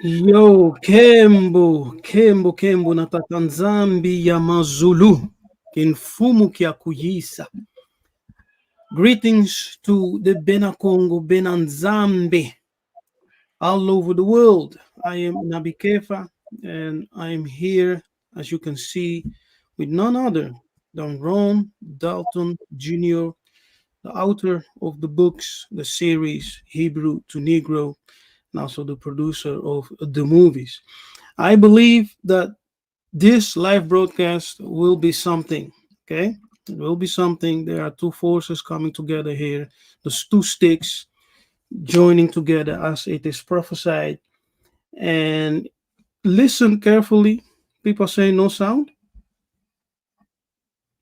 Yo, Kembo, nataka nzambi ya mazulu, kinfumu kya kuyisa. Greetings to the Kongo, Benanzambe, all over the world. I am Nabi Kefas, and I am here, as you can see, with none other than Dalton Jr., the author of the books, the series Hebrew to Negro, and also the producer of the movies. I believe that this live broadcast will be something. Okay, it will be something. There are two forces coming together here, the two sticks joining together as it is prophesied. And listen carefully. People say no sound.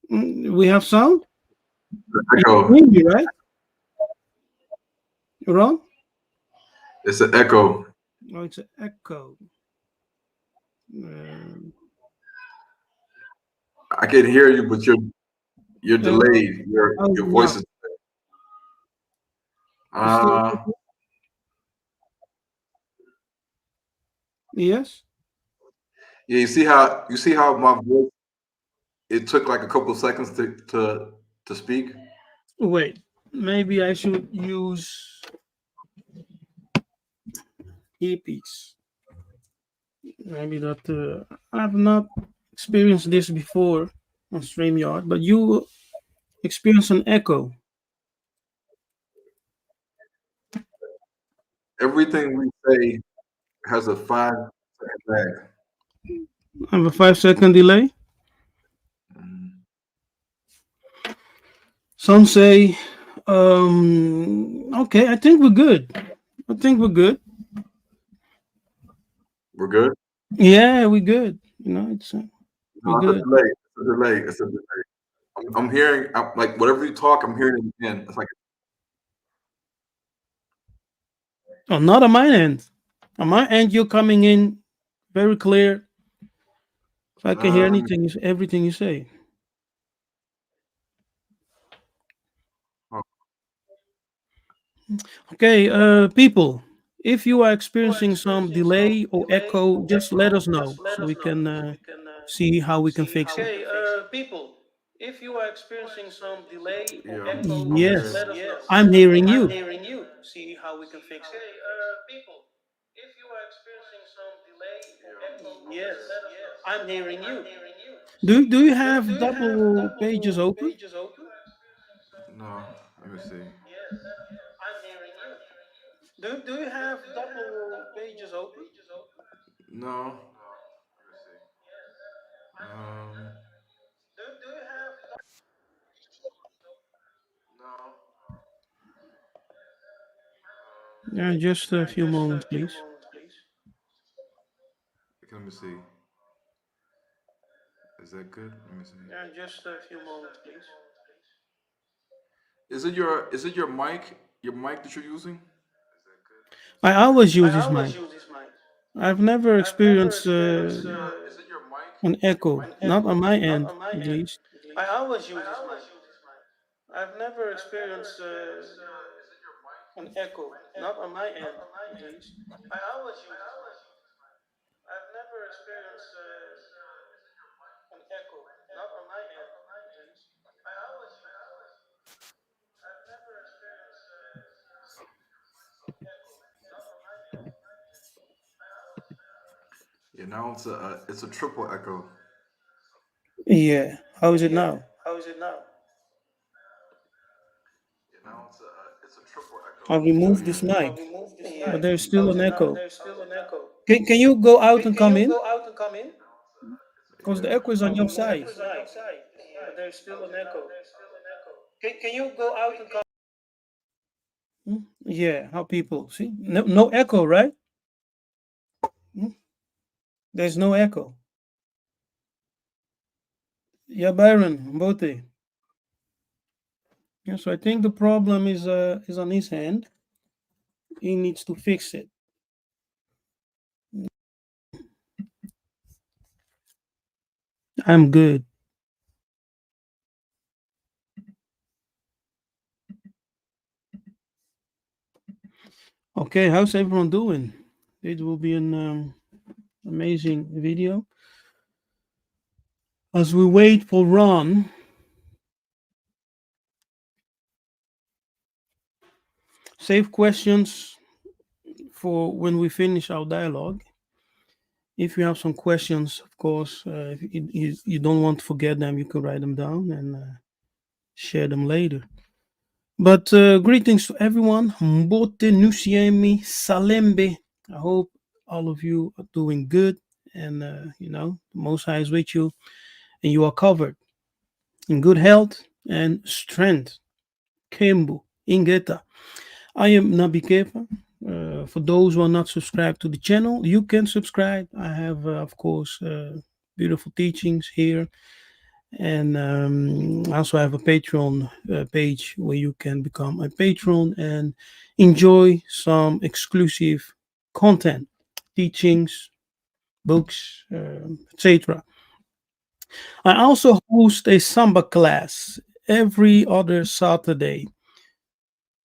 We have sound. You can Echo. hear me, right? You're wrong. It's an echo. Oh, it's an echo. Uh, I can hear you, but you're uh, delayed. Your voice now is. it's still Uh yes. yeah. You see how my voice. It took like a couple of seconds to speak. Wait, maybe I should use earpiece. Maybe that I've not experienced this before on StreamYard, but you experience an echo. Everything we say has a 5 second lag. I have a 5 second delay. Mhm. Some say, okay, I think we're good. I think we're good. We're good. Yeah, we're good. It's we're No, it's a good. delay. It's a delay. It's a delay. I'm hearing like whatever you talk. I'm hearing it again. It's like Oh, not on my end. On my end, you're coming in very clear. If I can hear let me. anything, everything you say. Oh, Okay, people, if you are experiencing some delay or echo, just let us know so we can see how we can fix it. okay, People, if you are experiencing some delay or yeah, echo, I'm just hearing. let us know. I'm hearing you. See how we can fix it. People, if you are experiencing some delay or echo, yes, let us know. I'm hearing you. Do you have double pages open? No, let me see. I'm hearing you. Do you have double pages open? No. Let me see. Um, Do you have no. Yeah, just a few moments, please. Okay, let me see. Is that good? Let me see. Yeah, just a few moments, please. Is it your mic? Your mic that you're using? I always use this mic. I've never experienced Is it your mic? an echo, not on my end, at least. I always use this mic. I've never experienced an echo, not on my end, at least. I always use this mic. I've never experienced an echo, not on my end, at least. I always use this mic. I've never experienced an echo, not on my end. Yeah, now it's a triple echo. Yeah. How is it now? How is it now? Yeah, now it's a triple I echo. removed this Yeah. mic, but there's How still is an it now? echo. Can you go out and come in? Because the Yeah. echo is on your side. Yeah. But there's still an echo. Can you go out and come? Yeah, how people see? No echo, right? Hmm? There's no echo. Yeah, Byron, Mbote. Yeah, so I think the problem is on his hand. He needs to fix it. I'm good. Okay, how's everyone doing? It will be an amazing video. As we wait for Ron, save questions for when we finish our dialogue. If you have some questions, of course, if you don't want to forget them, you can write them down and share them later. But greetings to everyone. Mbote Nusiemi Salembe. I hope all of you are doing good, and the Most High is with you, and you are covered in good health and strength. Kembu Ingeta. I am Nabi Kefa. For those who are not subscribed to the channel, you can subscribe. I have, of course, beautiful teachings here, and I also have a Patreon page where you can become a patron and enjoy some exclusive content, teachings, books, etc. I also host a Samba class every other Saturday.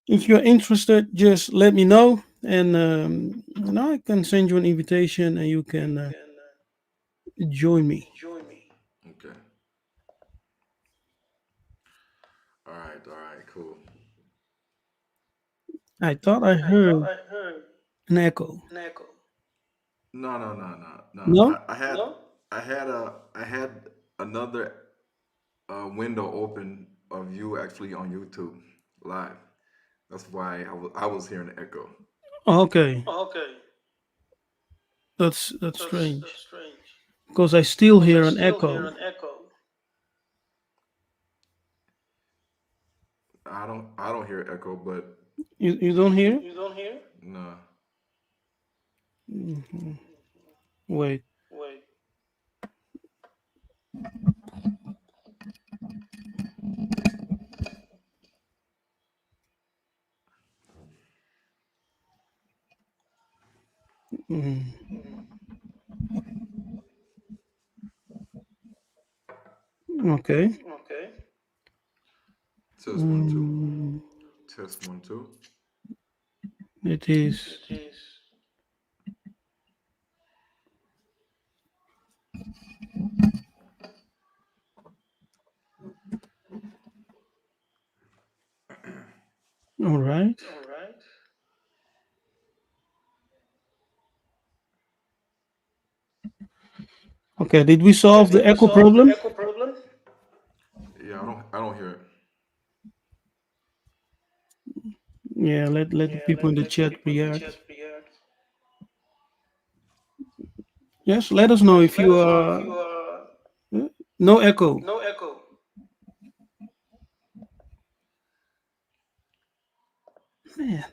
If you're interested, just let me know, and I can send you an invitation, and you can join me. Okay. All right, cool. I thought I heard an echo. No, no, no, no, no. No? I had another window open of you actually on YouTube live. That's why I was hearing the echo. Okay, that's strange because I still hear an echo. I don't hear echo, but You don't hear? no. Mhm. Wait. Mm. Okay. Test one two. Mm, Test one two. it is. All right. Okay. Did we solve the echo problem? Yeah, I don't hear it. Yeah. Let the people in the chat react. Yes. Let us know if you are no echo. Man.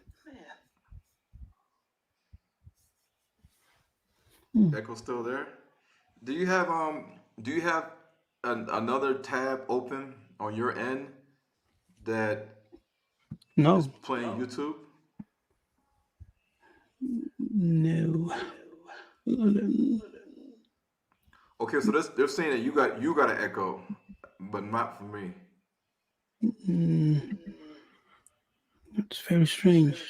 Hmm. Echo still there? Do you have another tab open on your end that is No. playing YouTube? No. Okay, so they're saying that you got an echo, but not for me. Mm, that's very strange.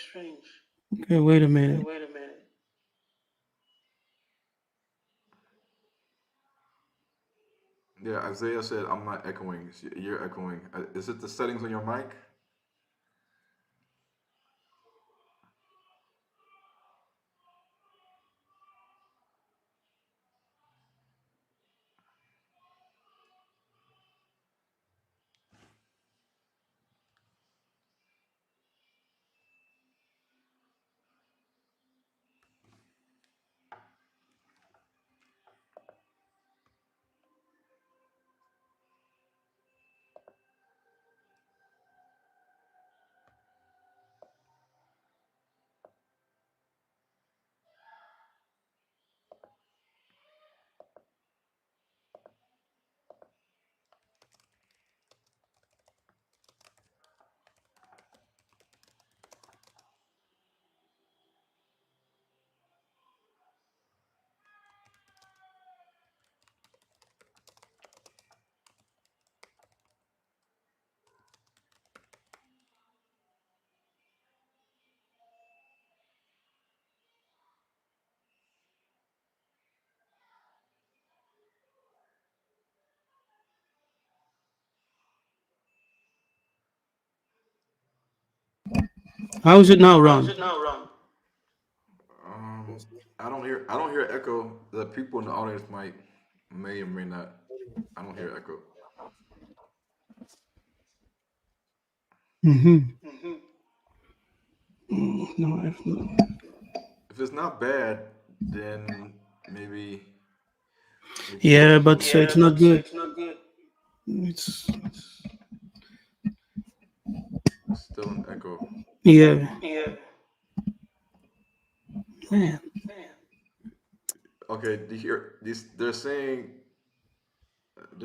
Okay. Wait a minute. Yeah, Isaiah said I'm not echoing. You're echoing. Is it the settings on your mic? How is it now, How's Ron? it now, Ron? Um, I don't hear echo. The people in the audience may or may not. I don't hear echo. Mm-hmm. Mm-hmm. No, If it's not bad, then maybe maybe it's yeah, still but Yeah, it's not but good. it's not good. It's still an echo. yeah, Yeah, man. man. Okay, do you hear this? They're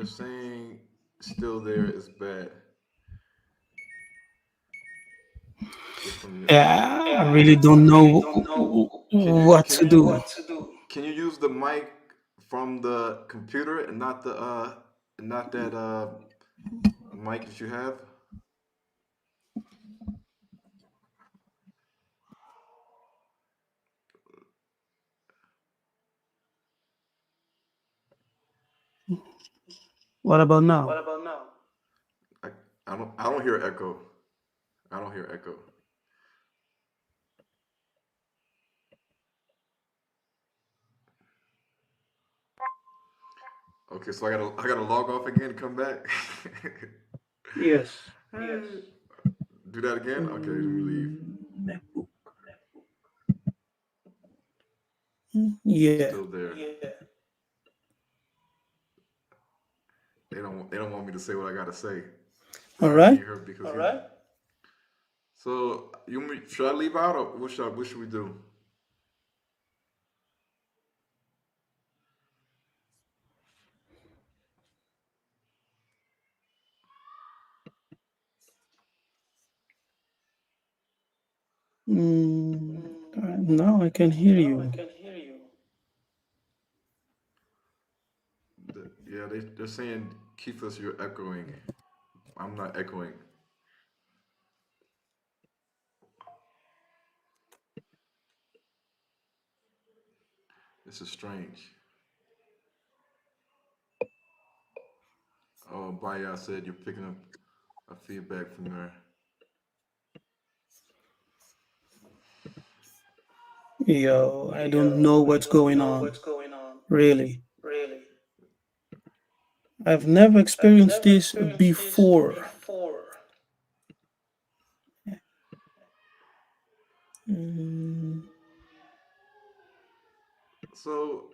saying still there is bad. Just from your. Yeah, I Yeah, really I don't really know don't know what to do. what to do. can you use the mic from the computer and not the not that mic that you have? What about What now? about now? I, I don't hear echo. I don't hear echo. Okay, so I gotta log off again and come back. Yes. Yes. Do that again? Okay, let me leave. MacBook. Yeah. Still there. Yeah. They don't want me to say what I gotta say. All I right. can't hear because All you. right. So should I leave out or what should we do? Now I can hear Now I you. can hear you. Yeah, they're saying Kefas, you're echoing. I'm not echoing. This is strange. Oh, Baya said you're picking up a feedback from there. Yo, I don't know Yo, I what's don't going know on. what's going on. Really. Really. I've never I've experienced never this experienced this before. before. Mm, So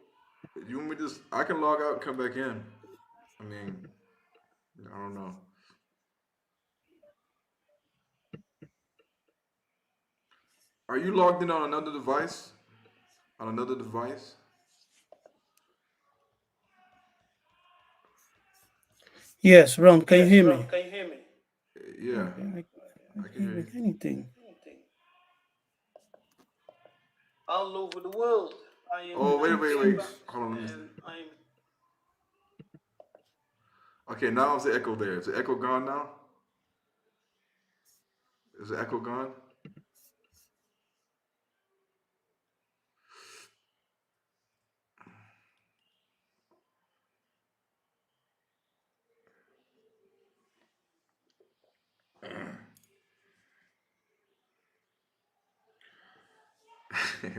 you want me to just I can log out and come back in. I mean, I don't know. Are you logged in on another device? On another device? yes, Ron, can you Yes, hear Ron, me? can you hear me? Yeah, Okay, I I'm can hear you. hearing anything. All over the world. I am Oh, Nabikeva, wait. Jeez. Hold on, let me. and I'm. Okay, now is the echo there? Is the echo gone now? Is the echo gone?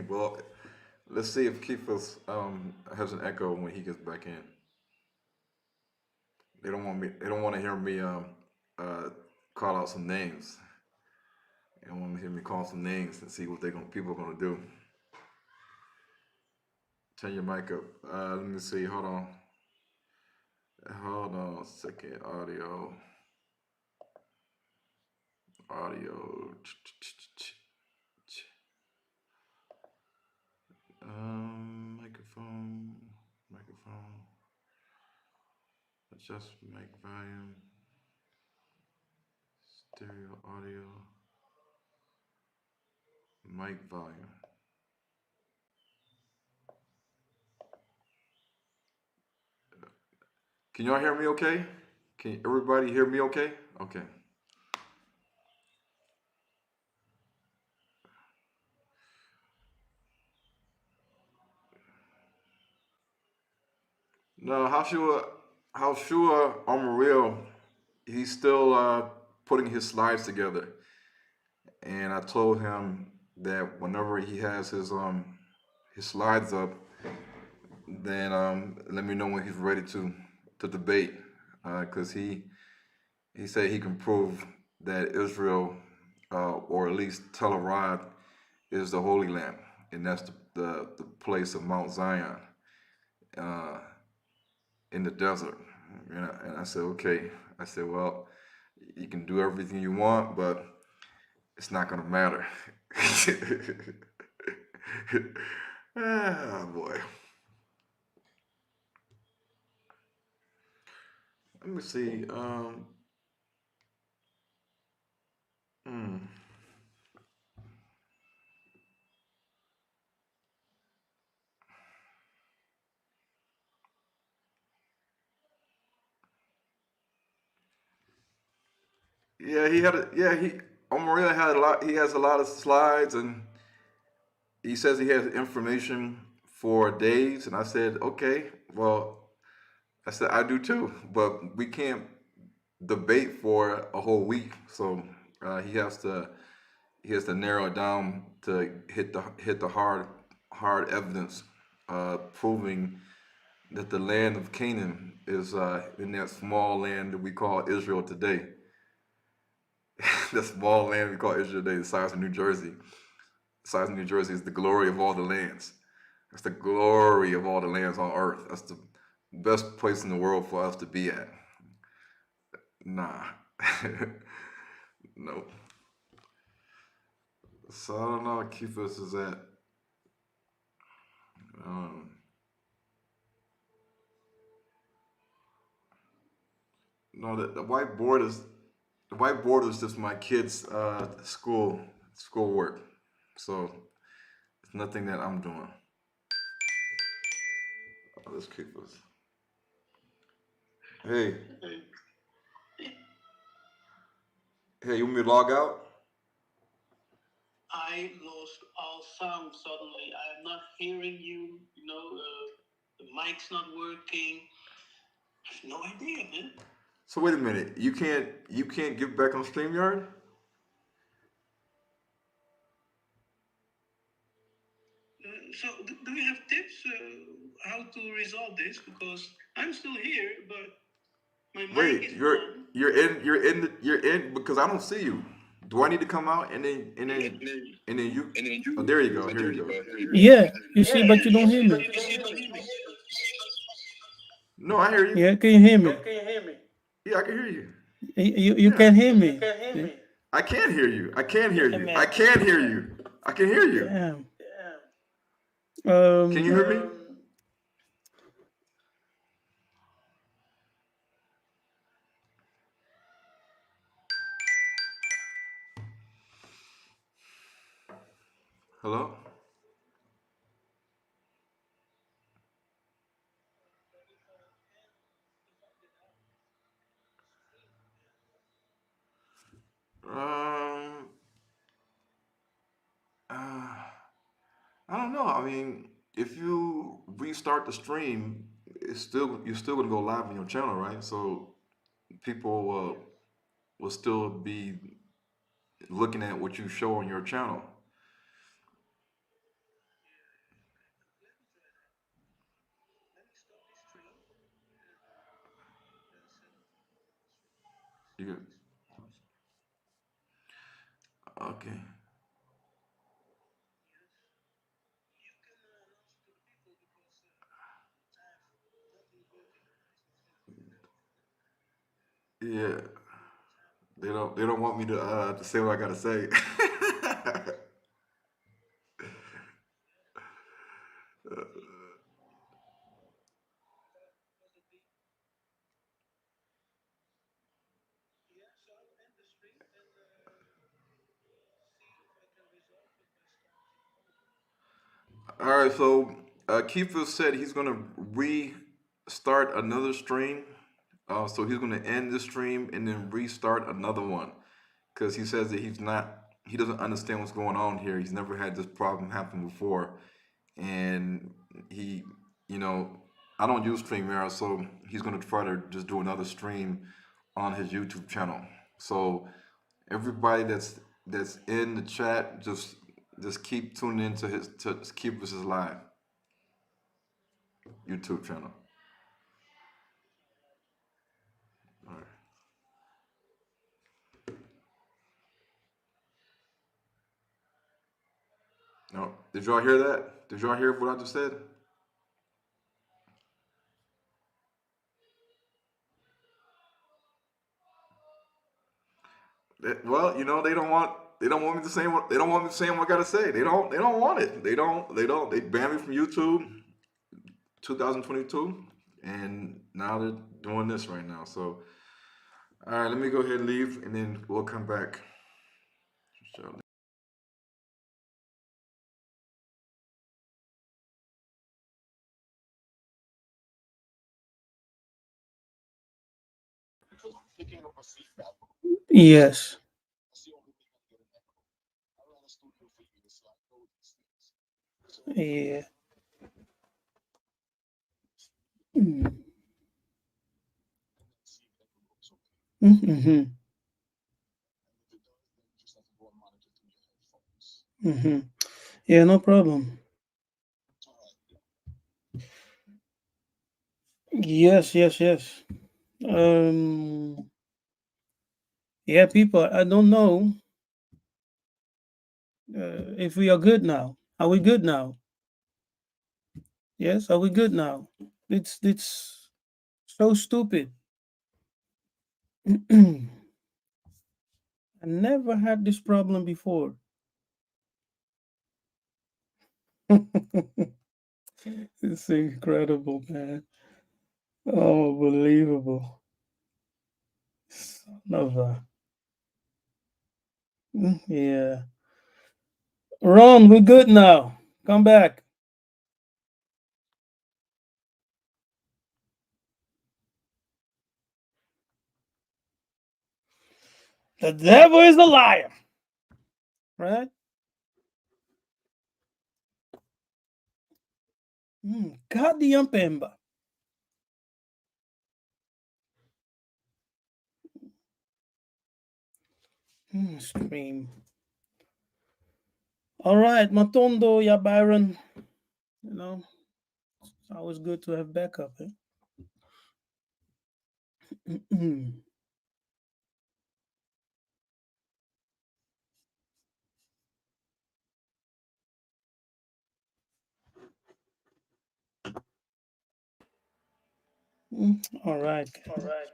Well, let's see if Keith's has an echo when he gets back in. They don't want me. They don't want to hear me uh call out some names. They don't want to hear me call some names and see what people are gonna do. Turn your mic up. Let me see. Hold on. Hold on a second. Audio. Microphone. Microphone. Adjust mic volume. Stereo audio. Mic volume. Can y'all hear me okay? Can everybody hear me okay? Okay. No, how sure Amarillo, he's still putting his slides together. and I told him that whenever he has his slides up, then let me know when he's ready to debate, because he said he can prove that Israel, or at least Tel Aviv, is the Holy Land, and that's the place of Mount Zion, uh, in the desert. And I said, okay. I said, well, you can do everything you want, but it's not gonna matter. Ah, boy. Let me see. Hmm. Yeah, he had a yeah he Maria had a lot. He has a lot of slides, and he says he has information for days. And I said, okay, well, I said I do too, but we can't debate for a whole week. So he has to narrow it down to hit the hard evidence, proving that the land of Canaan is in that small land that we call Israel today. The small land we call Israel today, the size of New Jersey. The size of New Jersey is the glory of all the lands. That's the glory of all the lands on earth. That's the best place in the world for us to be at. Nah. No. So I don't know what Kefas is at. Um, no, the whiteboard is just my kids' schoolwork. So it's nothing that I'm doing. Oh, let's Kefas. Hey, hey, you want me to log out? I lost all sound suddenly. I am not hearing you. The mic's not working. I have no idea, man. So wait a minute. You can't get back on StreamYard? So, do you have tips how to resolve this? Because I'm still here, but my mic Wait, is you're on. you're in because I don't see you. Do I need to come out and then you? Oh, there you go. Here you go. Yeah, you Yeah, see, but you don't you hear see, but me. you don't hear me. No, I hear you. Yeah, can you hear Yeah, me? can you hear me? Yeah, I can hear you. You Yeah, can hear You me. can hear Yeah. me. I can hear you. I can hear Hey, you. I man. can hear you. I can hear you. Damn. Yeah. Can you Um, hear me? Hello? Um, uh, I don't know. I mean, if you restart the stream, you're still gonna go live on your channel, right? So people will still be looking at what you show on your channel. You okay? Yeah, they don't want me to say what I gotta say. All right, so Keith said he's gonna restart another stream. So he's gonna end the stream and then restart another one because he says that he doesn't understand what's going on here. He's never had this problem happen before, and he, you know, I don't use StreamYard, so he's gonna try to just do another stream on his YouTube channel. So everybody that's that's in the chat, just keep tuning into his to keep us live YouTube channel. All right. No, did y'all hear that? Did y'all hear what I just said? Well, they don't want me to say what they don't want me to say what I gotta say. They don't want it. They banned me from YouTube 2022, and now they're doing this right now. So all right, let me go ahead and leave, and then we'll come back shortly. Yes. Yeah. Mm-hmm. Mm-hmm. Mm-hmm. Yeah, no problem. Yes, yes, yes. Um, yeah, people, I don't know if we are good now. Are we good now? Yes, are we good now? It's so stupid. I never had this problem before. It's incredible, man. Oh, unbelievable. Son of a. Yeah. Ron, we're good now. Come back. The devil is a liar. Right? Kadi Pemba. Stream. All right, Matondo, ya Byron. You know, it's always good to have backup. Eh? All right. All right.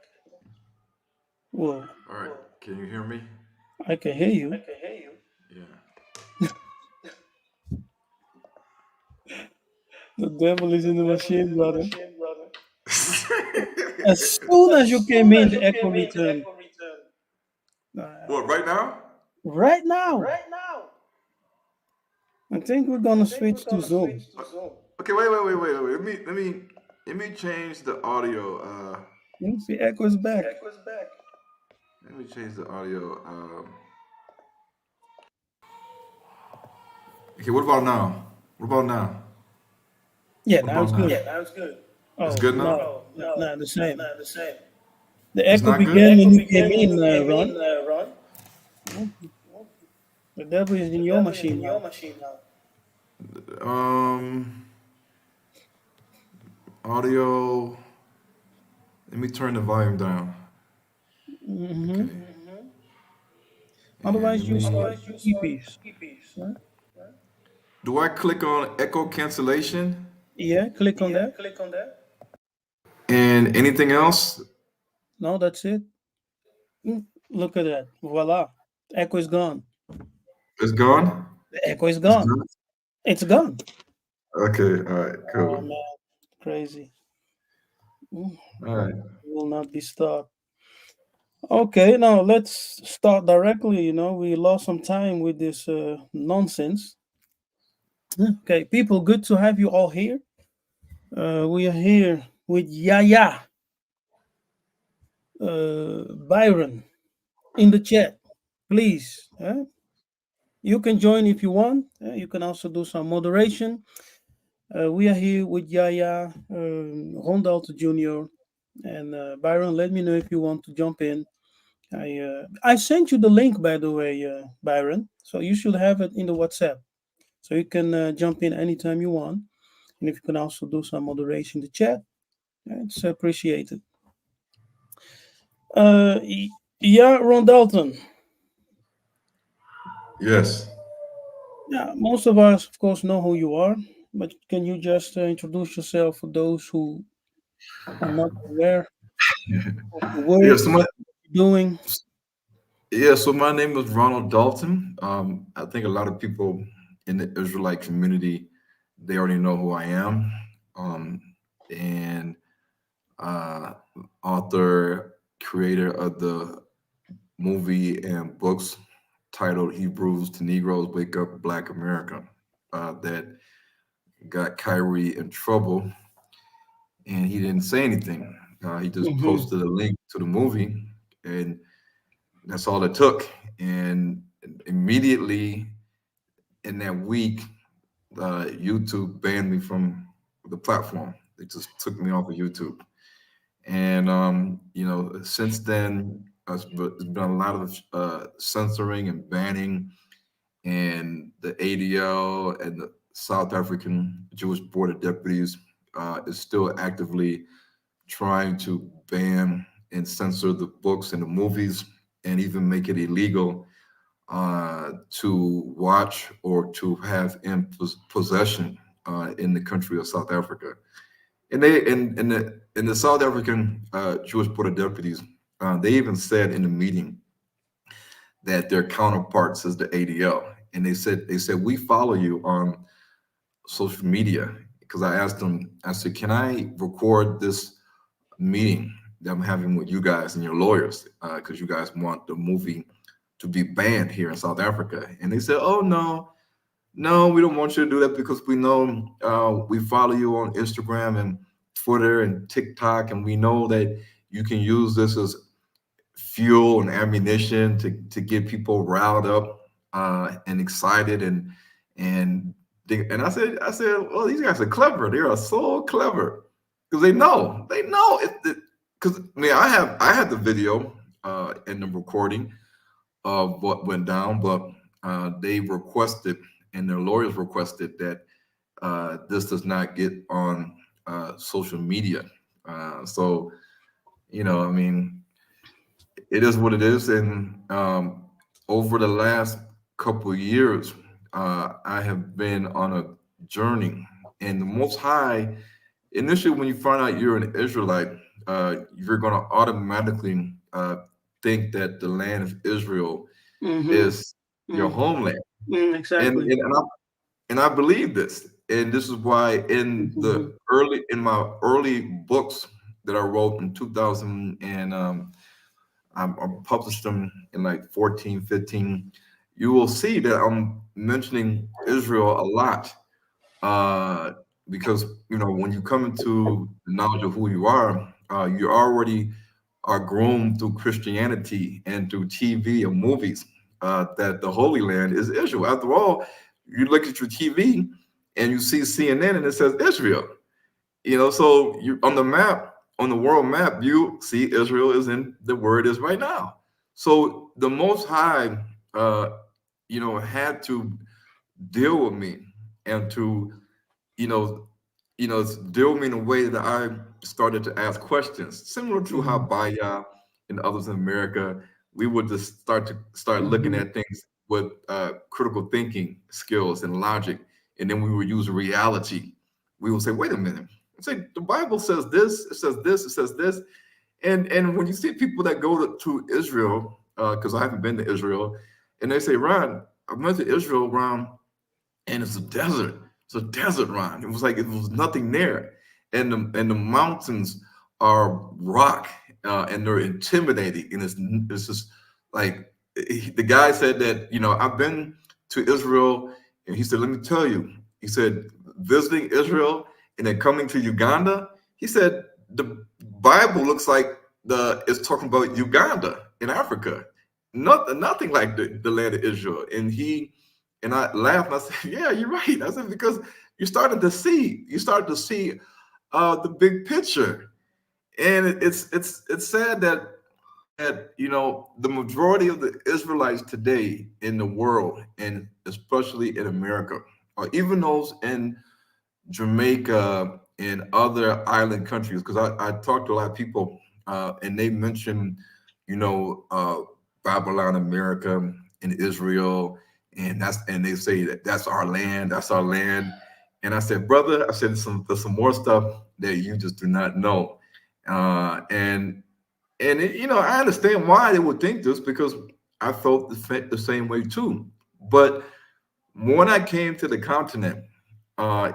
Well, All right, can you hear me? I can hear I you. can hear you. Yeah. The devil is The in the devil is machine, in the brother. machine, brother. As soon As as you came soon in, as the you echo came in, the returned. echo returned. Uh, What, right now? right now, Right now, I think we're I gonna think we're switch to gonna Zoom. switch to Zoom. Okay, wait. Let me change the audio. The echo is The back. echo is back. Let me change the audio. Okay, what about now? What about now? Yeah, What now about it's now? good. Yeah, now it's good. It's Oh good now? no, Oh no, not the same. not the same. The It's echo not The began good? when echo you came began when in, you came Ron. in, Ron. The devil is in The your devil is machine in your now. machine now. Um, audio. Let me turn the volume down. Hmm. Okay. And Otherwise, let me. use Otherwise, use EPs. EPs. Right? Right? Do I click on echo cancellation Yeah, click on Yeah, that. click on that. and anything else? No, that's it. Look at that. Voila. The echo is gone. It's gone. The echo is It's gone. gone. It's gone. Okay. All right. Oh Cool. man, crazy. Mm, All right. Will not be stopped. Okay, now let's start directly. We lost some time with this nonsense. Okay, people, good to have you all here. We are here with Yaya, Byron in the chat. Please, you can join if you want. You can also do some moderation. We are here with Yaya, Dalton Jr., and Byron. Let me know if you want to jump in I sent you the link, by the way, Byron. So you should have it in the WhatsApp. So you can jump in anytime you want. And if you can also do some moderation in the chat, it's appreciated. Yeah, Ron Dalton. Yes. Yeah, most of us, of course, know who you are, but can you just introduce yourself for those who are not aware of your Yeah. work, So my what you're doing? yeah. So my name is Ronald Dalton. I think a lot of people in the Israelite community they already know who I am. Um, and uh, author, creator of the movie and books titled Hebrews to Negroes Wake Up Black America, that got Kyrie in trouble, and he didn't say anything. He just Hmm. posted a link to the movie, and that's all it took. And immediately in that week, YouTube banned me from the platform. They just took me off of YouTube. And since then, there's been a lot of censoring and banning, and the ADL and the South African Jewish Board of Deputies is still actively trying to ban and censor the books and the movies, and even make it illegal to watch or to have in possession in the country of South Africa. And they in the South African Jewish Board of Deputies, they even said in the meeting that their counterparts is the ADL, and they said we follow you on social media, because I asked them, I said, can I record this meeting that I'm having with you guys and your lawyers, because you guys want the movie to be banned here in South Africa? And they said, oh no, no, we don't want you to do that, because we know we follow you on Instagram and Twitter and TikTok, and we know that you can use this as fuel and ammunition to get people riled up and excited, and I said, well, these guys are clever. They are so clever, because they know it. Because I mean, I had the video and the recording of what went down, but they requested, and their lawyers requested, that this does not get on social media. So I mean, it is what it is. And over the last couple of years, I have been on a journey. And the Most High, initially, when you find out you're an Israelite, you're going to automatically think that the land of Israel Hmm. is your homeland. And Exactly. and, and I and I believe this. And this is why Hmm. in my early books that I wrote in 2000, and I published them in like 14, 15, you will see that I'm mentioning Israel a lot, uh, because when you come into the knowledge of who you already are groomed through Christianity and through TV and movies, that the Holy Land is Israel. After all, you look at your TV and you see CNN and it says Israel. So you on the map, on the world map, you see Israel is in the where it is right now. So the Most High, had to deal with me, and to you know, deal with me in a way that I started to ask questions, similar to how Hmm. Baya and others in America, we would just start looking Hmm. at things with critical thinking skills and logic, and then we would use reality. We would say, wait a minute. Say the Bible says this, it says this, it says this, and when you see people that go to Israel, because I haven't been to Israel, and they say, Ron, I went to Israel, Ron, and it's a desert. It's a desert, Ron. It was like it was nothing there, and the mountains are rock, and they're intimidating, and it's just like the guy said that I've been to Israel, and he said, let me tell you, he said, visiting Israel and then coming to Uganda, he said the Bible looks like it's talking about Uganda in Africa, nothing like the land of Israel, and I laughed and I said, yeah, you're right. I said, because you started to see the big picture. And it's sad that that, the majority of the Israelites today in the world, and especially in America, or even those in Jamaica and other island countries, because I talked to a lot of people, and they mentioned, you know, uh, Babylon, America, and Israel, and they say that that's our land. And I said, brother, I said there's some more stuff that you just do not know, and I understand why they would think this because I felt the same way too. But when I came to the continent,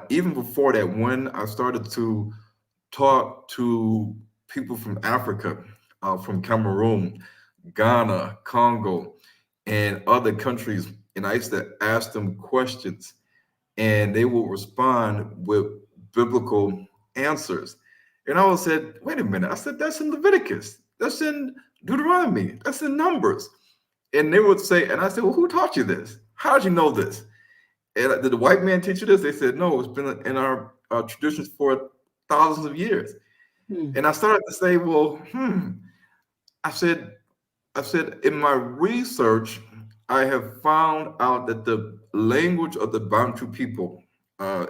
even before that, when I started to talk to people from Africa, from Cameroon, Ghana, Congo, and other countries, and I used to ask them questions, and they will respond with biblical answers. And I was said, wait a minute. I said, that's in Leviticus. That's in Deuteronomy. That's in Numbers. And they would say, and I said, well, who taught you this? How did you know this? And did the white man teach you this? They said, no, it's been in our traditions for thousands of years. Mm. And I started to say, well, I said, in my research, I have found out that the language of the Bantu people uh,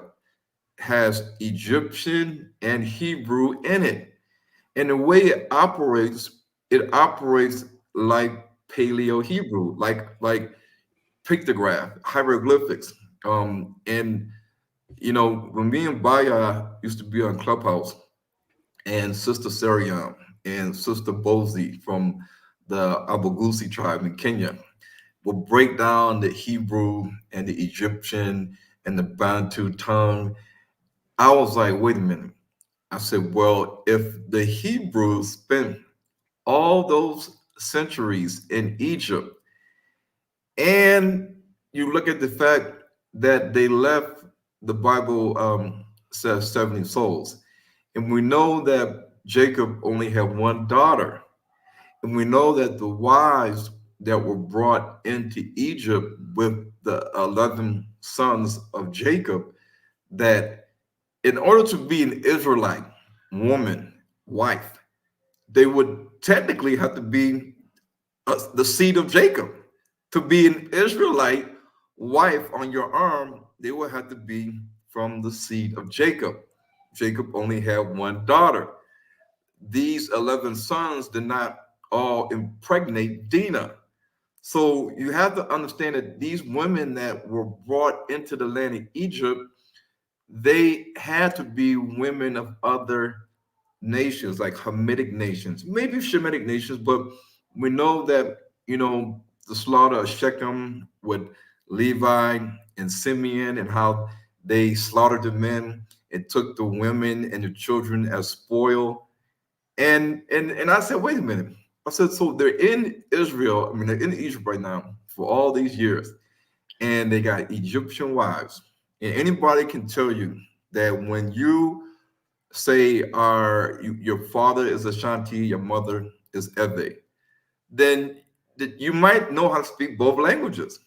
has Egyptian and Hebrew in it. And the way it operates like Paleo Hebrew, like pictograph, hieroglyphics. And when me and Baya used to be on Clubhouse, and Sister Sariam and Sister Bozy from the Abagusi tribe in Kenya will break down the Hebrew and the Egyptian and the Bantu tongue. I was like, wait a minute. I said, well, if the Hebrews spent all those centuries in Egypt, and you look at the fact that they left, the Bible says 70 souls, and we know that Jacob only had one daughter, and we know that the wives that were brought into Egypt with the 11 sons of Jacob, that in order to be an Israelite woman, wife, they would technically have to be the seed of Jacob. To be an Israelite wife on your arm, they would have to be from the seed of Jacob. Jacob only had one daughter. These 11 sons did not all impregnate Dinah. So you have to understand that these women that were brought into the land of Egypt, they had to be women of other nations, like Hamitic nations, maybe Shemitic nations, but we know that, the slaughter of Shechem with Levi and Simeon and how they slaughtered the men and took the women and the children as spoil. And I said, wait a minute. I said, so they're in Israel, I mean, they're in Egypt right now for all these years, and they got Egyptian wives. And anybody can tell you that when you say your father is Ashanti, your mother is Eve, then you might know how to speak both languages.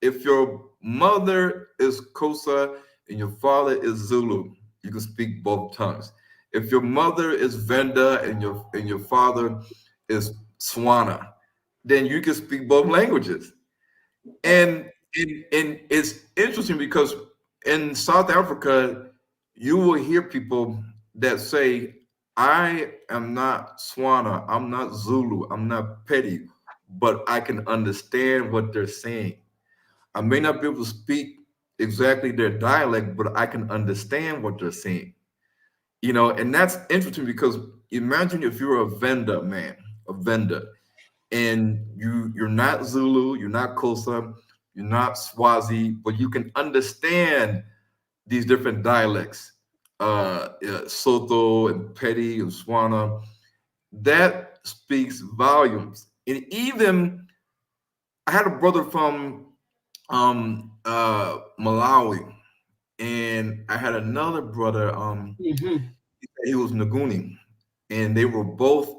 If your mother is Kosa and your father is Zulu, you can speak both tongues. If your mother is Venda and your father is Swana, then you can speak both languages. And it's interesting because in South Africa, you will hear people that say, I am not Swana, I'm not Zulu, I'm not Petty, but I can understand what they're saying. I may not be able to speak exactly their dialect, but I can understand what they're saying. And that's interesting because imagine if you're a vendor, man, a vendor, and you're not Zulu, you're not Xhosa, you're not Swazi, but you can understand these different dialects, Soto and Petty and Swana. That speaks volumes. And even I had a brother from Malawi, and I had another brother. Mhm. He was Nguni, and they were both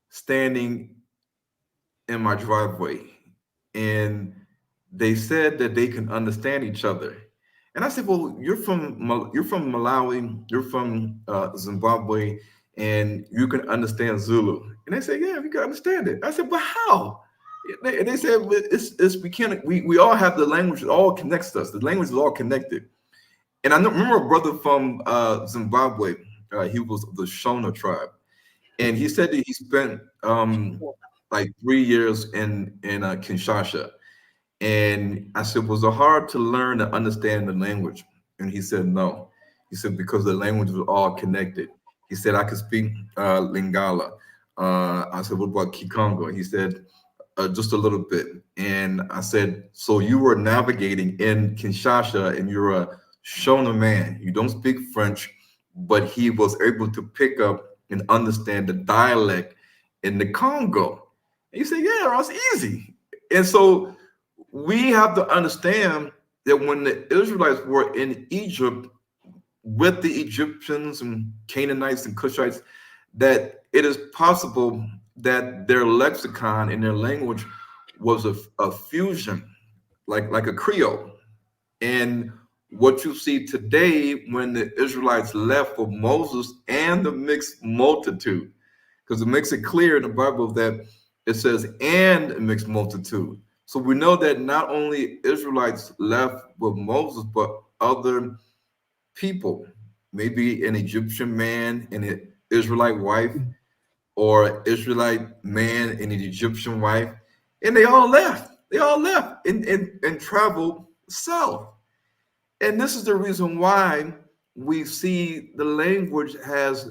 standing in my driveway, and they said that they can understand each other. And I said, "Well, you're from Malawi, you're from Zimbabwe, and you can understand Zulu. And they say, yeah, we can understand it. I said, but how? And they said, it's we can't, we all have the language, it all connects us. The language is all connected. And I remember a brother from Zimbabwe, he was of the Shona tribe. And he said that he spent like 3 years in Kinshasa. And I said, was it hard to learn and understand the language? And he said, no. He said, because the language was all connected. He said, I could speak Lingala. I said, what about Kikongo? He said, just a little bit. And I said, so you were navigating in Kinshasa and you're a Shona man. You don't speak French, but he was able to pick up and understand the dialect in the Congo. And you say, yeah, Ross, easy. And so we have to understand that when the Israelites were in Egypt with the Egyptians and Canaanites and Cushites, that it is possible that their lexicon and their language was a fusion, like a Creole. And what you see today when the Israelites left with Moses and the mixed multitude, because it makes it clear in the Bible that it says, and a mixed multitude. So we know that not only Israelites left with Moses, but other people, maybe an Egyptian man and an Israelite wife, or Israelite man and an Egyptian wife, and they all left. They all left and traveled south. And this is the reason why we see the language has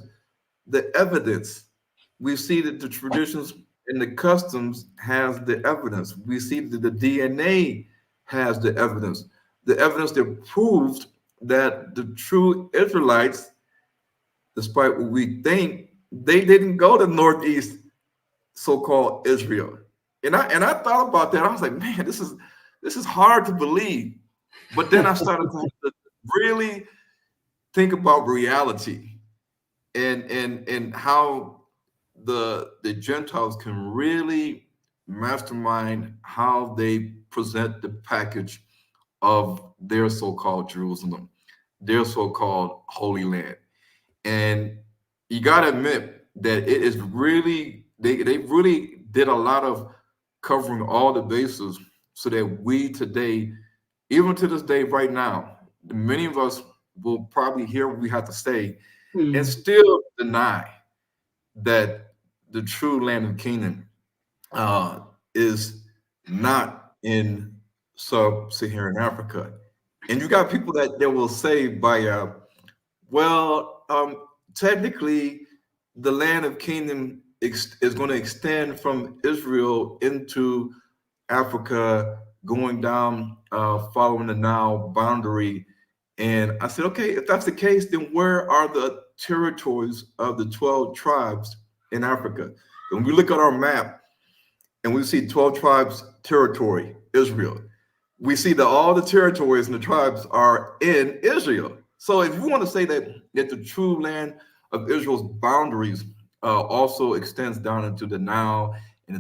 the evidence. We see that the traditions and the customs has the evidence. We see that the DNA has the evidence that proves that the true Israelites, despite what we think, they didn't go to Northeast so-called Israel. And I thought about that. I was like, man, this is hard to believe. But then I started to really think about reality and how the Gentiles can really mastermind how they present the package of their so-called Jerusalem, their so-called Holy Land. And you got to admit that it is really, they really did a lot of covering all the bases so that we today, even to this day right now, many of us will probably hear what we have to say and still deny that the true land of Canaan is not in sub-Saharan Africa. And you got people that will say by well, technically, the land of Canaan is going to extend from Israel into Africa, going down, following the Nile boundary. And I said, okay, if that's the case, then where are the territories of the 12 tribes in Africa? When we look at our map and we see 12 tribes territory, Israel, we see that all the territories and the tribes are in Israel. So if you want to say that the true land of Israel's boundaries also extends down into the Nile and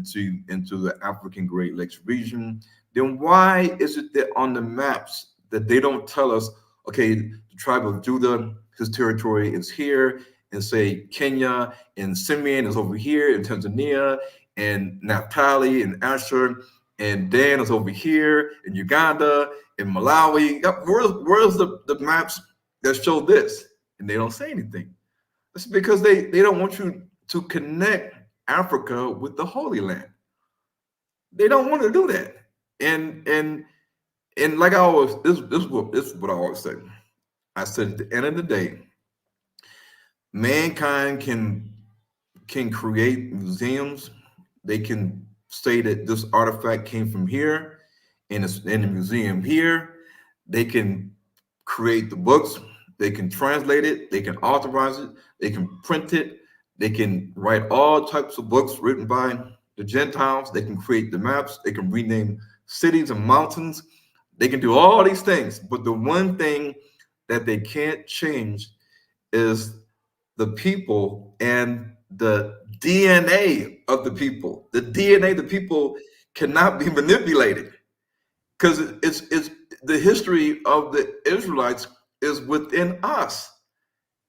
into the African Great Lakes region, then why is it that on the maps that they don't tell us, okay, the tribe of Judah, his territory is here, and say Kenya and Simeon is over here in Tanzania, and Naphtali and Asher and Dan is over here in Uganda, in Malawi. Where's the maps that show this? And they don't say anything. It's because they don't want you to connect Africa with the Holy Land. They don't want to do that. And like I always, this is what I always say. I said at the end of the day, mankind can create museums. They can say that this artifact came from here and it's in the museum here. They can create the books. They can translate it. They can authorize it. They can print it. They can write all types of books written by the Gentiles. They can create the maps. They can rename cities and mountains. They can do all these things. But the one thing that they can't change is the people and the DNA of the people. The DNA of the people cannot be manipulated because it's the history of the Israelites is within us.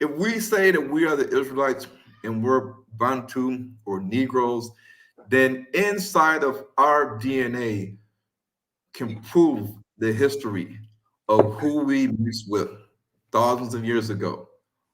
If we say that we are the Israelites, and we're Bantu or Negroes, then inside of our DNA can prove the history of who we mixed with thousands of years ago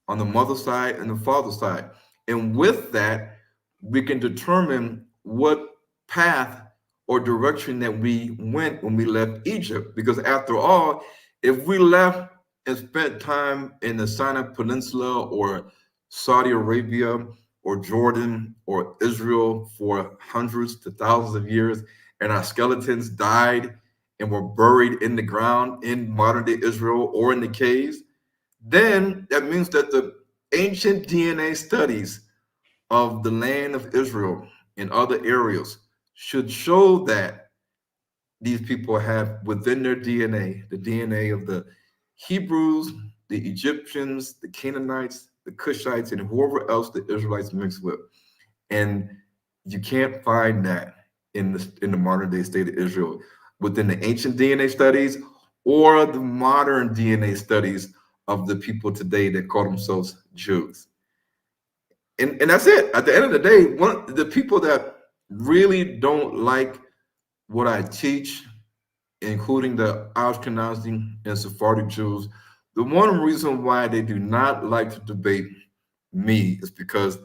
on the mother side and the father side. And with that, we can determine what path or direction that we went when we left Egypt. Because after all, if we left and spent time in the Sinai Peninsula or Saudi Arabia or Jordan or Israel for hundreds to thousands of years, and our skeletons died and were buried in the ground in modern day Israel or in the caves, then that means that the ancient DNA studies of the land of Israel and other areas should show that these people have within their DNA the DNA of the Hebrews, the Egyptians, the Canaanites, the Cushites, and whoever else the Israelites mixed with. And you can't find that in the modern day state of Israel within the ancient DNA studies or the modern DNA studies of the people today that call themselves Jews. And that's it. At the end of the day, one the people that really don't like what I teach, including the Ashkenazi and Sephardic Jews, the one reason why they do not like to debate me is because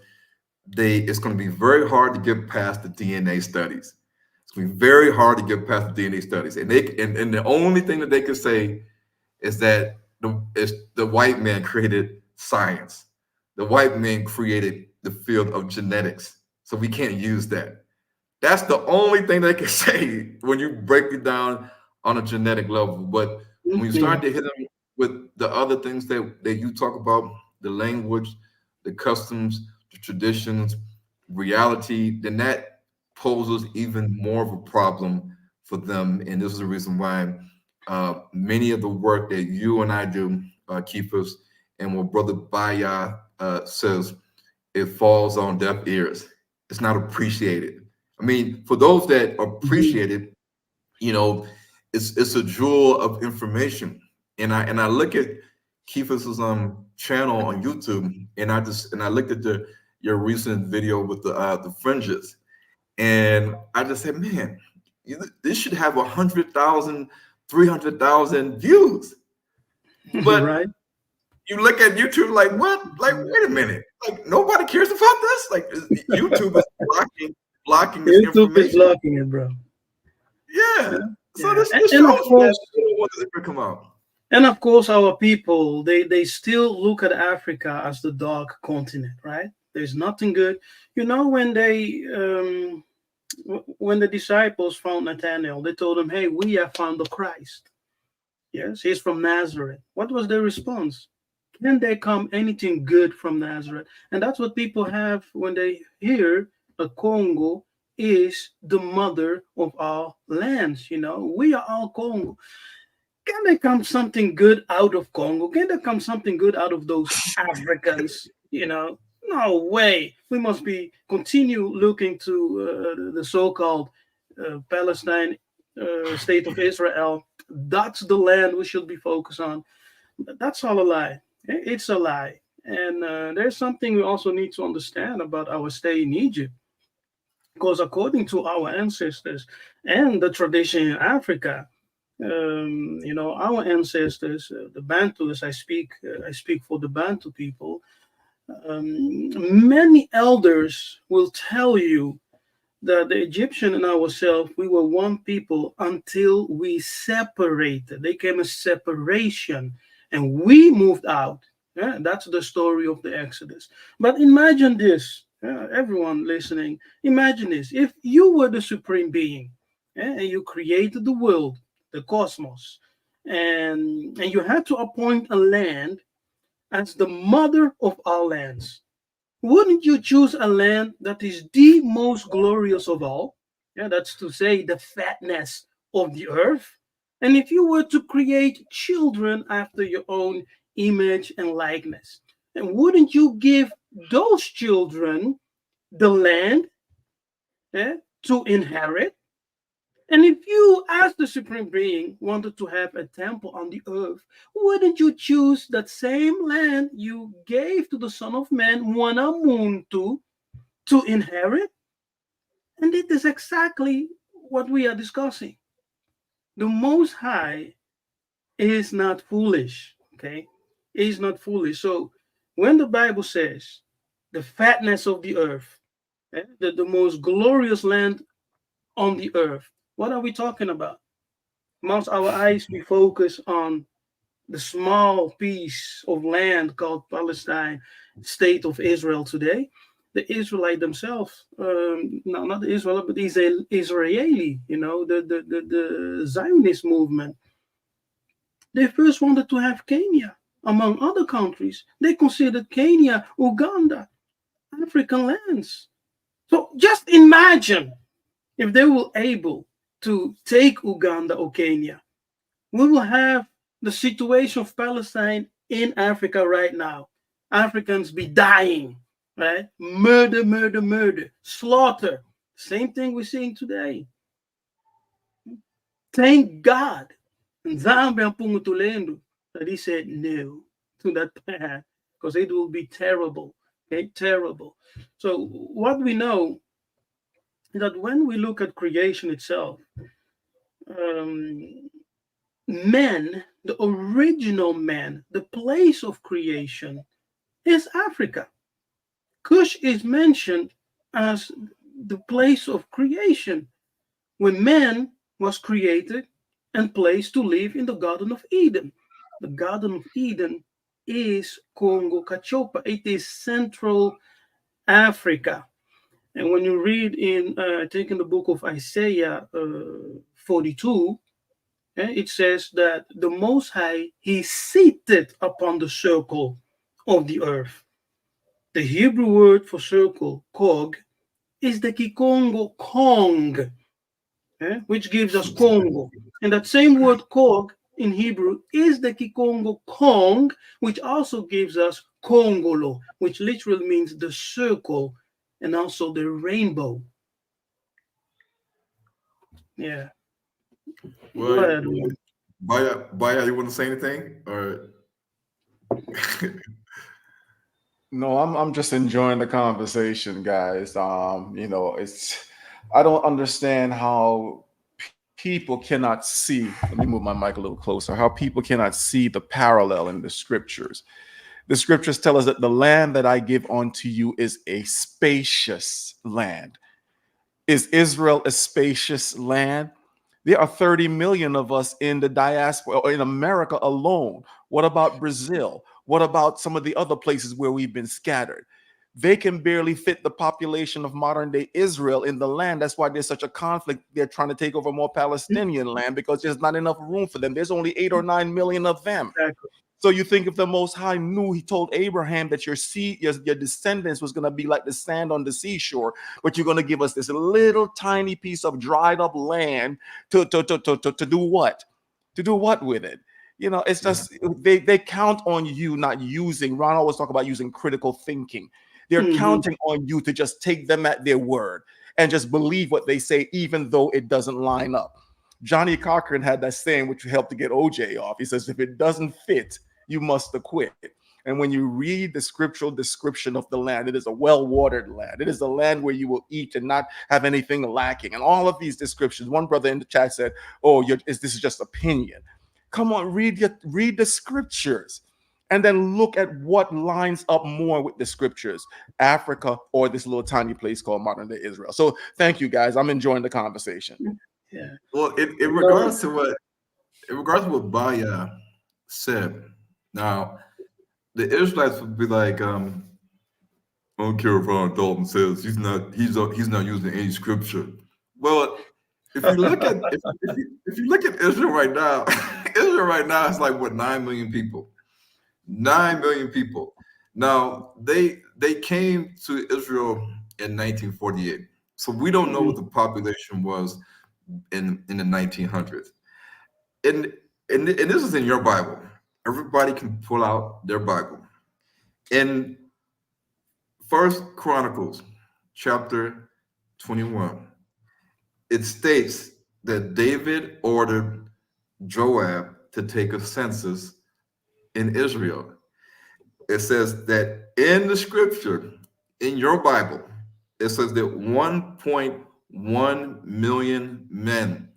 it's going to be very hard to get past the DNA studies. It's going to be very hard to get past the DNA studies, and the only thing that they can say is that the white man created science. The white man created the field of genetics, so we can't use that. That's the only thing they can say when you break it down on a genetic level. But when you Okay. start to hit them with the other things that you talk about, the language, the customs, the traditions, reality, then that poses even more of a problem for them. And this is the reason why many of the work that you and I do, Kefas, and what Brother Baya says, it falls on deaf ears. It's not appreciated. I mean, for those that Mhm. appreciate it, you know, it's a jewel of information. And I look at Kefas's channel on YouTube, and I looked at your recent video with the fringes, and I just said, man, this should have 100,000, 300,000 views. But Right? you look at YouTube like, what? Like, wait a minute. Like, nobody cares about this. Like, YouTube is blocking this YouTube is information. blocking it, bro. Yeah. So Yeah. this And of shows that course, they don't want this to come out. our people, they still look at Africa as the dark continent, right? There's nothing good. You know, when the disciples found Nathanael, they told him, "Hey, we have found the Christ." Yes, he's from Nazareth. What was their response? Can there come anything good from Nazareth? And that's what people have when they hear that Congo is the mother of our lands. You know, we are all Congo. Can there come something good out of Congo? Can there come something good out of those Africans? You know, no way. We must be continue looking to the so-called Palestine state of Israel. That's the land we should be focused on. That's all a lie. It's a lie. And there's something we also need to understand about our stay in Egypt. Because according to our ancestors and the tradition in Africa, you know, our ancestors, the Bantu, as I speak for the Bantu people. Many elders will tell you that the Egyptian and ourselves, we were one people until we separated. There came a separation, and we moved out. Yeah, that's the story of the Exodus. But imagine this, everyone listening. Imagine this: if you were the supreme being, and you created the world, the cosmos, and you had to appoint a land as the mother of all lands, wouldn't you choose a land that is the most glorious of all? Yeah, that's to say, the fatness of the earth. And if you were to create children after your own image and likeness, and wouldn't you give those children the land, to inherit? And if you, as the Supreme Being, wanted to have a temple on the earth, wouldn't you choose that same land you gave to the Son of Man, Muntu, to inherit? And it is exactly what we are discussing. The Most High is not foolish, okay? Is not foolish. So when the Bible says the fatness of the earth, the most glorious land on the earth, what are we talking about? Most our eyes we focus on the small piece of land called Palestine, state of Israel today. The Israelite themselves, no, not the Israel, but Israeli, the Zionist movement. They first wanted to have Kenya, among other countries. They considered Kenya, Uganda, African lands. So just imagine if they were able to take Uganda or Kenya, we will have the situation of Palestine in Africa right now. Africans be dying, right? Murder, murder, murder, slaughter. Same thing we're seeing today. Thank God. Nzambe Mpungutulendo that he said no to that path because it will be terrible. Okay, terrible. So what we know is that when we look at creation itself, um, man, the original man, the place of creation is Africa. Cush is mentioned as the place of creation when man was created and placed to live in the Garden of Eden. The Garden of Eden is Kongo Kachopa. It is Central Africa. And when you read in, I think in the book of Isaiah 42, it says that the Most High, He seated upon the circle of the earth. The Hebrew word for circle, kog, is the Kikongo Kong, which gives us Congo. And that same word kog in Hebrew is the Kikongo Kong, which also gives us Kongolo, which literally means the circle and also the rainbow. Yeah. Go Well, ahead. Baya, you want to say anything? Or No, I'm just enjoying the conversation, guys. It's I don't understand how people cannot see. Let me move my mic a little closer. How people cannot see the parallel in the scriptures. The scriptures tell us that the land that I give unto you is a spacious land. Is Israel a spacious land? There are 30 million of us in the diaspora, or in America alone. What about Brazil? What about some of the other places where we've been scattered? They can barely fit the population of modern day Israel in the land. That's why there's such a conflict. They're trying to take over more Palestinian land because there's not enough room for them. There's only 8 or 9 million of them. Exactly. So you think if the Most High knew, He told Abraham that your seed, your descendants was going to be like the sand on the seashore, but you're going to give us this little tiny piece of dried up land to do what? To do what with it? It's just they count on you not using. Ron always talk about using critical thinking. They're Mhm. counting on you to just take them at their word and just believe what they say, even though it doesn't line up. Johnny Cochran had that saying, which helped to get OJ off. He says, if it doesn't fit, you must acquit. And when you read the scriptural description of the land, it is a well-watered land. It is a land where you will eat and not have anything lacking. And all of these descriptions. One brother in the chat said, "Oh, this is just opinion." Come on, read the scriptures, and then look at what lines up more with the scriptures: Africa or this little tiny place called modern day Israel. So, thank you guys. I'm enjoying the conversation. Yeah. well, in No. regards to what Baya said, now the Israelites would be like, I don't care if Dalton says he's not using any scripture. Well, if you look at if you look at Israel right now, Israel right now is like what 9 million people. 9 million people. Now they came to Israel in 1948, so we don't know what the population was in the 1900s. And and this is in your Bible. Everybody can pull out their Bible. In First Chronicles chapter 21, it states that David ordered Joab to take a census in Israel. It says that in the scripture, in your Bible, it says that 1.1 million men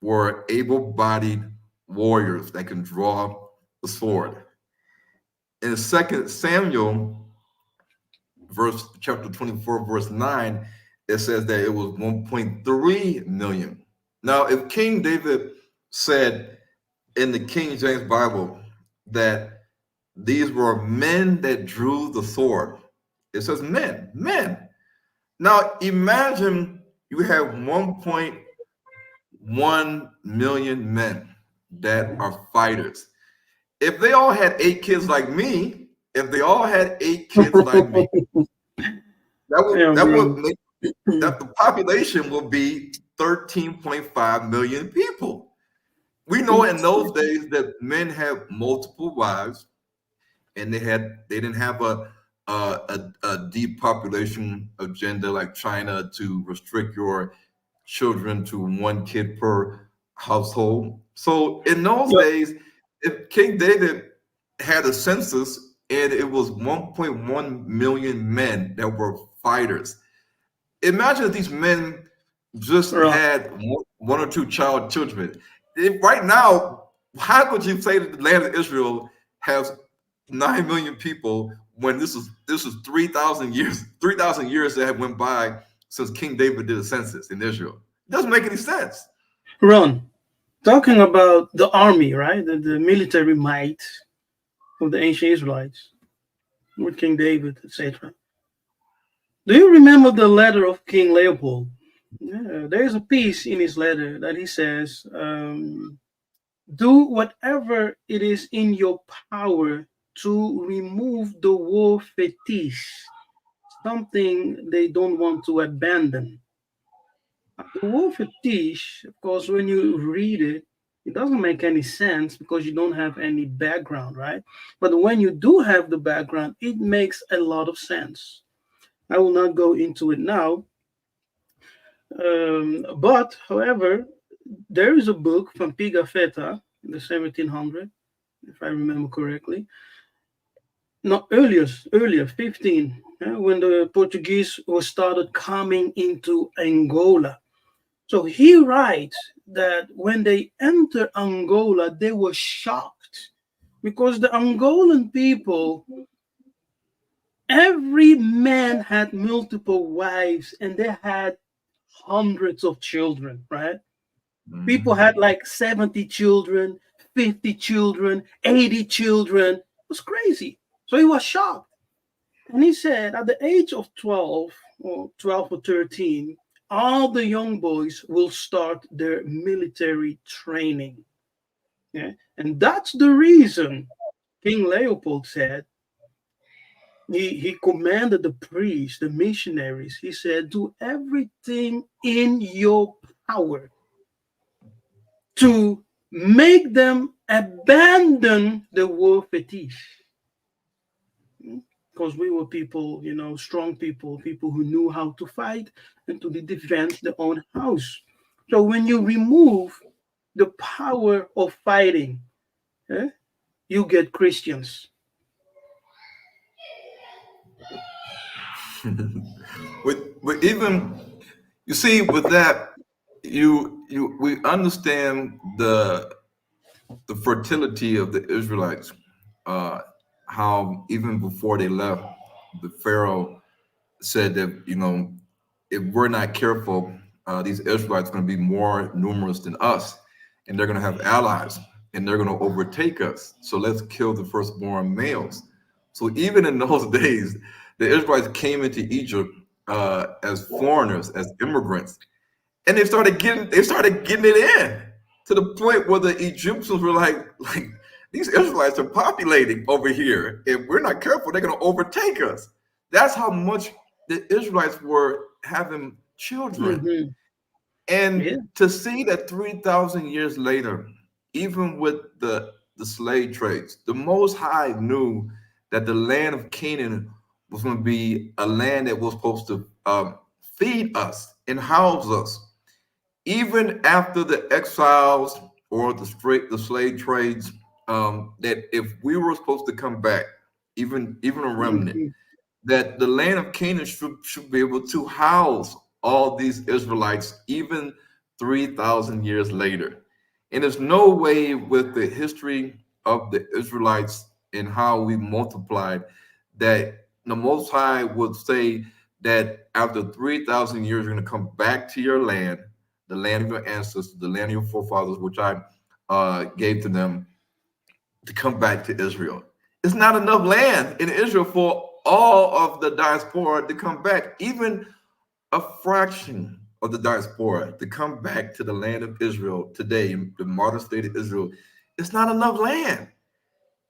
were able-bodied warriors that can draw the sword. In 2 Samuel, chapter 24, verse 9, it says that it was 1.3 million. Now, if King David said in the King James Bible that these were men that drew the sword, it says men, men. Now, imagine you have 1.1 million men that are fighters. If they all had 8 kids like me, if they all had 8 kids like me, Yeah, that would bro. make that the population will be 13.5 million people. We know in those days that men had multiple wives, and they didn't have a depopulation agenda like China to restrict your children to 1 kid per household. So in those Yeah, days, if King David had a census and it was 1.1 million men that were fighters, imagine if these men just right. had one or two children. Right now, how could you say that the land of Israel has 9 million people when this is 3,000 years that have went by since King David did a census in Israel? It doesn't make any sense. Ron, talking about the army, right? The military might of the ancient Israelites with King David, etc. Do you remember the letter of King Leopold? Yeah, there is a piece in his letter that he says, do whatever it is in your power to remove the war fetish, something they don't want to abandon. The war fetish, of course, when you read it, it doesn't make any sense because you don't have any background, right? But when you do have the background, it makes a lot of sense. I will not go into it now. But, however, there is a book from Pigafetta in the 1700s, if I remember correctly. Not earlier, 15, when the Portuguese was started coming into Angola. So he writes that when they entered Angola, they were shocked because the Angolan people, every man had multiple wives and they had hundreds of children, right? People Mhm. had like 70 children, 50 children, 80 children. It was crazy. So he was shocked. And he said at the age of 12 or 13, all the young boys will start their military training. Yeah? And that's the reason King Leopold said he commanded the priests, the missionaries, he said, do everything in your power to make them abandon the war fetish. Because we were people, strong people, people who knew how to fight and to defend their own house. So when you remove the power of fighting, eh, you get Christians. with even you see with that you we understand the fertility of the Israelites. Uh, how even before they left, the Pharaoh said that if we're not careful, these Israelites are going to be more numerous than us, and they're going to have allies, and they're going to overtake us. So let's kill the firstborn males. So even in those days, the Israelites came into Egypt as foreigners, as immigrants, and they started getting it in to the point where the Egyptians were like these Israelites are populating over here. If we're not careful, they're going to overtake us. That's how much the Israelites were having children. Hmm. And Yeah. to see that 3,000 years later, even with the slave trades, the Most High knew that the land of Canaan was going to be a land that was supposed to feed us and house us. even after the exiles or the slave trades, that if we were supposed to come back, even a remnant, Mhm. that the land of Canaan should be able to house all these Israelites even 3,000 years later. And there's no way with the history of the Israelites and how we multiplied that the Most High would say that after 3,000 years, you're going to come back to your land, the land of your ancestors, the land of your forefathers, which I gave to them, to come back to Israel. It's not enough land in Israel for all of the diaspora to come back, even a fraction of the diaspora to come back to the land of Israel today, the modern state of Israel. It's not enough land.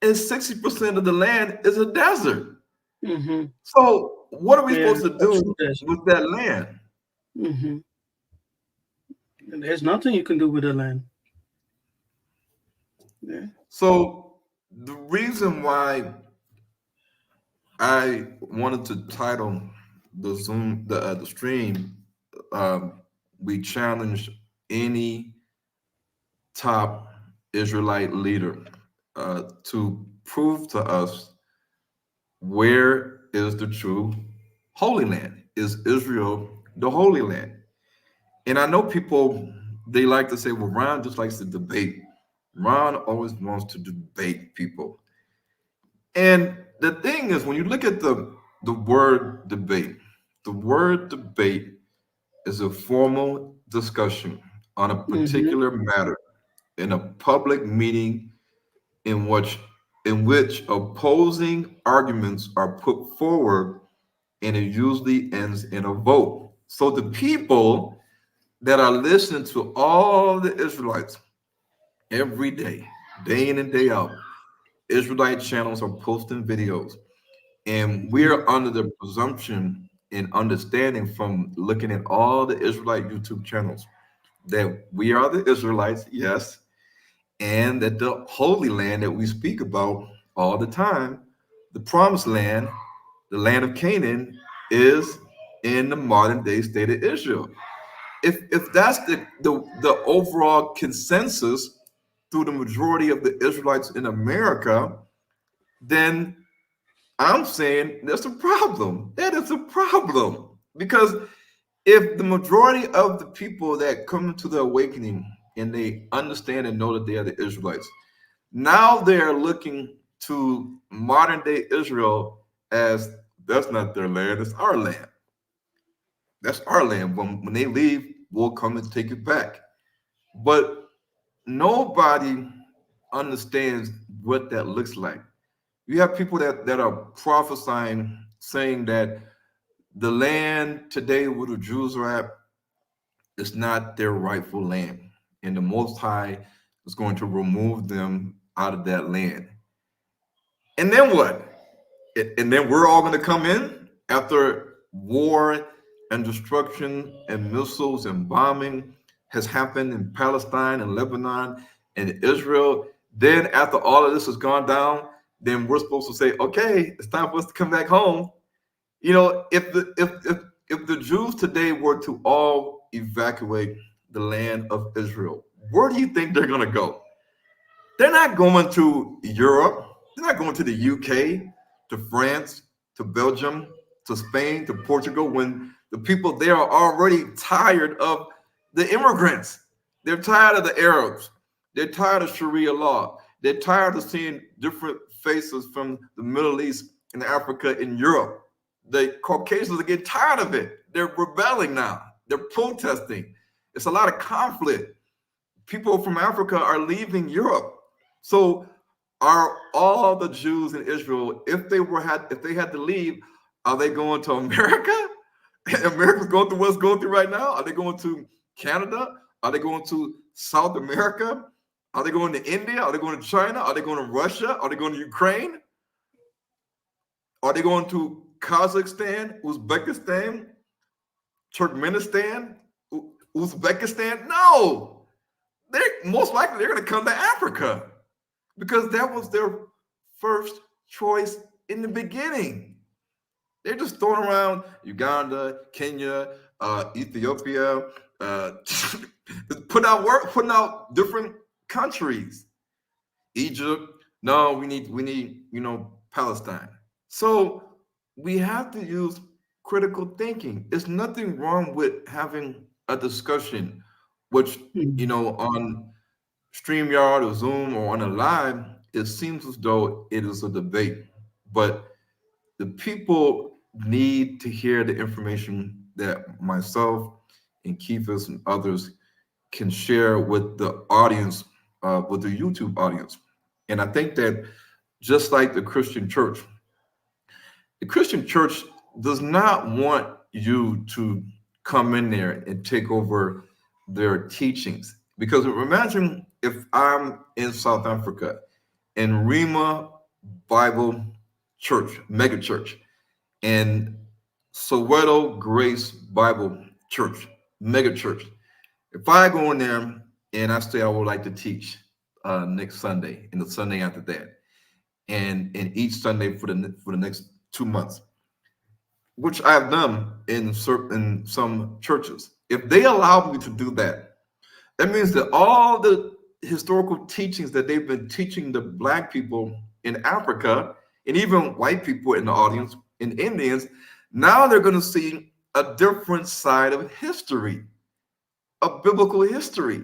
And 60% of the land is a desert. Mhm. So, what are we Yeah, supposed to a do true desert. with that land? Mhm. And there's nothing you can do with the land. Yeah. So, the reason why I wanted to title the stream, um, we challenge any top Israelite leader to prove to us where is the true Holy Land. Is Israel the Holy Land? And I know people, they like to say, well, Ron just likes to debate. Ron always wants to debate people. And the thing is, when you look at the word debate, the word debate is a formal discussion on a Mhm. particular matter in a public meeting in which opposing arguments are put forward, and it usually ends in a vote. So the people that are listening to all the Israelites every day, day in and day out, Israelite channels are posting videos. And Mhm. we're under the presumption and understanding from looking at all the Israelite YouTube channels that we are the Israelites, yes, and that the Holy Land that we speak about all the time, the Promised Land, the land of Canaan, is in the modern day state of Israel. If that's the overall consensus through the majority of the Israelites in America, then I'm saying that's a problem. That is a problem. Because if the majority of the people that come to the awakening and they understand and know that they are the Israelites, now they're looking to modern day Israel as that's not their land, it's our land. That's our land. When they leave, we'll come and take it back. But nobody understands what that looks like. You have people that are prophesying, saying that the land today where the Jews are at is not their rightful land. And the Most High is going to remove them out of that land. And then what? And then we're all going to come in after war and destruction and missiles and bombing has happened in Palestine and Lebanon and Israel. Then after all of this has gone down, then we're supposed to say, okay, it's time for us to come back home. You know, if the Jews today were to all evacuate the land of Israel, where do you think they're going to go? They're not going to Europe. They're not going to the UK, to France, to Belgium, to Spain, to Portugal, when the people there are already tired of the immigrants. They're tired of the Arabs. They're tired of Sharia law. They're tired of seeing different faces from the Middle East and Africa and Europe. The Caucasians are getting tired of it. They're rebelling now. They're protesting. It's a lot of conflict. People from Africa are leaving Europe. So are all the Jews in Israel, if they had to leave, are they going to America? America's going through what's going through right now. Are they going to Canada? Are they going to South America? Are they going to India? Are they going to China? Are they going to Russia? Are they going to Ukraine? Are they going to Kazakhstan, Uzbekistan, Turkmenistan, Uzbekistan? No. They most likely they're going to come to Africa, because that was their first choice in the beginning. They're just throwing around Uganda, Kenya, Ethiopia, uh, putting out different countries. Egypt, no, we need, Palestine. So we have to use critical thinking. There's nothing wrong with having a discussion, which, Mm. on StreamYard or Zoom or on a live, it seems as though it is a debate. But the people need to hear the information that myself and Kefas and others can share with the audience, with the YouTube audience. And I think that just like the Christian church does not want you to come in there and take over their teachings. Because imagine if I'm in South Africa and Rima Bible Church, mega church, and Soweto Grace Bible Church, mega church. If I go in there and I say I would like to teach next Sunday and the Sunday after that, and each Sunday for the next 2 months, which I've done in certain some churches. If they allow me to do that, that means that all the historical teachings that they've been teaching the black people in Africa and even white people in the audience and Indians, now they're going to see a different side of history, of biblical history.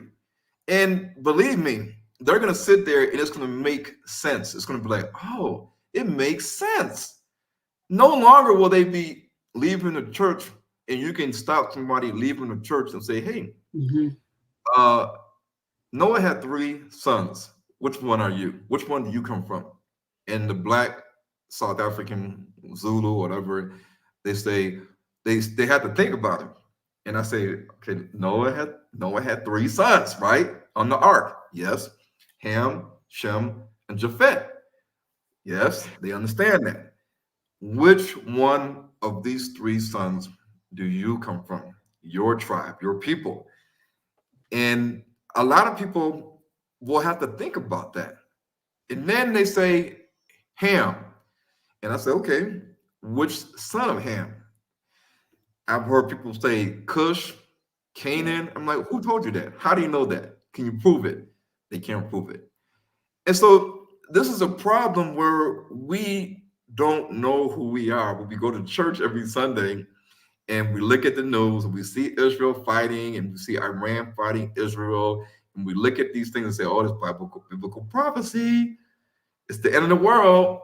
And believe me, they're going to sit there and it's going to make sense. It's going to be like, oh, it makes sense. No longer will they be leaving the church, and you can stop somebody leaving the church and say, hey, Mhm. uh, Noah had 3 sons. Which one are you? Which one do you come from? And the black South African Zulu, whatever, they say they had to think about it. And I say, okay, Noah had 3 sons, right? On the ark. Yes. Ham, Shem, and Japheth. Yes, they understand that. Which one of these 3 sons do you come from? Your tribe, your people. And a lot of people will have to think about that. And then they say Ham. And I say, okay, which son of Ham? I've heard people say Cush, Canaan. I'm like, who told you that? How do you know that? Can you prove it? They can't prove it. And so this is a problem where we don't know who we are. When we go to church every Sunday and we look at the news and we see Israel fighting and we see Iran fighting Israel, and we look at these things and say, oh, this biblical prophecy, it's the end of the world.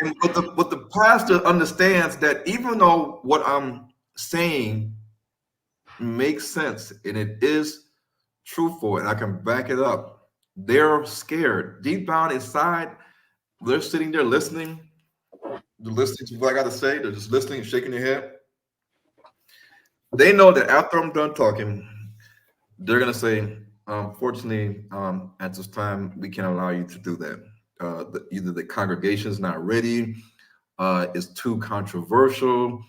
And but the pastor understands that even though what I'm saying makes sense and it is truthful and I can back it up, they're scared. Deep down inside, they're sitting there listening. They're listening to what I got to say. They're just listening and shaking their head. They know that after I'm done talking, they're gonna say, "Unfortunately, at this time, we can't allow you to do that. Either the congregation's not ready, it's too controversial."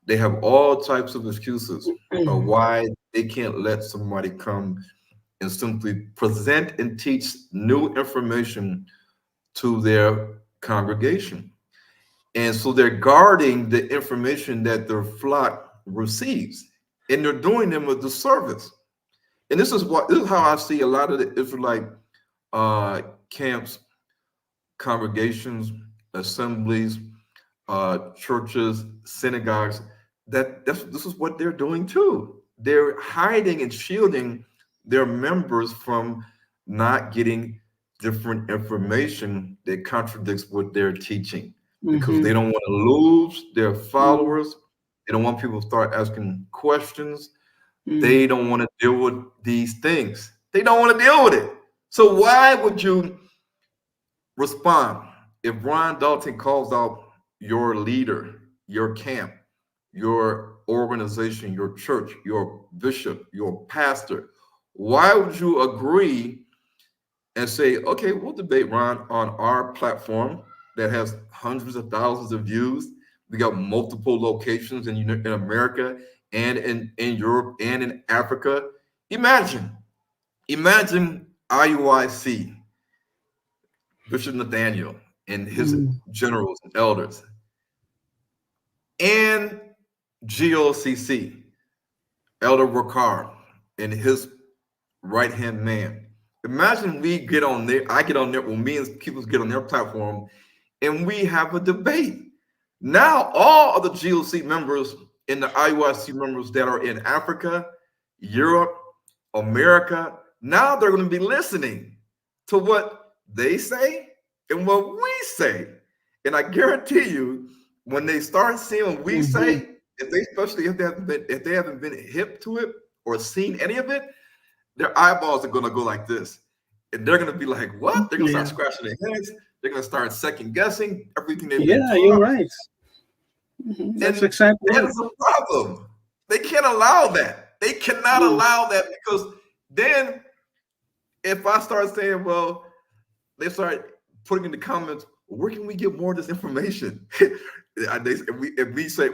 They have all types of excuses of why they can't let somebody come and simply present and teach new information to their congregation. And so they're guarding the information that their flock receives, and they're doing them a disservice. And this is how I see a lot of the Israelite camps, congregations, assemblies, churches, synagogues. This is what they're doing too. They're hiding and shielding their members from not getting different information that contradicts what they're teaching because they Mhm. don't want to lose their Mm. followers. They don't want people to start asking questions. They Mm. don't want to deal with these things. They don't want to deal with it. So why would you respond if Ron Dalton calls out your leader, your camp, your organization, your church, your bishop, your pastor? Why would you agree and say, okay, we'll debate Ron on our platform that has hundreds of thousands of views? We got multiple locations in America and in Europe and in Africa. Imagine, imagine IUIC, Bishop Nathaniel and his Mm. generals and elders, and GOCC, Elder Rakar and his right hand man. Imagine we get on there, I get on there, when me and people get on their platform and we have a debate. Now, all of the GOC members and the IUIC members that are in Africa, Europe, America, now they're going to be listening to what they say and what we say. And I guarantee you, when they start seeing what we say, if they, especially if they haven't been hip to it or seen any of it, their eyeballs are going to go like this. And they're going to be like, what? They're going to start scratching their heads. They're going to start second guessing everything they've been taught. You're right. That's exactly that is a problem. They can't allow that. They cannot allow that, because then if I start saying, well, they start putting in the comments, where can we get more of this information? if we say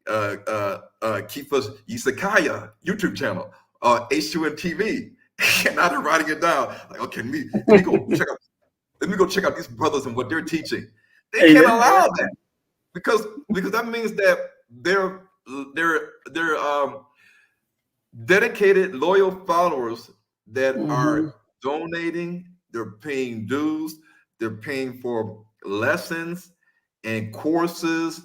Kefas Yiseka'yah YouTube channel, H2N TV, and now they're writing it down. Like, okay, let me go check out these brothers and what they're teaching. They can't allow that, because that means that they're dedicated, loyal followers that are donating, they're paying dues, they're paying for lessons and courses,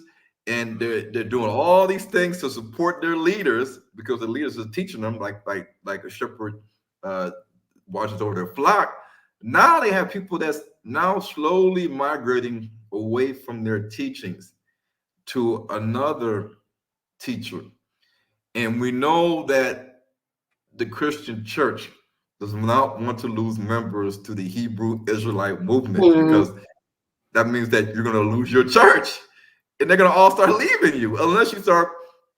and they're doing all these things to support their leaders, because the leaders are teaching them like a shepherd watches over their flock. Now they have people that's now slowly migrating away from their teachings to another teacher. And we know that the Christian church does not want to lose members to the Hebrew Israelite movement, because that means that you're going to lose your church and they're going to all start leaving you unless you start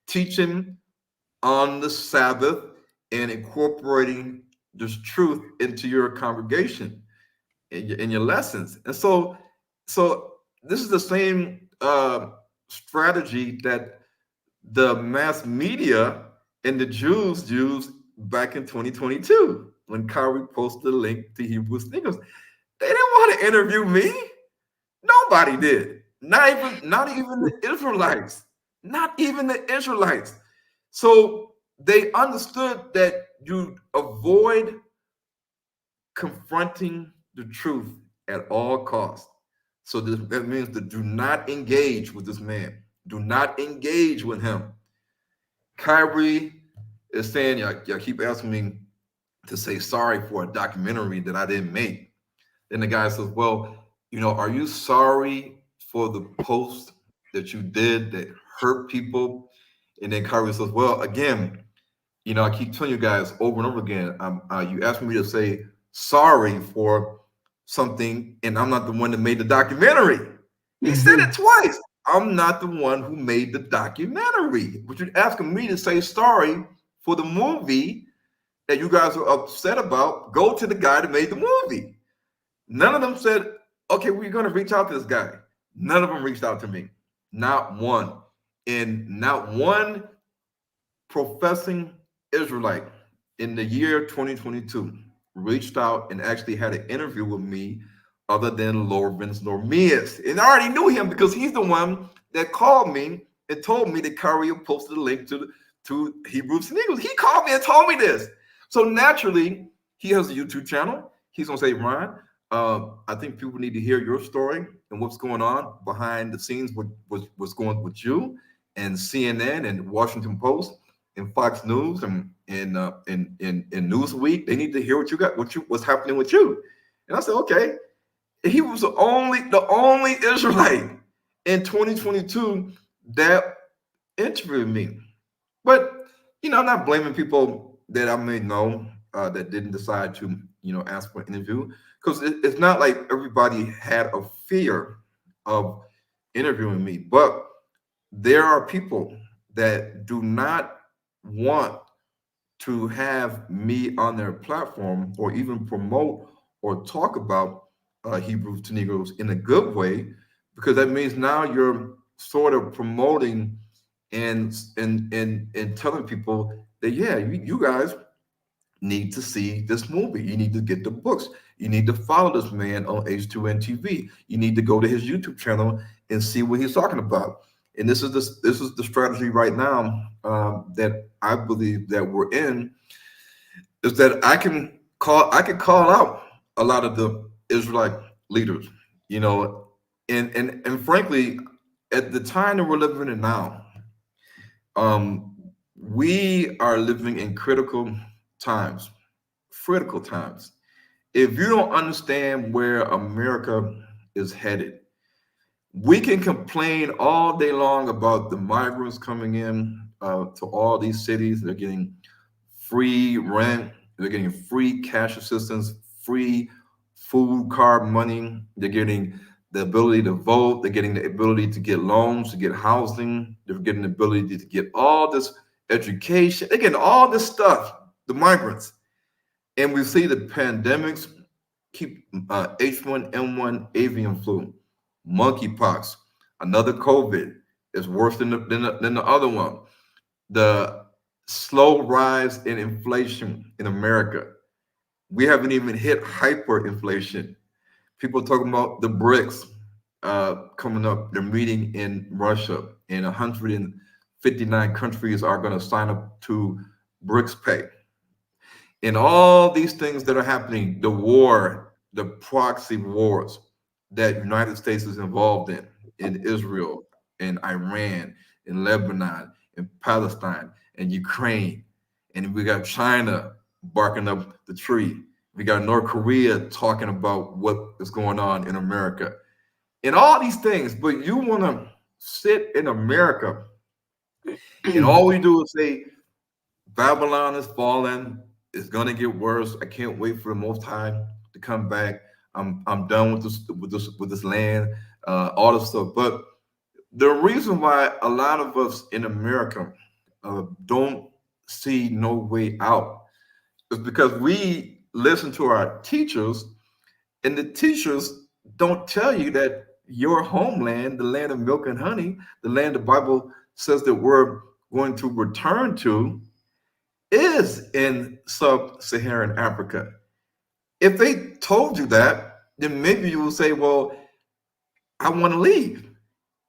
teaching on the Sabbath and incorporating this truth into your congregation in your lessons. And so this is the same strategy that the mass media and the Jews used back in 2022 when Kyrie posted a link to Hebrew Sneakers. They didn't want to interview me. Nobody did. Not even the Israelites. Not even the Israelites. So they understood that you avoid confronting the truth at all costs. So that means that do not engage with this man. Do not engage with him. Kyrie is saying, y'all keep asking me to say sorry for a documentary that I didn't make. Then the guy says, well, are you sorry for the post that you did that hurt people? And then Kyrie says, well, again, I keep telling you guys over and over again, you asked me to say sorry for something, and I'm not the one that made the documentary. He said it twice. I'm not the one who made the documentary, but you're asking me to say sorry for the movie that you guys are upset about. Go to the guy that made the movie. None of them said, okay, we're going to reach out to this guy. None of them reached out to me. Not one. And not one professing Israelite in the year 2022 reached out and actually had an interview with me other than Lawrence Normias. And I already knew him because he's the one that called me and told me that Kyrie posted a link to Hebrew Sneakers. He called me and told me this. So naturally, he has a YouTube channel. He's going to say, Ryan, I think people need to hear your story and what's going on behind the scenes, what's going with you and CNN and Washington Post and Fox News and Newsweek. They need to hear what you got, what's happening with you. And I said, okay. He was the only Israelite in 2022 that interviewed me. But I'm not blaming people that I may know that didn't decide to ask for an interview, because it's not like everybody had a fear of interviewing me. But there are people that do not want to have me on their platform or even promote or talk about Hebrew to Negroes in a good way, because that means now you're sort of promoting and telling people that, yeah, you guys need to see this movie. You need to get the books. You need to follow this man on H2N TV. You need to go to his YouTube channel and see what he's talking about. And this is the strategy right now that I believe that we're in, is that I can call out a lot of the Israelite leaders, you know, and frankly, at the time that we're living in now, um, we are living in times, critical times. If you don't understand where America is headed, we can complain all day long about the migrants coming in to all these cities. They're getting free rent, they're getting free cash assistance, free food card money, they're getting the ability to vote, they're getting the ability to get loans, to get housing, they're getting the ability to get all this education, they're getting all this stuff, the migrants. And we see the pandemics keep H1N1 avian flu, monkeypox, another COVID is worse than than the other one. The slow rise in inflation in America. We haven't even hit hyperinflation. People talking about the BRICS coming up. They're meeting in Russia, and 159 countries are going to sign up to BRICS Pay. And all these things that are happening, the war, the proxy wars that United States is involved in Israel, in Iran, in Lebanon, in Palestine, and Ukraine. And we got China barking up the tree. We got North Korea talking about what is going on in America. And all these things, but you want to sit in America and all we do is say, Babylon is falling. It's gonna get worse. I can't wait for the Most High to come back. I'm done with this land, all this stuff. But the reason why a lot of us in America don't see no way out is because we listen to our teachers, and the teachers don't tell you that your homeland, the land of milk and honey, the land the Bible says that we're going to return to, is in sub-Saharan Africa. If they told you that, then maybe you will say, well, I want to leave.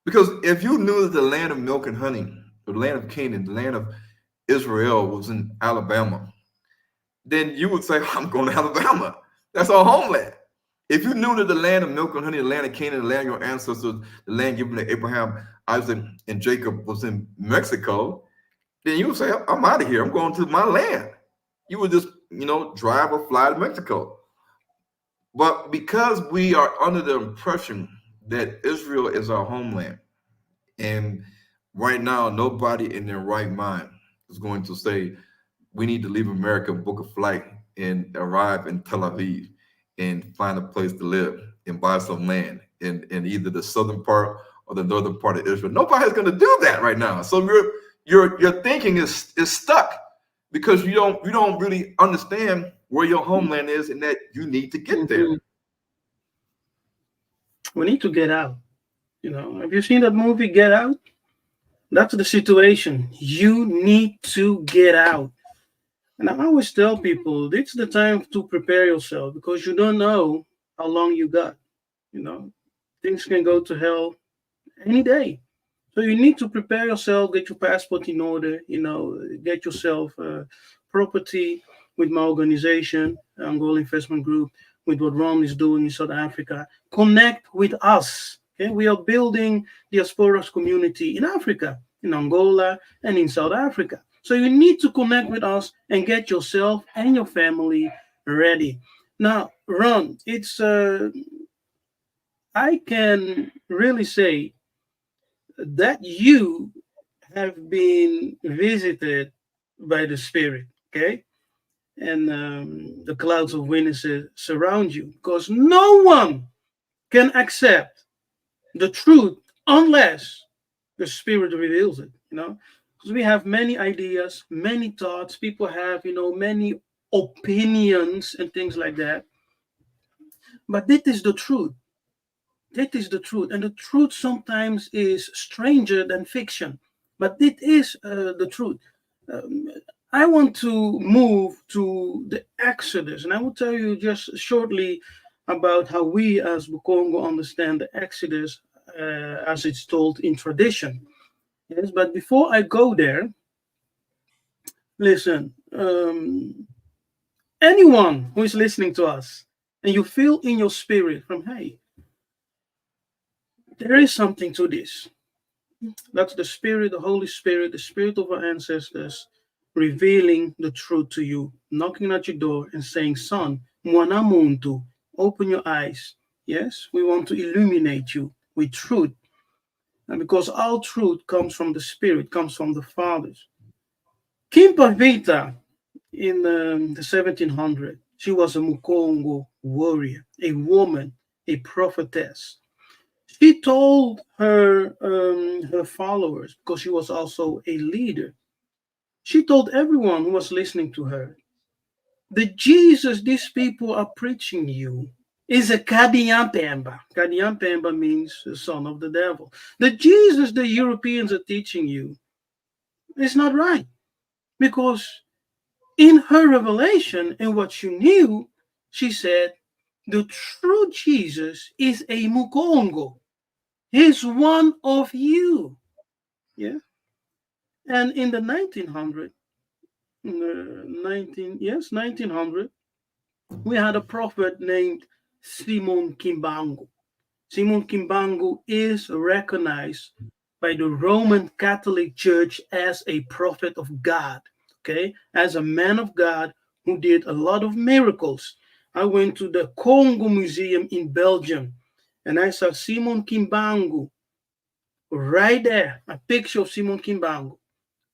Because if you knew that the land of milk and honey, the land of Canaan, the land of Israel was in Alabama, then you would say, I'm going to Alabama. That's our homeland. If you knew that the land of milk and honey, the land of Canaan, the land of your ancestors, the land given to Abraham, Isaac, and Jacob was in Mexico, then you would say, I'm out of here. I'm going to my land. You would just, drive or fly to Mexico. But because we are under the impression that Israel is our homeland, and right now nobody in their right mind is going to say, we need to leave America, book a flight, and arrive in Tel Aviv and find a place to live and buy some land in either the southern part or the northern part of Israel. Nobody's going to do that right now. So your thinking is stuck because you don't really understand where your homeland is and that you need to get there. We need to get out. Have you seen that movie, Get Out? That's the situation. You need to get out. And I always tell people, it's the time to prepare yourself because you don't know how long you got. Things can go to hell any day. So you need to prepare yourself, get your passport in order, get yourself property with my organization, Angola Investment Group, with what Ron is doing in South Africa. Connect with us. Okay? We are building diaspora community in Africa, in Angola, and in South Africa. So you need to connect with us and get yourself and your family ready. Now, Ron, I can really say that you have been visited by the Spirit, okay? And the clouds of witnesses surround you because no one can accept the truth unless the Spirit reveals it, because we have many ideas, many thoughts, people have, many opinions and things like that. But this is the truth. That is the truth. And the truth sometimes is stranger than fiction. But it is the truth. Um, I want to move to the Exodus. And I will tell you just shortly about how we as Mukongo understand the Exodus as it's told in tradition. Yes, but before I go there, listen, anyone who is listening to us and you feel in your spirit from, hey, there is something to this. That's the Spirit, the Holy Spirit, the Spirit of our ancestors revealing the truth to you, knocking at your door and saying, son, mwana muntu, open your eyes. Yes, we want to illuminate you with truth. And because all truth comes from the Spirit, comes from the fathers. Kim Pavita in the 1700s, she was a Mukongo warrior, a woman, a prophetess. She told her followers, because she was also a leader, she told everyone who was listening to her, the Jesus these people are preaching you is a Kadiampemba. Kadiampemba means the son of the devil. The Jesus the Europeans are teaching you is not right, because in her revelation and what she knew, she said, the true Jesus is a Mukongo. He's one of you. Yeah. And in the 1900, 1900, we had a prophet named Simon Kimbangu. Simon Kimbangu is recognized by the Roman Catholic Church as a prophet of God, okay, as a man of God who did a lot of miracles. I went to the Kongo Museum in Belgium and I saw Simon Kimbangu right there, a picture of Simon Kimbangu.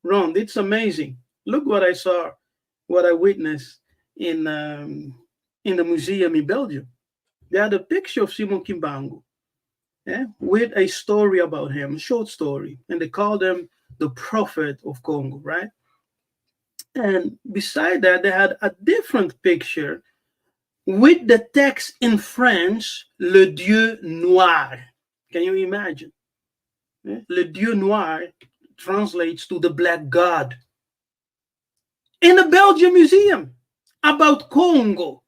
Ron, it's amazing. Look what I saw, what I witnessed in the museum in Belgium. They had a picture of Simon Kimbangu, yeah, with a story about him, a short story, and they called him the prophet of Congo, right? And beside that, they had a different picture with the text in French, Le Dieu Noir. Can you imagine? Yeah? Le Dieu Noir translates to the black god in a Belgian museum about Congo.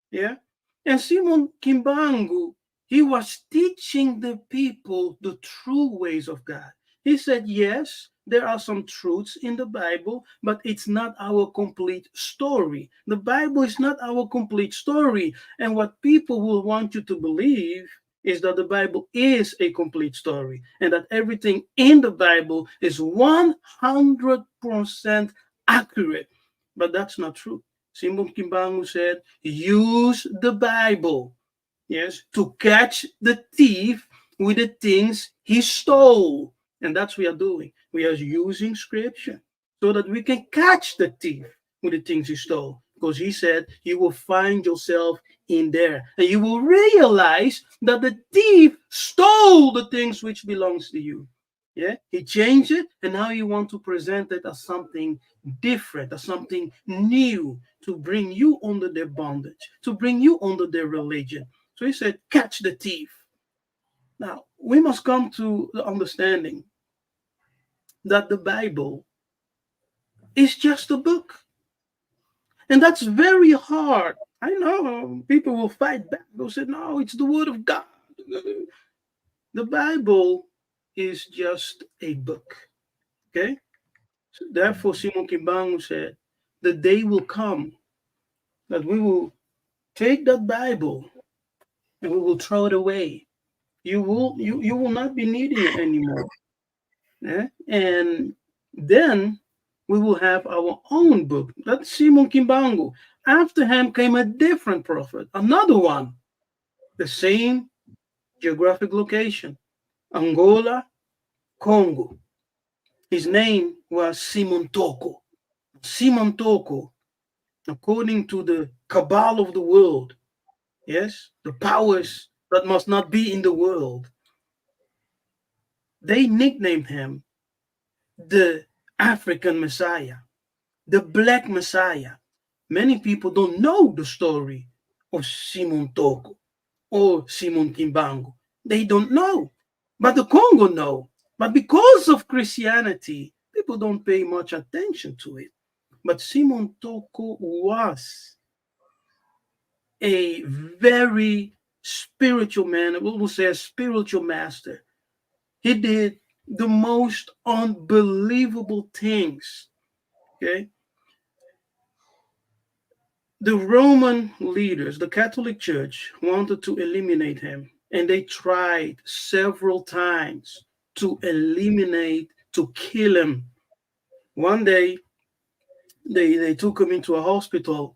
Yeah. And Simon Kimbangu, he was teaching the people the true ways of God. He said, yes, there are some truths in the Bible, but it's not our complete story. The Bible is not our complete story. And what people will want you to believe is that the Bible is a complete story and that everything in the Bible is 100% accurate. But that's not true. Simon Kimbangu said, use the Bible, yes, to catch the thief with the things he stole. And that's what we are doing. We are using scripture so that we can catch the thief with the things he stole. Because he said, you will find yourself in there. And you will realize that the thief stole the things which belongs to you. Yeah, he changed it, and now you want to present it as something different, as something new to bring you under their bondage, to bring you under their religion. So he said, catch the thief. Now, we must come to the understanding that the Bible is just a book. And that's very hard. I know people will fight back. They'll say, no, it's the word of God. The Bible is just a book. Okay? So therefore, Simon Kimbangu said, the day will come that we will take that Bible and we will throw it away. You will not be needing it anymore. Yeah? And then we will have our own book. That's Simon Kimbangu. After him came a different prophet, another one, the same geographic location, Angola, Congo. His name was Simon Toko. Simon Toko, according to the cabal of the world, yes, the powers that must not be in the world, they nicknamed him the African Messiah, the Black Messiah. Many people don't know the story of Simon Toko or Simon Kimbangu. They don't know. But the Congo know. But because of Christianity, people don't pay much attention to it. But Simon Toko was a very spiritual man, we will say a spiritual master. He did the most unbelievable things. Okay, the Roman leaders, the Catholic Church, wanted to eliminate him, and they tried several times to eliminate, to kill him. One day, they took him into a hospital,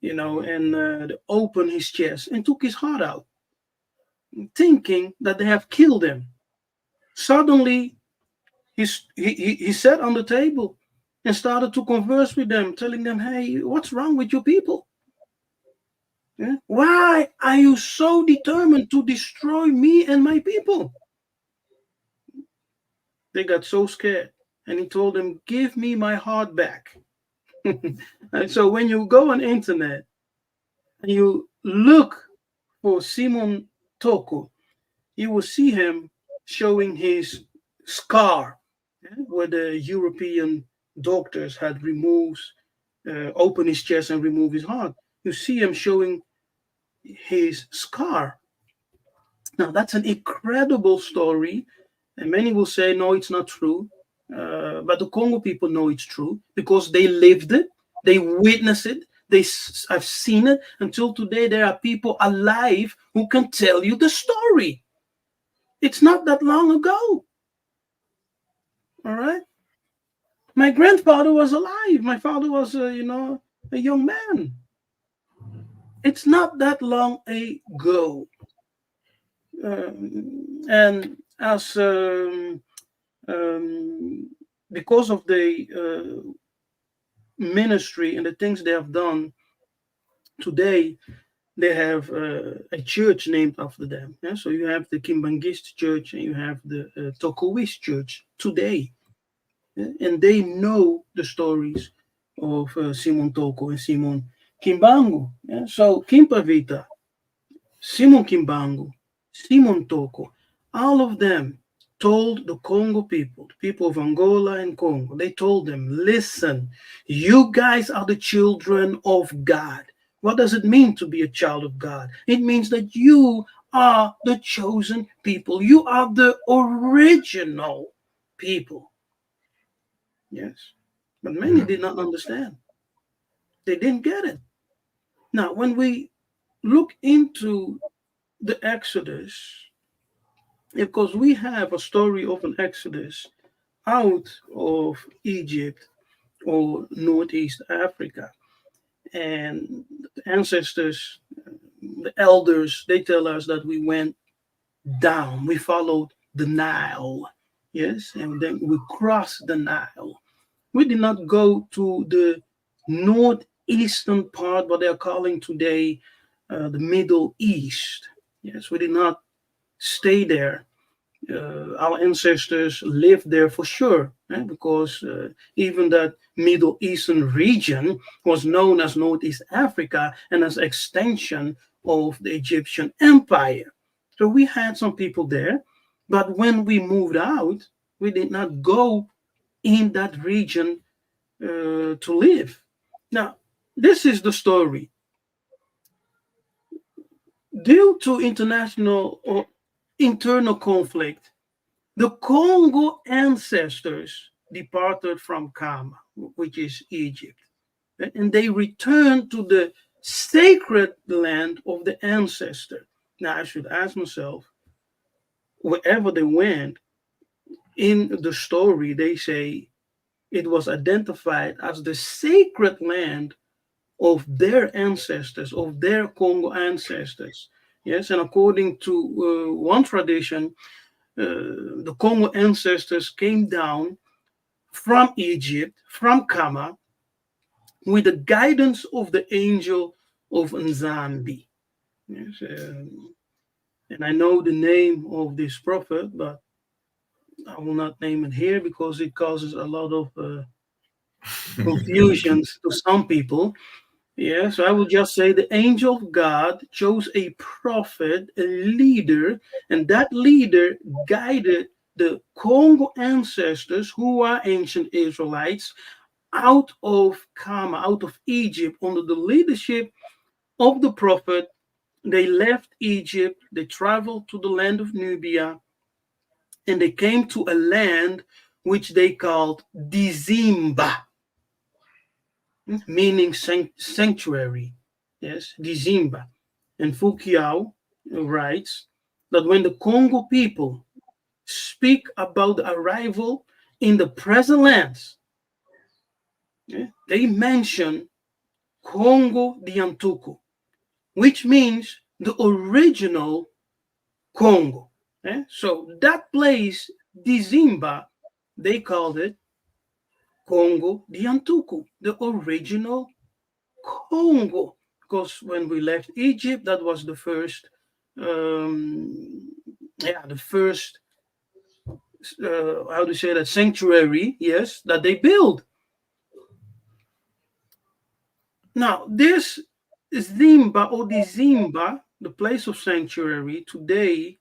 and they opened his chest and took his heart out, thinking that they have killed him. Suddenly, he sat on the table and started to converse with them, telling them, "Hey, what's wrong with you people? Yeah? Why are you so determined to destroy me and my people?" They got so scared. And he told them, "Give me my heart back." And so when you go on internet and you look for Simon Toko, you will see him showing his scar, where the European doctors had removed, opened his chest and removed his heart. You see him showing his scar. Now, that's an incredible story, and many will say, no, it's not true. But the Congo people know it's true because they lived it, they witnessed it, I've seen it. Until today, there are people alive who can tell you the story. It's not that long ago. All right. My grandfather was alive. My father was, a young man. It's not that long ago. And as because of the ministry and the things they have done today, they have a church named after them. Yeah? So you have the Kimbangist church and you have the Tokoist church today. Yeah? And they know the stories of Simon Toko and Simon Kimbangu. Yeah? So Kimpavita, Simon Kimbangu, Simon Toko, all of them told the Congo people, the people of Angola and Congo, they told them, listen, you guys are the children of God. What does it mean to be a child of God? It means that you are the chosen people. You are the original people. Yes. But many Yeah. did not understand. They didn't get it. Now, when we look into the Exodus, because we have a story of an Exodus out of Egypt or Northeast Africa. And the ancestors, the elders, they tell us that we went down, we followed the Nile, yes, and then we crossed the Nile. We did not go to the northeastern part, what they are calling today the Middle East. Yes, we did not stay there. Our ancestors lived there for sure, because even that Middle Eastern region was known as Northeast Africa and as extension of the Egyptian Empire. So we had some people there, but when we moved out, we did not go in that region to live. Now, this is the story. Due to international or internal conflict, the Congo ancestors departed from Kama, which is Egypt, and they returned to the sacred land of the ancestor. Now, I should ask myself, wherever they went, in the story, they say it was identified as the sacred land of their ancestors, of their Congo ancestors. Yes, and according to one tradition, the Congo ancestors came down from Egypt, from Kama, with the guidance of the angel of Nzambi. Yes, and I know the name of this prophet, but I will not name it here because it causes a lot of confusions to some people. Yeah, so I will just say the angel of God chose a prophet, a leader, and that leader guided the Congo ancestors, who are ancient Israelites, out of Kama, out of Egypt, under the leadership of the prophet. They left Egypt, they traveled to the land of Nubia, and they came to a land which they called Dizimba, meaning sanctuary. Yes, Dizimba. And Fukiao writes that when the Congo people speak about the arrival in the present lands, they mention Kongo Diantuku, which means the original Congo. So that place, Dizimba, they called it Kongo Diantuku, the original Congo. Because when we left Egypt, that was the first, the first, how do you say that, sanctuary, yes, that they built. Now, this Zimba or the Zimba, the place of sanctuary, today,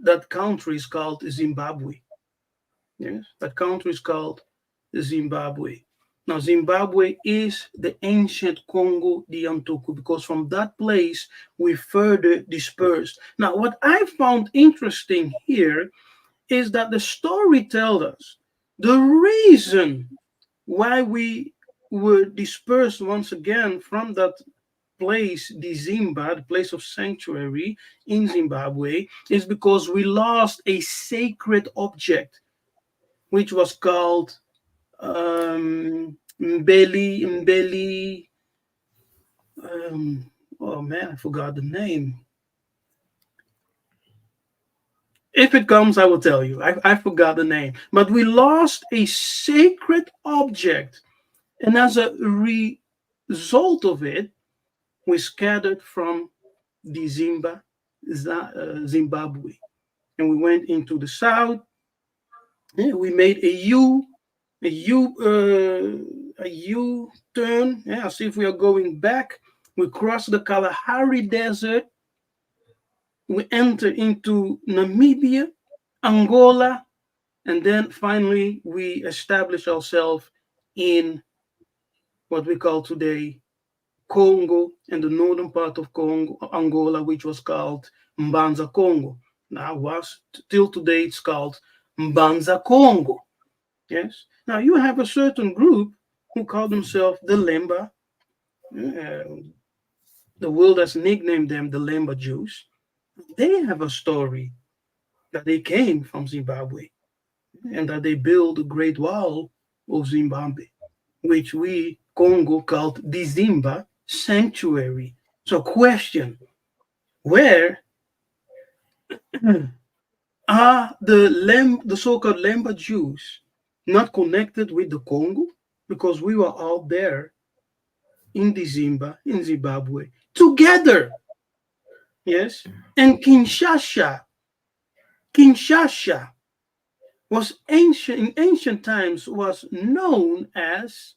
that country is called Zimbabwe. Yes, that country is called Zimbabwe. Now, Zimbabwe is the ancient Congo Diantuku because from that place we further dispersed. Now, what I found interesting here is that the story tells us the reason why we were dispersed once again from that place, the Zimba, the place of sanctuary in Zimbabwe, is because we lost a sacred object, which was called Mbeli. Oh man, I forgot the name. If it comes, I will tell you. I forgot the name. But we lost a sacred object. And as a result of it, we scattered from the Zimbabwe. And we went into the south. Yeah, we made a U turn. Yeah, see if we are going back. We crossed the Kalahari Desert. We enter into Namibia, Angola, and then finally we establish ourselves in what we call today Congo and the northern part of Congo, Angola, which was called Mbanza Congo. Now, till today, it's called Mbanza Congo. Yes. Now, you have a certain group who call themselves the Lemba. The world has nicknamed them the Lemba Jews. They have a story that they came from Zimbabwe and that they built the Great Wall of Zimbabwe, which we, Congo, called the Zimba Sanctuary. So, question, where are the so-called Lemba Jews not connected with the Congo? Because we were all there in the Zimba, in Zimbabwe, together. Yes. And Kinshasa was ancient in ancient times was known as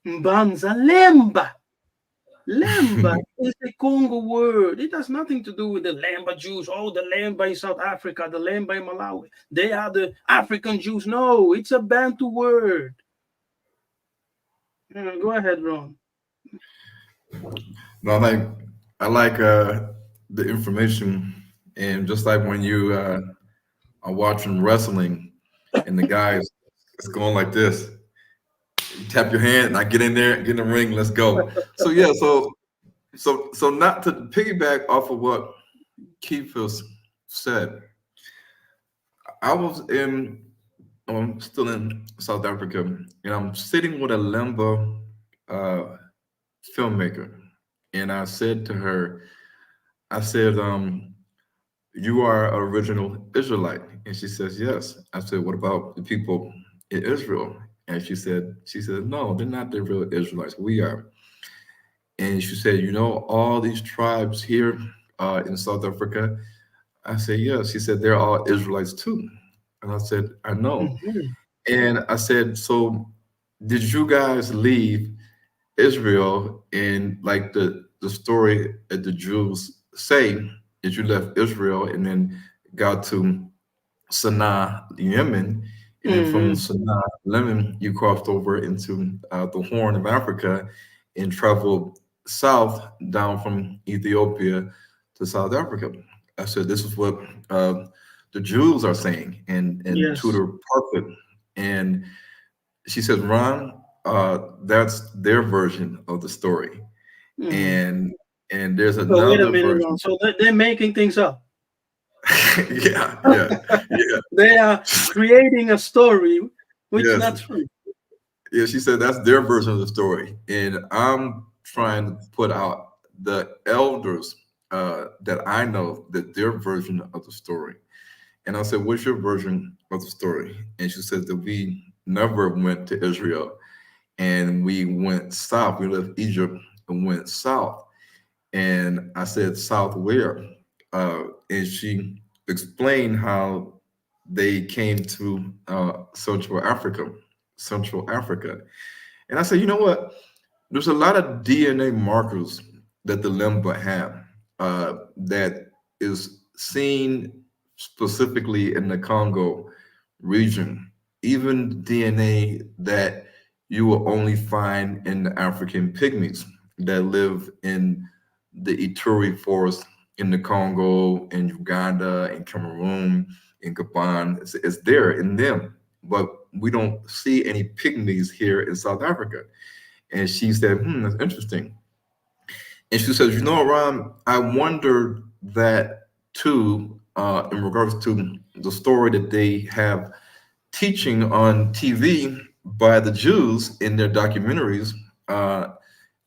Mbanza Lemba. Lemba is a Congo word. It has nothing to do with the Lemba Jews. Oh, the Lemba in South Africa, the Lemba in Malawi. They are the African Jews. No, it's a Bantu word. Go ahead, Ron. No, I like the information, and just like when you are watching wrestling, and the guy is going like this, you tap your hand, and I get in there, get in the ring, let's go. So yeah, so not to piggyback off of what Kefas said, I was in, I'm still in South Africa, and I'm sitting with a Lemba uh, filmmaker, and I said to her, I said, you are an original Israelite. And she says, yes. I said, what about the people in Israel? And she said, no, they're not the real Israelites. We are. And she said, you know, all these tribes here in South Africa. I said, yes. She said, they're all Israelites too. And I said, I know. Mhm. And I said, so did you guys leave Israel in like the story that the Jews say that you left Israel and then got to Sana'a, Yemen, and then from Mhm. Sana'a, Yemen, you crossed over into the Horn of Africa and traveled south down from Ethiopia to South Africa. I said this is what the Jews are saying, and to Yes. the prophet. And she says, Ron, that's their version of the story. Mm. And there's So wait a another minute, Ron. version. So they're making things up. Yeah, yeah, yeah. They are creating a story which Yes. not true. Yeah, she said that's their version of the story. And I'm trying to put out the elders that I know that their version of the story. And I said, what's your version of the story? And she said that we never went to Israel, and we went south. We left Egypt and went south. And I said, south where? And she explained how they came to Central Africa, Central Africa. And I said, you know what? There's a lot of DNA markers that the Limba have that is seen specifically in the Congo region, even DNA that you will only find in the African pygmies that live in the Ituri forest in the Congo, in Uganda, in Cameroon, in Gabon. It's there in them, but we don't see any pygmies here in South Africa. And she said, that's interesting. And she says, Ron, I wondered that too, in regards to the story that they have teaching on TV by the Jews in their documentaries, uh,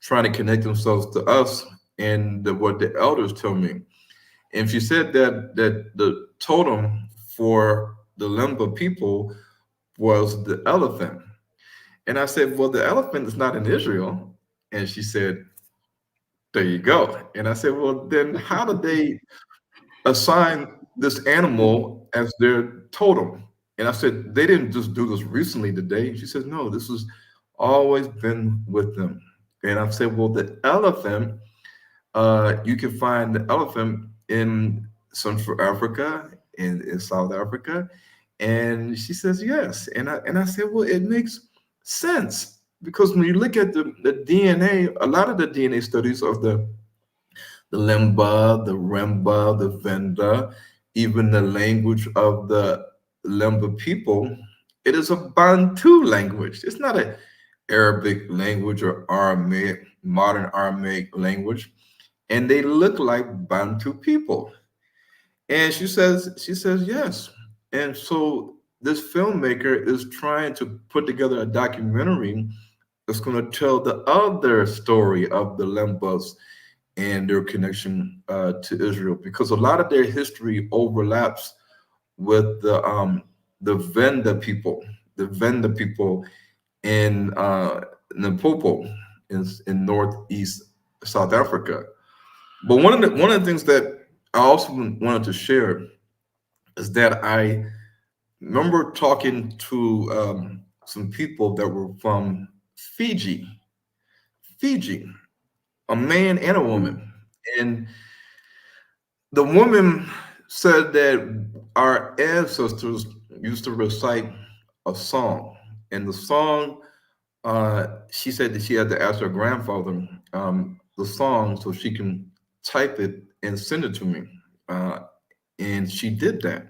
trying to connect themselves to us and what the elders tell me. And she said that the totem for the Lemba people was the elephant. And I said, well, the elephant is not in Israel. And she said, there you go. And I said, well, then how did they assign this animal as their totem? And I said, they didn't just do this recently today. She said, no, this has always been with them. And I said, well, the elephant, you can find the elephant in Central Africa, in South Africa. And she says, yes. And I said, well, it makes sense because when you look at the DNA, a lot of the DNA studies of the Lemba, the Remba, the Venda, even the language of the Lemba people, it is a Bantu language. It's not an Arabic language or Aramaic, modern Aramaic language. And they look like Bantu people. And she says, yes. And so this filmmaker is trying to put together a documentary that's going to tell the other story of the Lembas and their connection to Israel, because a lot of their history overlaps with the Venda people in Limpopo in northeast South Africa. But one of the things that I also wanted to share is that I remember talking to some people that were from Fiji, Fiji, a man and a woman, and the woman said that our ancestors used to recite a song, and the song, she said that she had to ask her grandfather the song so she can type it and send it to me. Uh, and she did that.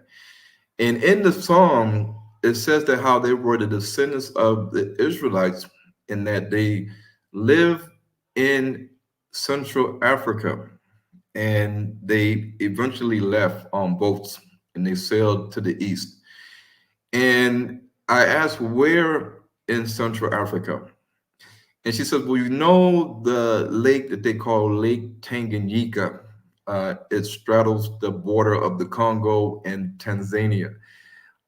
And in the song, it says that how they were the descendants of the Israelites and that they live in Central Africa, and they eventually left on boats and they sailed to the east. And I asked, where in Central Africa? And she said, well, you know the lake that they call Lake Tanganyika. It straddles the border of the Congo and Tanzania,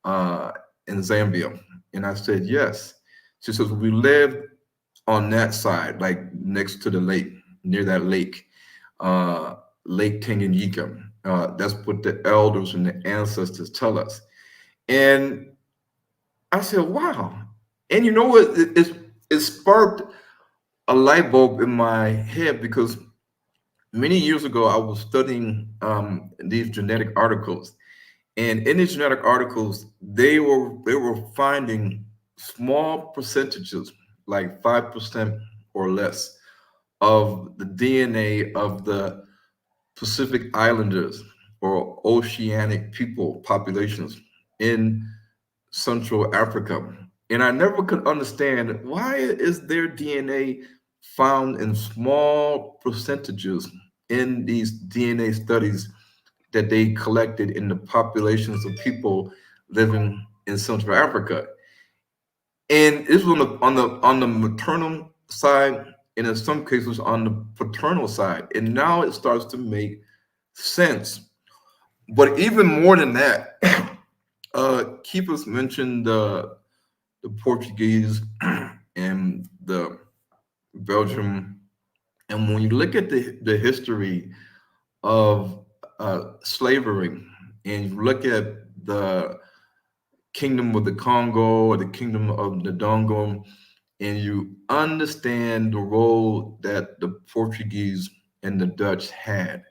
uh, and Zambia. And I said, yes. She says, we lived on that side, like next to the lake, near that lake, uh, Lake Tanganyika. That's what the elders and the ancestors tell us. And I said, wow. And you know what? It sparked a light bulb in my head because many years ago I was studying these genetic articles, and in these genetic articles they were finding small percentages, like 5% or less, of the DNA of the Pacific Islanders or oceanic people populations in Central Africa. And I never could understand, why is their DNA found in small percentages in these DNA studies that they collected in the populations of people living in Central Africa. And this was on the maternal side, and in some cases on the paternal side. And now it starts to make sense. But even more than that, Kefas mentioned the Portuguese and the Belgium. And when you look at the history of slavery, and you look at the kingdom of the Congo or the kingdom of the Dongo, and you understand the role that the Portuguese and the Dutch had.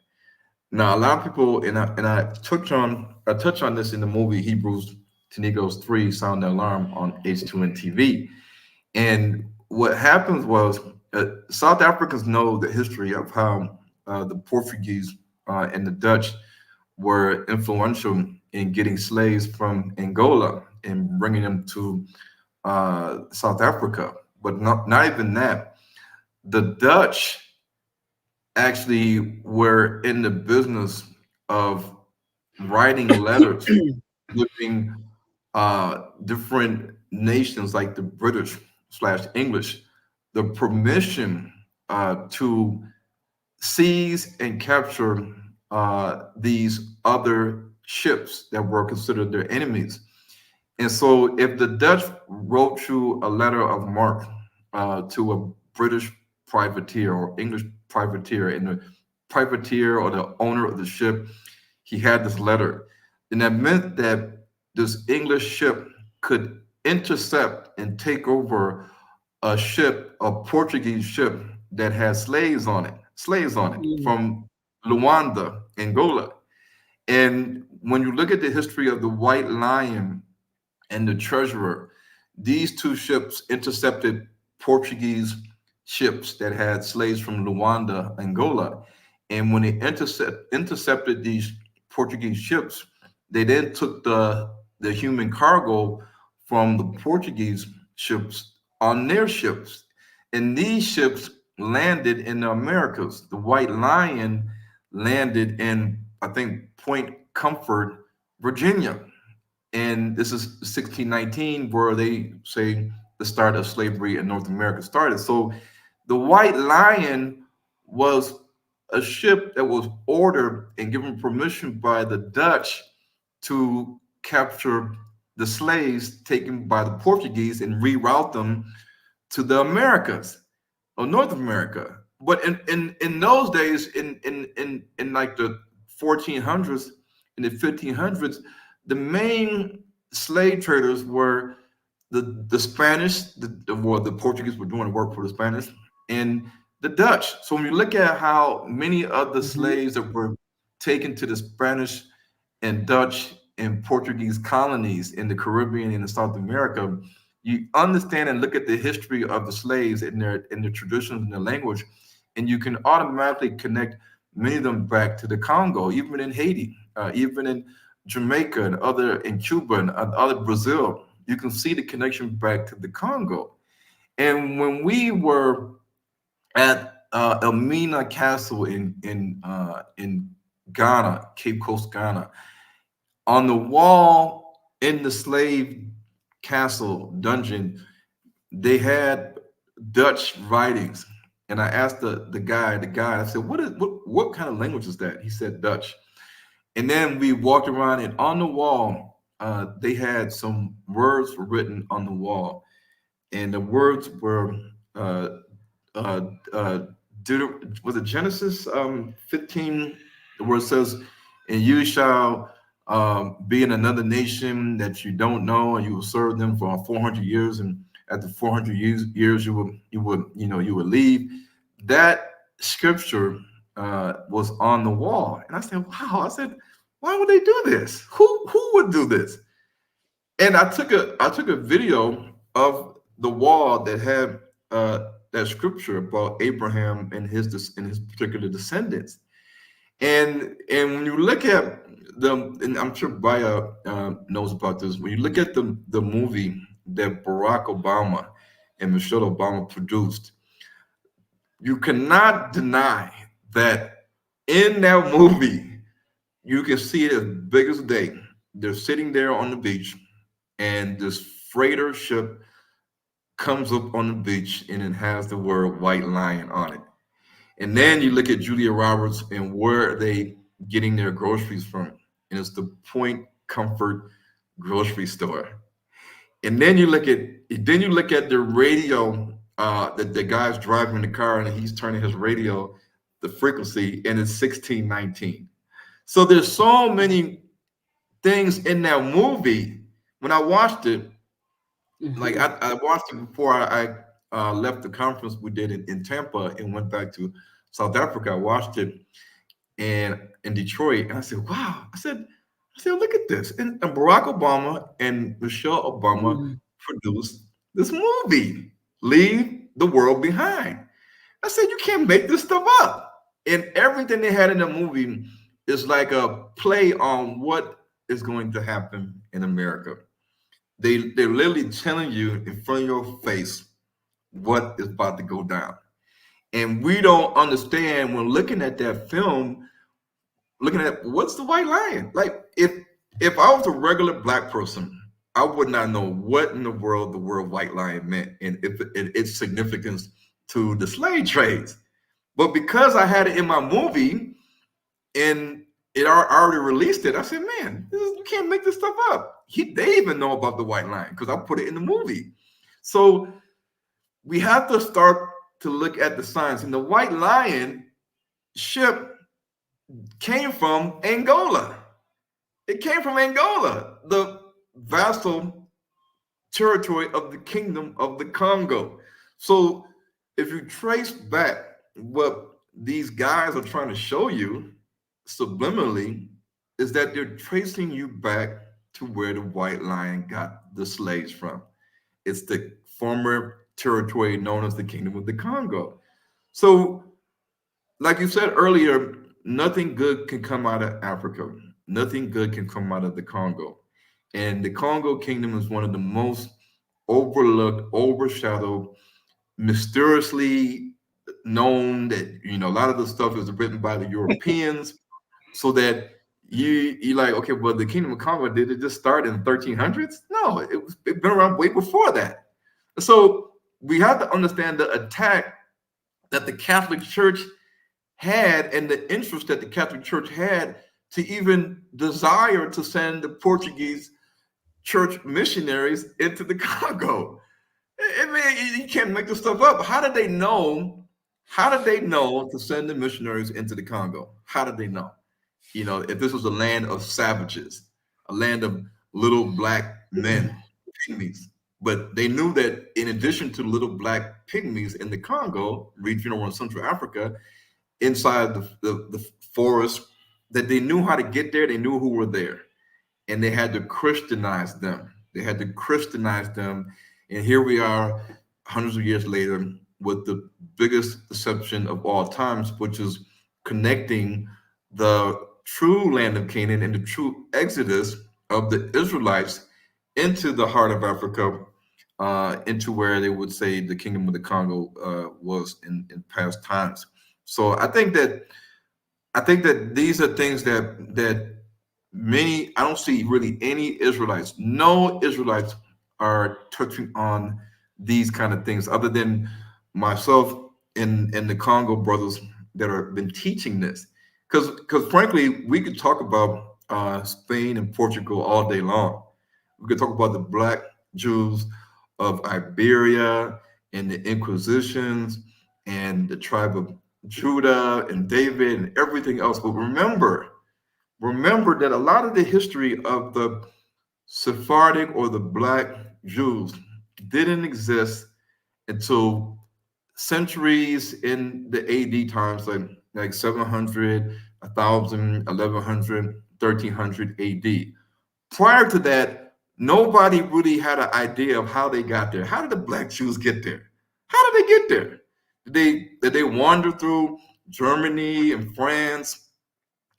Now, a lot of people, and I touch on this in the movie Hebrews to Negroes 3, Sound the Alarm on H2N TV. And what happens was, South Africans know the history of how the Portuguese and the Dutch were influential in getting slaves from Angola and bringing them to South Africa. But not even that. The Dutch actually were in the business of writing letters, giving different nations like the British slash English the permission to seize and capture these other ships that were considered their enemies. And so, if the Dutch wrote you a letter of marque to a British privateer or English privateer, and the privateer or the owner of the ship, he had this letter, then that meant that this English ship could intercept and take over a Portuguese ship that had slaves on it Mm. from Luanda, Angola. And when you look at the history of the White Lion and the Treasurer, these two ships intercepted Portuguese ships that had slaves from Luanda, Angola. And when they intercepted these Portuguese ships, they then took the human cargo from the Portuguese ships on their ships. And these ships landed in the Americas. The White Lion landed in, I think, Point Comfort, Virginia. And this is 1619, where they say the start of slavery in North America started. So the White Lion was a ship that was ordered and given permission by the Dutch to capture the slaves taken by the Portuguese and reroute them to the Americas or North America. But in those days, in like the 1400s and the 1500s, the main slave traders were the Spanish, the Portuguese were doing work for the Spanish, and the Dutch. So when you look at how many of the Mhm. slaves that were taken to the Spanish and Dutch and Portuguese colonies in the Caribbean and in South America, you understand and look at the history of the slaves and their traditions and their language, and you can automatically connect many of them back to the Congo, even in Haiti, even in Jamaica and other in Cuba and other Brazil. You can see the connection back to the Congo. And when we were at Elmina Castle in Ghana, Cape Coast, Ghana, on the wall in the slave castle dungeon, they had Dutch writings. And I asked the guy, I said, what kind of language is that? He said Dutch. And then we walked around, and on the wall, they had some words written on the wall. And the words were uh, uh, uh, was it Genesis 15, where it says, and you shall be in another nation that you don't know, and you will serve them for 400 years, and after 400 years you would leave. That scripture was on the wall, and I said, wow. I said, why would they do this? Who would do this? And I took a video of the wall that had that scripture about Abraham and his particular descendants. And when you look at and I'm sure Baya knows about this. When you look at the movie that Barack Obama and Michelle Obama produced, you cannot deny that in that movie you can see it as big as day. They're sitting there on the beach, and this freighter ship comes up on the beach, and it has the word "White Lion" on it. And then you look at Julia Roberts and where are they getting their groceries from? And it's the Point Comfort grocery store. And then you look at the radio that the guy's driving the car and he's turning his radio, the frequency, and it's 1619. So there's so many things in that movie. When I watched it, like I watched it before I left the conference we did in Tampa and went back to South Africa. I watched it and in Detroit, and I said, "Wow!" I said, "Look at this!" And Barack Obama and Michelle Obama produced this movie, "Leave the World Behind." I said, "You can't make this stuff up." And everything they had in the movie is like a play on what is going to happen in America. They're literally telling you in front of your face what is about to go down. And we don't understand when looking at that film, looking at what's the white lion. Like if I was a regular black person, I would not know what in the world the word white lion meant and if its significance to the slave trades. But because I had it in my movie and already released it, I said, "Man, you can't make this stuff up." They even know about the white lion because I put it in the movie. So we have to start to look at the science. And the white lion ship came from Angola. It came from Angola, the vassal territory of the kingdom of the Congo. So if you trace back what these guys are trying to show you subliminally, is that they're tracing you back to where the white lion got the slaves from. It's the former territory known as the kingdom of the Congo. So like you said earlier, nothing good can come out of Africa. Nothing good can come out of the Congo. And the Congo kingdom is one of the most overlooked, overshadowed, mysteriously known that, a lot of the stuff is written by the Europeans so that you like, okay, well, the kingdom of Congo, did it just start in the 1300s? No, it's been around way before that. So we have to understand the attack that the Catholic Church had and the interest that the Catholic Church had to even desire to send the Portuguese church missionaries into the Congo. I mean, you can't make this stuff up. How did they know? How did they know to send the missionaries into the Congo? How did they know? If this was a land of savages, a land of little black men, pygmies. But they knew that in addition to little black pygmies in the Congo region or in Central Africa, inside the forest, that they knew how to get there. They knew who were there. And they had to Christianize them. They had to Christianize them. And here we are hundreds of years later with the biggest deception of all times, which is connecting the true land of Canaan and the true exodus of the Israelites into the heart of Africa, into where they would say the kingdom of the Congo was in past times. So I think that these are things that many, I don't see really any Israelites, no Israelites are touching on these kind of things other than myself and the Congo brothers that have been teaching this. Because frankly, we could talk about Spain and Portugal all day long. We could talk about the Black Jews of Iberia and the Inquisitions and the tribe of Judah and David and everything else. But remember that a lot of the history of the Sephardic or the Black Jews didn't exist until centuries in the AD times, like 700, 1000, 1100, 1300 AD. Prior to that, nobody really had an idea of how they got there. How did the Black Jews get there? How did they get there? Did they wander through Germany and France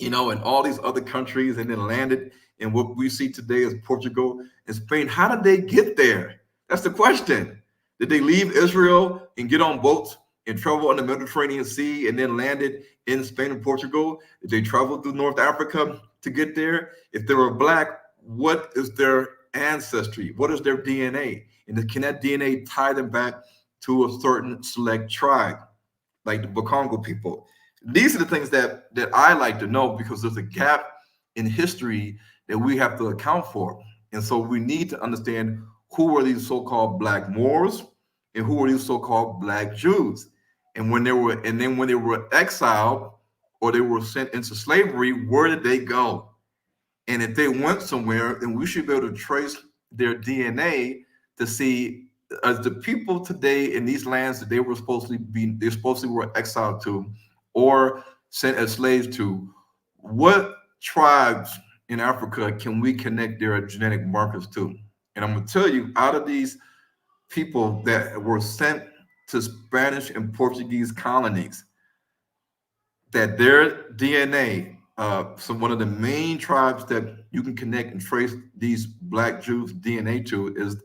and all these other countries, and then landed in what we see today as Portugal and Spain. How did they get there? That's the question. Did they leave Israel and get on boats and travel on the Mediterranean Sea and then landed in Spain and Portugal? Did they travel through North Africa to get there? If they were black, what is their ancestry? What is their DNA? And can that DNA tie them back to a certain select tribe, like the Mukongo people? These are the things that I like to know, because there's a gap in history that we have to account for. And so we need to understand who are these so-called black Moors and who are these so-called black Jews. And then when they were exiled or they were sent into slavery, where did they go? And if they went somewhere, then we should be able to trace their DNA to see, as the people today in these lands that they supposedly were exiled to or sent as slaves to, what tribes in Africa can we connect their genetic markers to? And I'm going to tell you, out of these people that were sent to Spanish and Portuguese colonies, that their DNA, so one of the main tribes that you can connect and trace these black Jews' DNA to is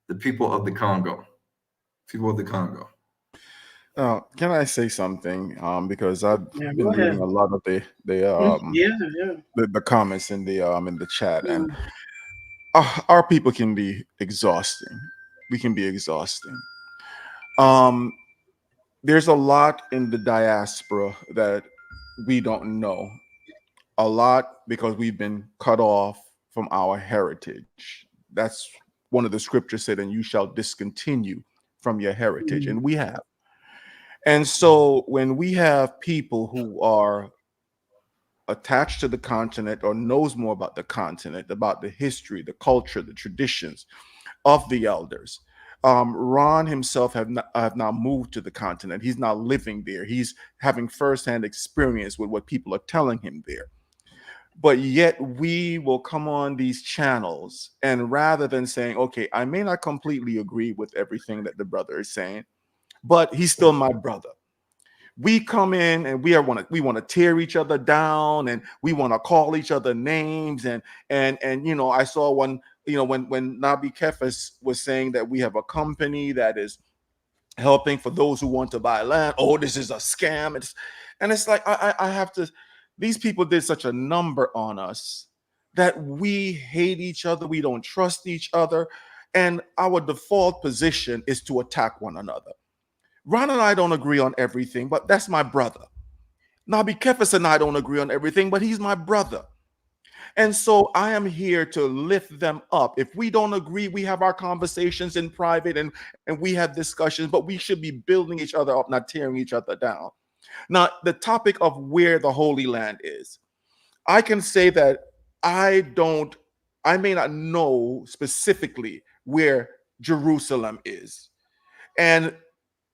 the people of the Congo. People of the Congo. Can I say something? Because I've Yeah, been go reading ahead. a lot of Yeah, yeah. the comments in the chat, and Mm, our people can be exhausting. We can be exhausting. Um, there's a lot in the diaspora that we don't know. A lot because we've been cut off from our heritage. That's one of the scriptures said, and you shall discontinue from your heritage. mm, And we have. And so when we have people who are attached to the continent or knows more about the continent, about the history, the culture, the traditions of the elders. Ron himself have now moved to the continent. He's now living there. He's having firsthand experience with what people are telling him there. But yet we will come on these channels, and rather than saying, okay, I may not completely agree with everything that the brother is saying, but he's still my brother. We come in and we want to tear each other down, and we want to call each other names, and I saw one, when Nabi Kefas was saying that we have a company that is helping for those who want to buy land. Oh, this is a scam. It's like I have to. These people did such a number on us that we hate each other. We don't trust each other, and our default position is to attack one another. Ron and I don't agree on everything, but that's my brother. Nabi Kefas and I don't agree on everything, but he's my brother. And so I am here to lift them up. If we don't agree, we have our conversations in private, and we have discussions, but we should be building each other up, not tearing each other down. Now, the topic of where the Holy Land is, I can say that I may not know specifically where Jerusalem is. And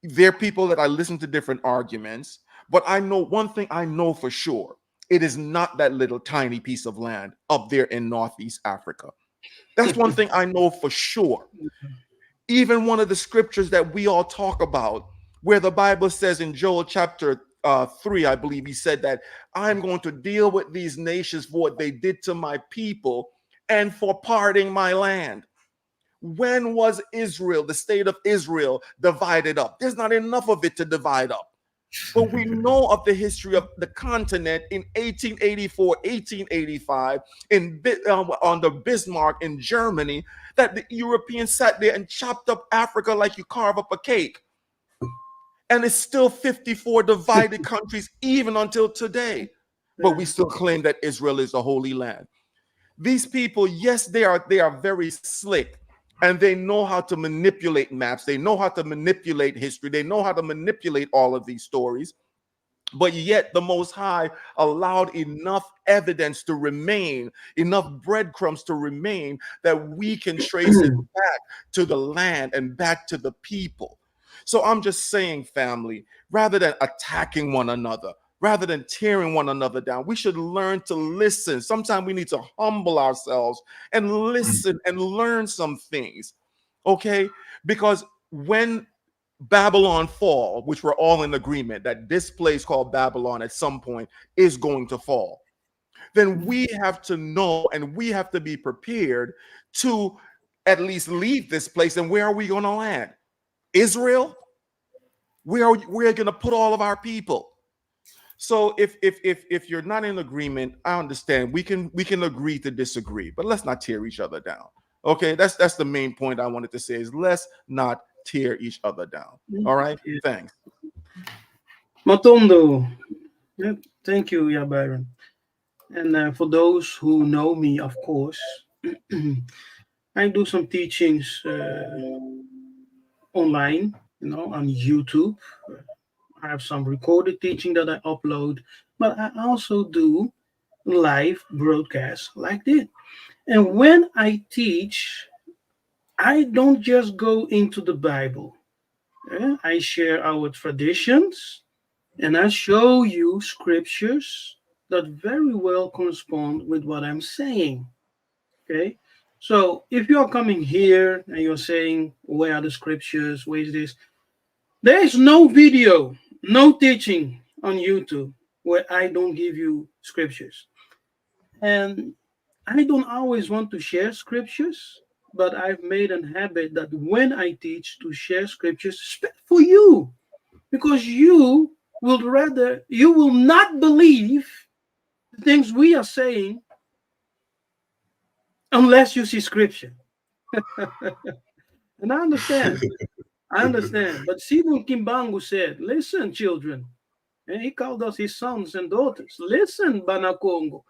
there are people that I listen to different arguments, but I know one thing I know for sure. It is not that little tiny piece of land up there in Northeast Africa. That's one thing I know for sure. Even one of the scriptures that we all talk about, where the Bible says in Joel chapter 3, I believe he said that I'm going to deal with these nations for what they did to my people and for parting my land. When was Israel, the state of Israel, divided up? There's not enough of it to divide up. But we know of the history of the continent in 1884, 1885, under Bismarck in Germany, that the Europeans sat there and chopped up Africa like you carve up a cake. And it's still 54 divided countries even until today. But we still claim that Israel is the Holy Land. These people, yes, they are very slick, and they know how to manipulate maps. They know how to manipulate history. They know how to manipulate all of these stories. But yet the Most High allowed enough evidence to remain, enough breadcrumbs to remain, that we can trace it back to the land and back to the people. So I'm just saying, family, rather than attacking one another, rather than tearing one another down, we should learn to listen. Sometimes we need to humble ourselves and listen and learn some things, okay? Because when Babylon fall, which we're all in agreement that this place called Babylon at some point is going to fall. then we have to know and we have to be prepared to at least leave this place. And where are we going to land? Israel? Where are we going to put all of our people? So if you're not in agreement, I understand. We can agree to disagree, but let's not tear each other down. Okay, that's the main point I wanted to say is let's not tear each other down. All right, Yeah. thanks. Matondo. Yeah, thank you, yeah, Byron. And for those who know me, of course, I do some teachings online, on YouTube. I have some recorded teaching that I upload, but I also do live broadcasts like this. And when I teach, I don't just go into the Bible. I share our traditions and I show you scriptures that very well correspond with what I'm saying. Okay. So if you're coming here and you're saying, where are the scriptures? Where is this? There is no video, no teaching on YouTube where I don't give you scriptures. And I don't always want to share scriptures, but I've made a habit that when I teach to share scriptures for you, because you will not believe the things we are saying unless you see scripture. And I understand. But Simon Kimbangu said, listen, children, and he called us his sons and daughters. Listen, Banakongo,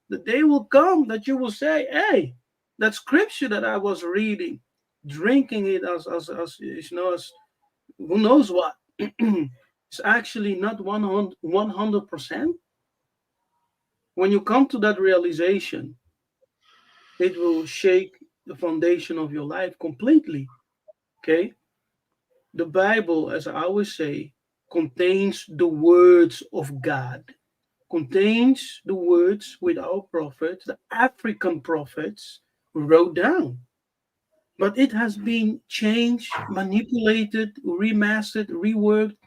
the day will come that you will say, hey, that scripture that I was reading, drinking it as who knows what, it's actually not 100%. When you come to that realization, it will shake the foundation of your life completely. Okay? The Bible, as I always say, contains the words of God, contains the words with our prophets, the African prophets wrote down. But it has been changed, manipulated, remastered, reworked.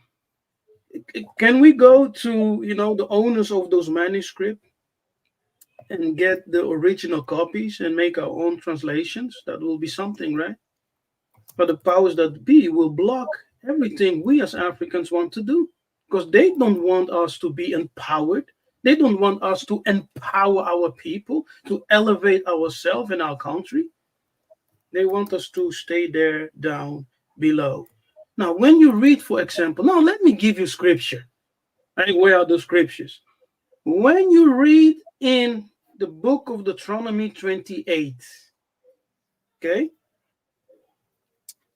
Can we go to the owners of those manuscripts and get the original copies and make our own translations? That will be something, right? But the powers that be will block everything we as Africans want to do because they don't want us to be empowered. They don't want us to empower our people, to elevate ourselves in our country. They want us to stay there down below. Now, when you read, for example, now let me give you scripture. Right? Where are the scriptures? When you read in the book of Deuteronomy 28, okay?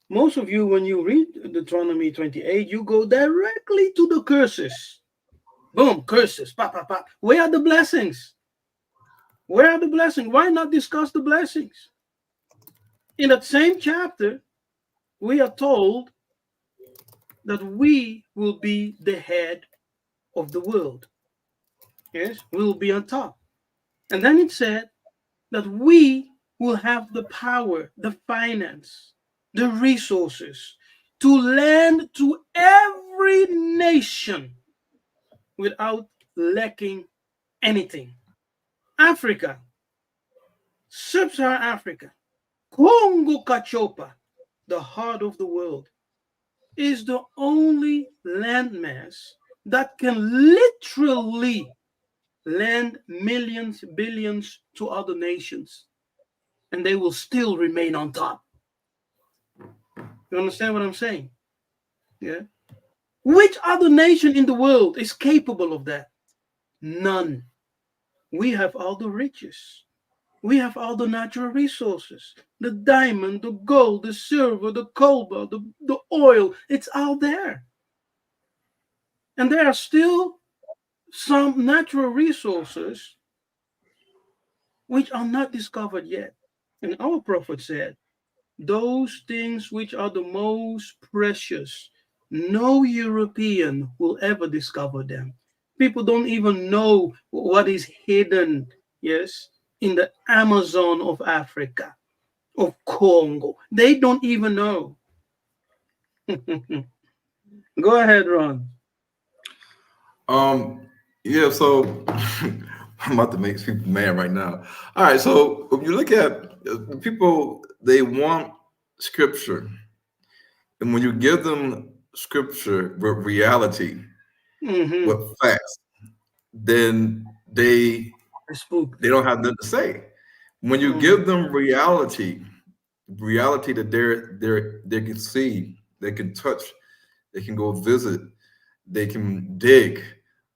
Most of you, when you read Deuteronomy 28, you go directly to the curses. Boom, curses. Pa, pa, pa. Where are the blessings? Where are the blessings? Why not discuss the blessings? In that same chapter, we are told that we will be the head of the world. Yes, we will be on top. And then it said that we will have the power, the finance, the resources to lend to every nation without lacking anything. Africa, Sub-Saharan Africa, Kongo Kachopa, the heart of the world, is the only landmass that can literally lend millions, billions to other nations, and they will still remain on top. You understand what I'm saying? Yeah. Which other nation in the world is capable of that? None. We have all the riches. We have all the natural resources. The diamond, the gold, the silver, the cobalt, the oil. It's all there. And there are still some natural resources which are not discovered yet. And our prophet said, those things which are the most precious, no European will ever discover them. People don't even know what is hidden, yes, in the Amazon of Africa, of Congo. They don't even know. Go ahead, Ron. Um, yeah, so I'm about to make people mad right now. All right, so if you look at people, they want scripture, and when you give them scripture with reality, Mm-hmm. with facts, then Spook. they don't have nothing to say. When you Mm-hmm. give them reality that they can see, they can touch, they can go visit, they can dig,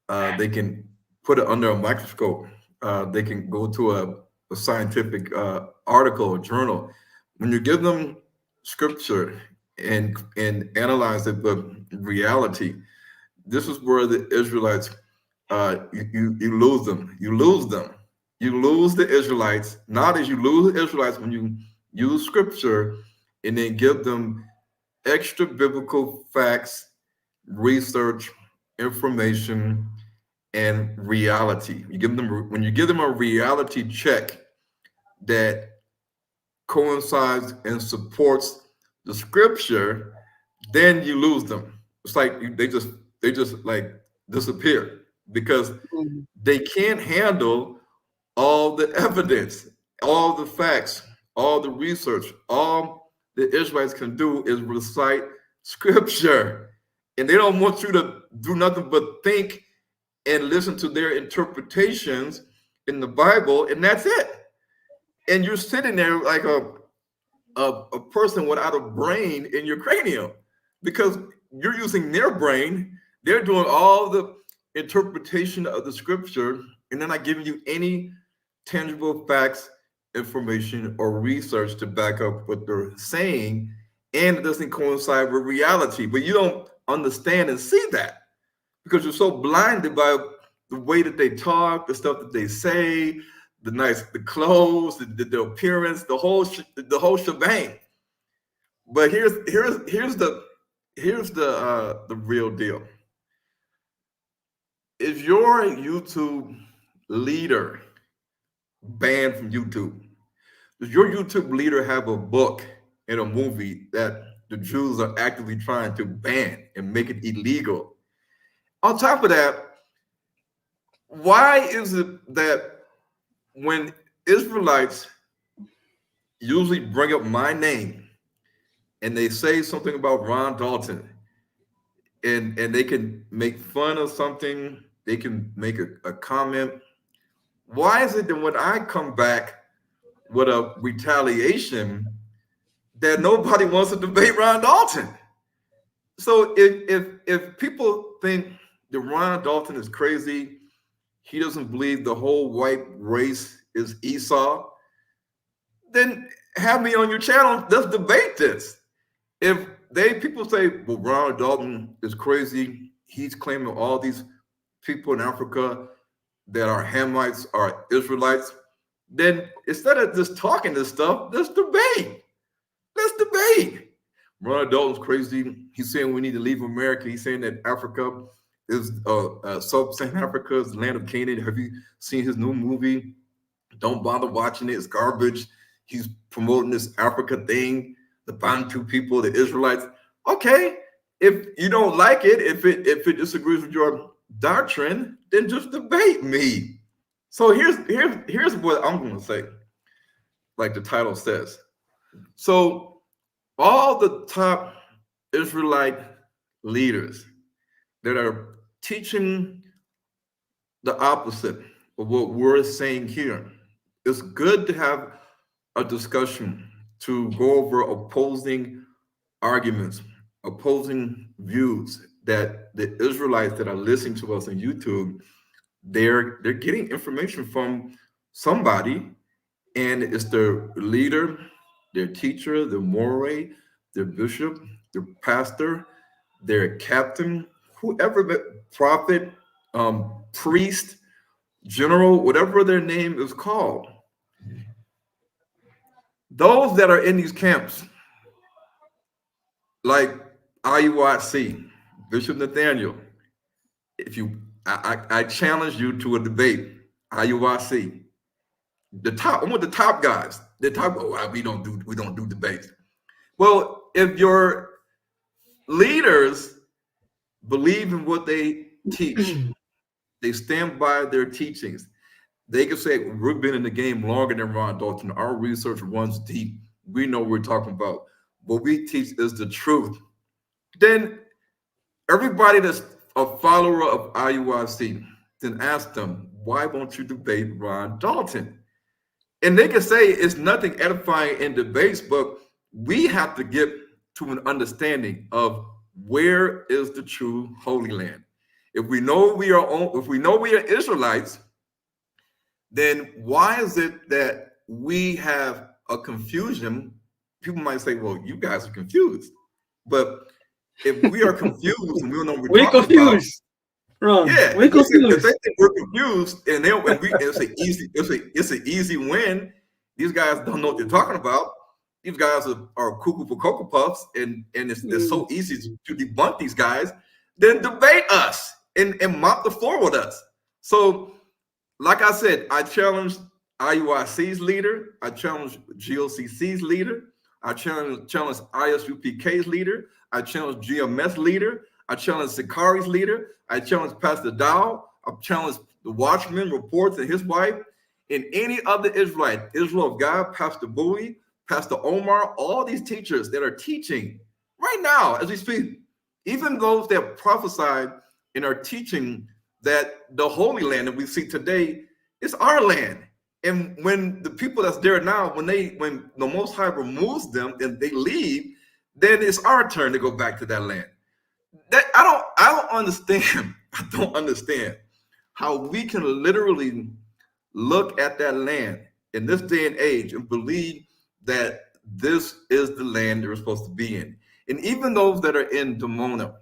they can put it under a microscope, they can go to a scientific article or journal. When you give them scripture and analyze it with reality, this is where the Israelites, you lose them. You lose them. You lose the Israelites. Not as you lose the Israelites when you use scripture and then give them extra biblical facts, research, information, and reality. You give them when you give them a reality check that coincides and supports the scripture, then you lose them. It's like they just like disappear because Mm-hmm. they can't handle all the evidence, all the facts, all the research. All the Israelites can do is recite scripture. And they don't want you to do nothing but think and listen to their interpretations in the Bible, and that's it. And you're sitting there like a person without a brain in your cranium because you're using their brain. They're doing all the interpretation of the scripture, and they're not giving you any tangible facts, information, or research to back up what they're saying, and it doesn't coincide with reality. But you don't understand and see that because you're so blinded by the way that they talk, the stuff that they say, the clothes, the appearance, the whole shebang. But here's the real deal. Is your YouTube leader banned from YouTube? Does your YouTube leader have a book and a movie that the Jews are actively trying to ban and make it illegal? On top of that, why is it that when Israelites usually bring up my name and they say something about Ron Dalton and they can make fun of something, they can make a comment. Why is it that when I come back with a retaliation, that nobody wants to debate Ron Dalton? So if people think that Ron Dalton is crazy, he doesn't believe the whole white race is Esau, then have me on your channel. Let's debate this. If people say, well, Ronald Dalton is crazy, he's claiming all these people in Africa that are Hamites are Israelites, then instead of just talking this stuff, let's debate. Let's debate. Ronald Dalton's crazy. He's saying we need to leave America. He's saying that Africa is sub-Saharan Africa is the land of Canaan. Have you seen his new movie? Don't bother watching it. It's garbage. He's promoting this Africa thing, the Bantu people, the Israelites. Okay, if you don't like it, if it disagrees with your doctrine, then just debate me. So here's what I'm going to say, like the title says. So all the top Israelite leaders that are teaching the opposite of what we're saying here, it's good to have a discussion to go over opposing arguments, opposing views that the Israelites that are listening to us on YouTube, they're getting information from somebody, and it's their leader, their teacher, their moray, their bishop, their pastor, their captain, whoever, prophet, priest, general, whatever their name is called. Those that are in these camps, like IUIC, Bishop Nathaniel, if you, I challenge you to a debate, IUIC, the top, I want the top guys. The top, oh, we don't do debates. Well, if your leaders believe in what they teach, they stand by their teachings, They can say we've been in the game longer than Ron Dalton. Our research runs deep. We know what we're talking about. What we teach is the truth. Then everybody that's a follower of IUIC, then ask them, why won't you debate Ron Dalton? And they can say it's nothing edifying in debates, but we have to get to an understanding of where is the true Holy Land. If we know we are Israelites, then why is it that we have a confusion? People might say, well, you guys are confused. But if we are confused and we don't know what we're talking confused. about, Ron, yeah, we're if confused. they think we're confused and it's an easy win, these guys don't know what they're talking about. These guys are cuckoo for Cocoa Puffs, and it's so easy to debunk these guys. Then debate us and mop the floor with us. So, like I said, I challenge IUIC's leader. I challenge GOCC's leader. I challenge ISUPK's leader. I challenge GMS leader. I challenge Sakari's leader. I challenge Pastor Dow. I challenge the Watchman Reports and his wife, and any other Israelite, Israel of God, Pastor Bowie, Pastor Omar, all these teachers that are teaching right now as we speak, even those that prophesied and are teaching that the Holy Land that we see today is our land. And when the people that's there now, when the Most High removes them and they leave, then it's our turn to go back to that land. That I don't understand. I don't understand how we can literally look at that land in this day and age and believe that this is the land they're supposed to be in. And even those that are in Dimona,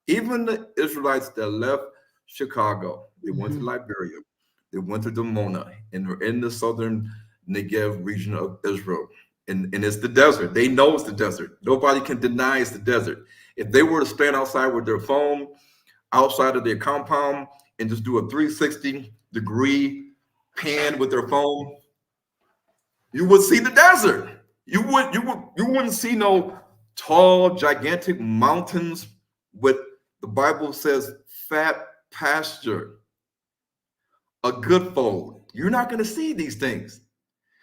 even the Israelites that left Chicago, they went to Liberia, they went to Dimona, and they're in the southern Negev region of Israel. And it's the desert. They know it's the desert. Nobody can deny it's the desert. If they were to stand outside with their phone, outside of their compound, and just do a 360-degree pan with their phone, you would see the desert. You wouldn't see no tall, gigantic mountains with, the Bible says, fat pasture, a good fold. You're not going to see these things.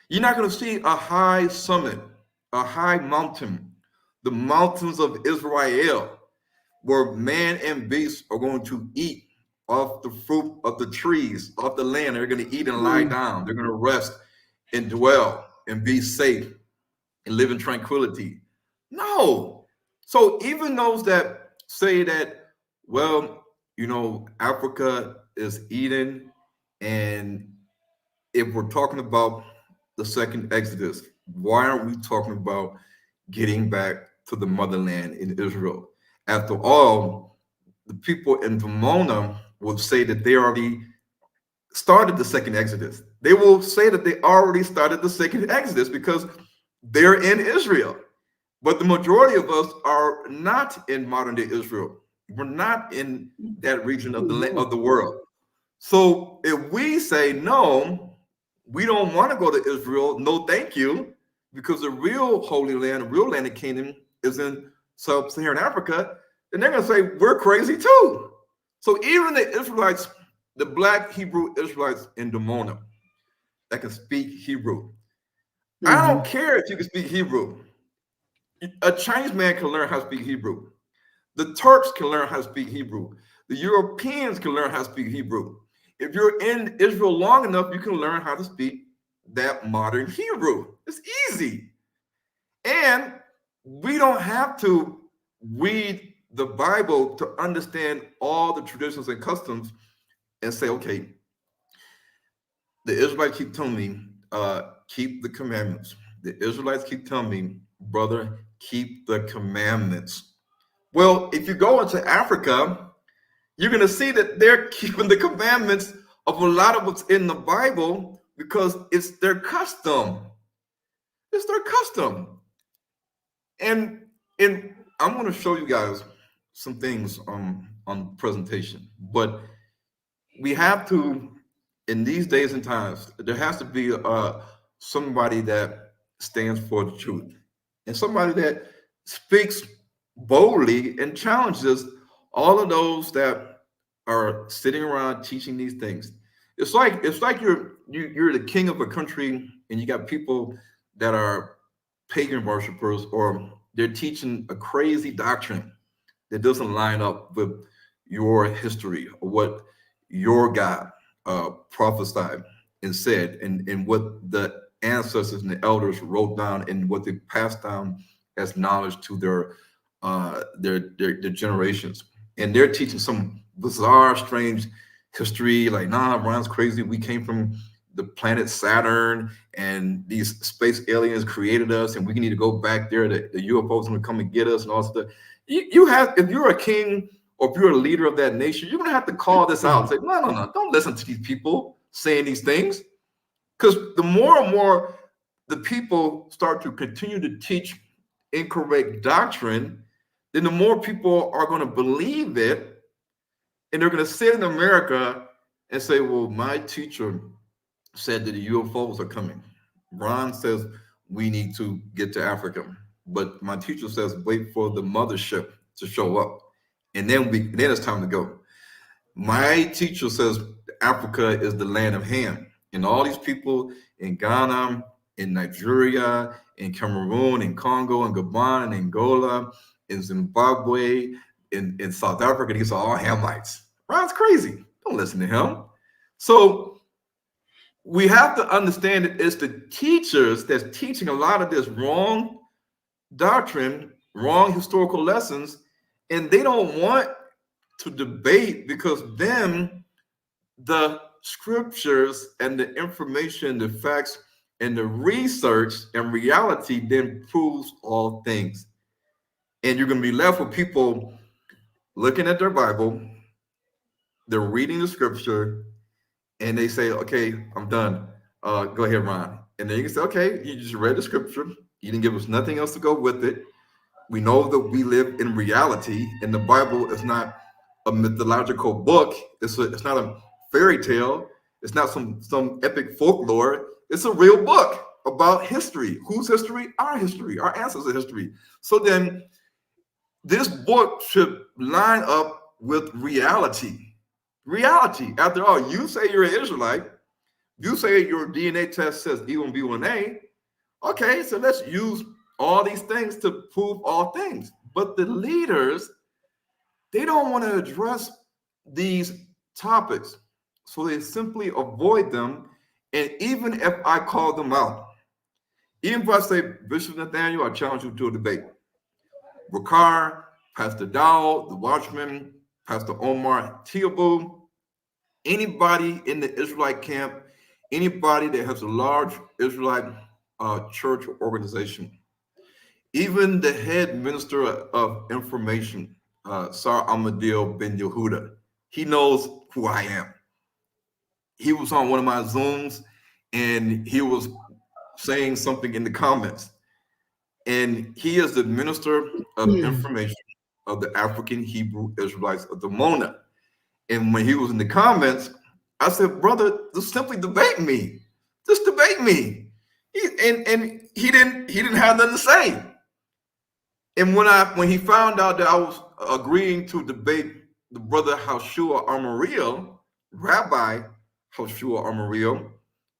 You're not going to see a high summit, a high mountain, the mountains of Israel, where man and beast are going to eat off the fruit of the trees, off the land. They're going to eat and lie down. They're going to rest and dwell and be safe and live in tranquility. No. So even those that say that, well, Africa is Eden, and if we're talking about the second Exodus, why aren't we talking about getting back to the motherland in Israel? After all, the people in Dimona will say that they already started the second Exodus. They will say that they already started the second Exodus because they're in Israel. But the majority of us are not in modern day Israel. We're not in that region of the world. So if we say no, we don't want to go to Israel, no thank you, because the real Holy Land, the real land of Canaan is in sub-Saharan Africa, then they're going to say we're crazy too. So even the Israelites, the Black Hebrew Israelites in Dimona that can speak Hebrew, I don't care if you can speak Hebrew. A Chinese man can learn how to speak Hebrew. The Turks can learn how to speak Hebrew. The Europeans can learn how to speak Hebrew. If you're in Israel long enough, you can learn how to speak that modern Hebrew. It's easy. And we don't have to read the Bible to understand all the traditions and customs and say, okay, the Israelites keep telling me, keep the commandments. The Israelites keep telling me, brother, keep the commandments. Well, if you go into Africa, you're going to see that they're keeping the commandments of a lot of what's in the Bible because it's their custom. It's their custom. And I'm going to show you guys some things on the presentation. But we have to, in these days and times, there has to be somebody that stands for the truth and somebody that speaks boldly and challenges all of those that are sitting around teaching these things. It's like you're the king of a country, and you got people that are pagan worshipers, or they're teaching a crazy doctrine that doesn't line up with your history or what your God prophesied and said, and what the ancestors and the elders wrote down, and what they passed down as knowledge to their generations. And they're teaching some bizarre, strange history, like, nah, Ron's crazy. We came from the planet Saturn, and these space aliens created us, and we need to go back there. The UFOs going to come and get us, and all stuff. You have, if you're a king or if you're a leader of that nation, you're going to have to call this out and say, no, don't listen to these people saying these things. Because the more and more the people start to continue to teach incorrect doctrine, then the more people are going to believe it, and they're going to sit in America and say, well, my teacher said that the UFOs are coming. Ron says we need to get to Africa, but my teacher says wait for the mothership to show up, and then it's time to go. My teacher says Africa is the land of Ham, and all these people in Ghana, in Nigeria, in Cameroon, in Congo, in Gabon, in Angola, in Zimbabwe, in South Africa, these are all Hamites. Ron's crazy. Don't listen to him. So we have to understand that it's the teachers that's teaching a lot of this wrong doctrine, wrong historical lessons, and they don't want to debate, because then the scriptures and the information, the facts and the research and reality then proves all things. And you're going to be left with people looking at their Bible, they're reading the scripture, and they say, okay, I'm done. Go ahead, Ron. And then you can say, okay, you just read the scripture. You didn't give us nothing else to go with it. We know that we live in reality, and the Bible is not a mythological book. It's not a fairy tale. It's not some epic folklore. It's a real book about history. Whose history? Our history, our ancestors' history. So then this book should line up with reality. Reality. After all, you say you're an Israelite. You say your DNA test says E1, B1A. Okay, so let's use all these things to prove all things. But the leaders, they don't want to address these topics. So they simply avoid them. And even if I call them out, even if I say, Bishop Nathaniel, I challenge you to a debate. Ricard, Pastor Dowd, the Watchman, Pastor Omar Tiabu, anybody in the Israelite camp, anybody that has a large Israelite church organization, even the head minister of information, Sar Ahmadil Ben Yehuda, he knows who I am. He was on one of my Zooms, and he was saying something in the comments. And he is the minister of information of the African Hebrew Israelites of the Mona. And when he was in the comments, I said, brother, just simply debate me. Just debate me. And he didn't have nothing to say. And when he found out that I was agreeing to debate the brother Hoshua Amariel, Rabbi Hoshua Amariel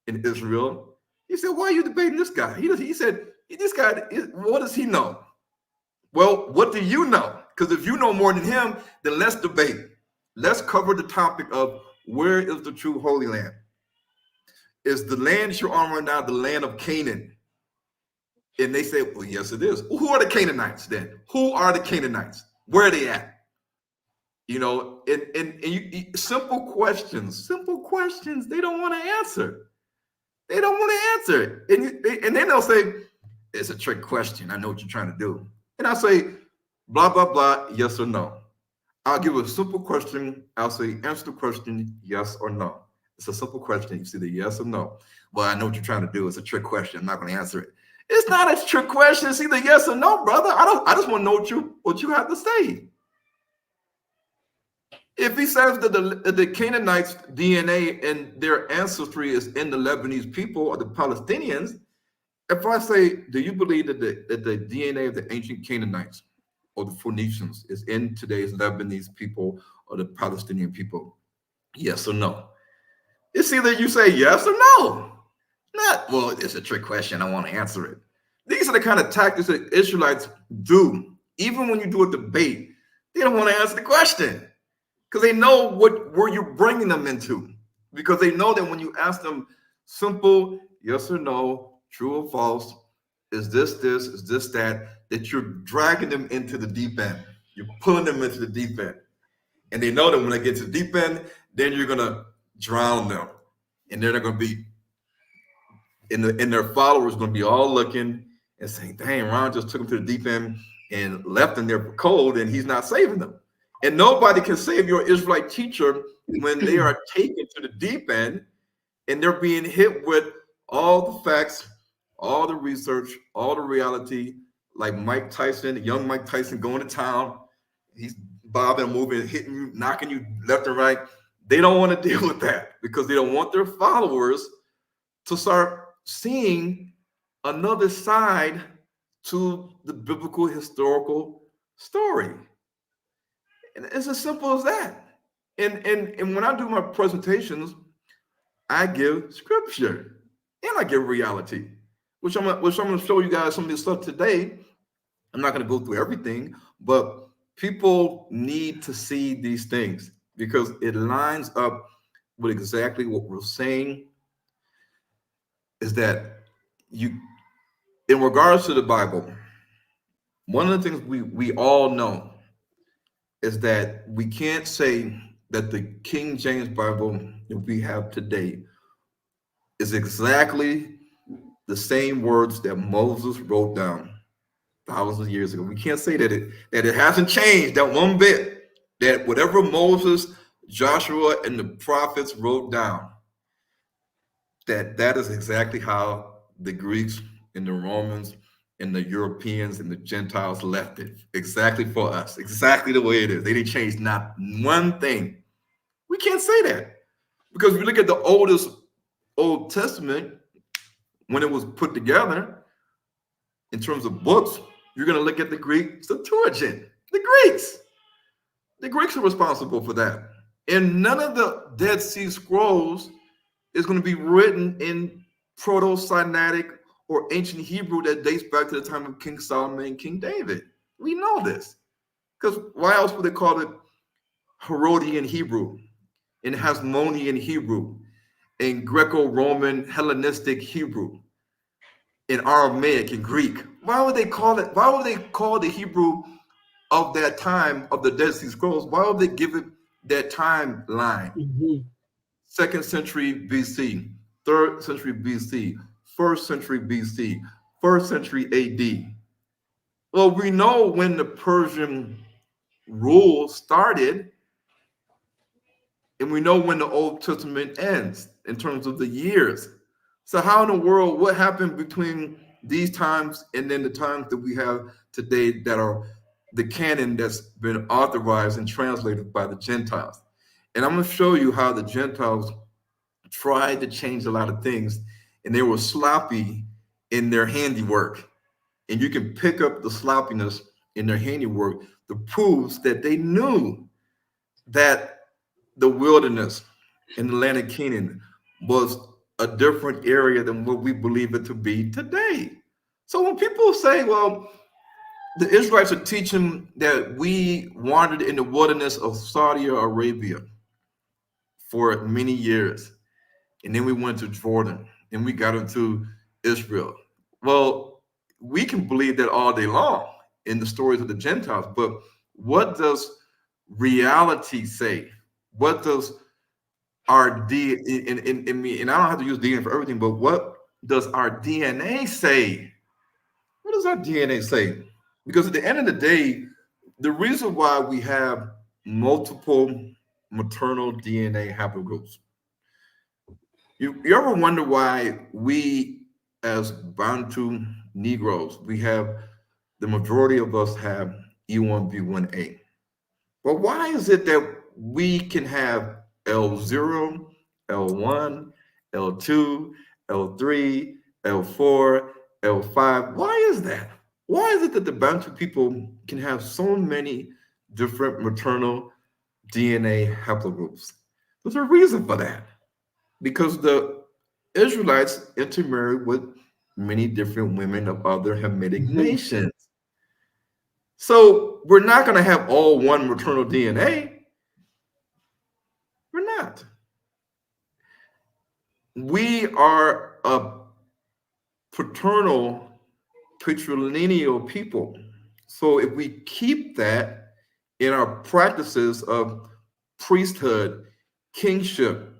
in Israel, he said, why are you debating this guy? He said, this guy, what does he know? Well, what do you know? Because if you know more than him, then let's debate. Let's cover the topic of where is the true Holy Land? Is the land you're on right now the land of Canaan? And they say, well, yes, it is. Who are the Canaanites then? Who are the Canaanites? Where are they at? You know, and simple questions, they don't want to answer. They don't want to answer. And then they'll say, it's a trick question. I know what you're trying to do. And I'll say, blah, blah, blah, yes or no. I'll give a simple question. I'll say, answer the question, yes or no. It's a simple question. You see the yes or no. Well, I know what you're trying to do. It's a trick question. I'm not going to answer it. It's not a trick question. It's either yes or no, brother. I just want to know what you have to say. If he says that the Canaanites' DNA and their ancestry is in the Lebanese people or the Palestinians, if I say, do you believe that the DNA of the ancient Canaanites or the Phoenicians is in today's Lebanese people or the Palestinian people? Yes or no? It's either you say yes or no. Not, well, it's a trick question. I want to answer it. These are the kind of tactics that Israelites do. Even when you do a debate, they don't want to answer the question because they know where you're bringing them into. Because they know that when you ask them simple yes or no, true or false, is this, is this, that you're dragging them into the deep end. You're pulling them into the deep end. And they know that when they get to the deep end, then you're going to drown them. And they're not going to be, and their followers going to be all looking and saying, dang, Ron just took them to the deep end and left them there cold, and he's not saving them. And nobody can save your Israelite teacher when they are taken to the deep end and they're being hit with all the facts, all the research, all the reality, like Mike Tyson, young Mike Tyson going to town. He's bobbing, moving, hitting you, knocking you left and right. They don't want to deal with that because they don't want their followers to start seeing another side to the biblical historical story. And it's as simple as that. And when I do my presentations, I give scripture and I give reality, which I'm going to show you guys some of this stuff today. I'm not going to go through everything, but people need to see these things because it lines up with exactly what we're saying. Is that you, in regards to the Bible, one of the things we all know is that we can't say that the King James Bible that we have today is exactly the same words that Moses wrote down thousands of years ago. We can't say that it hasn't changed that one bit, that whatever Moses, Joshua, and the prophets wrote down, that is exactly how the Greeks and the Romans and the Europeans and the Gentiles left it. Exactly for us. Exactly the way it is. They didn't change not one thing. We can't say that. Because if you look at the Old Testament, when it was put together, in terms of books, you're going to look at the Greek Septuagint. The Greeks. The Greeks are responsible for that. And none of the Dead Sea Scrolls is going to be written in Proto-Sinaitic or ancient Hebrew that dates back to the time of King Solomon and King David. We know this. Because why else would they call it Herodian Hebrew and Hasmonean Hebrew and Greco-Roman Hellenistic Hebrew in Aramaic and Greek? Why would they call the Hebrew of that time of the Dead Sea Scrolls? Why would they give it that timeline? Mm-hmm. 2nd century BC, 3rd century BC, 1st century BC, 1st century AD. Well, we know when the Persian rule started, and we know when the Old Testament ends in terms of the years. So how in the world, what happened between these times and then the times that we have today that are the canon that's been authorized and translated by the Gentiles? And I'm going to show you how the Gentiles tried to change a lot of things, and they were sloppy in their handiwork. And you can pick up the sloppiness in their handiwork that proves that they knew that the wilderness in the land of Canaan was a different area than what we believe it to be today. So when people say, well, the Israelites are teaching that we wandered in the wilderness of Saudi Arabia for many years, and then we went to Jordan, and we got into Israel. Well, we can believe that all day long in the stories of the Gentiles, but what does reality say? What does our DNA, and I don't have to use DNA for everything, but what does our DNA say? What does our DNA say? Because at the end of the day, the reason why we have multiple maternal DNA haplogroups, you ever wonder why we as Bantu Negroes, we have, the majority of us have E1B1A? Well, why is it that we can have L0, L1, L2, L3, L4, L5? Why is that? Why is it that the Bantu people can have so many different maternal DNA haplogroups? There's a reason for that. because the Israelites intermarried with many different women of other Hamitic Mhm. nations. So we're not going to have all one maternal DNA. We're not. We are a paternal, patrilineal people. So if we keep that in our practices of priesthood, kingship,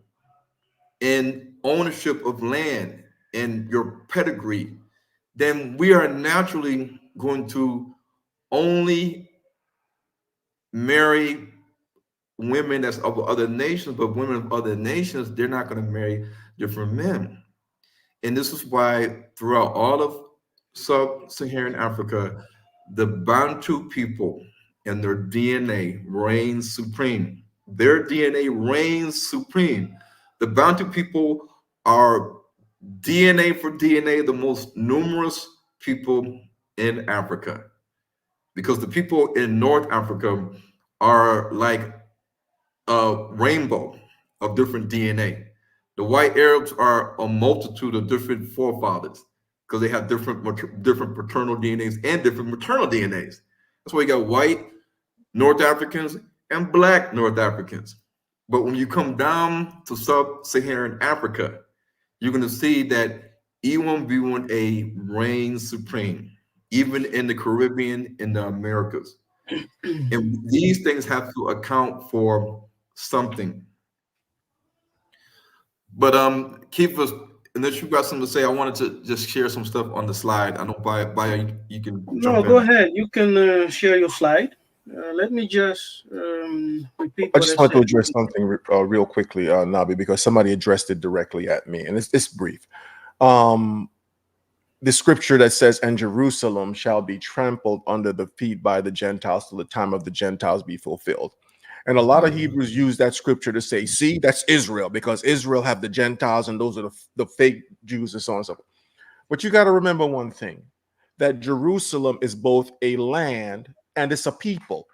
and ownership of land and your pedigree, then we are naturally going to only marry women that's of other nations, but women of other nations, they're not going to marry different men. And this is why throughout all of sub-Saharan Africa, the Bantu people and their DNA reigns supreme. Their DNA reigns supreme. The Bantu people are DNA for DNA, the most numerous people in Africa. Because the people in North Africa are like a rainbow of different DNA. The white Arabs are a multitude of different forefathers because they have different paternal DNAs and different maternal DNAs. That's why you got white North Africans and black North Africans. But when you come down to sub-Saharan Africa, you're going to see that E1B1A reigns supreme, even in the Caribbean, in the Americas. And these things have to account for something. But keep us, unless you got something to say, I wanted to just share some stuff on the slide. I know by you can No, jump go in. ahead. You can share your slide. Let me just repeat I what I just wanted to said. address something real quickly, Nabi, because somebody addressed it directly at me, and it's brief. Um, the scripture that says, "And Jerusalem shall be trampled under the feet by the Gentiles till the time of the Gentiles be fulfilled." And a lot of Hebrews use that scripture to say, "See, that's Israel, because Israel have the Gentiles, and those are the fake Jews, and so on and so forth." But you got to remember one thing: that Jerusalem is both a land and it's a people.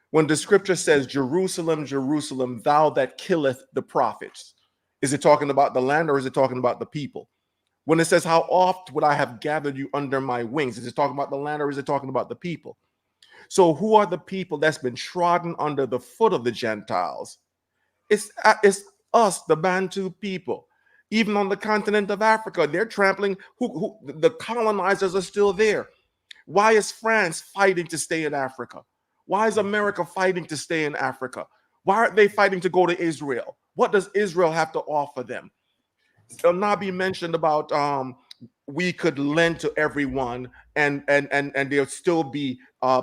When the scripture says, "Jerusalem, Jerusalem, thou that killeth the prophets," is it talking about the land or is it talking about the people? When it says, "How oft would I have gathered you under my wings," is it talking about the land or is it talking about the people? So, who are the people that's been trodden under the foot of the Gentiles? It's us, the Bantu people. Even on the continent of Africa, they're trampling. Who the colonizers are still there. Why is France fighting to stay in Africa? Why is America fighting to stay in Africa? Why aren't they fighting to go to Israel? What does Israel have to offer them? Nabi mentioned about we could lend to everyone and there'll still be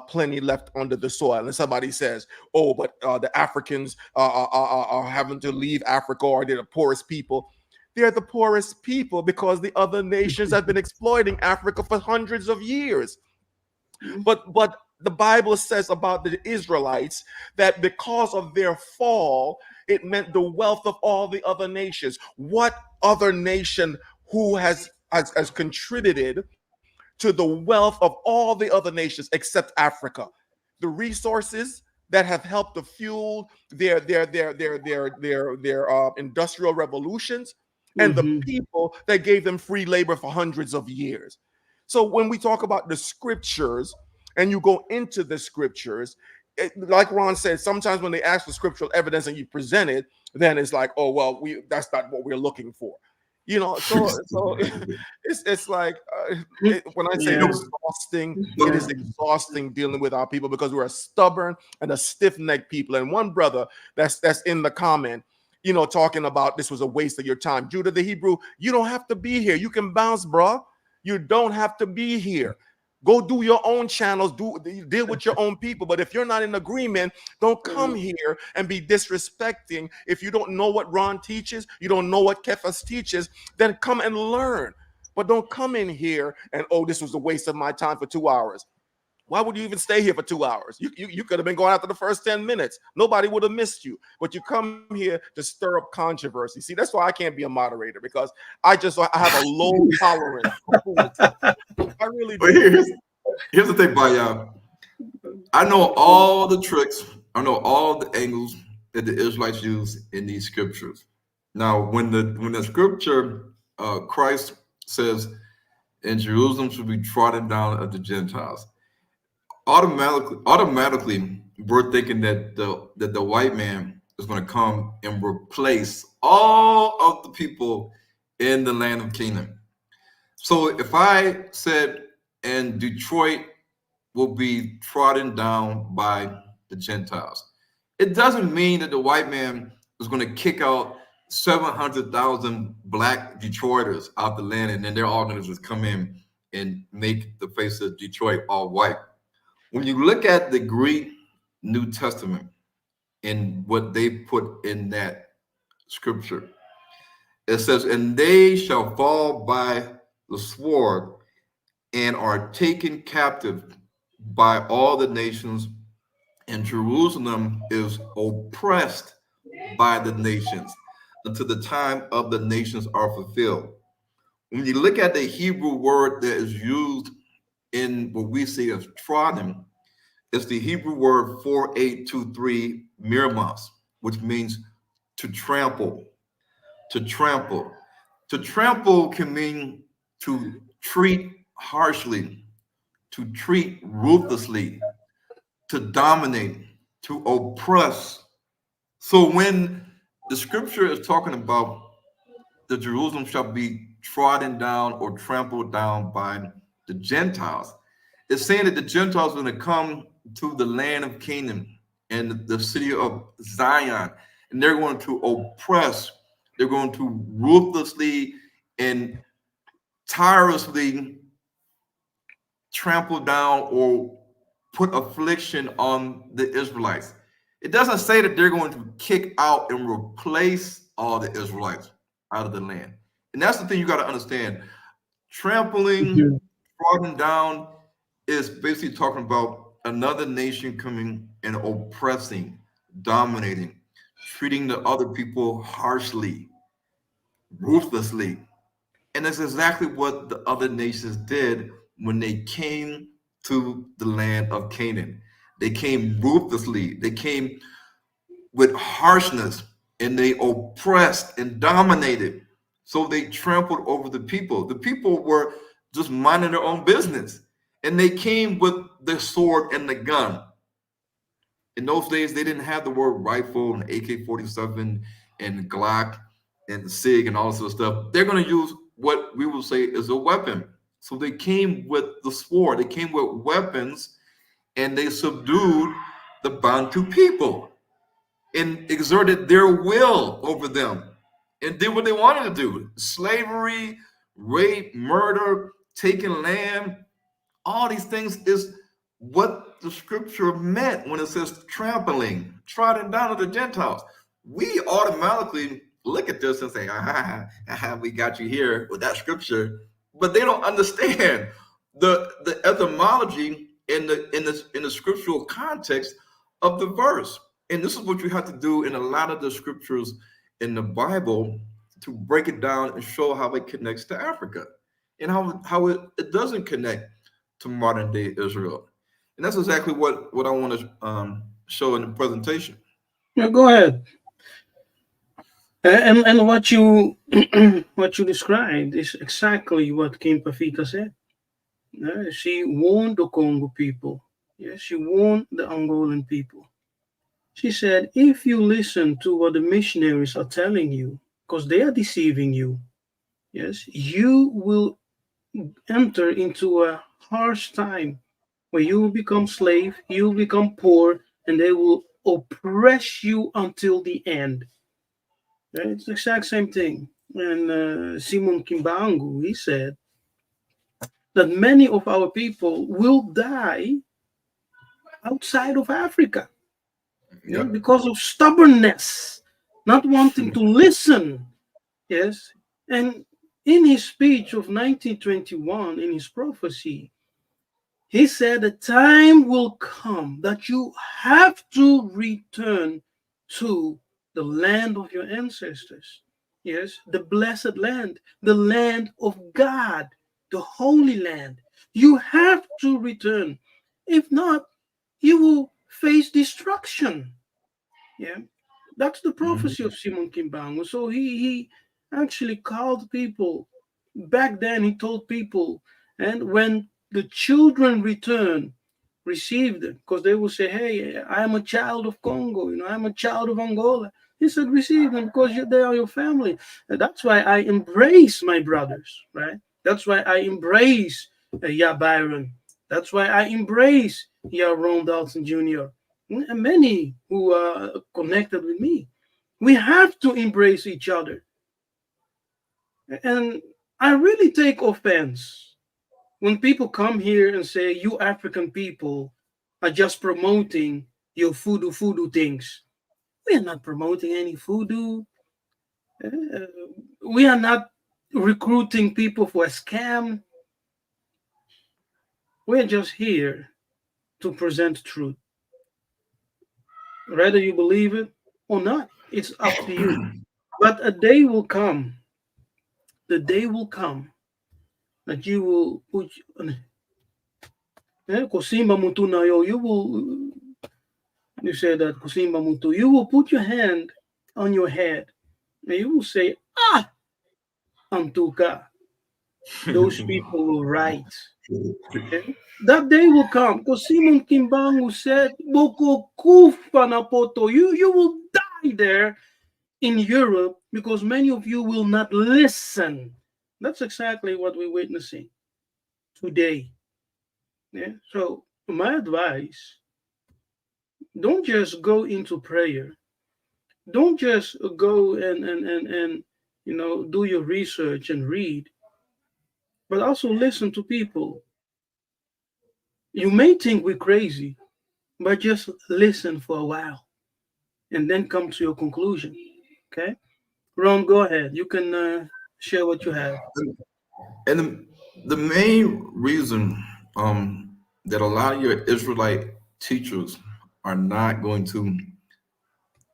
plenty left under the soil. And somebody says, "Oh, but the Africans are having to leave Africa, or they're the poorest people." They're the poorest people because the other nations have been exploiting Africa for hundreds of years. But the Bible says about the Israelites that because of their fall, it meant the wealth of all the other nations. What other nation who has contributed to the wealth of all the other nations except Africa? The resources that have helped to fuel their industrial revolutions, and the Hmm. people that gave them free labor for hundreds of years. So when we talk about the scriptures and you go into the scriptures, like Ron said, sometimes when they ask for scriptural evidence and you present it, then it's like, "Oh well, that's not what we're looking for." So it's like when I say Yeah. exhausting, it is But exhausting dealing with our people because we're a stubborn and a stiff-necked people. And one brother that's in the comment, talking about this was a waste of your time. Judah the Hebrew, you don't have to be here. You can bounce, bro. You don't have to be here. Go do your own channels, deal with your own people. But if you're not in agreement, don't come here and be disrespecting. If you don't know what Ron teaches, you don't know what Kefas teaches, then come and learn. But don't come in here and, "Oh, this was a waste of my time for 2 hours." Why would you even stay here for 2 hours? You could have been going after the first 10 minutes. Nobody would have missed you. But you come here to stir up controversy. See, that's why I can't be a moderator, because I have a low tolerance for foolishness. I really do. here's the thing, by y'all. I know all the tricks. I know all the angles that the Israelites use in these scriptures. Now, when the scripture Christ says, "And Jerusalem should be trodden down of the Gentiles," automatically we're thinking that the white man is going to come and replace all of the people in the land of Canaan. So if I said, "And Detroit will be trodden down by the Gentiles," it doesn't mean that the white man is going to kick out 700,000 black Detroiters out the land and then they're all going to just come in and make the face of Detroit all white. When you look at the Greek New Testament and what they put in that scripture, it says, "And they shall fall by the sword and are taken captive by all the nations, and Jerusalem is oppressed by the nations until the time of the nations are fulfilled." When you look at the Hebrew word that is used in what we see as trodden, it's the Hebrew word 4823 miramos, which means to trample, to trample. To trample can mean to treat harshly, to treat ruthlessly, to dominate, to oppress. So when the scripture is talking about the Jerusalem shall be trodden down or trampled down by the Gentiles, it's saying that the Gentiles are going to come to the land of Canaan and the city of Zion, and they're going to oppress, they're going to ruthlessly and tirelessly trample down or put affliction on the Israelites. It doesn't say that they're going to kick out and replace all the Israelites out of the land. And that's the thing you got to understand. Trampling, Mhm. trodden down is basically talking about another nation coming and oppressing, dominating, treating the other people harshly, ruthlessly. And that's exactly what the other nations did when they came to the land of Canaan. They came ruthlessly, they came with harshness, and they oppressed and dominated. So they trampled over the people. The people were just minding their own business. And they came with the sword and the gun. In those days, they didn't have the word rifle and AK-47 and Glock and SIG and all this other stuff. They're going to use what we will say is a weapon. So they came with the sword, they came with weapons, and they subdued the Bantu people and exerted their will over them and did what they wanted to do: slavery, rape, murder, taking land. All these things is what the scripture meant when it says trampling, trodden down of the Gentiles. We automatically look at this and say, we got you here with that scripture, but they don't understand the etymology in the scriptural context of the verse. And this is what you have to do in a lot of the scriptures in the Bible to break it down and show how it connects to Africa and how it doesn't connect to modern day Israel. And that's exactly what I want to show in the presentation. Yeah, go ahead. And what you what you described is exactly what King Pafita said. She warned the Congo people. Yes, she warned the Angolan people. She said, if you listen to what the missionaries are telling you, because they are deceiving you, yes, you will enter into a harsh time where you will become slave, you will become poor, and they will oppress you until the end. It's the exact same thing. And Simon Kimbangu, he said that many of our people will die outside of Africa, Yep. because of stubbornness, not wanting to listen. Yes. And in his speech of 1921, in his prophecy, he said, the time will come that you have to return to the land of your ancestors. Yes, the blessed land, the land of God, the holy land. You have to return. If not, you will face destruction. Yeah. That's the Mhm. prophecy of Simon Kimbangu. So he actually called people. Back then, he told people, and when the children return, receive them, because they will say, "Hey, I am a child of Congo. I'm a child of Angola." He said, "Receive them because they are your family." And that's why I embrace my brothers, right? That's why I embrace Ya Byron. That's why I embrace Ya Ron Dalton Jr. And many who are connected with me. We have to embrace each other. And I really take offense when people come here and say, "You African people are just promoting your voodoo things." We are not promoting any voodoo. Uh, we are not recruiting people for a scam. We're just here to present truth. Whether you believe it or not, it's up to you. But a day will come, the day will come that you will put, Kosimba Mutuna, you said that Kosimba Mutu, you will put your hand on your head and you will say, "Ah, Antuka." Those people will write. Okay? That day will come. Because Simon Kimbangu said, "Boko kufa na poto." You will die there in Europe because many of you will not listen. That's exactly what we're witnessing today. Yeah. So my advice, don't just go into prayer. Don't just go and do your research and read, but also listen to people. You may think we're crazy, but just listen for a while and then come to your conclusion. Okay, Ron, go ahead. You can share what you have. And the main reason that a lot of your Israelite teachers are not going to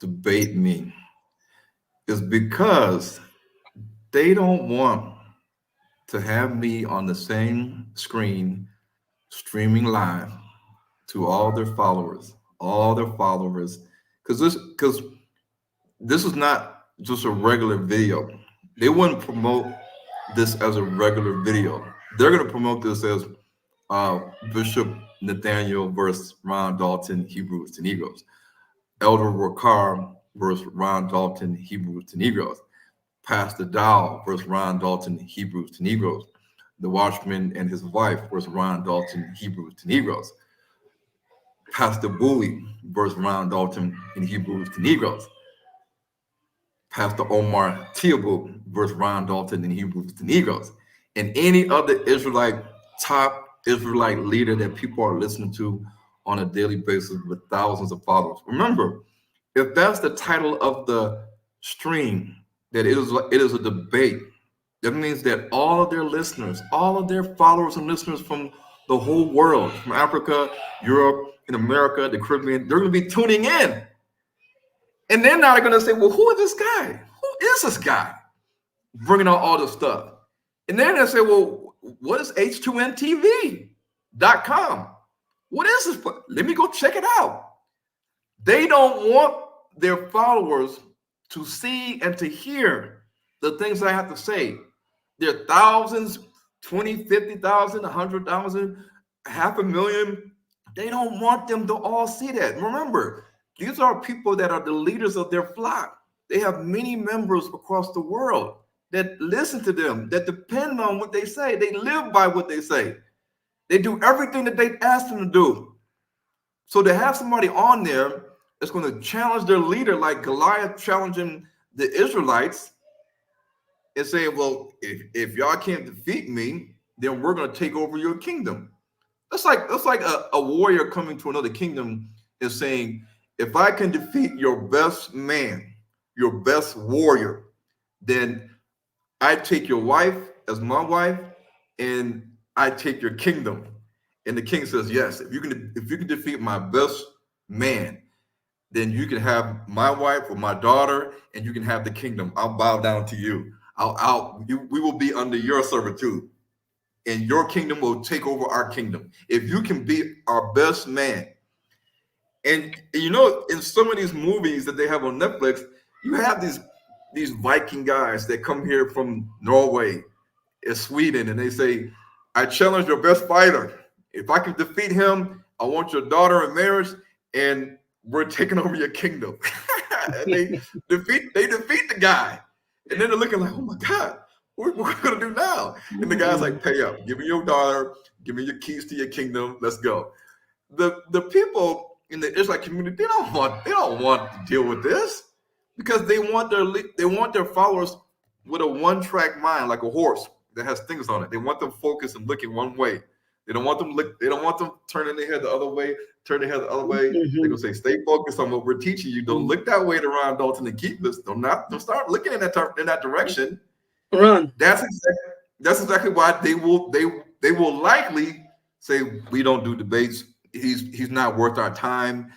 debate me is because they don't want to have me on the same screen streaming live to all their followers, because this is not just a regular video. They wouldn't promote this as a regular video. They're going to promote this as uh, Bishop Nathaniel versus Ron Dalton, Hebrews to Negroes. Elder Rakar versus Ron Dalton, Hebrews to Negroes. Pastor Dow versus Ron Dalton, Hebrews to Negroes. The Watchman and his wife versus Ron Dalton, Hebrews to Negroes. Pastor Bowie versus Ron Dalton in Hebrews to Negroes. Pastor Omar Theobald versus Ron Dalton in Hebrews to Negroes. And any other top Israelite leader that people are listening to on a daily basis with thousands of followers. Remember, if that's the title of the stream, that it is a debate, that means that all of their listeners, all of their followers and listeners from the whole world, from Africa, Europe, in America, the Caribbean, they're going to be tuning in. And they're not going to say, "Well, who is this guy? Who is this guy bringing out all this stuff?" And then they say, "Well, what is H2NTV.com? What is this? Let me go check it out." They don't want their followers to see and to hear the things I have to say. There are thousands, 20, 50,000, 100,000, half a million. They don't want them to all see that. Remember, these are people that are the leaders of their flock. They have many members across the world that listen to them, that depend on what they say. They live by what they say. They do everything that they ask them to do. So to have somebody on there that's going to challenge their leader, like Goliath challenging the Israelites, and saying, "Well, if y'all can't defeat me, then we're going to take over your kingdom." That's like a warrior coming to another kingdom and saying, "If I can defeat your best man, your best warrior, then I take your wife as my wife, and I take your kingdom." And the king says, "Yes, if you can defeat my best man, then you can have my wife or my daughter, and you can have the kingdom. I'll bow down to you. We will be under your servitude, and your kingdom will take over our kingdom. If you can be our best man, And in some of these movies that they have on Netflix, you have these Viking guys that come here from Norway and Sweden, and they say, "I challenge your best fighter. If I can defeat him, I want your daughter in marriage, and we're taking over your kingdom." And they defeat the guy, and then they're looking like, "Oh my God, what are we gonna do now?" And the guy's like, "Pay up. Give me your daughter. Give me your keys to your kingdom. Let's go." The people in the Israelite community, they don't want to deal with this, because they want their followers with a one-track mind, like a horse that has things on it. They want them focused and looking one way. They don't want them turning their head the other way, turn their head the other way. They're Mhm. gonna say, stay focused on what we're teaching you. Don't look that way around, Dalton, and keep this. Don't start looking in that direction. Run. That's exactly why they will likely say, we don't do debates. He's not worth our time.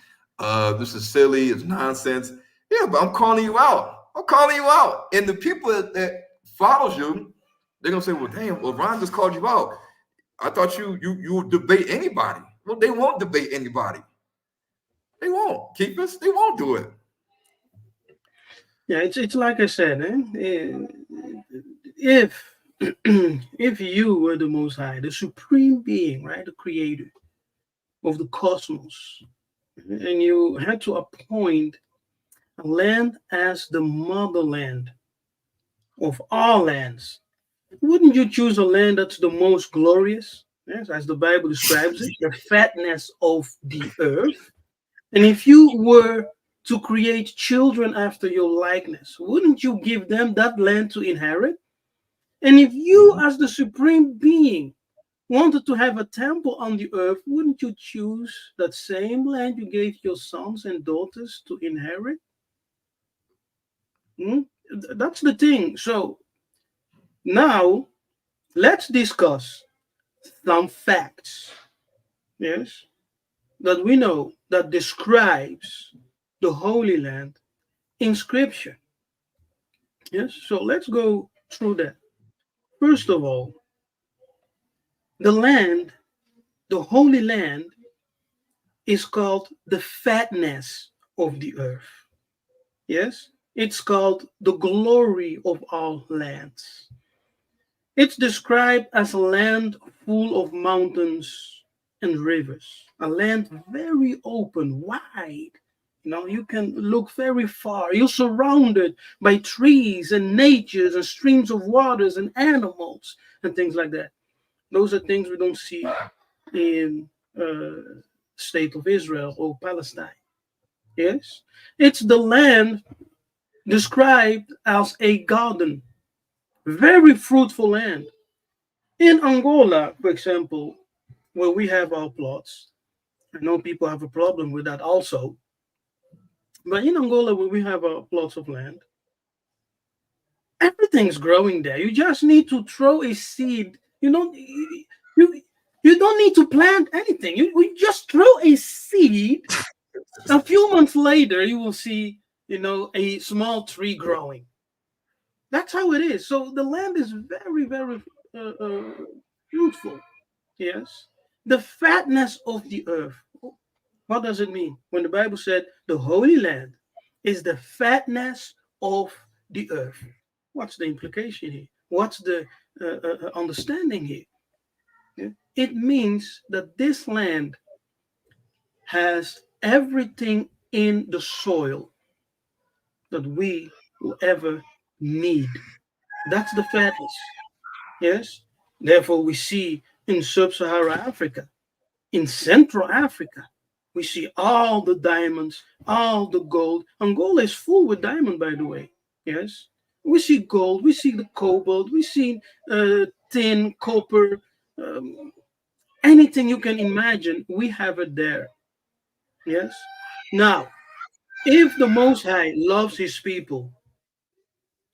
This is silly. It's nonsense. Yeah, but I'm calling you out. I'm calling you out. And the people that follows you, they're gonna say, well, damn, well, Ron just called you out. I thought you would debate anybody. Well, they won't debate anybody. They won't. Keepers, they won't do it. Yeah, it's like I said, if if you were the Most High, the supreme being, right, the creator of the cosmos, and you had to appoint a land as the motherland of all lands, wouldn't you choose a land that's the most glorious? Yes, as the Bible describes it, the fatness of the earth. And if you were to create children after your likeness, wouldn't you give them that land to inherit? And if you, Mhm. as the supreme being, wanted to have a temple on the earth, wouldn't you choose that same land you gave your sons and daughters to inherit? Hmm? That's the thing. So now let's discuss some facts, yes, that we know that describes the Holy Land in Scripture. Yes, so let's go through that. First of all, the land, the Holy Land, is called the fatness of the earth. Yes, it's called the glory of all lands. It's described as a land full of mountains and rivers, a land very open, wide. You know, you can look very far. You're surrounded by trees and natures and streams of waters and animals and things like that. Those are things we don't see in state of Israel or Palestine. Yes, it's the land described as a garden, very fruitful land. In Angola, for example, where we have our plots, I know people have a problem with that also. But in Angola, where we have our plots of land, everything's growing there. You just need to throw a seed. You, you don't need to plant anything. You just throw a seed. A few months later, you will see, a small tree growing. That's how it is. So the land is very, very fruitful. Yes. The fatness of the earth. What does it mean? When the Bible said the Holy Land is the fatness of the earth. What's the implication here? What's the understanding here? Yeah? It means that this land has everything in the soil that we will ever need. That's the fatness. Yes. Therefore, we see in sub-Saharan Africa, in Central Africa, we see all the diamonds, all the gold. Angola is full with diamond, by the way. Yes. We see gold, we see the cobalt, we see tin, copper, um, anything you can imagine, we have it there. Yes. Now, if the Most High loves his people,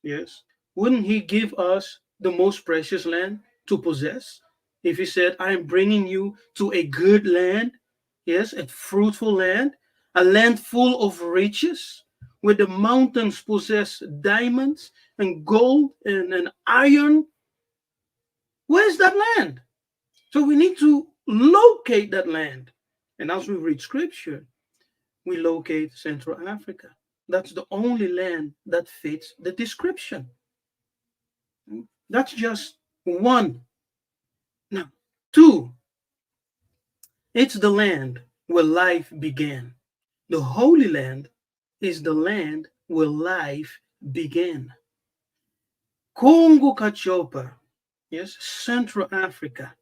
yes, wouldn't he give us the most precious land to possess? If he said, I'm bringing you to a good land, yes, a fruitful land, a land full of riches, where the mountains possess diamonds and gold and iron, where's that land? So we need to locate that land. And as we read scripture, we locate Central Africa. That's the only land that fits the description. That's just one. Now, two, it's the land where life began. The Holy Land is the land where life began. Congo Kachopa, yes, Central Africa,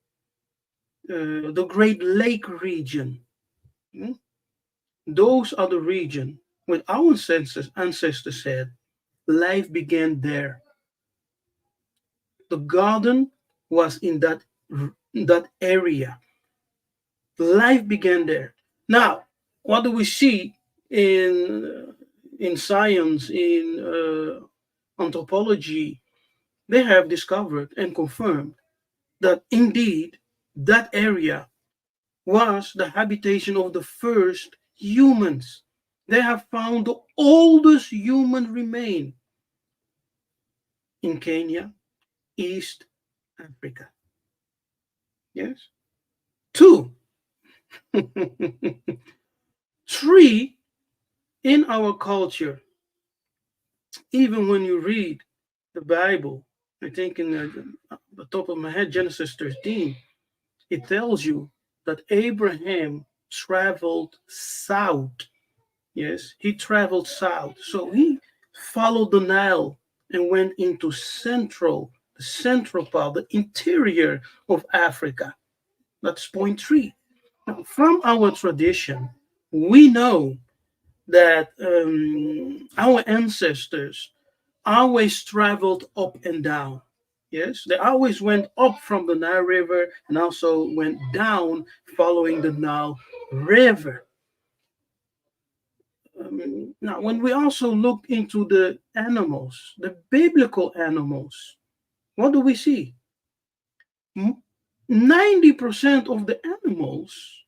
the Great Lake region. mm, Those are the region where our ancestors said life began there. The garden was in that area. Life began there. Now, what do we see in science, in anthropology? They have discovered and confirmed that indeed that area was the habitation of the first humans. They have found the oldest human remain in Kenya, East Africa. Yes. Two, three, in our culture, even when you read the Bible, I think in the top of my head, Genesis 13, it tells you that Abraham traveled south. Yes, he traveled south. So he followed the Nile and went into the central part, the interior of Africa. That's point three. Now, from our tradition, we know that our ancestors always traveled up and down. Yes, they always went up from the Nile River and also went down following the Nile River. Now, when we also look into the animals, the biblical animals, what do we see? 90% of the animals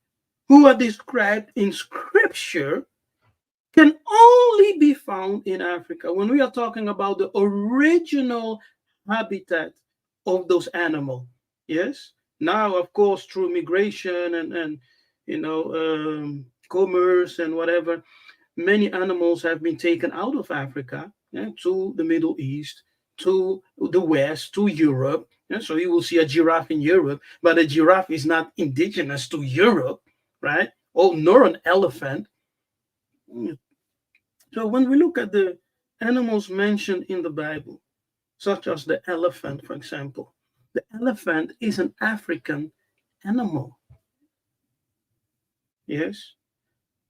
who are described in Scripture can only be found in Africa. When we are talking about the original habitat of those animals, yes. Now, of course, through migration and commerce and whatever, many animals have been taken out of Africa, to the Middle East, to the West, to Europe. So you will see a giraffe in Europe, but a giraffe is not indigenous to Europe, right? Or nor an elephant. So when we look at the animals mentioned in the Bible, such as the elephant, for example, the elephant is an African animal. Yes.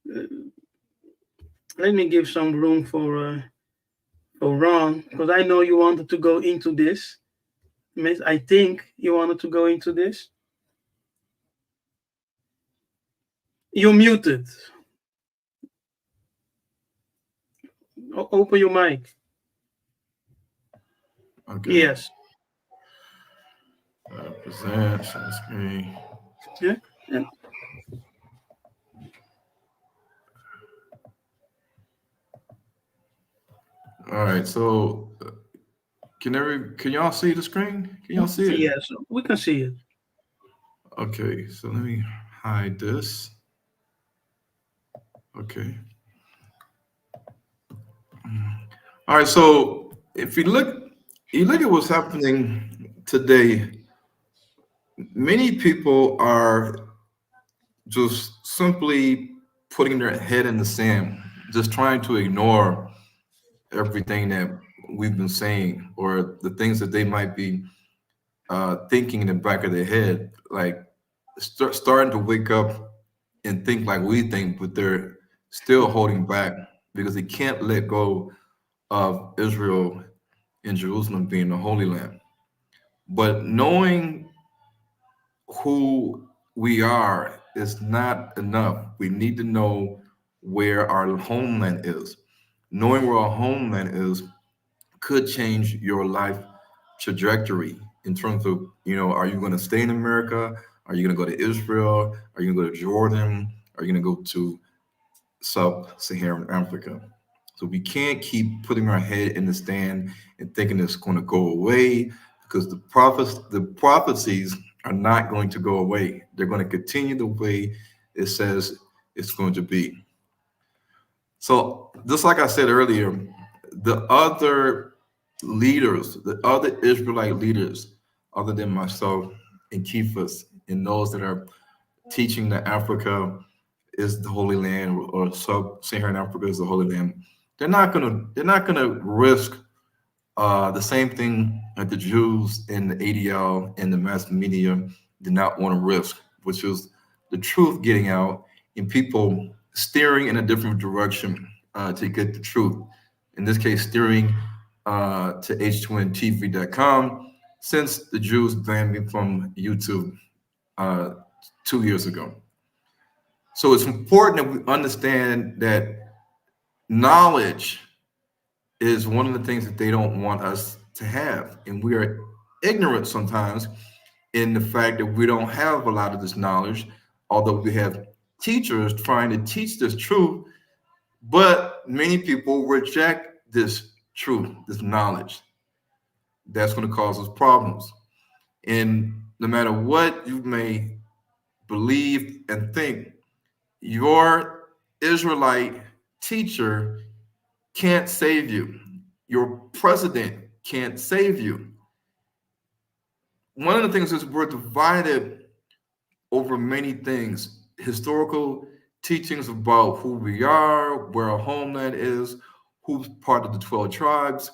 Uh, Let me give some room for Ron, because I know you wanted to go into this. Miss, I think you wanted to go into this. You're muted. Open your mic. Okay. Yes. Present share screen. Yeah. And All right. So can y'all see the screen? Can y'all see it? yes, we can see it. Okay. So let me hide this. Okay. All right. So if you look at what's happening today. Many people are just simply putting their head in the sand, just trying to ignore everything that we've been saying or the things that they might be thinking in the back of their head, like starting to wake up and think like we think, but they're still holding back because they can't let go of Israel and Jerusalem being the Holy Land. But knowing who we are is not enough. We need to know where our homeland is. Knowing where our homeland is could change your life trajectory in terms of, are you going to stay in America? Are you going to go to Israel? Are you going to go to Jordan? Are you going to go to Sub-Saharan Africa? So we can't keep putting our head in the stand and thinking it's going to go away because the prophecies are not going to go away. They're going to continue the way it says it's going to be. So just like I said earlier, the other leaders, the other Israelite leaders, other than myself and Kefas, and those that are teaching that Africa is the Holy Land or sub-Saharan Africa is the Holy Land, they're not gonna risk the same thing that the Jews and the ADL and the mass media did not want to risk, which is the truth getting out and people steering in a different direction to get the truth. In this case, steering to h2ntv.com since the Jews banned me from YouTube uh, 2 years ago. So it's important that we understand that knowledge is one of the things that they don't want us to have. And we are ignorant sometimes in the fact that we don't have a lot of this knowledge, although we have teachers trying to teach this truth, but many people reject this truth, this knowledge. That's going to cause us problems. And no matter what you may believe and think, your Israelite teacher can't save you. Your president can't save you. One of the things is we're divided over many things, historical teachings about who we are, where our homeland is, who's part of the 12 tribes,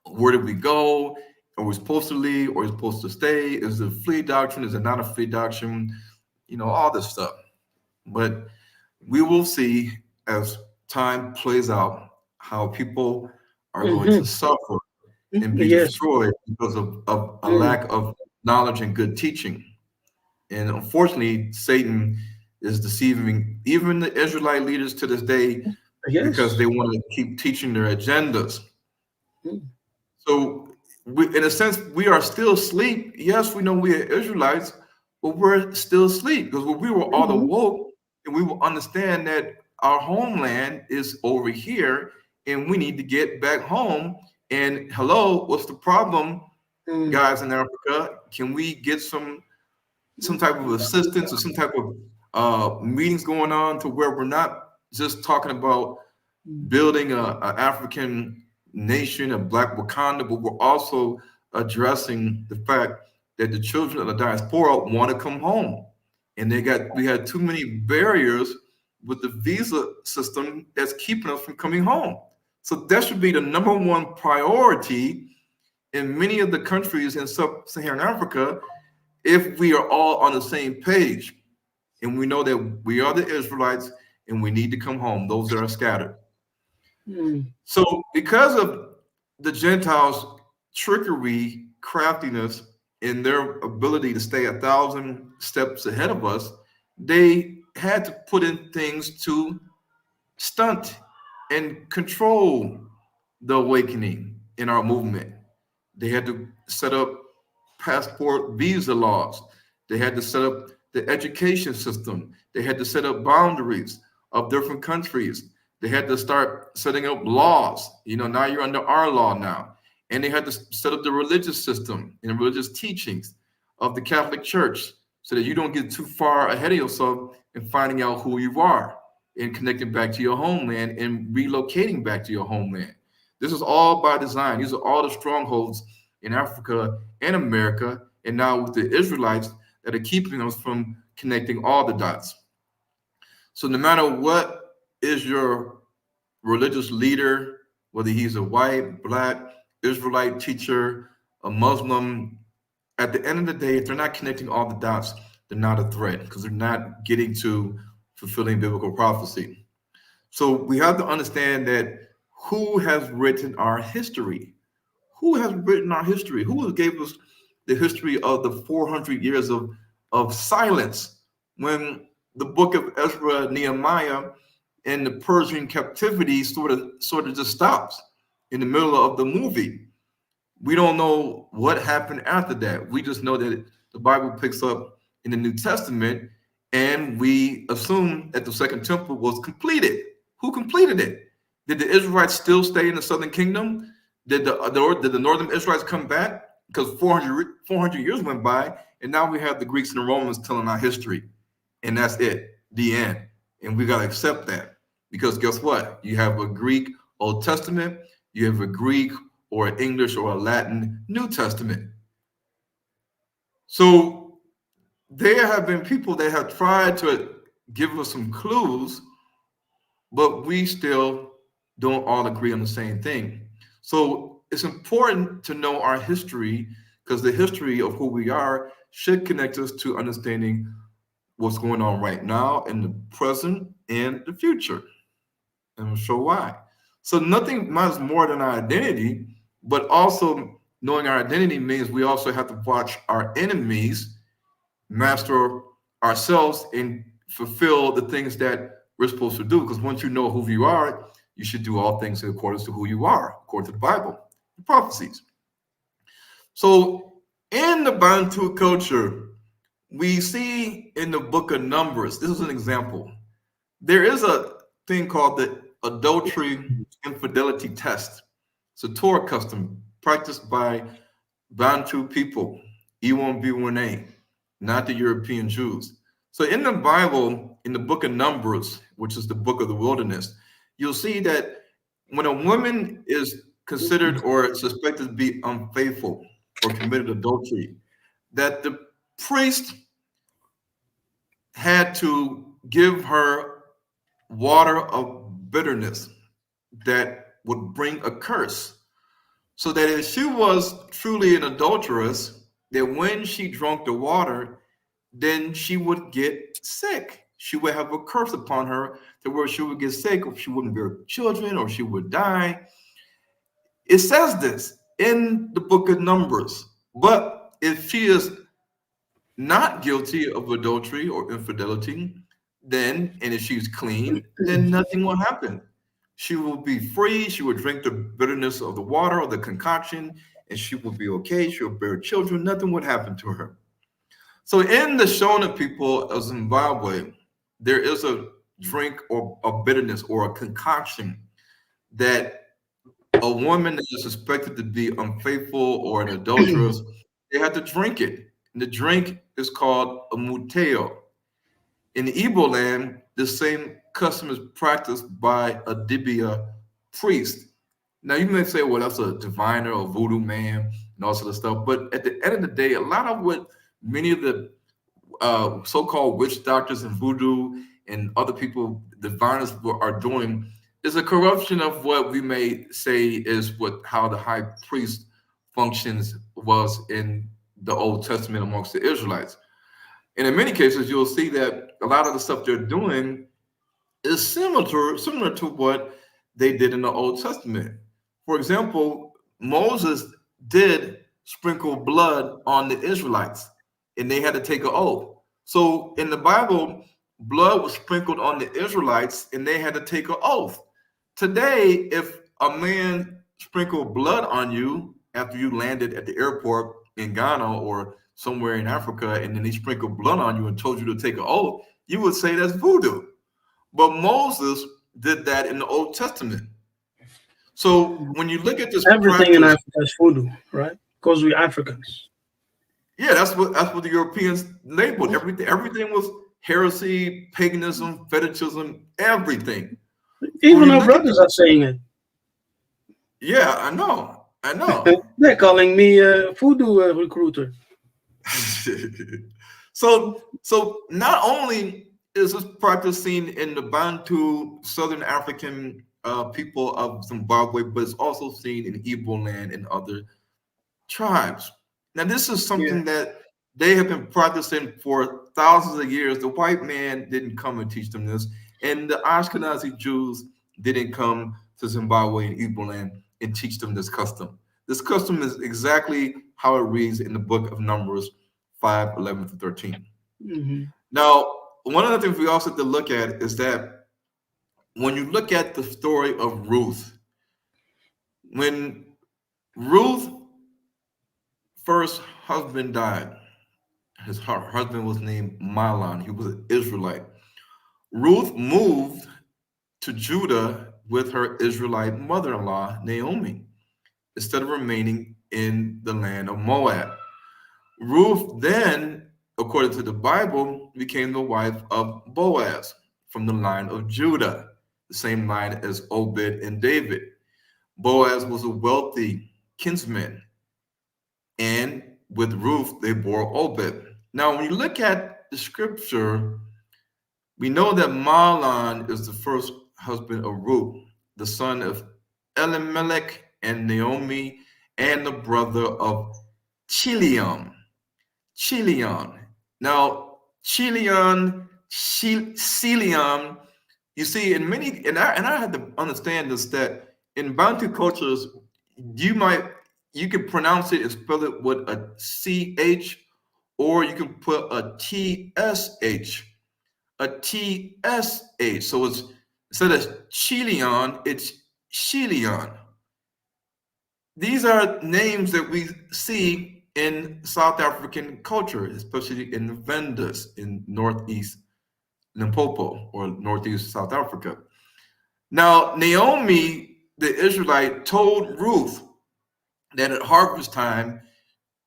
where did we go, are we supposed to leave, or are we supposed to stay, is it a flea doctrine, is it not a flea doctrine, all this stuff. But we will see as time plays out how people are going to suffer and be Yes. destroyed because of a Mm. lack of knowledge and good teaching. And unfortunately, Satan is deceiving even the Israelite leaders to this day because Yes. they want to keep teaching their agendas. Mm. So, in a sense, we are still asleep. Yes, we know we are Israelites, but we're still asleep because when we were all Mhm. awoke and we will understand that our homeland is over here and we need to get back home. And hello, what's the problem, Mm. guys in Africa? Can we get some type of assistance or some type of meetings going on to where we're not just talking about building a African nation, a Black Wakanda, but we're also addressing the fact that the children of the diaspora want to come home, and we had too many barriers with the visa system that's keeping us from coming home. So that should be the number one priority in many of the countries in sub-Saharan Africa if we are all on the same page and we know that we are the Israelites and we need to come home, those that are scattered. Mm. So, because of the Gentiles' trickery, craftiness, and their ability to stay 1,000 steps ahead of us, they had to put in things to stunt and control the awakening in our movement. They had to set up passport visa laws. They had to set up the education system. They had to set up boundaries of different countries. They had to start setting up laws. Now you're under our law now. And they had to set up the religious system and religious teachings of the Catholic Church so that you don't get too far ahead of yourself in finding out who you are and connecting back to your homeland and relocating back to your homeland. This is all by design. These are all the strongholds in Africa and America, and now with the Israelites that are keeping us from connecting all the dots. So no matter what is your religious leader, whether he's a white, black, Israelite teacher, a Muslim, at the end of the day, if they're not connecting all the dots, they're not a threat because they're not getting to fulfilling biblical prophecy. So we have to understand that who has written our history? Who has written our history? Who gave us the history of the 400 years of silence when the book of Ezra, Nehemiah, and the Persian captivity sort of just stops in the middle of the movie? We don't know what happened after that. We just know that the Bible picks up in the New Testament, and we assume that the Second Temple was completed. Who completed it? Did the Israelites still stay in the Southern Kingdom? Did the Northern Israelites come back? Because 400 years went by, and now we have the Greeks and the Romans telling our history, and that's it, the end. And we got to accept that. Because guess what? You have a Greek Old Testament, you have a Greek or an English or a Latin New Testament. So there have been people that have tried to give us some clues, but we still don't all agree on the same thing. So it's important to know our history because the history of who we are should connect us to understanding what's going on right now in the present and the future. And I'll show why. So nothing matters more than our identity, but also knowing our identity means we also have to watch our enemies, master ourselves, and fulfill the things that we're supposed to do. Because once you know who you are, you should do all things in accordance to who you are, according to the Bible, the prophecies. So in the Bantu culture, we see in the book of Numbers, this is an example. There is a thing called the adultery infidelity test. It's a Torah custom practiced by Bantu people, E1B1A, not the European Jews. So in the Bible, in the book of Numbers, which is the book of the wilderness, you'll see that when a woman is considered or suspected to be unfaithful or committed adultery, that the priest had to give her water of bitterness that would bring a curse. So that if she was truly an adulteress, that when she drank the water, then she would get sick. She would have a curse upon her to where she would get sick, or she wouldn't bear children, or she would die. It says this in the book of Numbers. But if she is not guilty of adultery or infidelity, then, and if she's clean, then nothing will happen. She will be free. She will drink the bitterness of the water or the concoction, and she will be okay. She'll bear children. Nothing would happen to her. So, in the Shona people of Zimbabwe, there is a drink or a bitterness or a concoction that a woman that is suspected to be unfaithful or an adulteress, they have to drink it. And the drink is called a muteo. In the Igbo land, the same custom is practiced by a dibia priest. Now, you may say, well, that's a diviner or voodoo man and all sort of stuff. But at the end of the day, a lot of what many of the so-called witch doctors and voodoo and other people, diviners, are doing is a corruption of what we may say is what how the high priest functions was in the Old Testament amongst the Israelites. And in many cases, you'll see that a lot of the stuff they're doing is similar to what they did in the Old Testament. For example, Moses did sprinkle blood on the Israelites, and they had to take an oath. So in the Bible, blood was sprinkled on the Israelites, and they had to take an oath. Today, if a man sprinkled blood on you after you landed at the airport in Ghana or somewhere in Africa, and then he sprinkled blood on you and told you to take an oath, you would say that's voodoo. But Moses did that in the Old Testament. So when you look at this Everything in practice, Africa is voodoo, right? Because we're Africans. yeah, that's what the Europeans labeled everything. Everything was heresy, paganism, fetishism, everything. When Even you our look at brothers are saying it. yeah, I know. They're calling me a voodoo recruiter. So not only is this practice seen in the Bantu Southern African people of Zimbabwe, but it's also seen in Igbo land and other tribes. Now, this is Yeah. something that they have been practicing for thousands of years. The white man didn't come and teach them this, and the Ashkenazi Jews didn't come to Zimbabwe and Igbo land and teach them this custom. This custom is exactly how it reads in the book of Numbers 5:11-13. Mm-hmm. Now, one of the things we also have to look at is that when you look at the story of Ruth, when Ruth first husband died, her husband was named Mahlon. He was an Israelite. Ruth moved to Judah with her Israelite mother-in-law, Naomi, instead of remaining in the land of Moab. Ruth then, according to the Bible, became the wife of Boaz from the line of Judah. the same line as Obed and David. Boaz was a wealthy kinsman, and with Ruth, they bore Obed. Now, when you look at the scripture, we know that Mahlon is the first husband of Ruth, the son of Elimelech and Naomi, and the brother of Chilion. Chilion. Now, Chilion, you see, in many, and I had to understand this, that in Bantu cultures, you can pronounce it and spell it with a CH, or you can put a TSH. A TSH. So it's instead of Chilion, it's Chilion. These are names that we see in South African culture, especially in the Vendas in Northeast Limpopo or Northeast South Africa. Now, Naomi, the Israelite, told Ruth that at harvest time,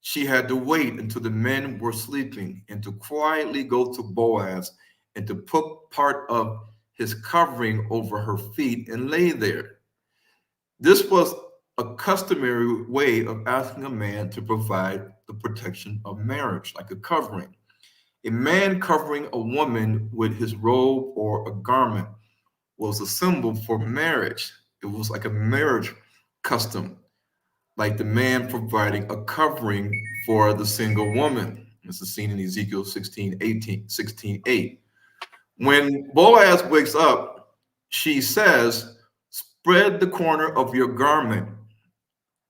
she had to wait until the men were sleeping and to quietly go to Boaz and to put part of his covering over her feet and lay there. This was a customary way of asking a man to provide the protection of marriage, like a covering. A man covering a woman with his robe or a garment was a symbol for marriage. It was like a marriage custom, like the man providing a covering for the single woman. This is seen in Ezekiel 16:8. When Boaz wakes up, she says, "Spread the corner of your garment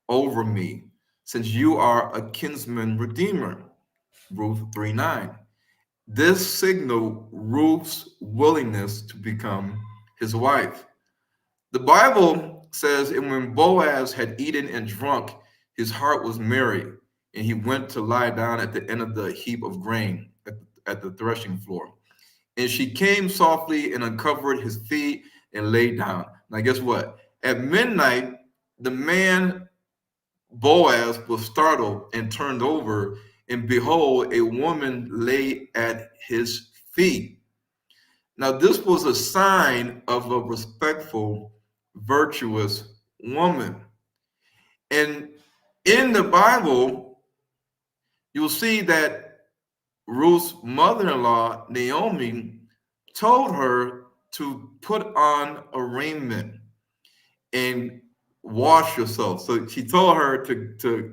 over me, since you are a kinsman redeemer." Ruth 3:9. This signaled Ruth's willingness to become his wife. The Bible says, and when Boaz had eaten and drunk, his heart was merry, and he went to lie down at the end of the heap of grain at the threshing floor. And she came softly and uncovered his feet and lay down. Now, guess what? At midnight, the man Boaz was startled and turned over, and behold, a woman lay at his feet. Now, this was a sign of a respectful, virtuous woman. And in the Bible, you'll see that Ruth's mother-in-law, Naomi, told her to put on a raiment and wash yourself. So she told her to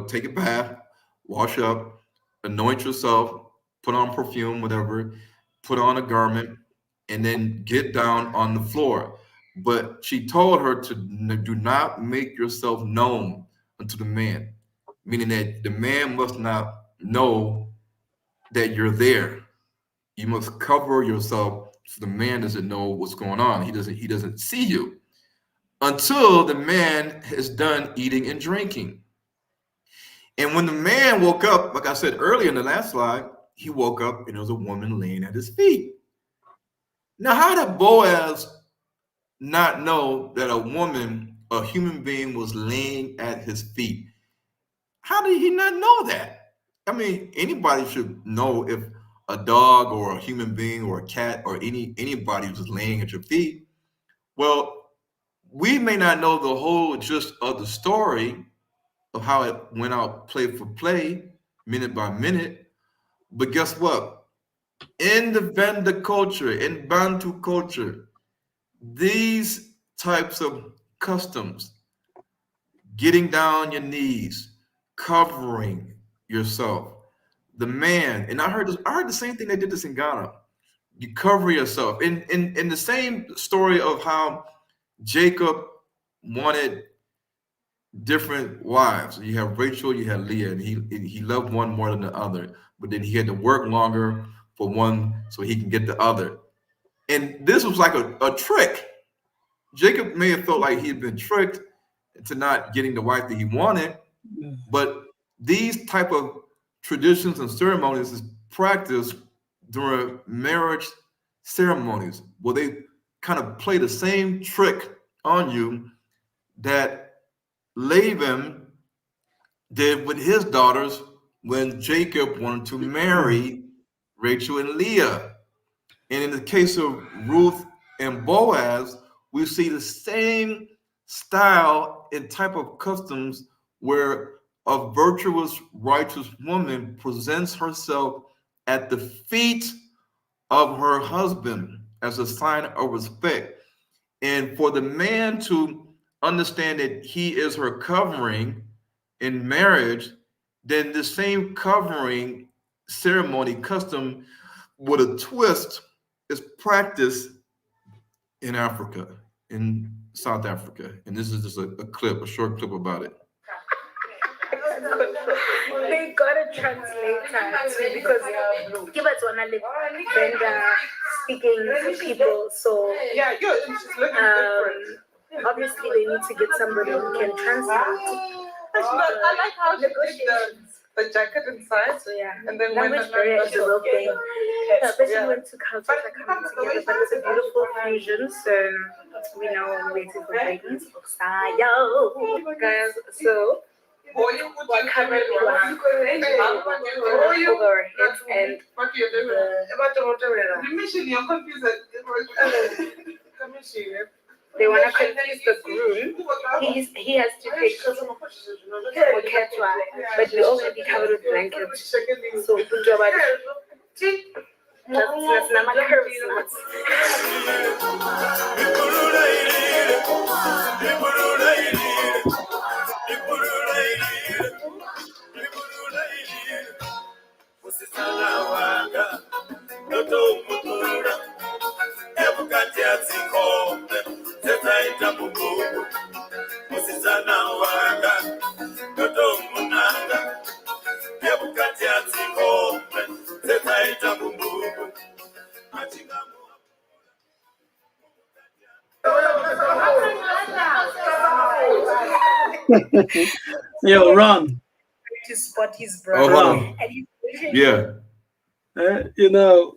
take a bath, wash up, anoint yourself, put on perfume, whatever, put on a garment, and then get down on the floor. But she told her to do not make yourself known unto the man, meaning that the man must not know that you're there. You must cover yourself so the man doesn't know what's going on. He doesn't see you until the man has done eating and drinking. And when the man woke up, like I said earlier in the last slide, he woke up and there was a woman laying at his feet. Now, how did Boaz not know that a woman, a human being, was laying at his feet? How did he not know that? I mean, anybody should know if a dog or a human being or a cat or anybody was laying at your feet. Well, we may not know the whole gist of the story of how it went out play for play, minute by minute. But guess what? In the Venda culture, in Bantu culture, these types of customs, getting down your knees, covering yourself, the man, and I heard the same thing they did this in Ghana. You cover yourself. In the same story of how Jacob wanted different wives. You have Rachel, you have Leah, and he loved one more than the other, but then he had to work longer for one so he can get the other. And this was like a trick. Jacob may have felt like he had been tricked into not getting the wife that he wanted, but these type of traditions and ceremonies is practiced during marriage ceremonies, where they kind of play the same trick on you that Laban did with his daughters when Jacob wanted to marry Rachel and Leah. And in the case of Ruth In Boaz, we see the same style and type of customs where a virtuous, righteous woman presents herself at the feet of her husband as a sign of respect. And for the man to understand that he is her covering in marriage, then the same covering ceremony custom with a twist is practiced in Africa, in South Africa. And this is just a short clip about it. They got a translator too because Kefas wanna live Brenda speaking people, so obviously they need to get somebody who can translate. I like how negotiations. The jacket inside. So yeah, and then language barrier is a real thing. Especially when two cultures are coming together, but it's a beautiful fusion. So we know we're waiting for babies. Guys, so we're covering over our heads and they want to confuse the groom. He has to pick Moketwa, but we all be covered with blankets. So that's not my curves. Yo, Ron. To spot his brother. Ron. Yeah. You know,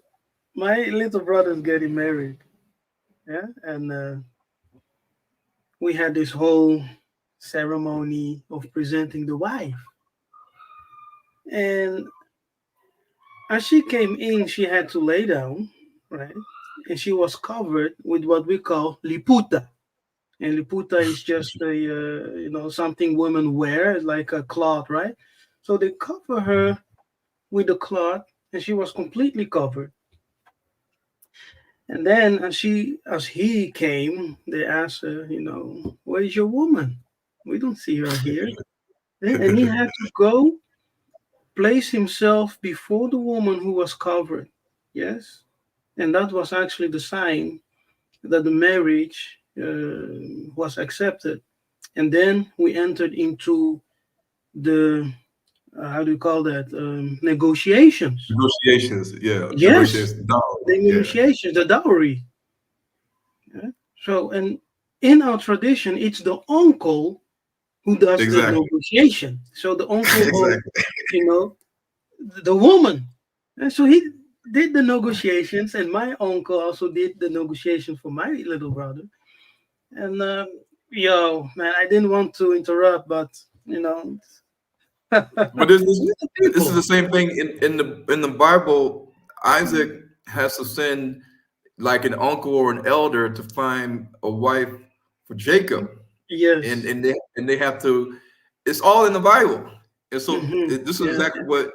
my little brother's getting married. Yeah, and we had this whole ceremony of presenting the wife. And as she came in, she had to lay down, right? And she was covered with what we call liputa. And liputa is just a something women wear, like a cloth, right? So they cover her with the cloth, and she was completely covered. And then as he came, they asked her, where is your woman? We don't see her here. And he had to go place himself before the woman who was covered. Yes. And that was actually the sign that the marriage was accepted. And then we entered into the, how do you call that? Negotiations. Negotiations, yeah. Yes. Negotiations, The negotiations, the dowry. Yeah. So, and in our tradition, it's the uncle who does the negotiation. So the uncle of, the woman. And so he did the negotiations, and my uncle also did the negotiation for my little brother. And man, I didn't want to interrupt, but But this is the same thing in the Bible. Isaac has to send like an uncle or an elder to find a wife for Jacob. Yes. And they have to. It's all in the Bible. And so this is exactly what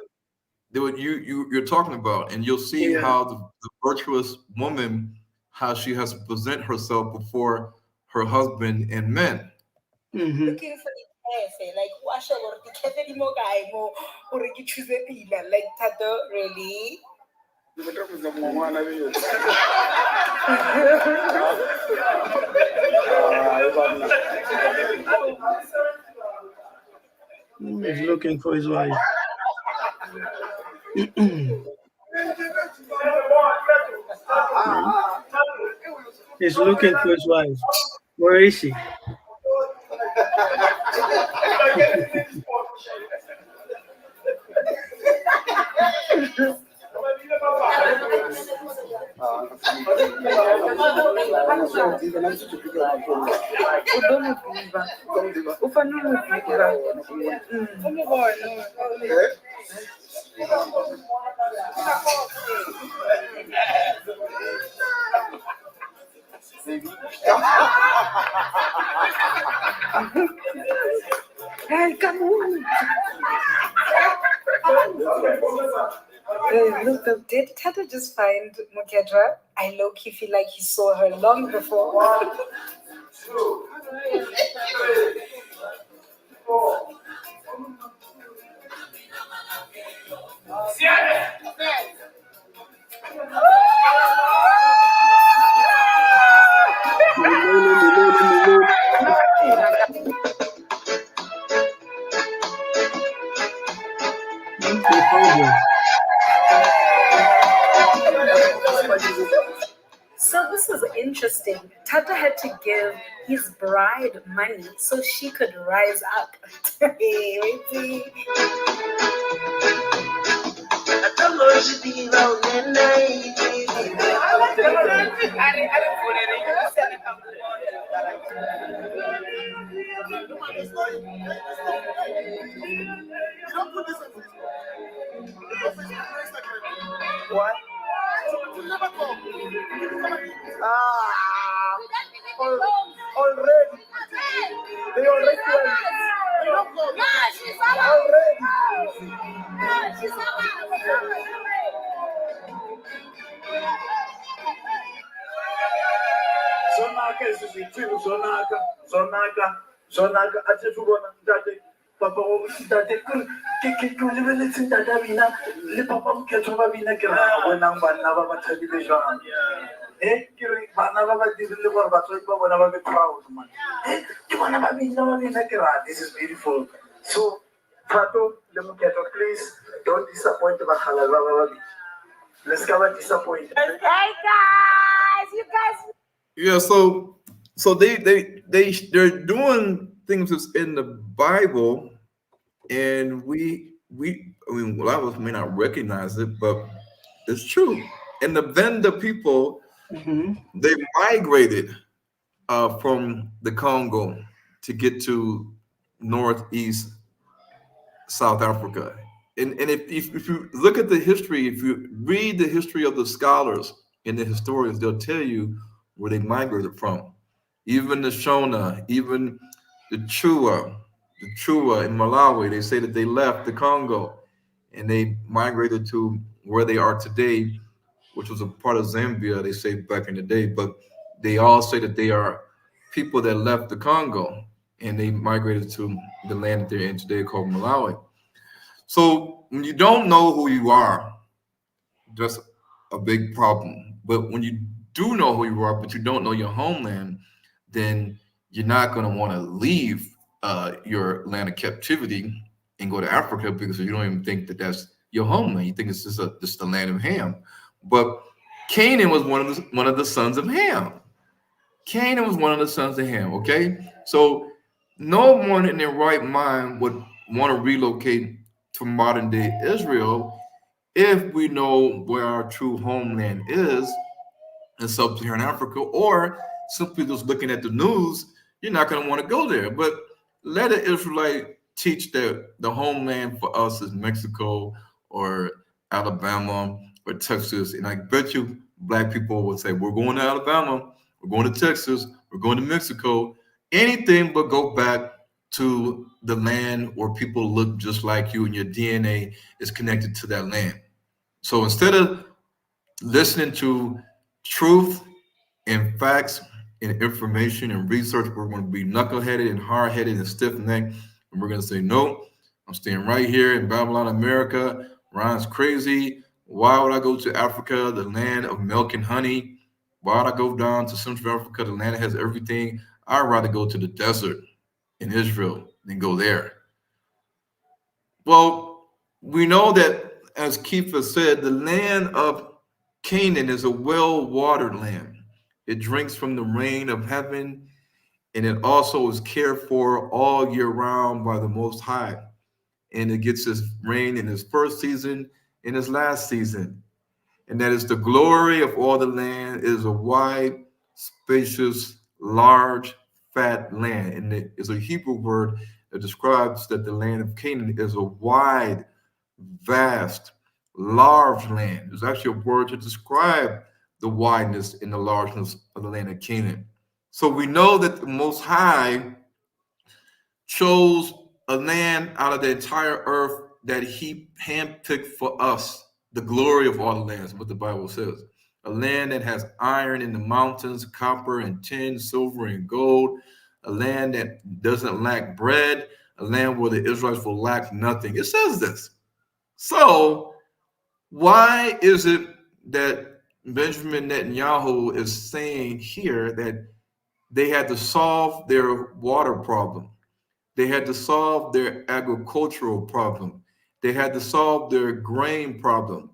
you're talking about, and you'll see how the virtuous woman, how she has to present herself before her husband and men. Looking for the cafe, like wash over the cafe mo guy mo or you choose a pila like tato really. He's looking for his wife. He's looking for his wife. Where is she? Hey, come on. Look, did Tata just find Mukedra? I low-key feel like he saw her long before. 1, 2, 3, 4. So this is interesting. Tata had to give his bride money so she could rise up. Hey, wait. What? Already. They already went. Zonaka is the two Zonaka, I just want to Papa, Papa, this is beautiful. So, Prato, please don't disappoint the Let's go and disappoint. Hey guys, you guys. Yeah, so they're doing things that's in the Bible, and I mean, a lot of us may not recognize it, but it's true. And then the people they migrated from the Congo to get to northeast South Africa. And if you look at the history, if you read the history of the scholars and the historians, they'll tell you where they migrated from. Even the Shona, even the Chua in Malawi, they say that they left the Congo and they migrated to where they are today, which was a part of Zambia, they say back in the day. But they all say that they are people that left the Congo and they migrated to the land that they're in today called Malawi. So when you don't know who you are, that's a big problem. But when you do know who you are, but you don't know your homeland, then you're not going to want to leave your land of captivity and go to Africa because you don't even think that that's your homeland. You think it's just the land of Ham. But Canaan was one of the sons of Ham. Canaan was one of the sons of Ham. Okay, so no one in their right mind would want to relocate to modern day Israel if we know where our true homeland is in sub-Saharan Africa, or simply just looking at the news, you're not going to want to go there. But let an Israelite teach that the homeland for us is Mexico or Alabama or Texas. And I bet you black people would say, we're going to Alabama, we're going to Texas, we're going to Mexico, anything but go back to the land where people look just like you and your DNA is connected to that land. So instead of listening to truth and facts and information and research, we're going to be knuckleheaded and hard-headed and stiff-necked, and we're going to say, no, I'm staying right here in Babylon, America. Ron's crazy. Why would I go to Africa, the land of milk and honey? Why would I go down to Central Africa, the land that has everything? I'd rather go to the desert in Israel than go there. Well, we know that, as Kefas said, the land of Canaan is a well-watered land. It drinks from the rain of heaven, and it also is cared for all year round by the Most High. And it gets its rain in its first season, in its last season. And that is the glory of all the land. It is a wide, spacious, large, fat land. And it is a Hebrew word that describes that the land of Canaan is a wide, vast, large land. There's actually a word to describe the wideness and the largeness of the land of Canaan. So we know that the Most High chose a land out of the entire earth that he handpicked for us, the glory of all the lands, what the Bible says. A land that has iron in the mountains, copper and tin, silver and gold, a land that doesn't lack bread, a land where the Israelites will lack nothing. It says this. So, why is it that Benjamin Netanyahu is saying here that they had to solve their water problem? They had to solve their agricultural problem. They had to solve their grain problem.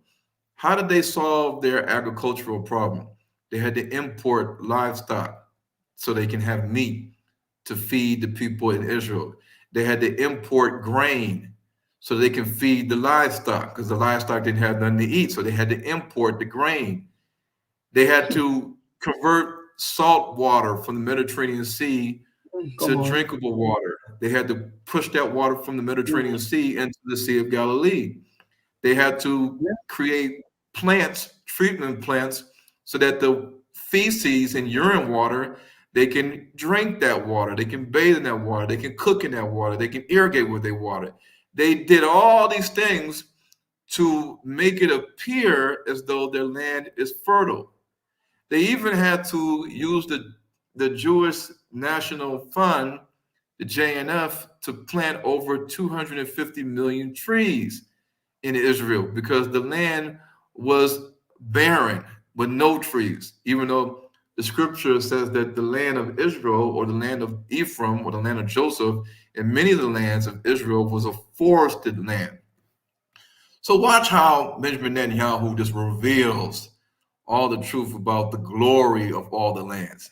How did they solve their agricultural problem? They had to import livestock so they can have meat to feed the people in Israel. They had to import grain so they can feed the livestock because the livestock didn't have nothing to eat. So they had to import the grain. They had to convert salt water from the Mediterranean Sea to Come on. drinkable water. They had to push that water from the Mediterranean Sea into the Sea of Galilee. They had to Yeah. create plants, treatment plants, so that the feces and urine water, they can drink that water, they can bathe in that water, they can cook in that water, they can irrigate with their water. They did all these things to make it appear as though their land is fertile. They even had to use the Jewish National Fund, the JNF, to plant over 250 million trees in Israel because the land was barren with no trees, even though the scripture says that the land of Israel or the land of Ephraim or the land of Joseph and many of the lands of Israel was a forested land. So watch how Benjamin Netanyahu just reveals all the truth about the glory of all the lands.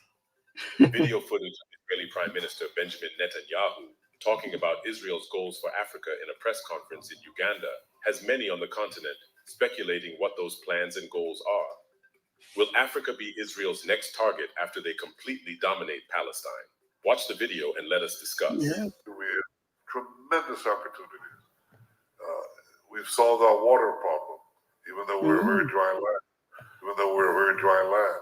Video footage of Israeli Prime Minister Benjamin Netanyahu talking about Israel's goals for Africa in a press conference in Uganda has many on the continent speculating what those plans and goals are. Will Africa be Israel's next target after they completely dominate Palestine? Watch the video and let us discuss. Yeah. We have tremendous opportunities. We've solved our water problem, even though we're a very dry land. Even though we're a very dry land.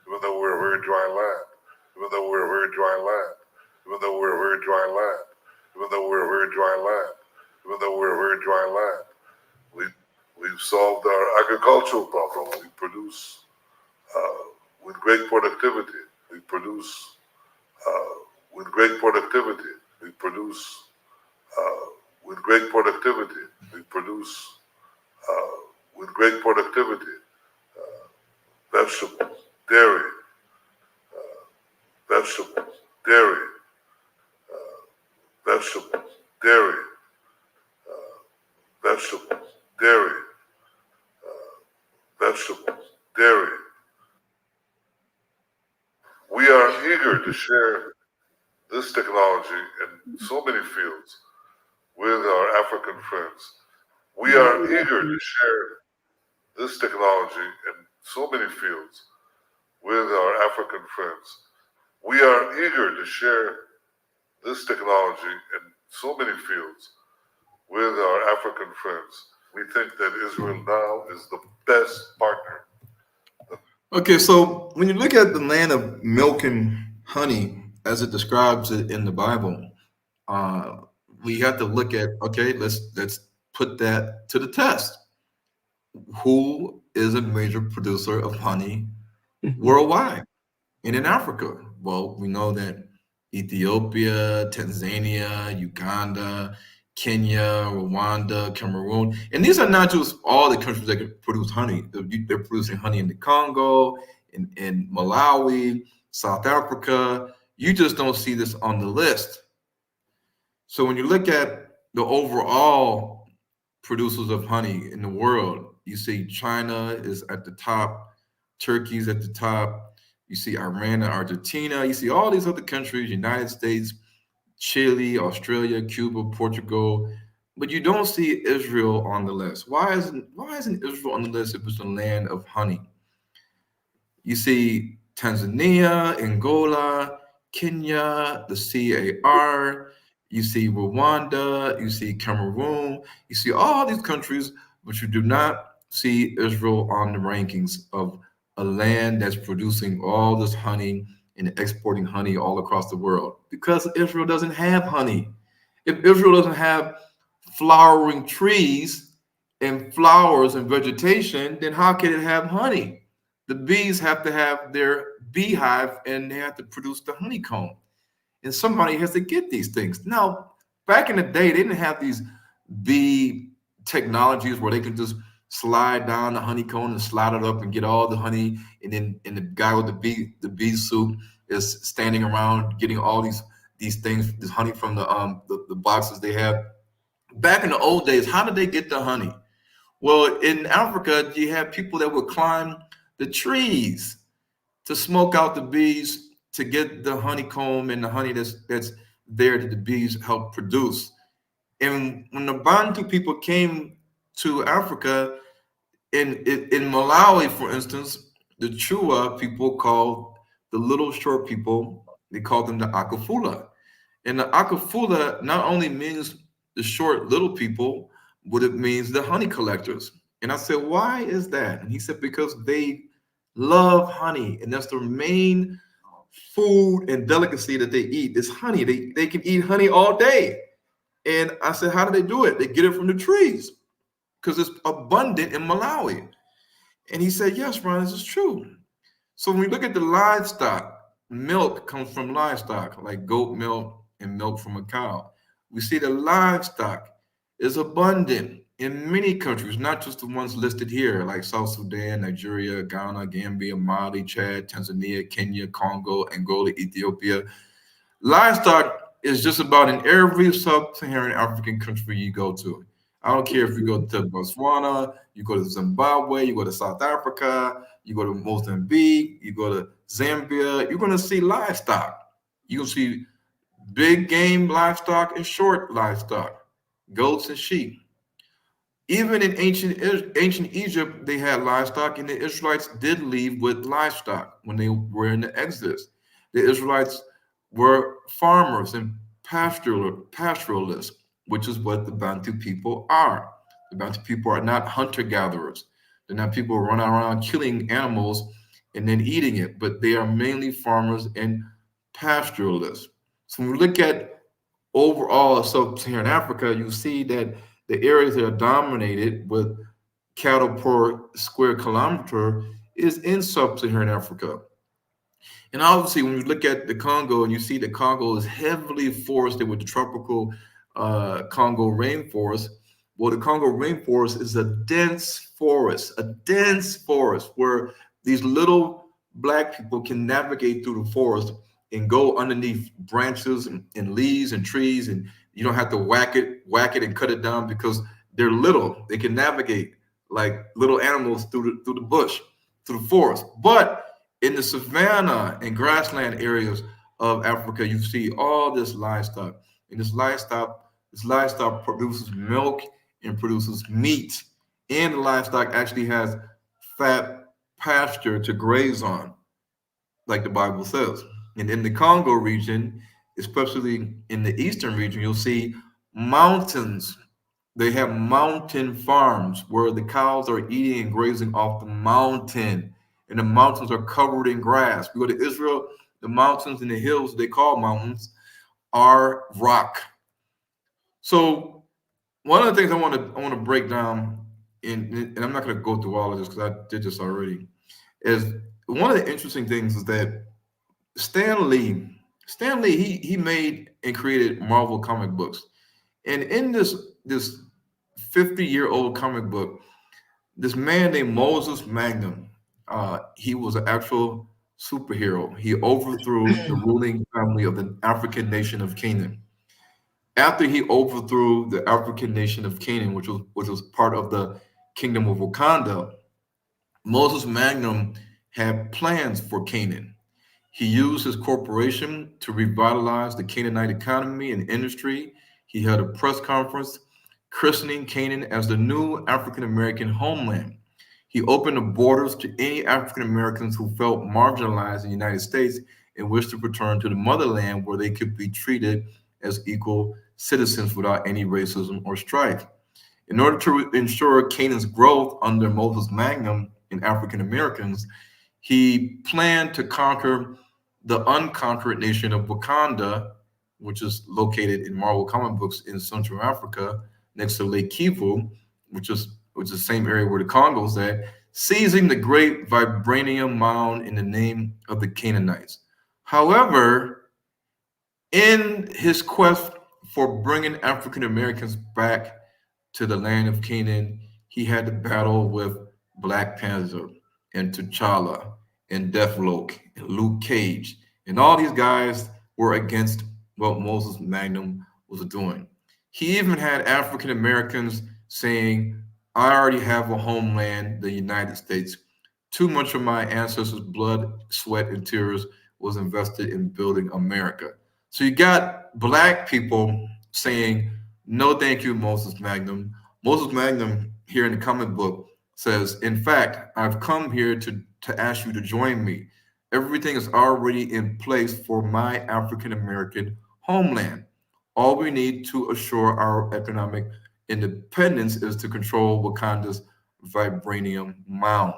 Even though we're a very dry land. Even though we're a very dry land. Even though we're a very dry land. Even though we're a very dry land. Even though we're a very dry land. We've solved our agricultural problem. We produce with great productivity. We produce with great productivity. We produce with great productivity. We produce with great productivity. Vegetables, dairy, vegetables, dairy, vegetables, dairy, vegetables, dairy, vegetables, dairy. We are eager to share this technology in so many fields with our African friends. We are eager to share this technology in so many fields with our African friends. We are eager to share this technology in so many fields with our African friends. We think that Israel now is the best partner. Okay, so when you look at the land of milk and honey, as it describes it in the Bible, we have to look at, okay, let's put that to the test. Who is a major producer of honey worldwide and in Africa? Well, we know that Ethiopia, Tanzania, Uganda, Kenya, Rwanda, Cameroon, and these are not just all the countries that can produce honey. They're producing honey in the Congo, in Malawi, South Africa. You just don't see this on the list. So when you look at the overall producers of honey in the world, you see China is at the top, Turkey's at the top, you see Iran and Argentina, you see all these other countries, United States, Chile, Australia, Cuba, Portugal, but you don't see Israel on the list. Why isn't Israel on the list if it's a land of honey? You see Tanzania, Angola, Kenya, the CAR, you see Rwanda, you see Cameroon, you see all these countries, but you do not see Israel on the rankings of a land that's producing all this honey and exporting honey all across the world? Because Israel doesn't have honey. If Israel doesn't have flowering trees and flowers and vegetation, then how can it have honey? The bees have to have their beehive and they have to produce the honeycomb. And somebody has to get these things. Now, back in the day, they didn't have these bee technologies where they can just slide down the honeycomb and slide it up and get all the honey. And the guy with the bee suit is standing around getting all these things, this honey from the boxes they have. Back in the old days, how did they get the honey? Well, in Africa, you had people that would climb the trees to smoke out the bees to get the honeycomb and the honey that's there that the bees help produce. And when the Bantu people came to Africa, in Malawi, for instance, the Chua people called the little short people, they called them the Akafula. And the Akafula not only means the short little people, but it means the honey collectors. And I said, why is that? And he said, because they love honey, and that's their main food and delicacy that they eat is honey. They can eat honey all day. And I said, how do they do it? They get it from the trees because it's abundant in Malawi. And he said, yes, Ron, this is true. So when we look at the livestock, milk comes from livestock, like goat milk and milk from a cow. We see the livestock is abundant in many countries, not just the ones listed here, like South Sudan, Nigeria, Ghana, Gambia, Mali, Chad, Tanzania, Kenya, Congo, Angola, Ethiopia. Livestock is just about in every sub-Saharan African country you go to. I don't care if you go to Botswana, you go to Zimbabwe, you go to South Africa, you go to Mozambique, you go to Zambia, you're going to see livestock. You'll see big game livestock and short livestock, goats and sheep. Even in ancient Egypt, they had livestock, and the Israelites did leave with livestock when they were in the Exodus. The Israelites were farmers and pastoralists, which is what the Bantu people are. The Bantu people are not hunter-gatherers. They're not people who run around killing animals and then eating it, but they are mainly farmers and pastoralists. So when we look at overall sub-Saharan Africa, you see that the areas that are dominated with cattle per square kilometer is in sub-Saharan Africa. And obviously, when you look at the Congo and you see the Congo is heavily forested with the tropical Congo rainforest, well, the Congo rainforest is a dense forest where these little black people can navigate through the forest and go underneath branches and leaves and trees, and you don't have to whack it and cut it down because they're little. They can navigate like little animals through the bush, through the forest. But in the savanna and grassland areas of Africa, you see all this livestock, and this livestock produces milk and produces meat, and the livestock actually has fat pasture to graze on, like the Bible says. And in the Congo region, especially in the eastern region, you'll see mountains. They have mountain farms where the cows are eating and grazing off the mountain, and the mountains are covered in grass. We go to Israel, the mountains and the hills they call mountains are rock. So one of the things I want to break down, and I'm not going to go through all of this because I did this already, is one of the interesting things is that Stan Lee, he made and created Marvel comic books. And in this 50-year-old comic book, this man named Moses Magnum, he was an actual superhero. He overthrew the ruling family of the African nation of Canaan. After he overthrew the African nation of Canaan, which was part of the kingdom of Wakanda, Moses Magnum had plans for Canaan. He used his corporation to revitalize the Canaanite economy and industry. He held a press conference christening Canaan as the new African-American homeland. He opened the borders to any African-Americans who felt marginalized in the United States and wished to return to the motherland where they could be treated as equal citizens without any racism or strife. In order to ensure Canaan's growth under Moses Magnum and African Americans, He planned to conquer the unconquered nation of Wakanda, which is located in Marvel comic books in Central Africa, next to Lake Kivu, which is the same area where the Congo is at, seizing the great vibranium mound in the name of the Canaanites. However, in his quest for bringing African Americans back to the land of Canaan, he had to battle with Black Panther and T'Challa and Deathlock and Luke Cage. And all these guys were against what Moses Magnum was doing. He even had African Americans saying, I already have a homeland, the United States. Too much of my ancestors' blood, sweat, and tears was invested in building America. So you got Black people saying, no, thank you, Moses Magnum. Moses Magnum here in the comic book says, in fact, I've come here to ask you to join me. Everything is already in place for my African American homeland. All we need to assure our economic independence is to control Wakanda's vibranium mound.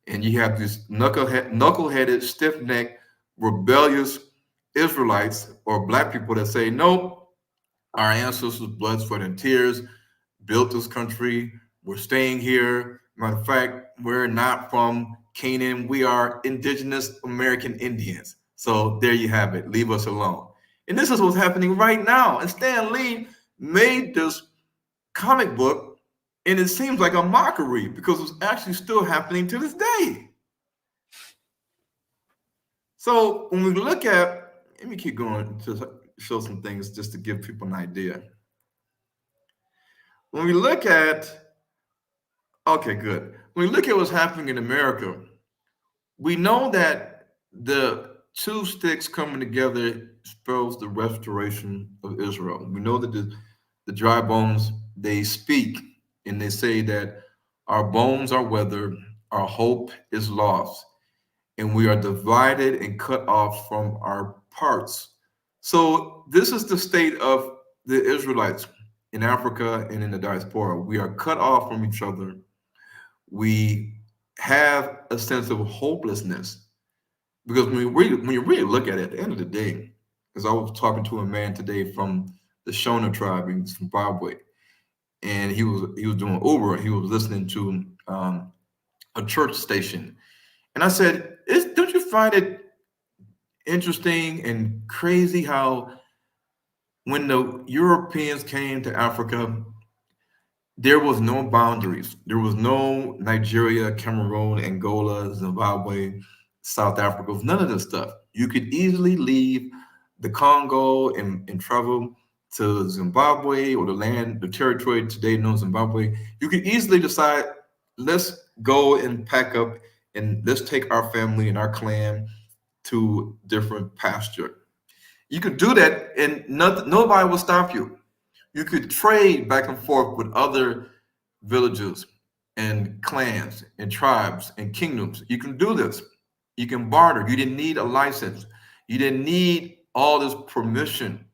And you have these knuckleheaded, stiff-necked, rebellious Israelites or Black people that say, nope, our ancestors' blood, sweat, and tears built this country. We're staying here. Matter of fact, we're not from Canaan. We are indigenous American Indians. So there you have it. Leave us alone. And this is what's happening right now. And Stan Lee made this comic book, and it seems like a mockery because it's actually still happening to this day. So when we look at, let me keep going to show some things just to give people an idea. When we look at, okay, good. When we look at what's happening in America, we know that the two sticks coming together spells the restoration of Israel. We know that the dry bones, they speak and they say that our bones are weathered, our hope is lost, and we are divided and cut off from our parts. So this is the state of the Israelites in Africa and in the diaspora. We are cut off from each other. We have a sense of hopelessness because when you really look at it, at the end of the day, because I was talking to a man today from the Shona tribe in Zimbabwe, and he was doing Uber. He was listening to a church station, and I said, "Don't you find it interesting and crazy how when the Europeans came to Africa, there was no boundaries. There was no Nigeria, Cameroon, Angola, Zimbabwe, South Africa, none of this stuff. You could easily leave the Congo and travel to Zimbabwe or the territory today known as Zimbabwe. You could easily decide, let's go and pack up and let's take our family and our clan to different pasture. You could do that and nobody will stop you. You could trade back and forth with other villages and clans and tribes and kingdoms. You can do this. You can barter. You didn't need a license. You didn't need all this permission.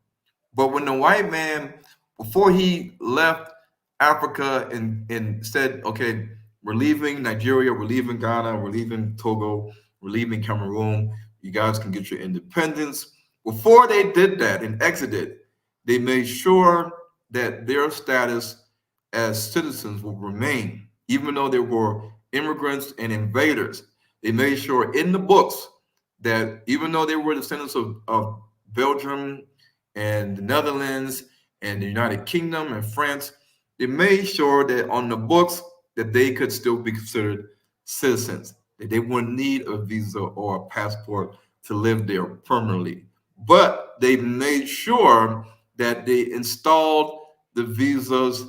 But when the white man, before he left Africa and said, okay, we're leaving Nigeria, we're leaving Ghana, we're leaving Togo, we're leaving Cameroon, you guys can get your independence. Before they did that and exited, they made sure that their status as citizens will remain, even though they were immigrants and invaders. They made sure in the books that even though they were descendants of Belgium and the Netherlands and the United Kingdom and France, they made sure that on the books that they could still be considered citizens, that they wouldn't need a visa or a passport to live there permanently. But they made sure that they installed the visas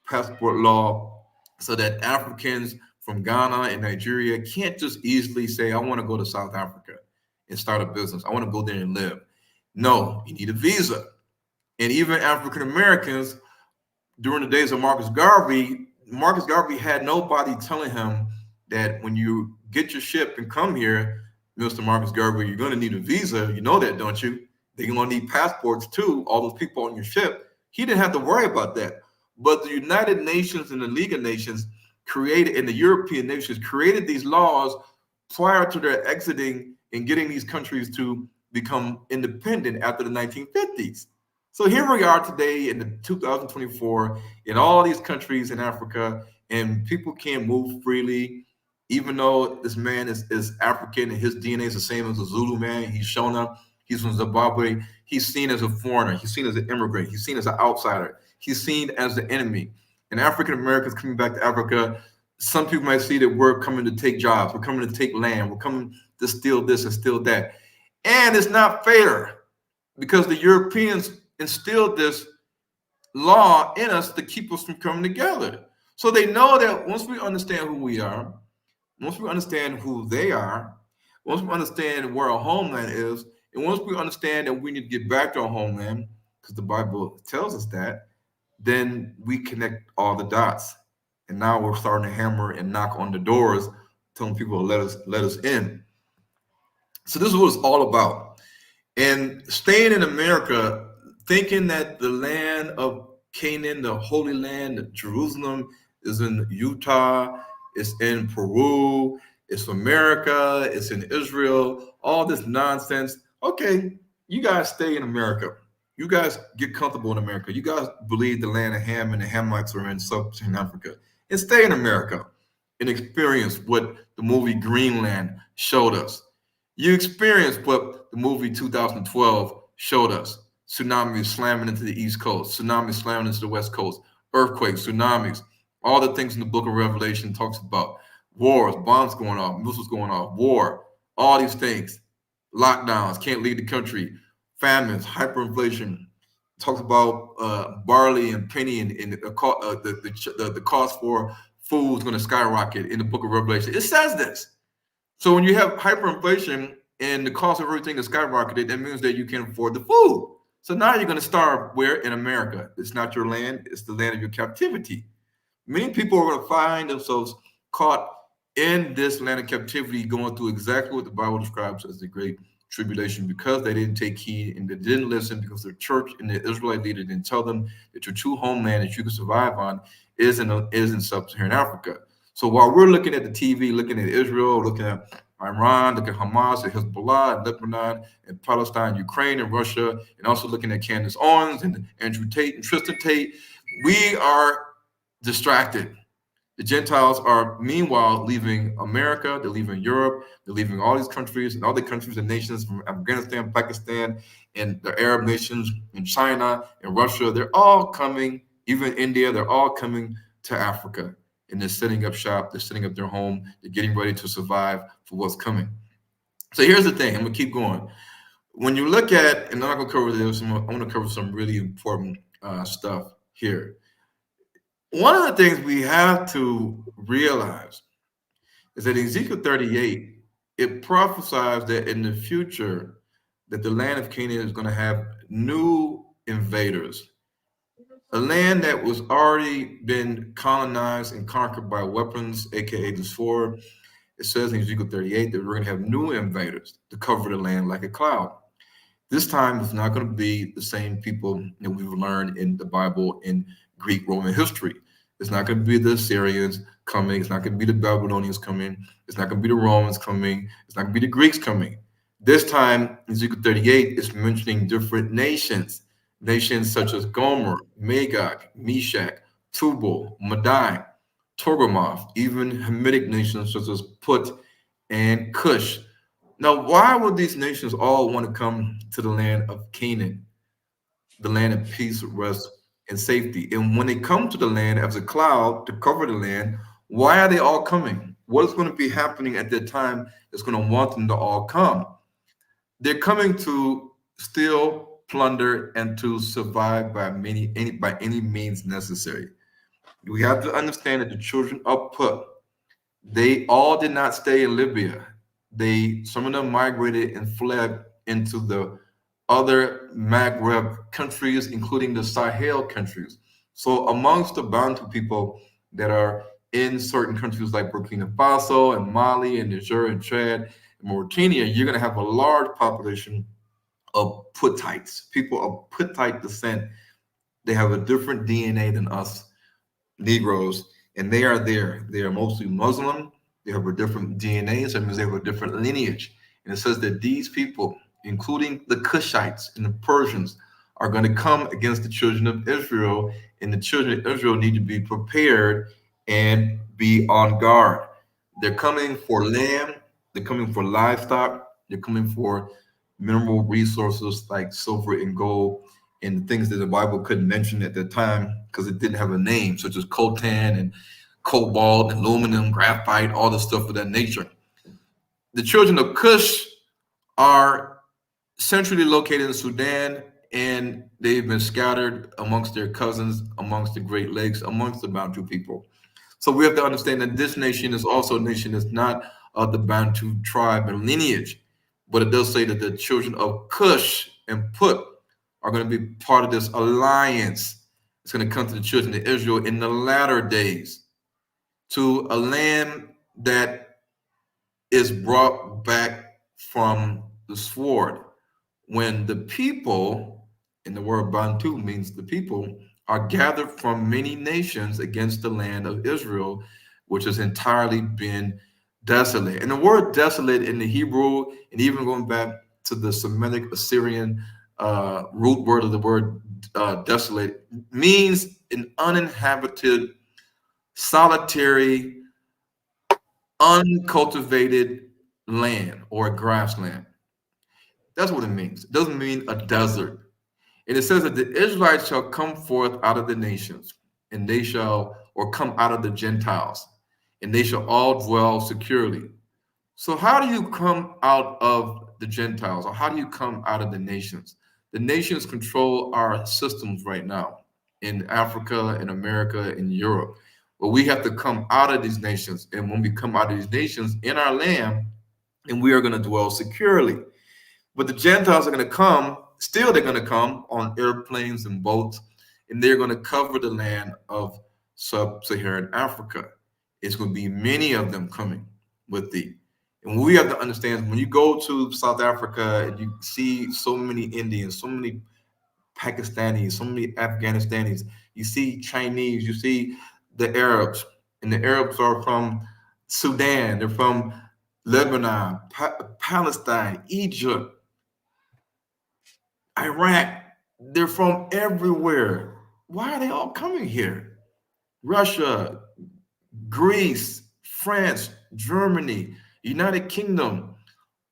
passport law so that Africans from Ghana and Nigeria can't just easily say, I want to go to South Africa and start a business. I want to go there and live. No, you need a visa. And even African Americans, during the days of Marcus Garvey had nobody telling him that when you get your ship and come here, Mr. Marcus Garvey, you're going to need a visa. You know that, don't you? They're going to need passports too, all those people on your ship. He didn't have to worry about that. But the United Nations and the League of Nations created, and the European nations created these laws prior to their exiting and getting these countries to become independent after the 1950s. So here we are today in the 2024 in all these countries in Africa, and people can't move freely, even though this man is African and his DNA is the same as a Zulu man. He's shown up. He's from Zimbabwe. He's seen as a foreigner. He's seen as an immigrant. He's seen as an outsider. He's seen as the enemy. And African Americans coming back to Africa, some people might see that we're coming to take jobs. We're coming to take land. We're coming to steal this and steal that. And it's not fair because the Europeans instilled this law in us to keep us from coming together. So they know that once we understand who we are, once we understand who they are, once we understand where our homeland is, and once we understand that we need to get back to our homeland, because the Bible tells us that, then we connect all the dots. And now we're starting to hammer and knock on the doors, telling people to let us in. So this is what it's all about. And staying in America, thinking that the land of Canaan, the Holy Land, Jerusalem, is in Utah, it's in Peru, it's America, it's in Israel, all this nonsense. Okay, you guys stay in America. You guys get comfortable in America. You guys believe the land of Ham and the Hamites are in sub-Saharan Africa. And stay in America and experience what the movie Greenland showed us. You experience what the movie 2012 showed us. Tsunamis slamming into the East Coast, tsunamis slamming into the West Coast, earthquakes, tsunamis, all the things in the book of Revelation talks about. Wars, bombs going off, missiles going off, war, all these things. Lockdowns, can't leave the country, famines, hyperinflation. Talks about barley and penny and the cost for food is going to skyrocket in the book of Revelation. It says this. So when you have hyperinflation and the cost of everything is skyrocketed, that means that you can't afford the food. So now you're going to starve where? In America. It's not your land. It's the land of your captivity. Many people are going to find themselves caught in this land of captivity, going through exactly what the Bible describes as the Great Tribulation, because they didn't take heed and they didn't listen, because the church and the Israelite leader didn't tell them that your true homeland that you can survive on is in sub-Saharan Africa. So while we're looking at the TV, looking at Israel, looking at Iran, looking at Hamas, and Hezbollah, and Lebanon, and Palestine, Ukraine, and Russia, and also looking at Candace Owens and Andrew Tate and Tristan Tate, we are distracted. The Gentiles are, meanwhile, leaving America, they're leaving Europe, they're leaving all these countries and all the countries and nations from Afghanistan, Pakistan, and the Arab nations, and China, and Russia. They're all coming, even India, they're all coming to Africa. And they're setting up shop, they're setting up their home, they're getting ready to survive for what's coming. So here's the thing, I'm gonna keep going. When you look at, and I'm not gonna cover this, I want to cover some really important stuff here. One of the things we have to realize is that Ezekiel 38, it prophesies that in the future, that the land of Canaan is going to have new invaders. A land that was already been colonized and conquered by weapons, aka the sword. It says in Ezekiel 38 that we're going to have new invaders to cover the land like a cloud. This time, it's not going to be the same people that we've learned in the Bible in Greek Roman history. It's not going to be the Assyrians coming. It's not going to be the Babylonians coming. It's not going to be the Romans coming. It's not going to be the Greeks coming. This time, Ezekiel 38 is mentioning different nations. Nations such as Gomer, Magog, Meshach, Tubal, Madai, Togarmah, even Hamitic nations such as Put and Cush. Now, why would these nations all want to come to the land of Canaan, the land of peace, rest, and safety? And when they come to the land as a cloud to cover the land, why are they all coming? What is going to be happening at that time that's going to want them to all come? They're coming to steal, plunder, and to survive by any means necessary. We have to understand that the children of Put, they all did not stay in Libya. Some of them migrated and fled into the other Maghreb countries, including the Sahel countries. So amongst the Bantu people that are in certain countries like Burkina Faso and Mali and Niger and Chad and Mauritania, you're going to have a large population of Putites, people of Putite descent. They have a different DNA than us Negroes, and they are there. They are mostly Muslim, They have a different DNA, so it means they have a different lineage. And it says that these people, including the Cushites and the Persians, are going to come against the children of Israel, and the children of Israel need to be prepared and be on guard. They're coming for land, they're coming for livestock, they're coming for mineral resources like silver and gold, and things that the Bible couldn't mention at the time because it didn't have a name, such as coltan and cobalt, aluminum, graphite, all the stuff of that nature. The children of Cush are centrally located in Sudan, and they've been scattered amongst their cousins, amongst the Great Lakes, amongst the Bantu people. So we have to understand that this nation is also a nation that's not of the Bantu tribe and lineage, but it does say that the children of Cush and Put are going to be part of this alliance. It's going to come to the children of Israel in the latter days, to a land that is brought back from the sword. When the people, and the word Bantu means the people, are gathered from many nations against the land of Israel, which has entirely been desolate. And the word desolate in the Hebrew, and even going back to the Semitic Assyrian root word of the word desolate, means an uninhabited, solitary, uncultivated land or a grassland. That's what it means. It doesn't mean a desert. And it says that the Israelites shall come forth out of the nations, and they shall, or come out of the Gentiles, and they shall all dwell securely. So, how do you come out of the Gentiles, or how do you come out of the nations? The nations control our systems right now in Africa, in America, in Europe. But we have to come out of these nations. And when we come out of these nations in our land, and we are going to dwell securely. But the Gentiles are going to come, still they're going to come on airplanes and boats, and they're going to cover the land of sub-Saharan Africa. It's going to be many of them coming with thee. And we have to understand, when you go to South Africa and you see so many Indians, so many Pakistanis, so many Afghanistanis, you see Chinese, you see the Arabs, and the Arabs are from Sudan, they're from Lebanon, Palestine, Egypt, Iraq, they're from everywhere. Why are they all coming here? Russia, Greece, France, Germany, United Kingdom,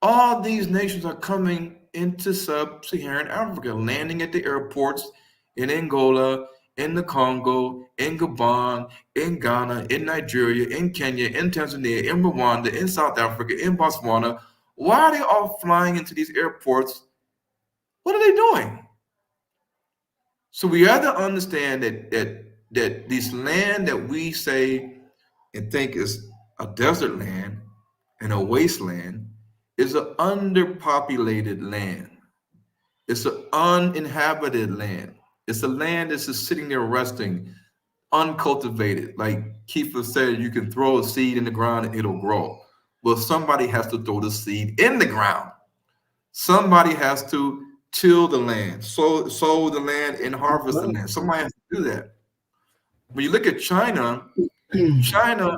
all these nations are coming into sub-Saharan Africa, landing at the airports in Angola, in the Congo, in Gabon, in Ghana, in Nigeria, in Kenya, in Tanzania, in Rwanda, in South Africa, in Botswana. Why are they all flying into these airports? What are they doing? So we have to understand that this land that we say and think is a desert land and a wasteland is an underpopulated land. It's an uninhabited land. It's a land that's just sitting there resting, uncultivated. Like Kefas said, you can throw a seed in the ground and it'll grow. Well, somebody has to throw the seed in the ground. Somebody has to till the land, sow the land, and harvest the land. Somebody has to do that. When you look at China, China,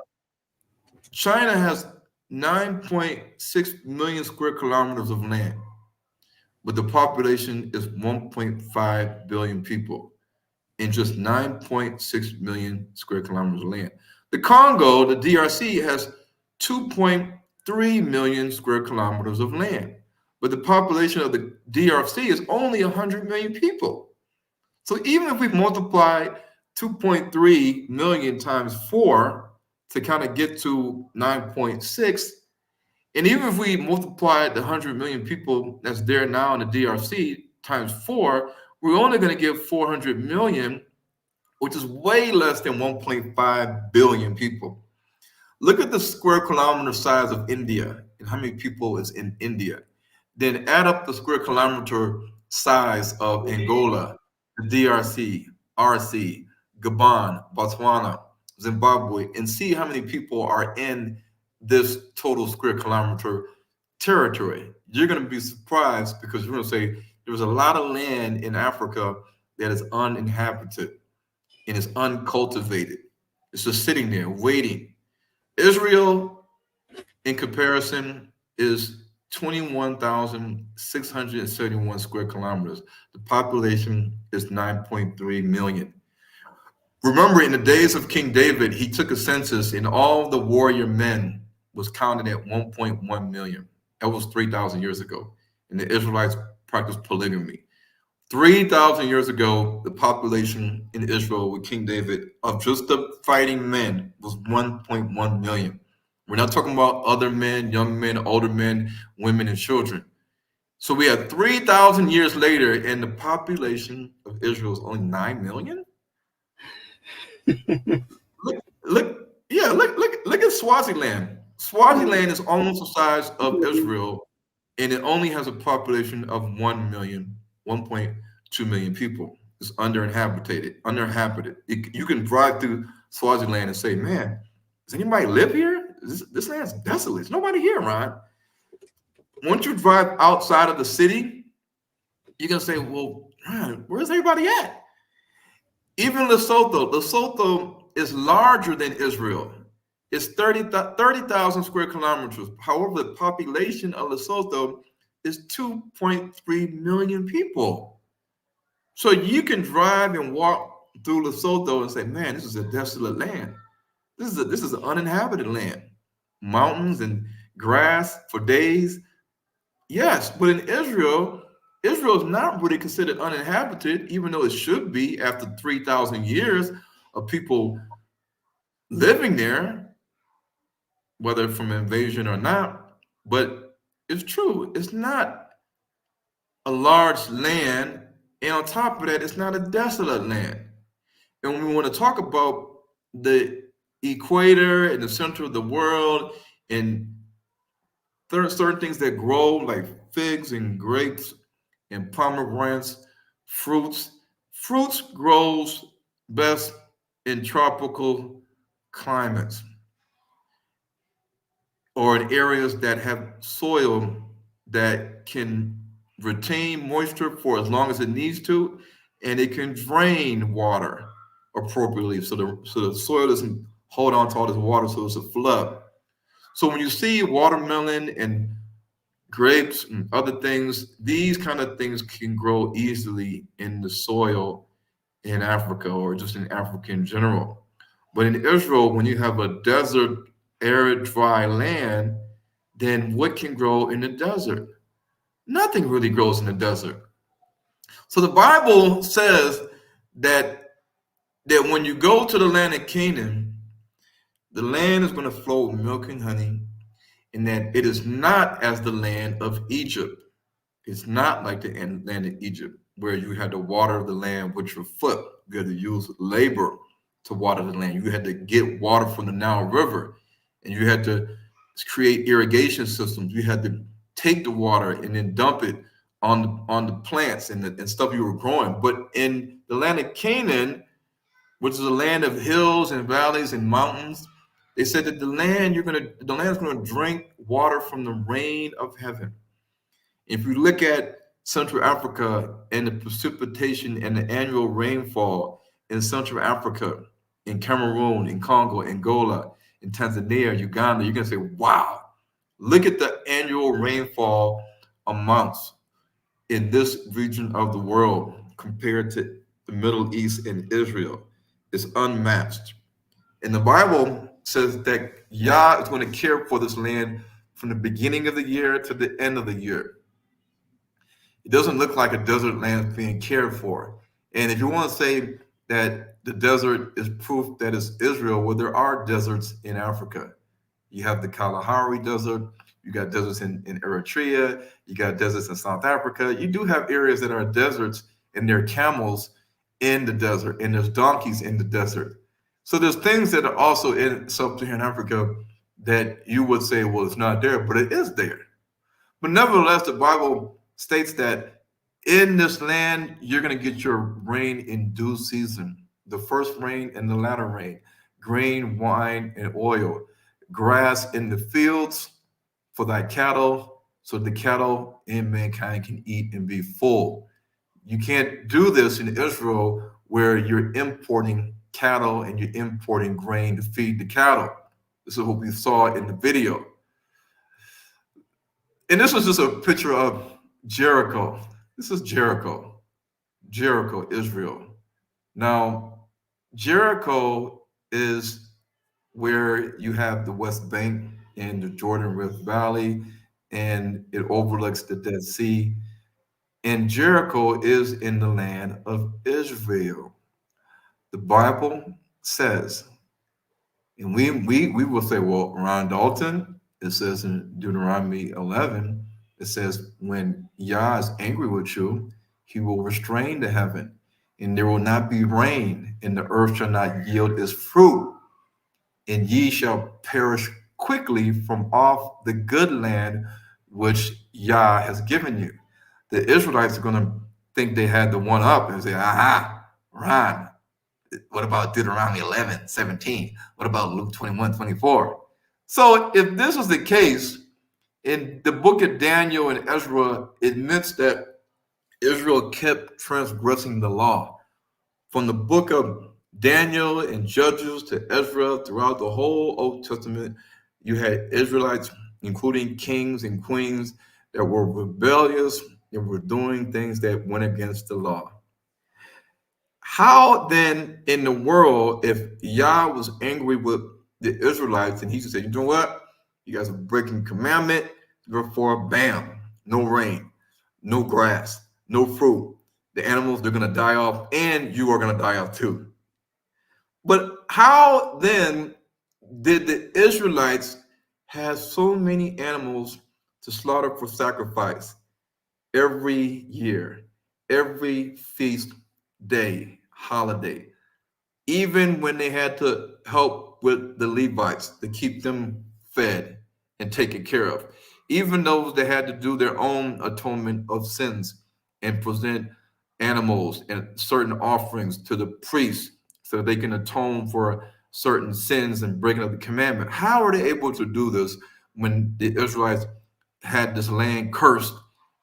China has 9.6 million square kilometers of land, but the population is 1.5 billion people in just 9.6 million square kilometers of land. The Congo, the DRC, has 2.3 million square kilometers of land, but the population of the DRC is only 100 million people. So even if we multiply 2.3 million times 4 to kind of get to 9.6, and even if we multiply the 100 million people that's there now in the DRC times 4, we're only going to get 400 million, which is way less than 1.5 billion people. Look at the square kilometer size of India and how many people is in India. Then add up the square kilometer size of Angola, the DRC, RC, Gabon, Botswana, Zimbabwe, and see how many people are in this total square kilometer territory. You're going to be surprised, because you're going to say there's a lot of land in Africa that is uninhabited and is uncultivated. It's just sitting there waiting. Israel in comparison, is 21,671 square kilometers. The population is 9.3 million. Remember, in the days of King David, he took a census and all the warrior men was counted at 1.1 million. That was 3,000 years ago. And the Israelites practiced polygamy. 3,000 years ago, the population in Israel with King David of just the fighting men was 1.1 million. We're not talking about other men, young men, older men, women, and children. So we had 3,000 years later, and the population of Israel is only 9 million? Look at Swaziland. Swaziland is almost the size of Israel, and it only has a population of 1 million, 1.2 million people. It's uninhabited. You can drive through Swaziland and say, man, does anybody live here? This land's desolate. There's nobody here, Ron. Once you drive outside of the city, you're going to say, well, Ron, where's everybody at? Even Lesotho is larger than Israel. It's 30,000 square kilometers. However, the population of Lesotho is 2.3 million people. So you can drive and walk through Lesotho and say, man, this is a desolate land. This is an uninhabited land. Mountains and grass for days. Yes, but in Israel is not really considered uninhabited, even though it should be after 3,000 years of people living there, whether from invasion or not. But it's true, it's not a large land, and on top of that, it's not a desolate land. And when we want to talk about the equator and the center of the world and certain things that grow like figs and grapes and pomegranates, fruits grows best in tropical climates or in areas that have soil that can retain moisture for as long as it needs to, and it can drain water appropriately so the soil doesn't hold on to all this water so it's a flood. So when you see watermelon and grapes and other things, these kind of things can grow easily in the soil in Africa or just in Africa in general. But in Israel, when you have a desert, arid, dry land, then what can grow in the desert? Nothing really grows in the desert. So the Bible says that when you go to the land of Canaan, the land is going to flow with milk and honey, and that it is not as the land of Egypt. It's not like the land of Egypt, where you had to water the land with your foot. You had to use labor to water the land. You had to get water from the Nile River, and you had to create irrigation systems. You had to take the water and then dump it on the plants and stuff you were growing. But in the land of Canaan, which is a land of hills and valleys and mountains, they said that the land is going to drink water from the rain of heaven. If you look at Central Africa and the precipitation and the annual rainfall in Central Africa, in Cameroon, in Congo, Angola, in Tanzania, Uganda, you're going to say, wow, look at the annual rainfall amounts in this region of the world compared to the Middle East and Israel. It's unmatched. And the Bible says that Yah is going to care for this land from the beginning of the year to the end of the year. It doesn't look like a desert land being cared for. And if you want to say that the desert is proof that it's Israel, well, there are deserts in Africa. You have the Kalahari Desert, you got deserts in Eritrea, you got deserts in South Africa. You do have areas that are deserts, and there are camels in the desert, and there's donkeys in the desert. So there's things that are also in sub-Saharan Africa that you would say, well, it's not there, but it is there. But nevertheless, the Bible states that in this land, you're going to get your rain in due season, the first rain and the latter rain, grain, wine, and oil, grass in the fields for thy cattle, so the cattle and mankind can eat and be full. You can't do this in Israel where you're importing cattle and you're importing grain to feed the cattle. This is what we saw in the video. And this was just a picture of Jericho. This is Jericho. Jericho, Israel. Now, Jericho is where you have the West Bank and the Jordan Rift Valley, and it overlooks the Dead Sea. And Jericho is in the land of Israel. The Bible says, and we will say, well, Ron Dalton, it says in Deuteronomy 11, it says, when Yah is angry with you, he will restrain the heaven, and there will not be rain, and the earth shall not yield its fruit, and ye shall perish quickly from off the good land which Yah has given you. The Israelites are going to think they had the one up and say, aha, Ron, what about Deuteronomy 11:17? What about Luke 21:24? So if this was the case, in the book of Daniel and Ezra admits that Israel kept transgressing the law. From the book of Daniel and Judges to Ezra, throughout the whole Old Testament, you had Israelites, including kings and queens, that were rebellious and were doing things that went against the law. How then in the world, if Yah was angry with the Israelites and he said, you know what? You guys are breaking commandment, therefore, bam, no rain, no grass, no fruit. The animals, they're going to die off, and you are going to die off too. But how then did the Israelites have so many animals to slaughter for sacrifice every year, every feast day, holiday, even when they had to help with the Levites to keep them fed and taken care of, even those that had to do their own atonement of sins and present animals and certain offerings to the priests so they can atone for certain sins and breaking of the commandment. How are they able to do this when the Israelites had this land cursed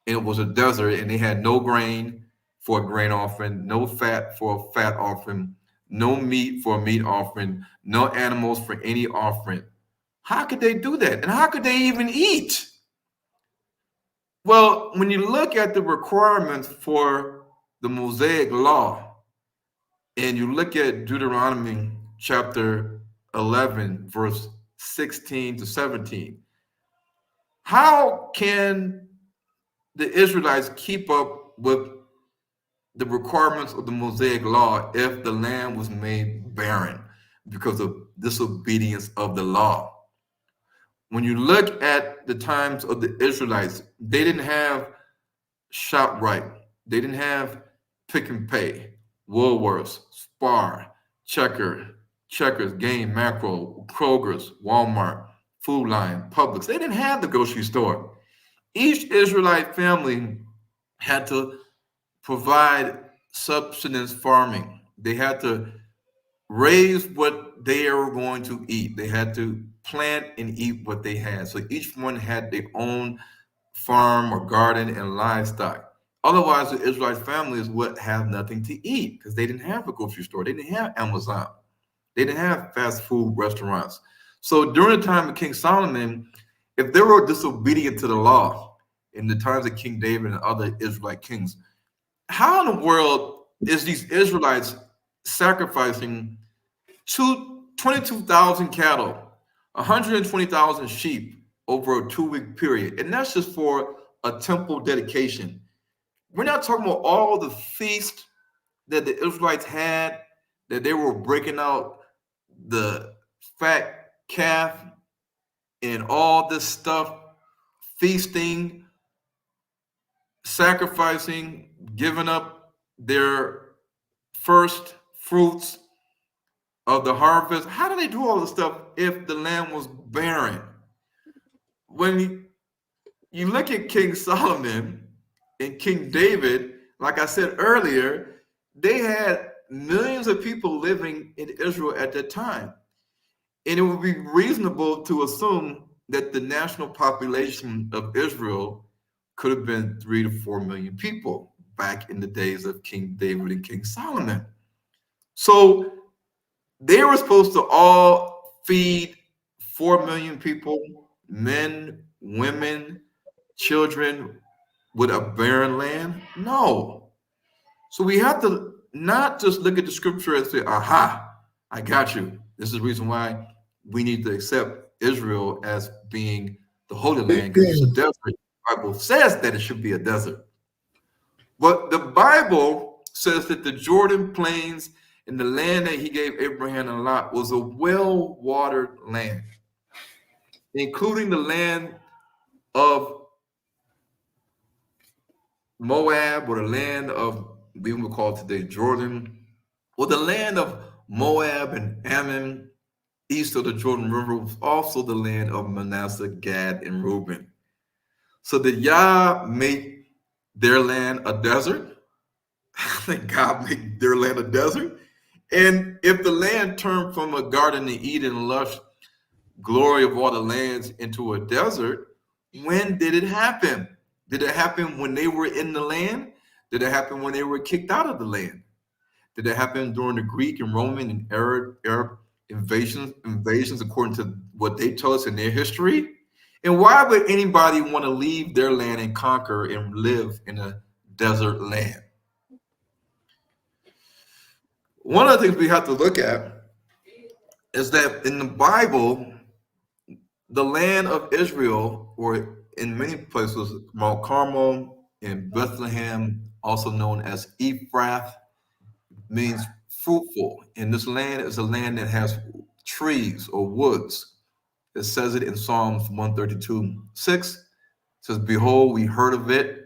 and it was a desert and they had no grain for a grain offering, no fat for a fat offering, no meat for a meat offering, no animals for any offering? How could they do that? And how could they even eat? Well, when you look at the requirements for the Mosaic law, and you look at Deuteronomy chapter 11, verse 16 to 17, how can the Israelites keep up with the requirements of the Mosaic law if the land was made barren because of disobedience of the law? When you look at the times of the Israelites, they didn't have ShopRite, they didn't have Pick and Pay, Woolworths, Spar, Checkers, Game, Macro, Kroger's, Walmart, Food Line, Publix. They didn't have the grocery store. Each Israelite family had to provide subsistence farming. They had to raise what they were going to eat. They had to plant and eat what they had. So each one had their own farm or garden and livestock. Otherwise, the Israelite families would have nothing to eat because they didn't have a grocery store. They didn't have Amazon. They didn't have fast food restaurants. So during the time of King Solomon, if they were disobedient to the law in the times of King David and other Israelite kings, how in the world is these Israelites sacrificing 22,000 cattle, 120,000 sheep over a 2-week period? And that's just for a temple dedication. We're not talking about all the feasts that the Israelites had, that they were breaking out the fat calf and all this stuff, feasting, sacrificing, giving up their first fruits of the harvest. How do they do all this stuff if the land was barren? When you look at King Solomon and King David, like I said earlier, they had millions of people living in Israel at that time. And it would be reasonable to assume that the national population of Israel could have been 3 to 4 million people back in the days of King David and King Solomon. So they were supposed to all feed 4 million people, men, women, children with a barren land? No. So we have to not just look at the scripture and say, aha, I got you. This is the reason why we need to accept Israel as being the Holy Land, because it's a desert. The Bible says that it should be a desert. But the Bible says that the Jordan plains and the land that he gave Abraham and Lot was a well-watered land, including the land of Moab, or the land of, we would call today Jordan, or the land of Moab and Ammon, east of the Jordan River, was also the land of Manasseh, Gad, and Reuben. So did Yah make their land a desert? Did God make their land a desert? And if the land turned from a garden of Eden, lush glory of all the lands, into a desert, when did it happen? Did it happen when they were in the land? Did it happen when they were kicked out of the land? Did it happen during the Greek and Roman and Arab invasions according to what they tell us in their history? And why would anybody want to leave their land and conquer and live in a desert land? One of the things we have to look at is that in the Bible, the land of Israel, or in many places, Mount Carmel and Bethlehem, also known as Ephrath, means fruitful. And this land is a land that has trees or woods. It says it in Psalms 132:6. It says, behold, we heard of it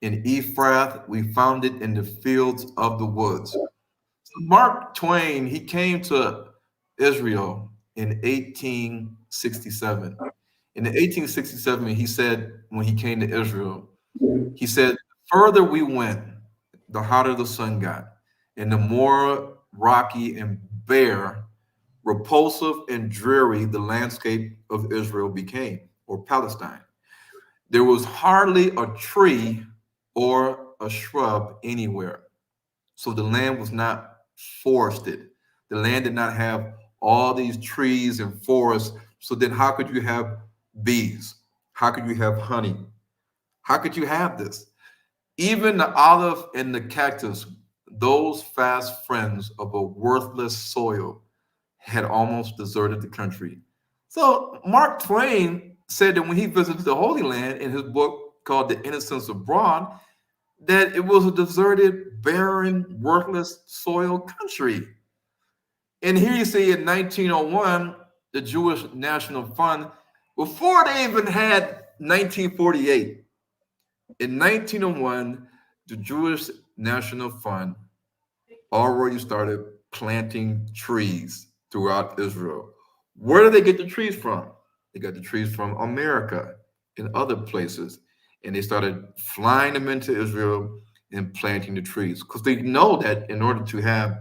in Ephrath, we found it in the fields of the woods. So Mark Twain, he came to Israel in 1867. In 1867, he said, when he came to Israel, he said, the further we went, the hotter the sun got, and the more rocky and bare, repulsive and dreary the landscape of Israel became, or Palestine. There was hardly a tree or a shrub anywhere. So the land was not forested. The land did not have all these trees and forests. So then how could you have bees? How could you have honey? How could you have this? Even the olive and the cactus, those fast friends of a worthless soil, had almost deserted the country. So Mark Twain said that when he visited the Holy Land in his book called The Innocents Abroad, that it was a deserted, barren, worthless soil country. And here you see in 1901, the Jewish National Fund, before they even had 1948, in 1901, the Jewish National Fund already started planting trees throughout Israel. Where do they get the trees from? They got the trees from America and other places. And they started flying them into Israel and planting the trees, because they know that in order to have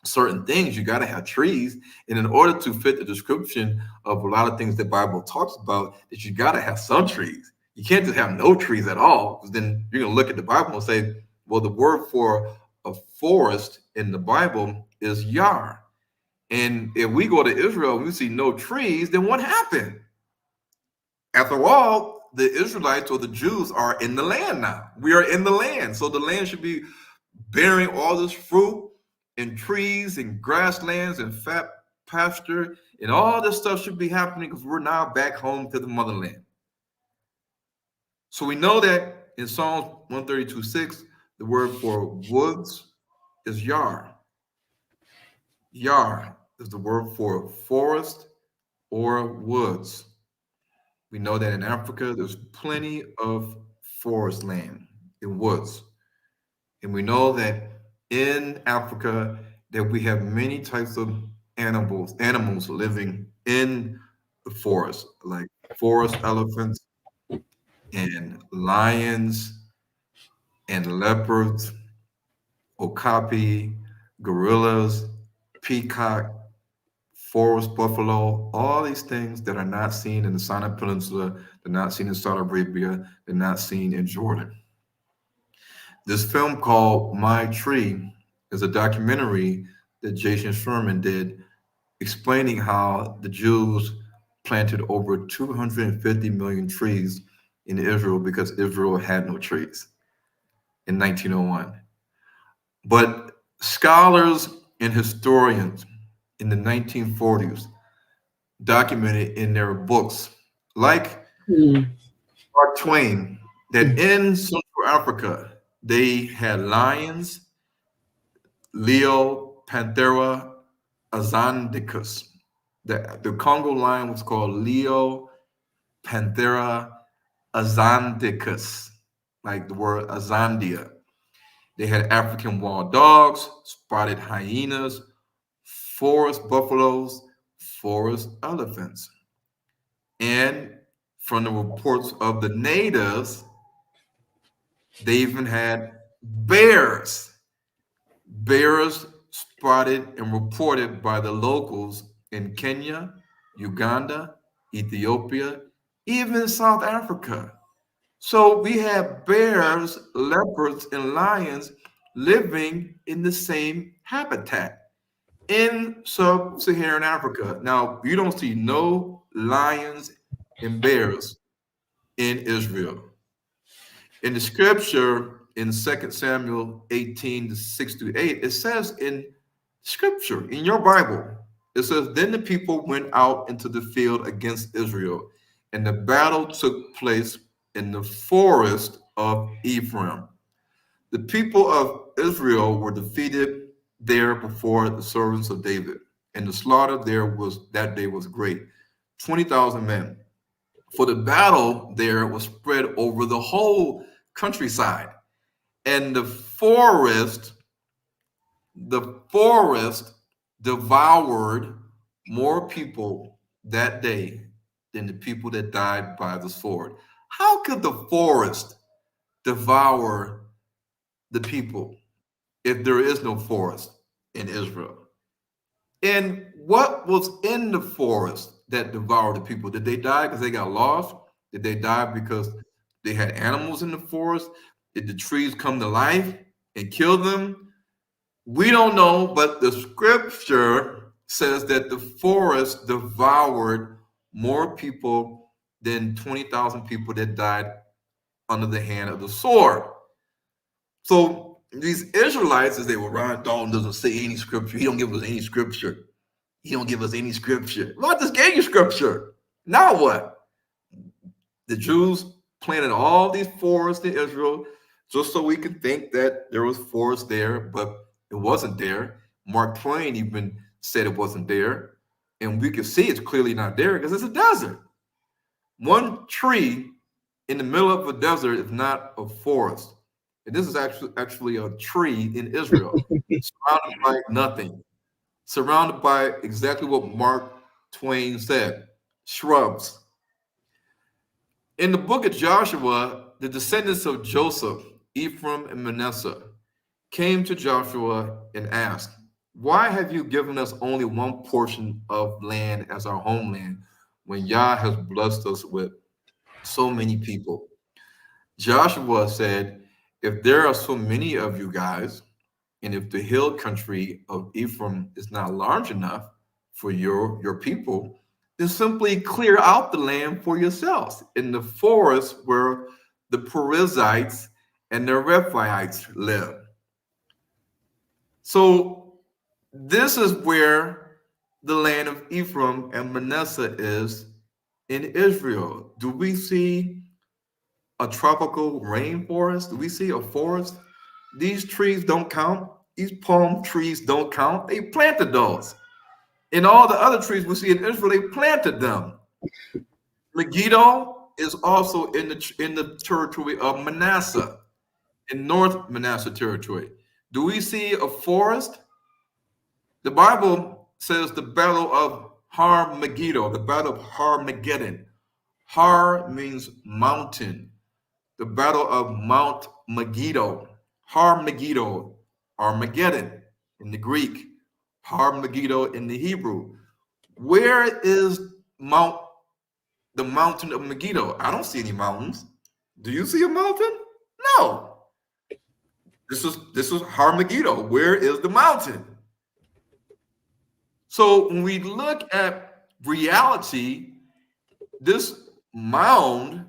certain things, you got to have trees. And in order to fit the description of a lot of things the Bible talks about, that you got to have some trees. You can't just have no trees at all, because then you're going to look at the Bible and say, well, the word for a forest in the Bible is yar. And if we go to Israel and we see no trees, then what happened? After all, the Israelites or the Jews are in the land now. We are in the land. So the land should be bearing all this fruit and trees and grasslands and fat pasture, and all this stuff should be happening because we're now back home to the motherland. So we know that in Psalms 132:6, the word for woods is yar. Yar is the word for forest or woods. We know that in Africa, there's plenty of forest land and woods. And we know that in Africa that we have many types of animals living in the forest, like forest elephants and lions and leopards, okapi, gorillas, peacock, forest buffalo, all these things that are not seen in the Sinai Peninsula, they're not seen in Saudi Arabia, they're not seen in Jordan. This film called My Tree is a documentary that Jason Sherman did, explaining how the Jews planted over 250 million trees in Israel because Israel had no trees in 1901. But scholars and historians in the 1940s documented in their books, like Mm. Mark Twain, that Mm. in Central Africa, they had lions, Leo Panthera azandicus. The Congo lion was called Leo Panthera azandicus, like the word azandia. They had African wild dogs, spotted hyenas, forest buffaloes, forest elephants. And from the reports of the natives, they even had bears. Bears spotted and reported by the locals in Kenya, Uganda, Ethiopia, even South Africa. So we have bears, leopards, and lions living in the same habitat in sub-Saharan Africa. Now, you don't see no lions and bears in Israel. In the scripture in 2 Samuel 18 to 6 to 8, it says in scripture, in your Bible, it says, Then the people went out into the field against Israel, and the battle took place in the forest of Ephraim. The people of Israel were defeated there before the servants of David, and the slaughter there was that day was great, 20,000 men. For the battle there was spread over the whole countryside, and the forest devoured more people that day than the people that died by the sword. How could the forest devour the people if there is no forest in Israel? And what was in the forest that devoured the people? Did they die because they got lost? Did they die because they had animals in the forest? Did the trees come to life and kill them? We don't know, but the scripture says that the forest devoured more people than 20,000 people that died under the hand of the sword. So these Israelites, as they were, Ron Dalton doesn't say any scripture. He don't give us any scripture. He don't give us any scripture. Well, I just gave you scripture. Now what? The Jews planted all these forests in Israel just so we could think that there was forest there, but it wasn't there. Mark Twain even said it wasn't there. And we can see it's clearly not there because it's a desert. One tree in the middle of a desert is not a forest. And this is actually a tree in Israel, surrounded by nothing, surrounded by exactly what Mark Twain said, shrubs. In the book of Joshua, the descendants of Joseph, Ephraim, and Manasseh came to Joshua and asked, Why have you given us only one portion of land as our homeland when Yah has blessed us with so many people? Joshua said, If there are so many of you guys, and if the hill country of Ephraim is not large enough for your people, then simply clear out the land for yourselves in the forest where the Perizzites and the Rephaites live. So this is where the land of Ephraim and Manasseh is in Israel. Do we see a tropical rainforest? Do we see a forest? These trees don't count. These palm trees don't count. They planted those. And all the other trees we see in Israel, they planted them. Megiddo is also in the territory of Manasseh, in North Manasseh territory. Do we see a forest? The Bible says the battle of Har Megiddo, the battle of Har-Mageddon. Har means mountain. The battle of Mount Megiddo. Har Megiddo, Armageddon in the Greek, Har Megiddo in the Hebrew. Where is the mountain of Megiddo? I don't see any mountains. Do you see a mountain? No. This is Har Megiddo. Where is the mountain? So when we look at reality, this mound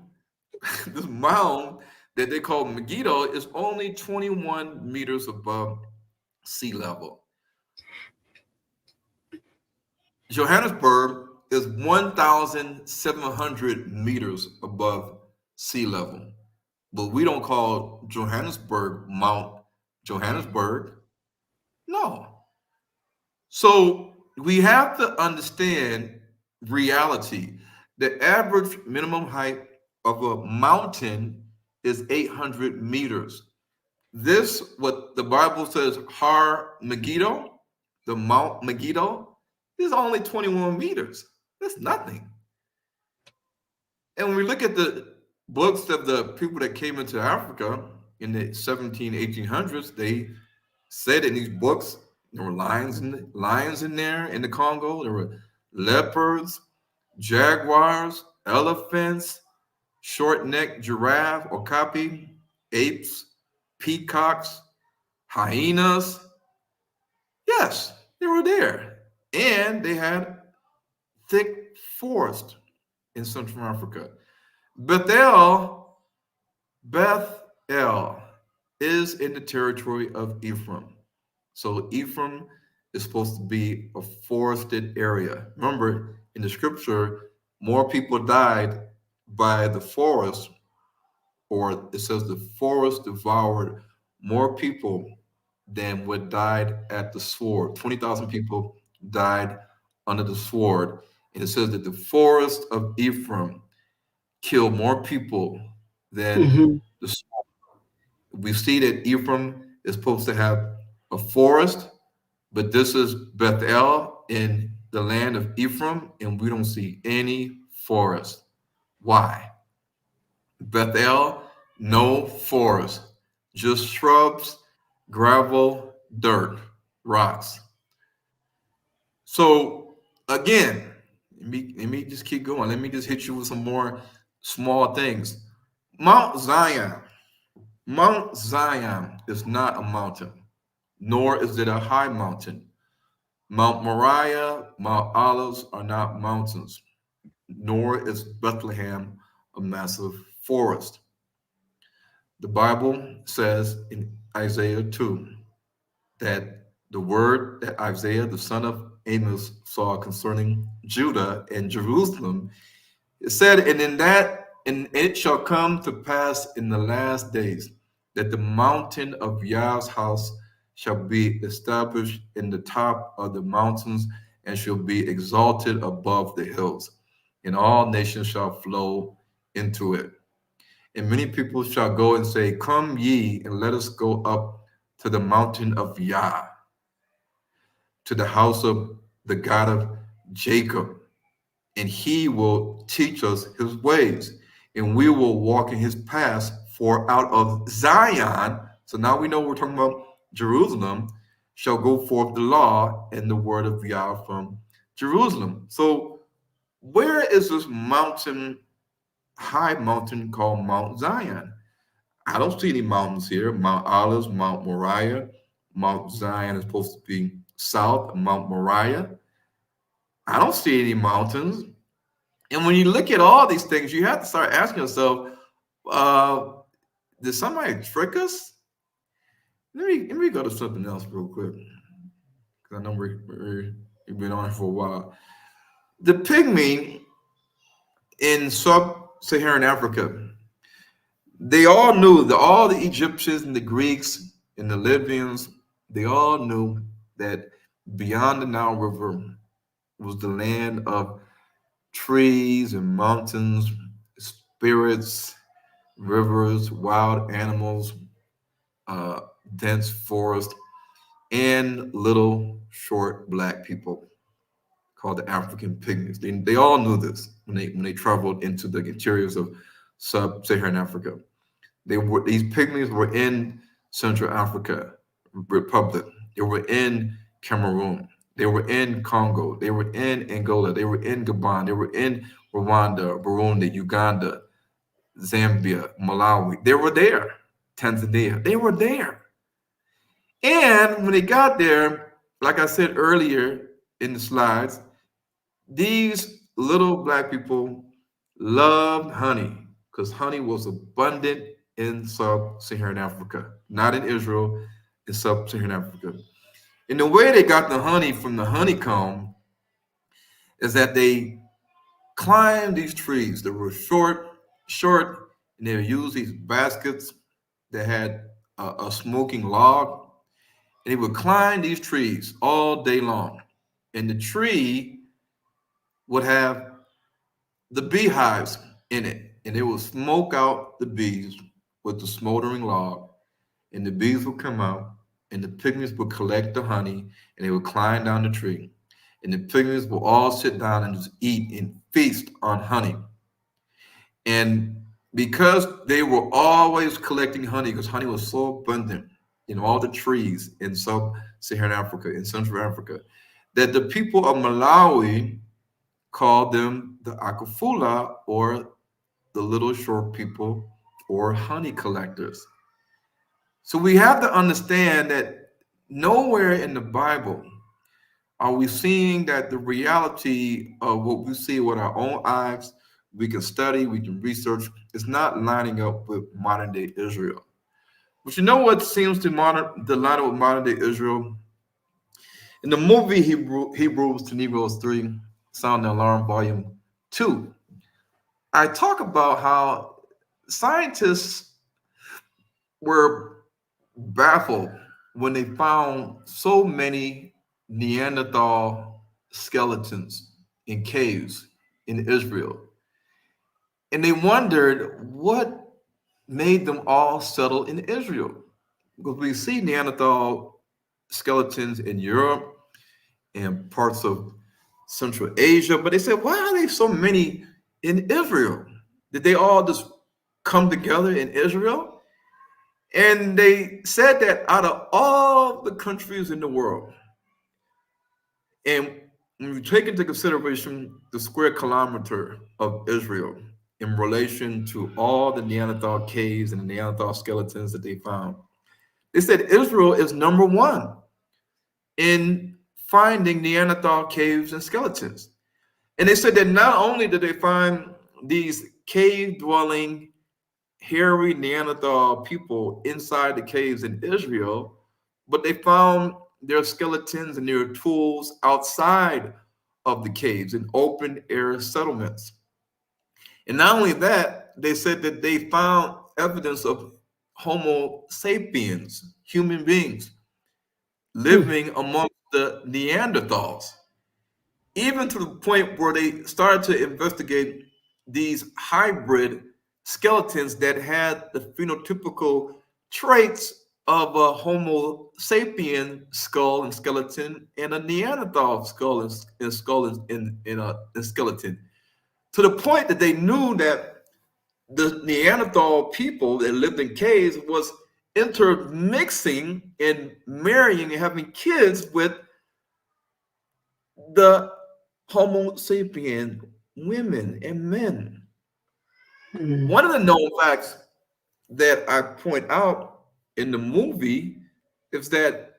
this mound that they call Megiddo is only 21 meters above sea level. Johannesburg is 1,700 meters above sea level. But we don't call Johannesburg Mount Johannesburg. No. So we have to understand reality. The average minimum height of a mountain is 800 meters. This, what the Bible says, Har Megiddo, the Mount Megiddo, is only 21 meters. That's nothing. And when we look at the books of the people that came into Africa in the 1800s, they said in these books there were lions in there in the Congo. There were leopards, jaguars, elephants, short-necked giraffe, okapi, apes, peacocks, hyenas. Yes, they were there. And they had thick forest in Central Africa. Bethel is in the territory of Ephraim. So Ephraim is supposed to be a forested area. Remember, in the scripture, more people died by the forest, or it says the forest devoured more people than what died at the sword. 20,000 people died under the sword. And it says that the forest of Ephraim killed more people than the sword. We see that Ephraim is supposed to have a forest, but this is Bethel in the land of Ephraim, and we don't see any forest. Why? Bethel, no forest, just shrubs, gravel, dirt, rocks. So again, let me just keep going. Let me just hit you with some more small things. Mount Zion. Mount Zion is not a mountain, nor is it a high mountain. Mount Moriah, Mount Olives are not mountains, nor is Bethlehem a massive forest. The Bible says in Isaiah 2 that the word that Isaiah, the son of Amos, saw concerning Judah and Jerusalem, it said, and it shall come to pass in the last days that the mountain of Yah's house shall be established in the top of the mountains and shall be exalted above the hills, and all nations shall flow into it. And many people shall go and say, come ye, and let us go up to the mountain of Yah, to the house of the God of Jacob, and he will teach us his ways, and we will walk in his paths. For out of Zion, so now we know we're talking about Jerusalem, shall go forth the law and the word of Yah from Jerusalem. So where is this mountain, high mountain called Mount Zion? I don't see any mountains here. Mount Olives, Mount Moriah. Mount Zion is supposed to be south of Mount Moriah. I don't see any mountains. And when you look at all these things, you have to start asking yourself, did somebody trick us? Let me go to something else real quick, because I know we've been on for a while. The pygmy in sub-Saharan Africa, they all knew that all the Egyptians and the Greeks and the Libyans, they all knew that beyond the Nile River was the land of trees and mountains, spirits, rivers, wild animals, dense forest, and little short black people called the African pygmies. They all knew this when they traveled into the interiors of sub-Saharan Africa. These pygmies were in Central Africa Republic. They were in Cameroon. They were in Congo. They were in Angola. They were in Gabon. They were in Rwanda, Burundi, Uganda, Zambia, Malawi. They were there. Tanzania. They were there. And when they got there, like I said earlier in the slides, these little black people loved honey because honey was abundant in sub-Saharan Africa, not in Israel, in sub-Saharan Africa. And the way they got the honey from the honeycomb is that they climbed these trees that were short, and they would use these baskets that had a smoking log, and they would climb these trees all day long. And the tree would have the beehives in it, and they would smoke out the bees with the smoldering log, and the bees would come out, and the pygmies would collect the honey, and they would climb down the tree, and the pygmies will all sit down and just eat and feast on honey. And because they were always collecting honey, because honey was so abundant in all the trees in sub-Saharan Africa, in Central Africa, that the people of Malawi called them the Akafula, or the little short people, or honey collectors. So we have to understand that nowhere in the Bible are we seeing that the reality of what we see with our own eyes, we can study, we can research, is not lining up with modern day Israel. But you know what seems to line up with modern day Israel? In the movie Hebrews to Negroes 3, Sound the Alarm, Volume 2, I talk about how scientists were baffled when they found so many Neanderthal skeletons in caves in Israel. And they wondered what made them all settle in Israel. Because we see Neanderthal skeletons in Europe and parts of Central Asia, but they said, why are there so many in Israel? Did they all just come together in Israel? And they said that out of all the countries in the world, and when you take into consideration the square kilometer of Israel in relation to all the Neanderthal caves and the Neanderthal skeletons that they found, they said Israel is number one in finding Neanderthal caves and skeletons. And they said that not only did they find these cave-dwelling, hairy Neanderthal people inside the caves in Israel, but they found their skeletons and their tools outside of the caves in open air settlements. And not only that, they said that they found evidence of Homo sapiens, human beings, living amongst the Neanderthals, even to the point where they started to investigate these hybrid skeletons that had the phenotypical traits of a Homo sapien skull and skeleton and a Neanderthal skull and skeleton, to the point that they knew that the Neanderthal people that lived in caves was intermixing and marrying and having kids with the Homo sapien women and men. One of the known facts that I point out in the movie is that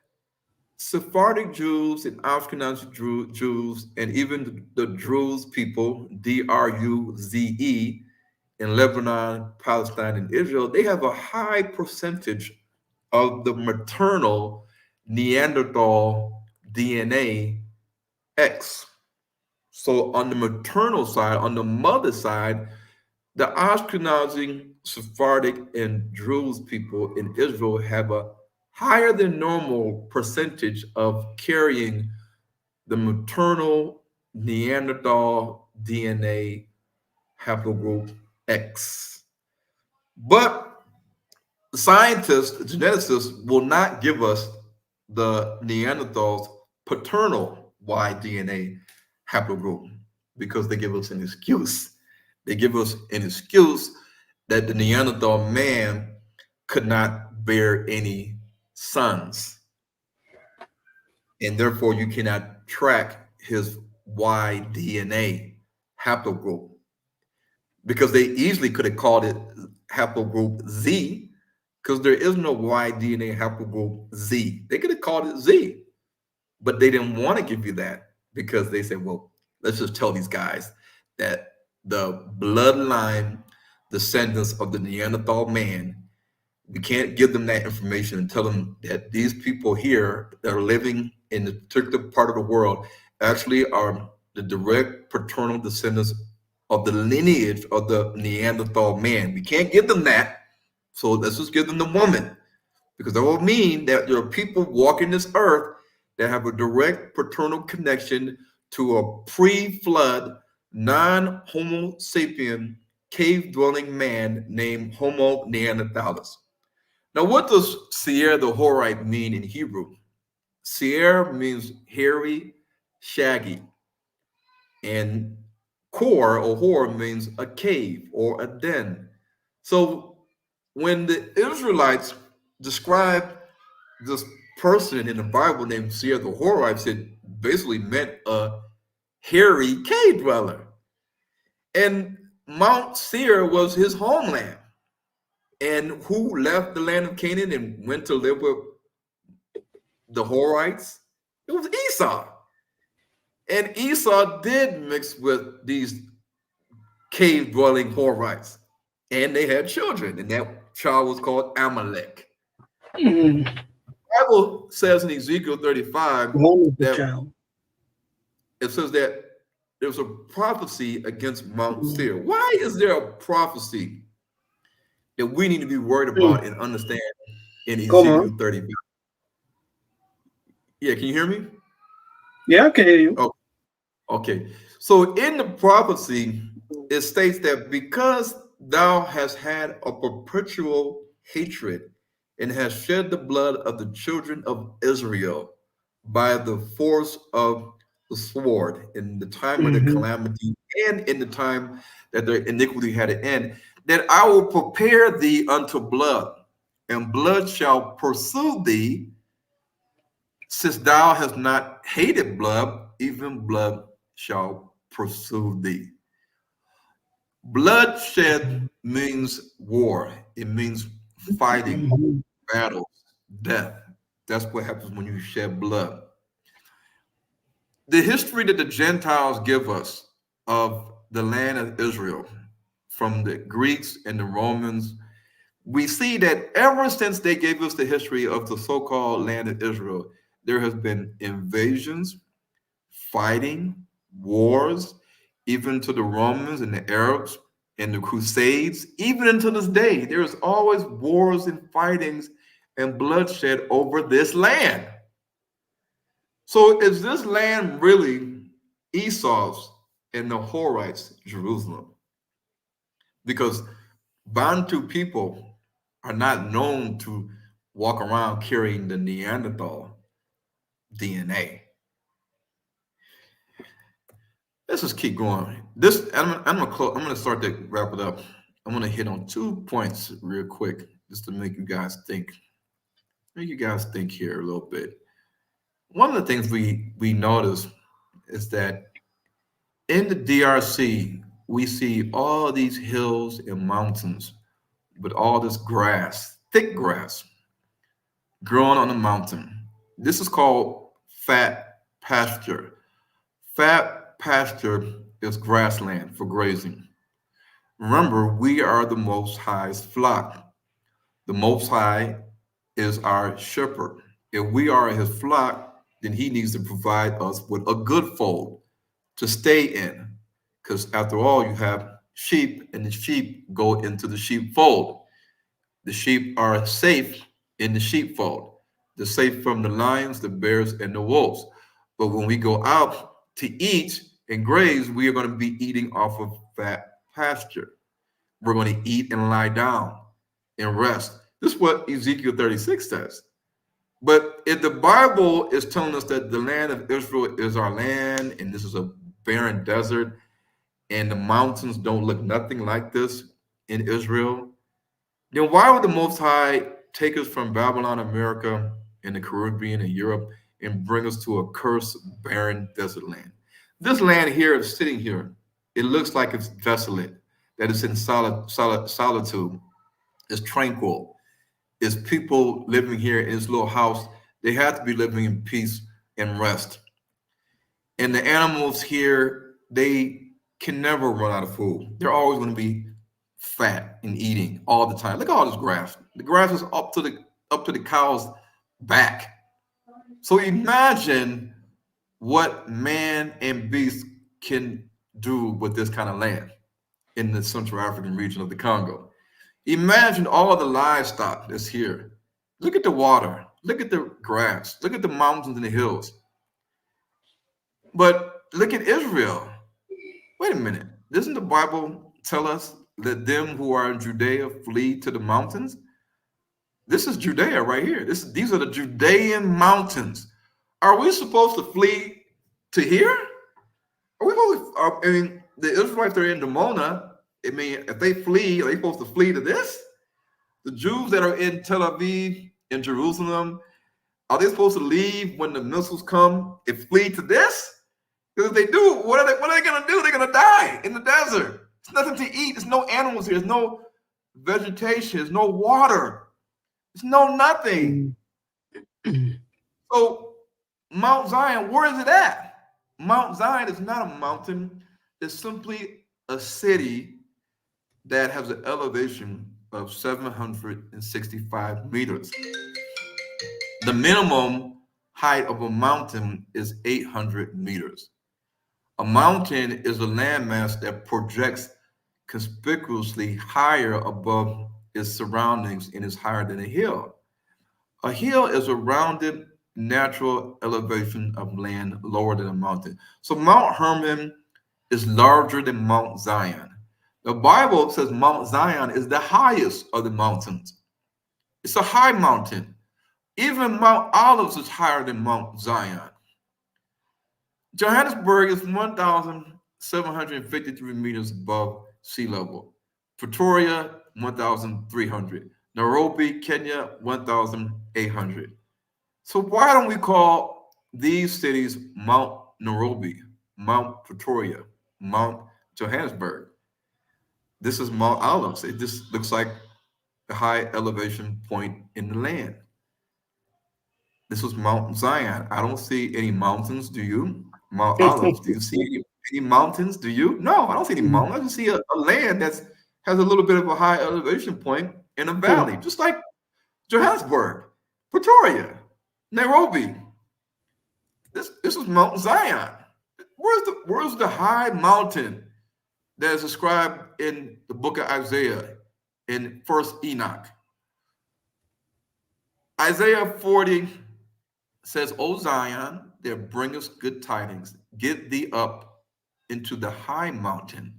Sephardic Jews and Ashkenazi Jews, and even the Druze people, D-R-U-Z-E, in Lebanon, Palestine, and Israel, they have a high percentage of the maternal Neanderthal DNA X. So on the maternal side, on the mother side, the Ashkenazi, Sephardic, and Druze people in Israel have a higher than normal percentage of carrying the maternal Neanderthal DNA haplogroup X. But scientists, geneticists, will not give us the Neanderthals' paternal Y DNA haplogroup because they give us an excuse. They give us an excuse that the Neanderthal man could not bear any sons, and therefore you cannot track his Y DNA haplogroup, because they easily could have called it haplogroup Z, because there is no Y DNA haplogroup Z. They could have called it Z, but they didn't want to give you that because they said, well, let's just tell these guys that the bloodline descendants of the Neanderthal man. We can't give them that information and tell them that these people here that are living in the particular part of the world actually are the direct paternal descendants of the lineage of the Neanderthal man. We can't give them that. So let's just give them the woman, because that will mean that there are people walking this earth that have a direct paternal connection to a pre-flood, non-Homo sapien, cave-dwelling man named Homo neanderthalis. Now, what does Seir the Horite mean in Hebrew? Seir means hairy, shaggy, and Kor or Hor means a cave or a den. So when the Israelites describe this person in the Bible named Seir the Horite, it basically meant a hairy cave dweller. And Mount Seir was his homeland. And who left the land of Canaan and went to live with the Horites? It was Esau. And Esau did mix with these cave-dwelling Horites. And they had children, and that child was called Amalek. Mm. The Bible says in Ezekiel 35 that Child. it says that there was a prophecy against Mount Seir. Why is there a prophecy that we need to be worried about and understand in Ezekiel 35? Yeah, can you hear me? Yeah, I can hear you. Oh, okay. So in the prophecy, it states that because thou hast had a perpetual hatred and hast shed the blood of the children of Israel by the force of the sword in the time of the calamity and in the time that their iniquity had an end, that I will prepare thee unto blood, and blood shall pursue thee, since thou hast not hated blood, even blood shall pursue thee. Bloodshed means war. It means fighting, battles, death. That's what happens when you shed blood. The history that the Gentiles give us of the land of Israel, from the Greeks and the Romans, we see that ever since they gave us the history of the so-called land of Israel, there has been invasions, fighting, wars, even to the Romans and the Arabs and the Crusades. Even until this day, there is always wars and fightings and bloodshed over this land. So is this land really Esau's and the Horites' Jerusalem? Because Bantu people are not known to walk around carrying the Neanderthal DNA. Let's just keep going. I'm gonna start to wrap it up. I'm gonna hit on 2 points real quick, just to make you guys think. Make you guys think here a little bit. One of the things we notice is that in the DRC, we see all these hills and mountains with all this grass, thick grass, growing on the mountain. This is called fat pasture. Fat pasture is grassland for grazing. Remember, we are the Most High's flock. The Most High is our shepherd. If we are his flock, then he needs to provide us with a good fold to stay in. Because after all, you have sheep, and the sheep go into the sheepfold. The sheep are safe in the sheepfold. They're safe from the lions, the bears, and the wolves. But when we go out to eat and graze, we are going to be eating off of fat pasture. We're going to eat and lie down and rest. This is what Ezekiel 36 says. But if the Bible is telling us that the land of Israel is our land, and this is a barren desert, and the mountains don't look nothing like this in Israel, then why would the Most High take us from Babylon, America, and the Caribbean and Europe and bring us to a cursed, barren desert land? This land here is sitting here. It looks like it's desolate, that it's in solitude. It's tranquil. It's people living here in this little house. They have to be living in peace and rest. And the animals here, they can never run out of food. They're always going to be fat and eating all the time. Look at all this grass. The grass is up to the cow's back. So imagine what man and beast can do with this kind of land in the Central African region of the Congo. Imagine all the livestock that's here. Look at the water. Look at the grass. Look at the mountains and the hills. But look at Israel. Wait a minute. Doesn't the Bible tell us that them who are in Judea flee to the mountains? This is Judea right here. These are the Judean mountains. Are we supposed to flee to here? Are we supposed to, I mean, the Israelites that are in Dimona, I mean, if they flee, are they supposed to flee to this? The Jews that are in Tel Aviv, in Jerusalem, are they supposed to leave when the missiles come and flee to this? Because if they do, what are they going to do? They're going to die in the desert. There's nothing to eat. There's no animals here. There's no vegetation. There's no water. There's no nothing. So Mount Zion, where is it at? Mount Zion is not a mountain. It's simply a city that has an elevation of 765 meters. The minimum height of a mountain is 800 meters. A mountain is a landmass that projects conspicuously higher above its surroundings and is higher than a hill. A hill is a rounded natural elevation of land lower than a mountain. So Mount Hermon is larger than Mount Zion. The Bible says Mount Zion is the highest of the mountains. It's a high mountain. Even Mount Olives is higher than Mount Zion. Johannesburg is 1,753 meters above sea level. Pretoria, 1,300. Nairobi, Kenya, 1,800. So why don't we call these cities Mount Nairobi, Mount Pretoria, Mount Johannesburg? This is Mount Olives. It just looks like a high elevation point in the land. This was Mount Zion. I don't see any mountains. Do you? Mount Olives. Do you see any mountains? Do you? No, I don't see any mountains. I just see a land that has a little bit of a high elevation point in a valley, just like Johannesburg, Pretoria, Nairobi. This is Mount Zion. Where's the high mountain that is described in the book of Isaiah in First Enoch? Isaiah 40 says, O Zion, that bringest good tidings, get thee up into the high mountain.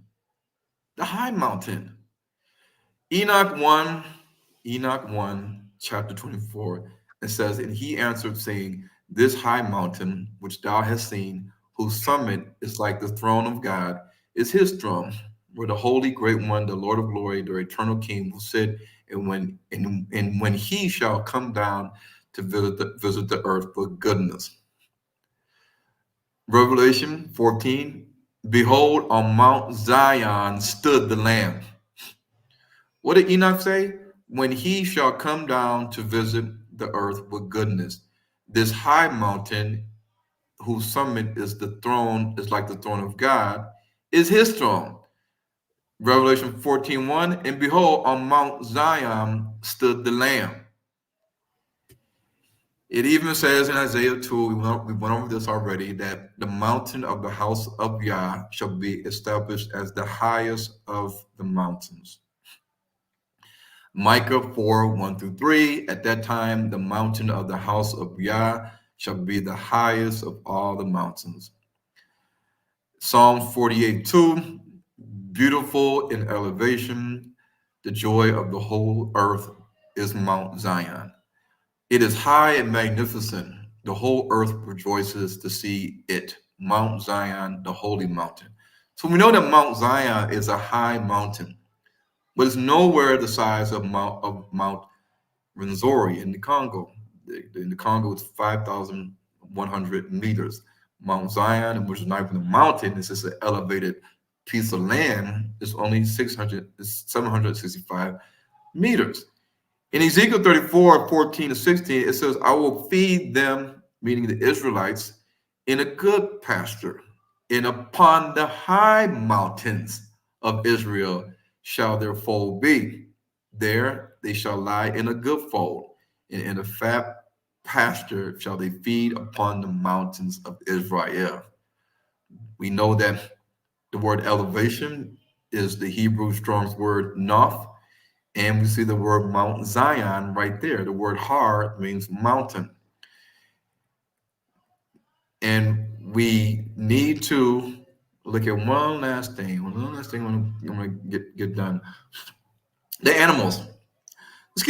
The high mountain. Enoch 1, chapter 24, it says, and he answered, saying, this high mountain, which thou hast seen, whose summit is like the throne of God, is his throne, where the holy great one, the Lord of glory, the eternal King, will sit, and when he shall come down to visit the earth for goodness. Revelation 14, behold, on Mount Zion stood the Lamb. What did Enoch say? When he shall come down to visit the earth with goodness. This high mountain, whose summit is the throne, is like the throne of God, is his throne. Revelation 14:1, and behold, on Mount Zion stood the Lamb. It even says in Isaiah 2, we went over this already, that the mountain of the house of Yah shall be established as the highest of the mountains. Micah 4:1-3, at that time, the mountain of the house of Yah shall be the highest of all the mountains. Psalm 48:2, beautiful in elevation, the joy of the whole earth is Mount Zion. It is high and magnificent. The whole earth rejoices to see it. Mount Zion, the holy mountain. So we know that Mount Zion is a high mountain, but it's nowhere the size of Mount Rwenzori in the Congo. In the Congo, it's 5,100 meters. Mount Zion, which is not even a mountain, it's just an elevated piece of land, is only 765 meters. In Ezekiel 34:14-16, it says, I will feed them, meaning the Israelites, in a good pasture, and upon the high mountains of Israel shall their fold be. There they shall lie in a good fold, and in a fat pasture shall they feed upon the mountains of Israel. We know that the word elevation is the Hebrew Strong's word Noth, and we see the word Mount Zion right there. The word Har means mountain. And we need to look at one last thing. One last thing I'm gonna get done. The animals. Let's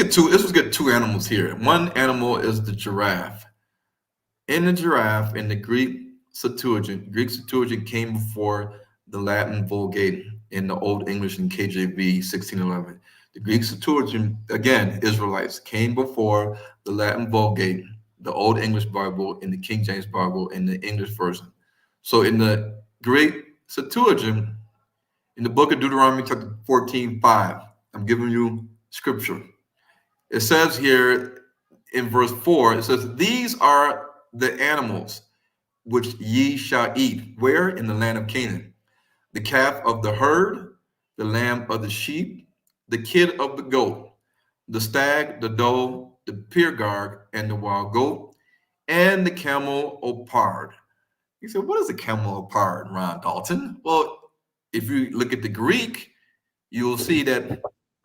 get two animals here. One animal is the giraffe. In the giraffe, in the Greek Septuagint came before the Latin Vulgate in the Old English and KJV 1611. The Greek Septuagint, again, Israelites, came before the Latin Vulgate, the Old English Bible, and the King James Bible, in the English version. So in the Greek Septuagint, in the book of Deuteronomy chapter 14:5, I'm giving you scripture. It says here in verse 4, it says, "These are the animals which ye shall eat." Where? In the land of Canaan. "The calf of the herd, the lamb of the sheep, the kid of the goat, the stag, the doe, the peregrine, and the wild goat, and the camelopard." You said, what is a camelopard, Ron Dalton? Well, if you look at the Greek, you'll see that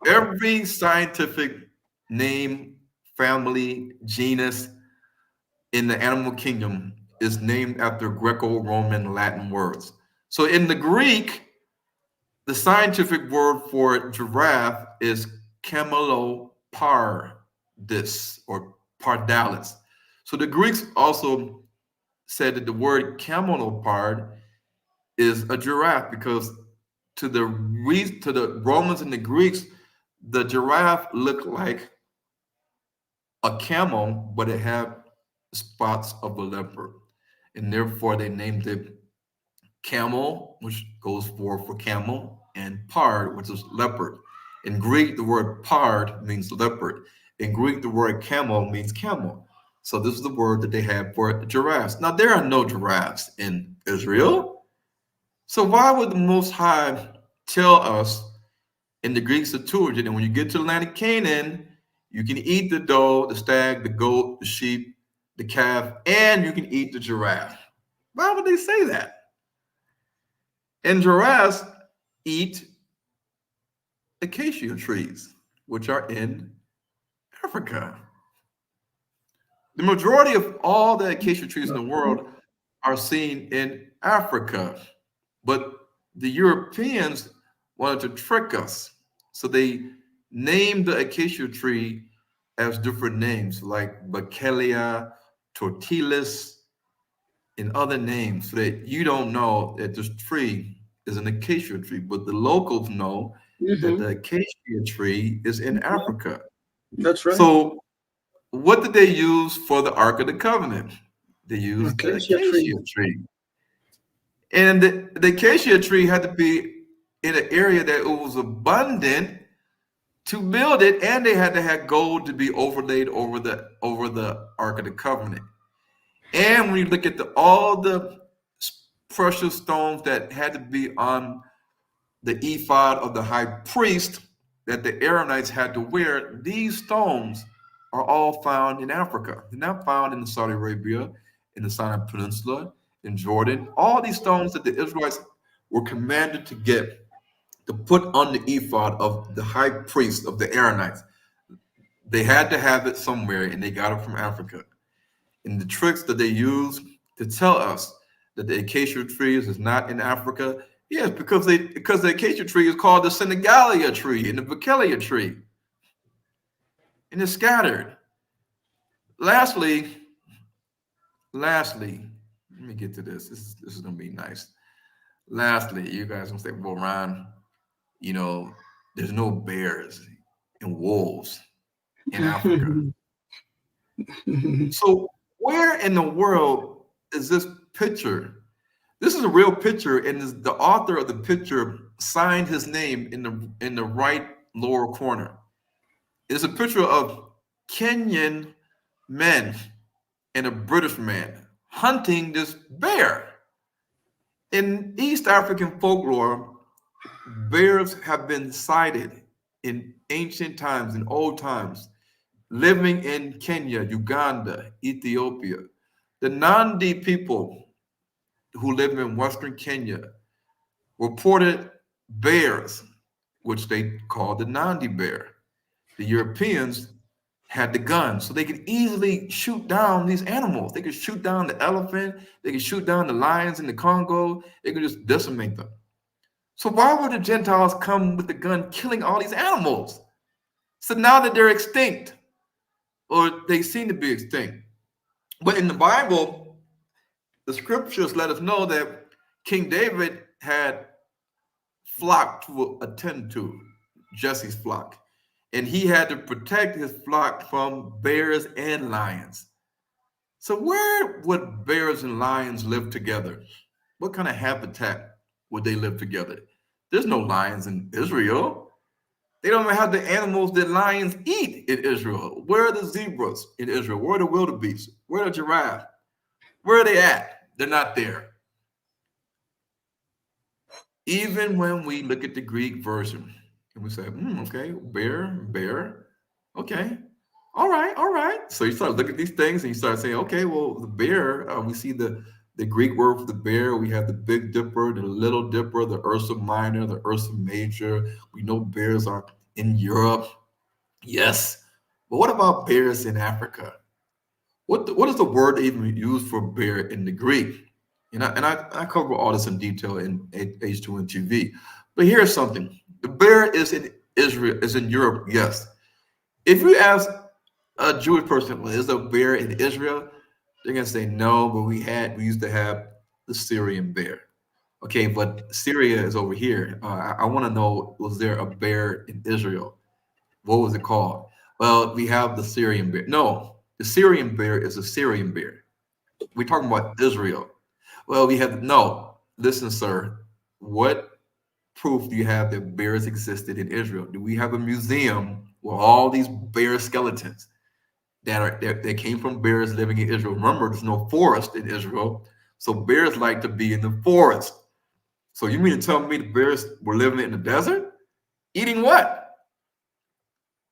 every scientific name, family, genus in the animal kingdom is named after Greco-Roman Latin words. So in the Greek, the scientific word for giraffe is camelopardus or pardalis. So the Greeks also said that the word camelopard is a giraffe because to the Romans and the Greeks, the giraffe looked like a camel, but it had spots of a leopard, and therefore they named it camel, which goes for camel, and pard, which is leopard. In Greek, the word pard means leopard. In Greek, the word camel means camel. So this is the word that they have for giraffes. Now, there are no giraffes in Israel. So why would the Most High tell us in the Greek Septuagint, and when you get to the land of Canaan, you can eat the doe, the stag, the goat, the sheep, the calf, and you can eat the giraffe? Why would they say that? And giraffes eat acacia trees, which are in Africa. The majority of all the acacia trees in the world are seen in Africa, but the Europeans wanted to trick us. So they named the acacia tree as different names like Bachelia, Tortilis, and other names so that you don't know that this tree is an acacia tree, but the locals know that the acacia tree is in Africa. That's right. So what did they use for the Ark of the Covenant? They used the Acacia acacia tree. tree. And the acacia tree had to be in an area that it was abundant to build it, and they had to have gold to be overlaid over the Ark of the Covenant. And when you look at all the precious stones that had to be on the ephod of the high priest that the Aaronites had to wear, these stones are all found in Africa. They're not found in Saudi Arabia, in the Sinai Peninsula, in Jordan. All these stones that the Israelites were commanded to get to put on the ephod of the high priest of the Aaronites, they had to have it somewhere, and they got it from Africa. And the tricks that they use to tell us that the acacia trees is not in Africa, yes, because the acacia tree is called the Senegalia tree and the Bachelia tree, and it's scattered. Lastly, let me get to this. This is gonna be nice. Lastly, you guys gonna say, "Well, Ron, there's no bears and wolves in Africa." So where in the world is this picture? This is a real picture, and the author of the picture signed his name in the right lower corner. It's a picture of Kenyan men and a British man hunting this bear. In East African folklore, bears have been sighted in ancient times, in old times, living in Kenya, Uganda, Ethiopia. The Nandi people who live in Western Kenya reported bears, which they called the Nandi bear. The Europeans had the guns, so they could easily shoot down these animals. They could shoot down the elephant, they could shoot down the lions in the Congo, they could just decimate them. So why would the Gentiles come with the gun killing all these animals? So now that they're extinct, or they seem to be extinct. But in the Bible, the scriptures let us know that King David had flock to attend to, Jesse's flock. And he had to protect his flock from bears and lions. So where would bears and lions live together? What kind of habitat would they live together? There's no lions in Israel. They don't even have the animals that lions eat in Israel. Where are the zebras in Israel? Where are the wildebeest? Where are the giraffe? Where are they at? They're not there. Even when we look at the Greek version and we say, okay, bear, okay, all right. So you start looking at these things and you start saying, okay, well, the bear, we see the Greek word for the bear. We have the Big Dipper, the Little Dipper, the Ursa Minor, the Ursa Major. We know bears are in Europe. Yes. But what about bears in Africa? What is the word even used for bear in the Greek? And I cover all this in detail in H2N TV. But here's something. The bear is in Israel, is in Europe, yes. If you ask a Jewish person, well, is there a bear in Israel? They're gonna say no, but we used to have the Syrian bear. Okay, but Syria is over here. I want to know, was there a bear in Israel? What was it called? Well, we have the Syrian bear. No, the Syrian bear is a Syrian bear. We're talking about Israel. Well, we have no. Listen, sir. What proof do you have that bears existed in Israel? Do we have a museum with all these bear skeletons that came from bears living in Israel? Remember, there's no forest in Israel, so bears like to be in the forest. So you mean to tell me the bears were living in the desert, eating what?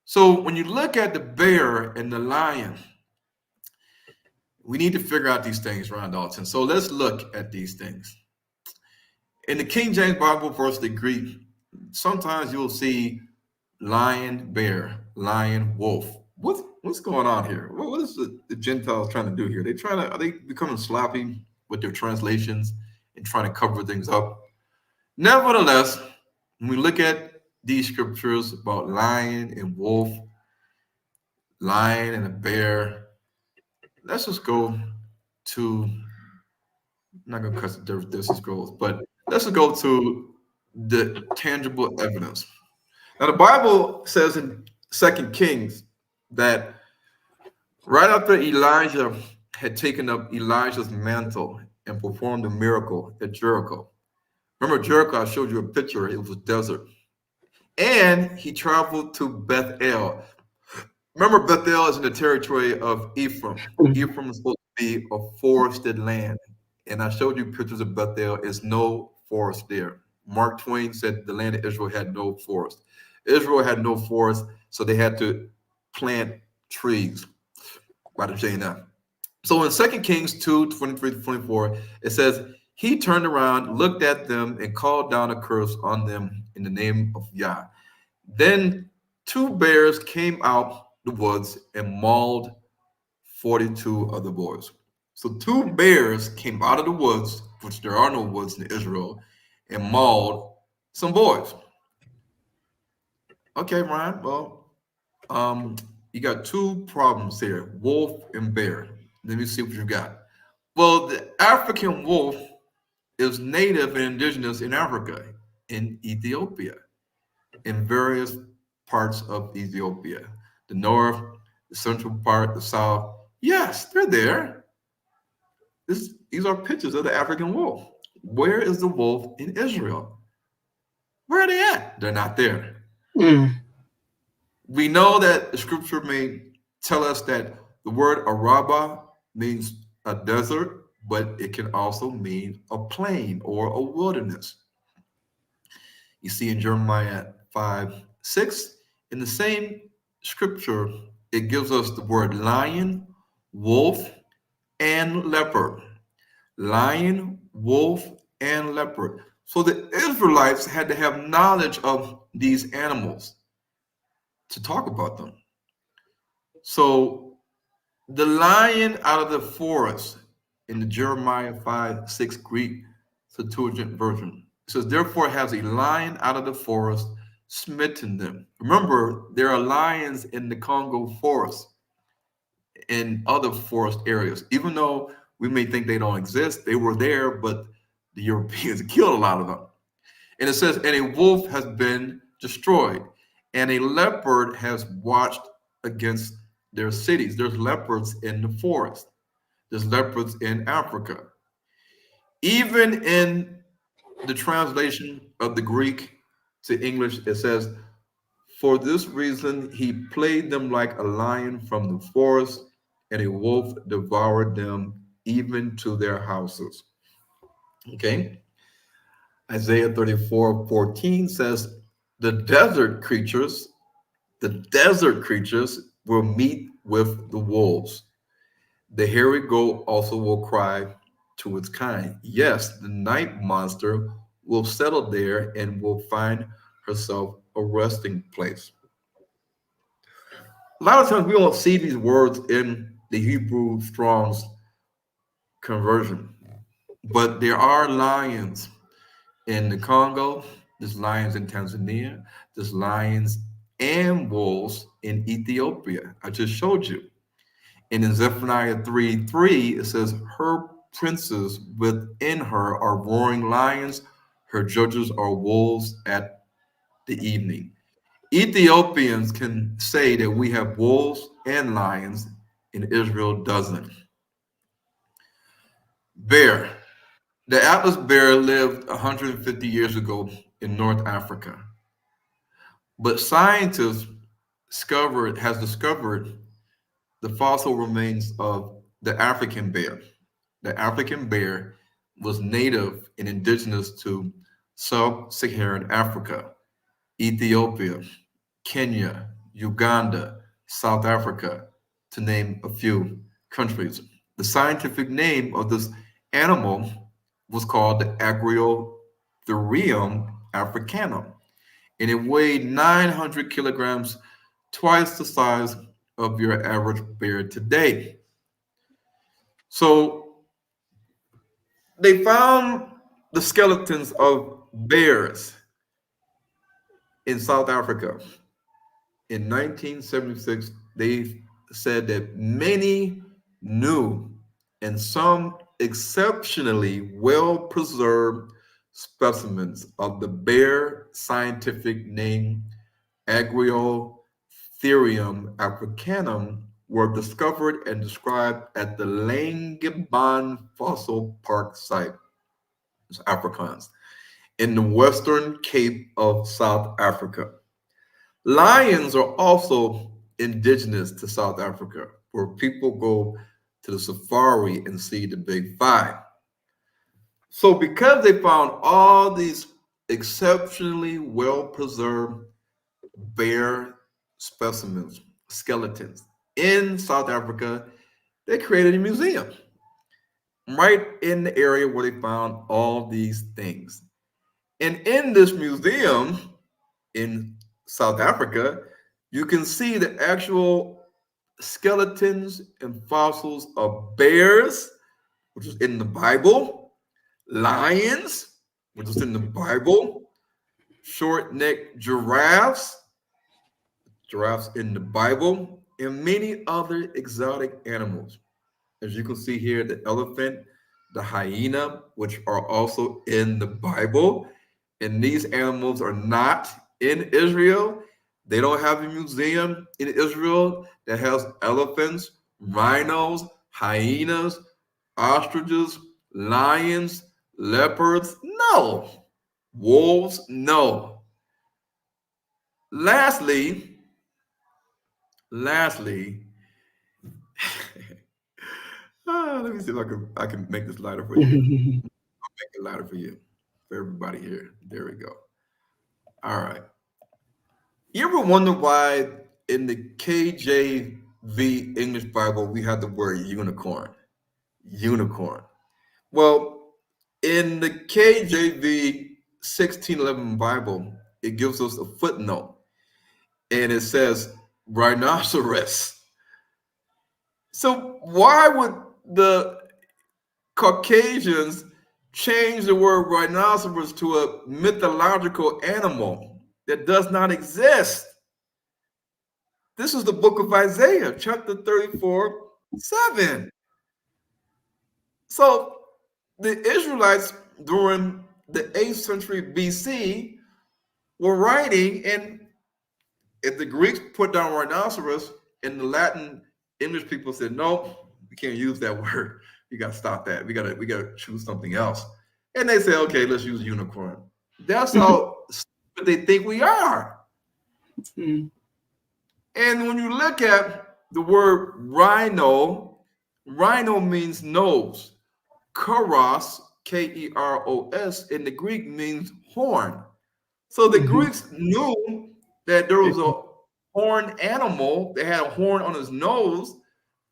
So when you look at the bear and the lion, we need to figure out these things, Ron Dalton. So let's look at these things. In the King James Bible versus the Greek, sometimes you'll see lion, bear, lion, wolf. What's going on here? What is the Gentiles trying to do here? Are they becoming sloppy with their translations and trying to cover things up? Nevertheless, when we look at these scriptures about lion and wolf, lion and a bear, let's just go to, I'm not going to cuss this scrolls, but let's just go to the tangible evidence. Now, the Bible says in 2 Kings that right after Elijah had taken up Elijah's mantle and performed a miracle at Jericho. Remember Jericho, I showed you a picture, it was a desert. And he traveled to Bethel. Remember, Bethel is in the territory of Ephraim. Ephraim is supposed to be a forested land. And I showed you pictures of Bethel. There's no forest there. Mark Twain said the land of Israel had no forest. Israel had no forest, so they had to plant trees by the Jaina. So in 2 Kings 2:23-24, it says, he turned around, looked at them, and called down a curse on them in the name of Yah. Then 2 bears came out the woods and mauled 42 other boys. So 2 bears came out of the woods, which there are no woods in Israel, and mauled some boys. Okay, Ryan, well, you got 2 problems here, wolf and bear. Let me see what you got. Well, the African wolf is native and indigenous in Africa, in Ethiopia, in various parts of Ethiopia, the north, the central part, the south. Yes, they're there. These are pictures of the African wolf. Where is the wolf in Israel? Where are they at? They're not there. We know that the scripture may tell us that the word Araba means a desert, but it can also mean a plain or a wilderness. You see in Jeremiah 5:6, in the same scripture, it gives us the word lion, wolf, and leopard. Lion, wolf, and leopard. So the Israelites had to have knowledge of these animals to talk about them. So the lion out of the forest in the Jeremiah 5:6 Greek Septuagint version. It says, therefore has a lion out of the forest smitten them. Remember, there are lions in the Congo forest, in other forest areas. Even though we may think they don't exist, they were there, but the Europeans killed a lot of them. And it says, and a wolf has been destroyed, and a leopard has watched against their cities. There's leopards in the forest. There's leopards in Africa. Even in the translation of the Greek to English, it says, for this reason, he played them like a lion from the forest, and a wolf devoured them even to their houses. Okay. Isaiah 34:14 says, the desert creatures will meet with the wolves. The hairy goat also will cry to its kind. Yes, the night monster will settle there and will find herself a resting place. A lot of times we don't see these words in the Hebrew Strong's conversion, but there are lions in the Congo, there's lions in Tanzania, there's lions and wolves in Ethiopia. I just showed you. And in Zephaniah 3:3, it says, her princes within her are roaring lions, her judges are wolves at the evening. Ethiopians can say that we have wolves and lions, and Israel doesn't. Bear. The Atlas bear lived 150 years ago in North Africa, but scientists discovered the fossil remains of the African bear. The African bear was native and indigenous to sub-Saharan Africa, Ethiopia, Kenya, Uganda, South Africa, to name a few countries. The scientific name of this animal was called the Agriotherium africanum, and it weighed 900 kilograms, twice the size of your average bear today. So they found the skeletons of bears in South Africa. In 1976, they said that many new and some exceptionally well preserved specimens of the bear scientific name Agriotherium africanum were discovered and described at the Langebaan Fossil Park site, it's Afrikaans, in the Western Cape of South Africa. Lions are also indigenous to South Africa, where people go to the safari and see the big five. So, because they found all these exceptionally well preserved bear specimens, skeletons in South Africa, they created a museum right in the area where they found all these things. And in this museum in South Africa, you can see the actual skeletons and fossils of bears, which is in the Bible, lions, which is in the Bible, short-necked giraffes in the Bible, and many other exotic animals. As you can see here, the elephant, the hyena, which are also in the Bible. And these animals are not in Israel. They don't have a museum in Israel that has elephants, rhinos, hyenas, ostriches, lions, leopards. No. Wolves. No. Lastly, let me see if I can make this lighter for you. Make it lighter for you, for everybody here. There we go. All right. You ever wonder why in the KJV English Bible we have the word unicorn? Unicorn. Well, in the KJV 1611 Bible, it gives us a footnote and it says rhinoceros. So why would the Caucasians change the word rhinoceros to a mythological animal that does not exist? This is the book of Isaiah, chapter 34, 7. So the Israelites during the 8th century BC were writing, and if the Greeks put down rhinoceros, and the Latin English people said, no, we can't use that word. You got to stop that. We got to choose something else. And they say, okay, let's use unicorn. That's how stupid they think we are. Mm. And when you look at the word rhino, rhino means nose. Keros, Keros, in the Greek means horn. So the Greeks knew that there was a horned animal that had a horn on his nose,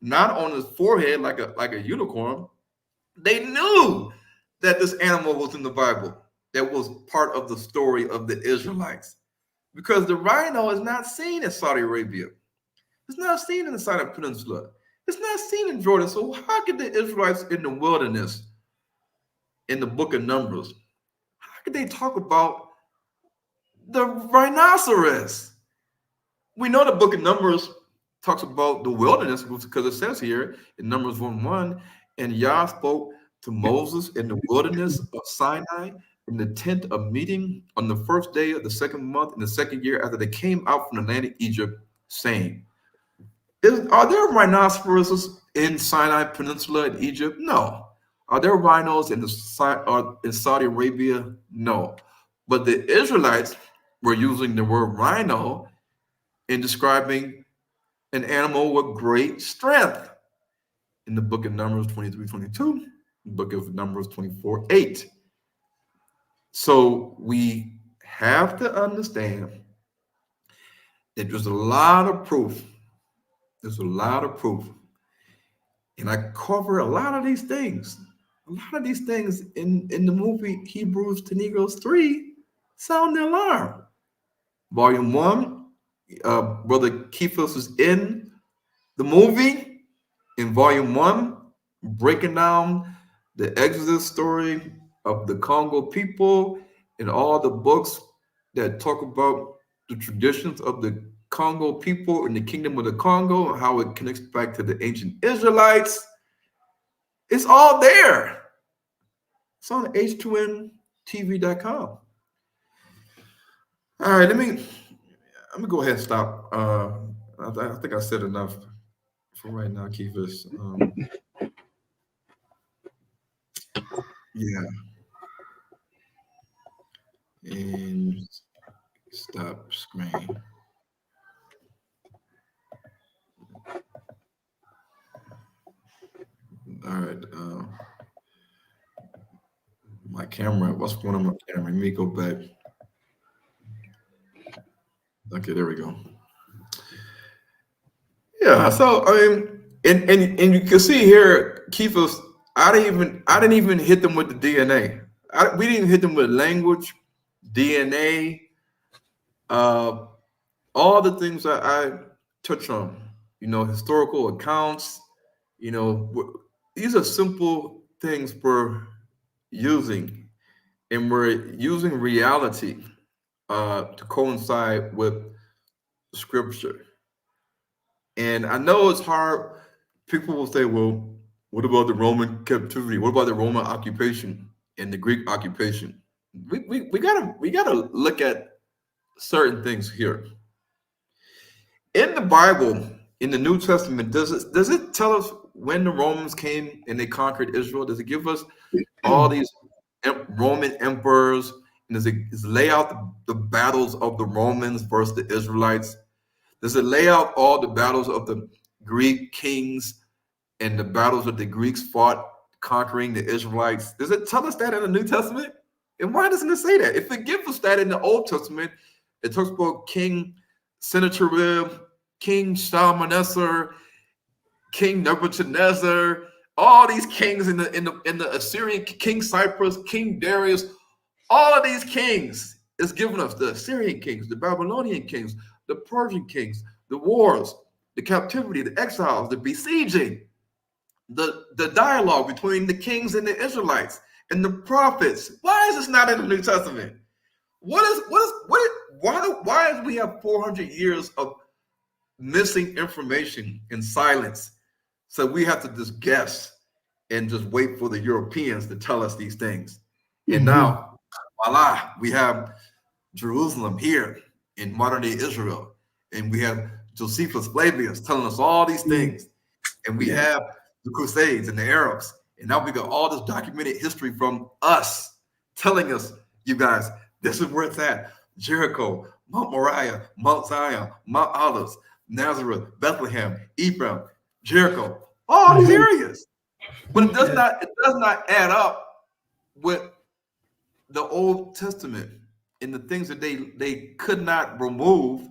not on his forehead like a unicorn. They knew that this animal was in the Bible, that was part of the story of the Israelites. Because the rhino is not seen in Saudi Arabia. It's not seen in the Sinai Peninsula. It's not seen in Jordan. So how could the Israelites in the wilderness, in the book of Numbers, how could they talk about the rhinoceros? We know the book of Numbers talks about the wilderness because it says here in Numbers 1:1, and Yah spoke to Moses in the wilderness of Sinai in the tent of meeting on the first day of the second month in the second year after they came out from the land of Egypt, saying, are there rhinoceroses in Sinai Peninsula in Egypt? No. Are there rhinos in Saudi Arabia? No. But the Israelites were using the word rhino in describing an animal with great strength in the book of Numbers 23:22, book of Numbers 24:8. So we have to understand that there's a lot of proof. There's a lot of proof. And I cover a lot of these things. A lot of these things in the movie Hebrews to Negroes 3 sound the alarm. Volume 1, Brother Kefas is in the movie in Volume 1, breaking down the Exodus story of the Kongo people and all the books that talk about the traditions of the Kongo people in the kingdom of the Congo and how it connects back to the ancient Israelites. It's all there. It's on h2ntv.com. All right, let me go ahead and stop. I think I said enough for right now, Kefas. Yeah. And stop screen. All right. My camera. What's going on my camera? Let me go back. Okay, there we go. Yeah. So I mean, and you can see here, Kefas. I didn't even hit them with the DNA. We didn't hit them with language, DNA, all the things that I touch on. Historical accounts. These are simple things we're using, and we're using reality to coincide with Scripture. And I know it's hard. People will say, well, what about the Roman captivity? What about the Roman occupation and the Greek occupation? We gotta look at certain things here. In the Bible, in the New Testament, does it tell us when the Romans came and they conquered Israel? Does it give us all these Roman emperors? And does it lay out the battles of the Romans versus the Israelites? Does it lay out all the battles of the Greek kings and the battles that the Greeks fought conquering the Israelites? Does it tell us that in the New Testament? And why doesn't it say that? If it gives us that in the Old Testament, it talks about King Sennacherib, King Shalmaneser, King Nebuchadnezzar, all these kings in the Assyrian, King Cyprus, King Darius, all of these kings is giving us the Assyrian kings, the Babylonian kings, the Persian kings, the wars, the captivity, the exiles, the besieging, the dialogue between the kings and the Israelites and the prophets. Why is this not in the New Testament? Why do we have 400 years of missing information in silence? So we have to just guess and just wait for the Europeans to tell us these things. And now, voila, we have Jerusalem here in modern day Israel. And we have Josephus Flavius telling us all these things. And we have the Crusades and the Arabs. And now we got all this documented history from us telling us, you guys, this is where it's at. Jericho, Mount Moriah, Mount Zion, Mount Olives, Nazareth, Bethlehem, Ephraim, Jericho, all these areas. But it does not add up with the Old Testament and the things that they could not remove.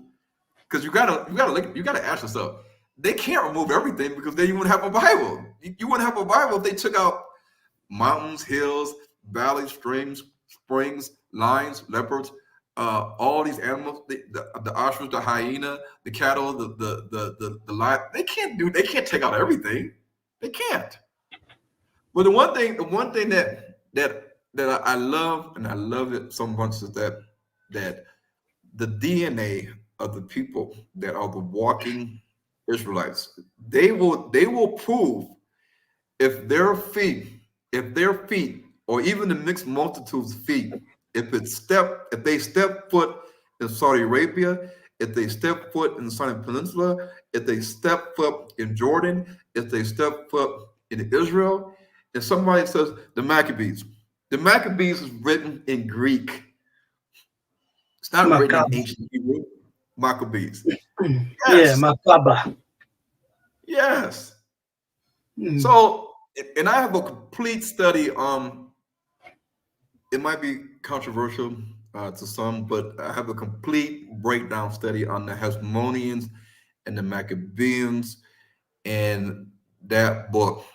Because you gotta ask yourself, they can't remove everything because then you wouldn't have a Bible. You wouldn't have a Bible if they took out mountains, hills, valleys, streams, springs, lions, leopards, all these animals, the ostrich, the hyena, the cattle, the lion. They can't take out everything. They can't. But the one thing that I love, and I love it so much, is that the DNA of the people that are the walking Israelites, they will prove if their feet, or even the mixed multitude's feet, if they step foot in Saudi Arabia, if they step foot in the Sinai Peninsula, if they step foot in Jordan, if they step foot in Israel, and somebody says the Maccabees is written in Greek. It's not written in ancient Hebrew. Maccabees. Yes. Yeah, Macabre. Yes. So, and I have a complete study. It might be controversial to some, but I have a complete breakdown study on the Hasmoneans and the Maccabeans, and that book,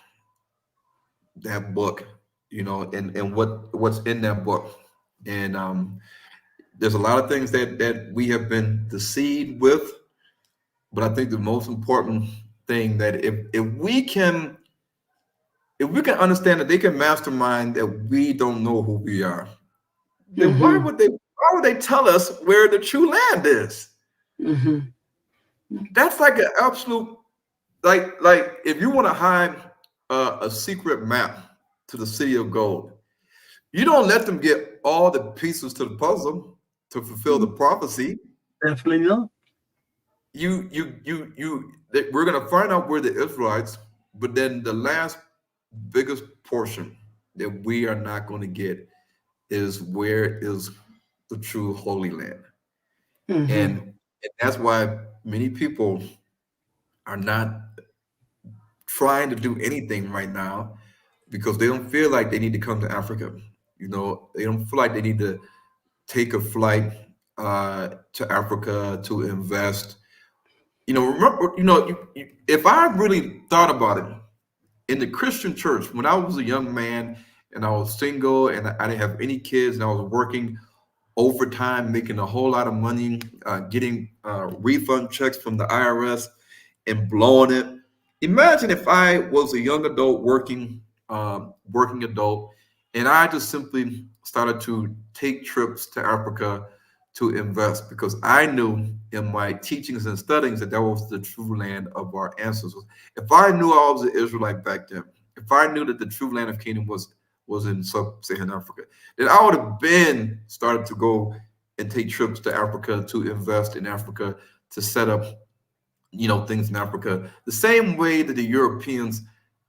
you know, and what's in that book. And there's a lot of things that we have been deceived with, but I think the most important thing that if we can understand that they can mastermind that we don't know who we are, then why would they tell us where the true land is? That's like an absolute, like if you want to hide a secret map to the city of gold, you don't let them get all the pieces to the puzzle to fulfill the prophecy. Definitely not. We're gonna find out where the Israelites, but then the last biggest portion that we are not going to get is where is the true Holy Land. And that's why many people are not trying to do anything right now, because they don't feel like they need to come to Africa. You know, they don't feel like they need to take a flight to Africa to invest. You know, remember, you know, if I really thought about it, in the Christian church, when I was a young man and I was single and I didn't have any kids and I was working overtime, making a whole lot of money, getting refund checks from the IRS and blowing it. Imagine if I was a young adult working adult, and I just simply started to take trips to Africa to invest, because I knew in my teachings and studies that was the true land of our ancestors. If I knew I was an Israelite back then, if I knew that the true land of Canaan was in sub-Saharan Africa, then I would have been started to go and take trips to Africa to invest in Africa, to set up, you know, things in Africa, the same way that the Europeans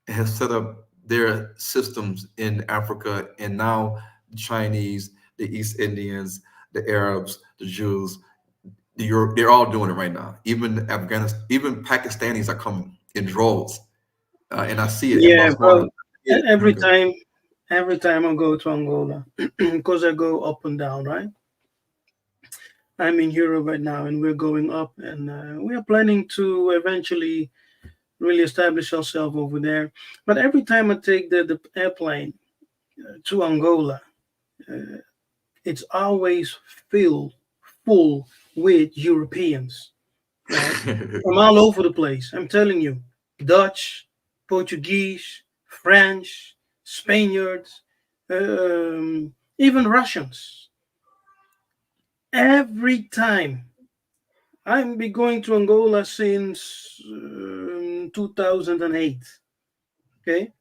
have set up their systems in Africa, and now the Chinese, the East Indians, the Arabs, the Jews, they're all doing it right now. Even Afghanistan, even Pakistanis are coming in droves, and I see it. Yeah, bro. Every time Every time I go to Angola, because I go up and down, right? I'm in Europe right now, and we're going up, and we are planning to eventually really establish ourselves over there. But every time I take the airplane to Angola, uh, it's always filled full with Europeans, right? From all over the place. I'm telling you, Dutch, Portuguese, French, Spaniards, even Russians. Every time I've been going to Angola since 2008. Okay,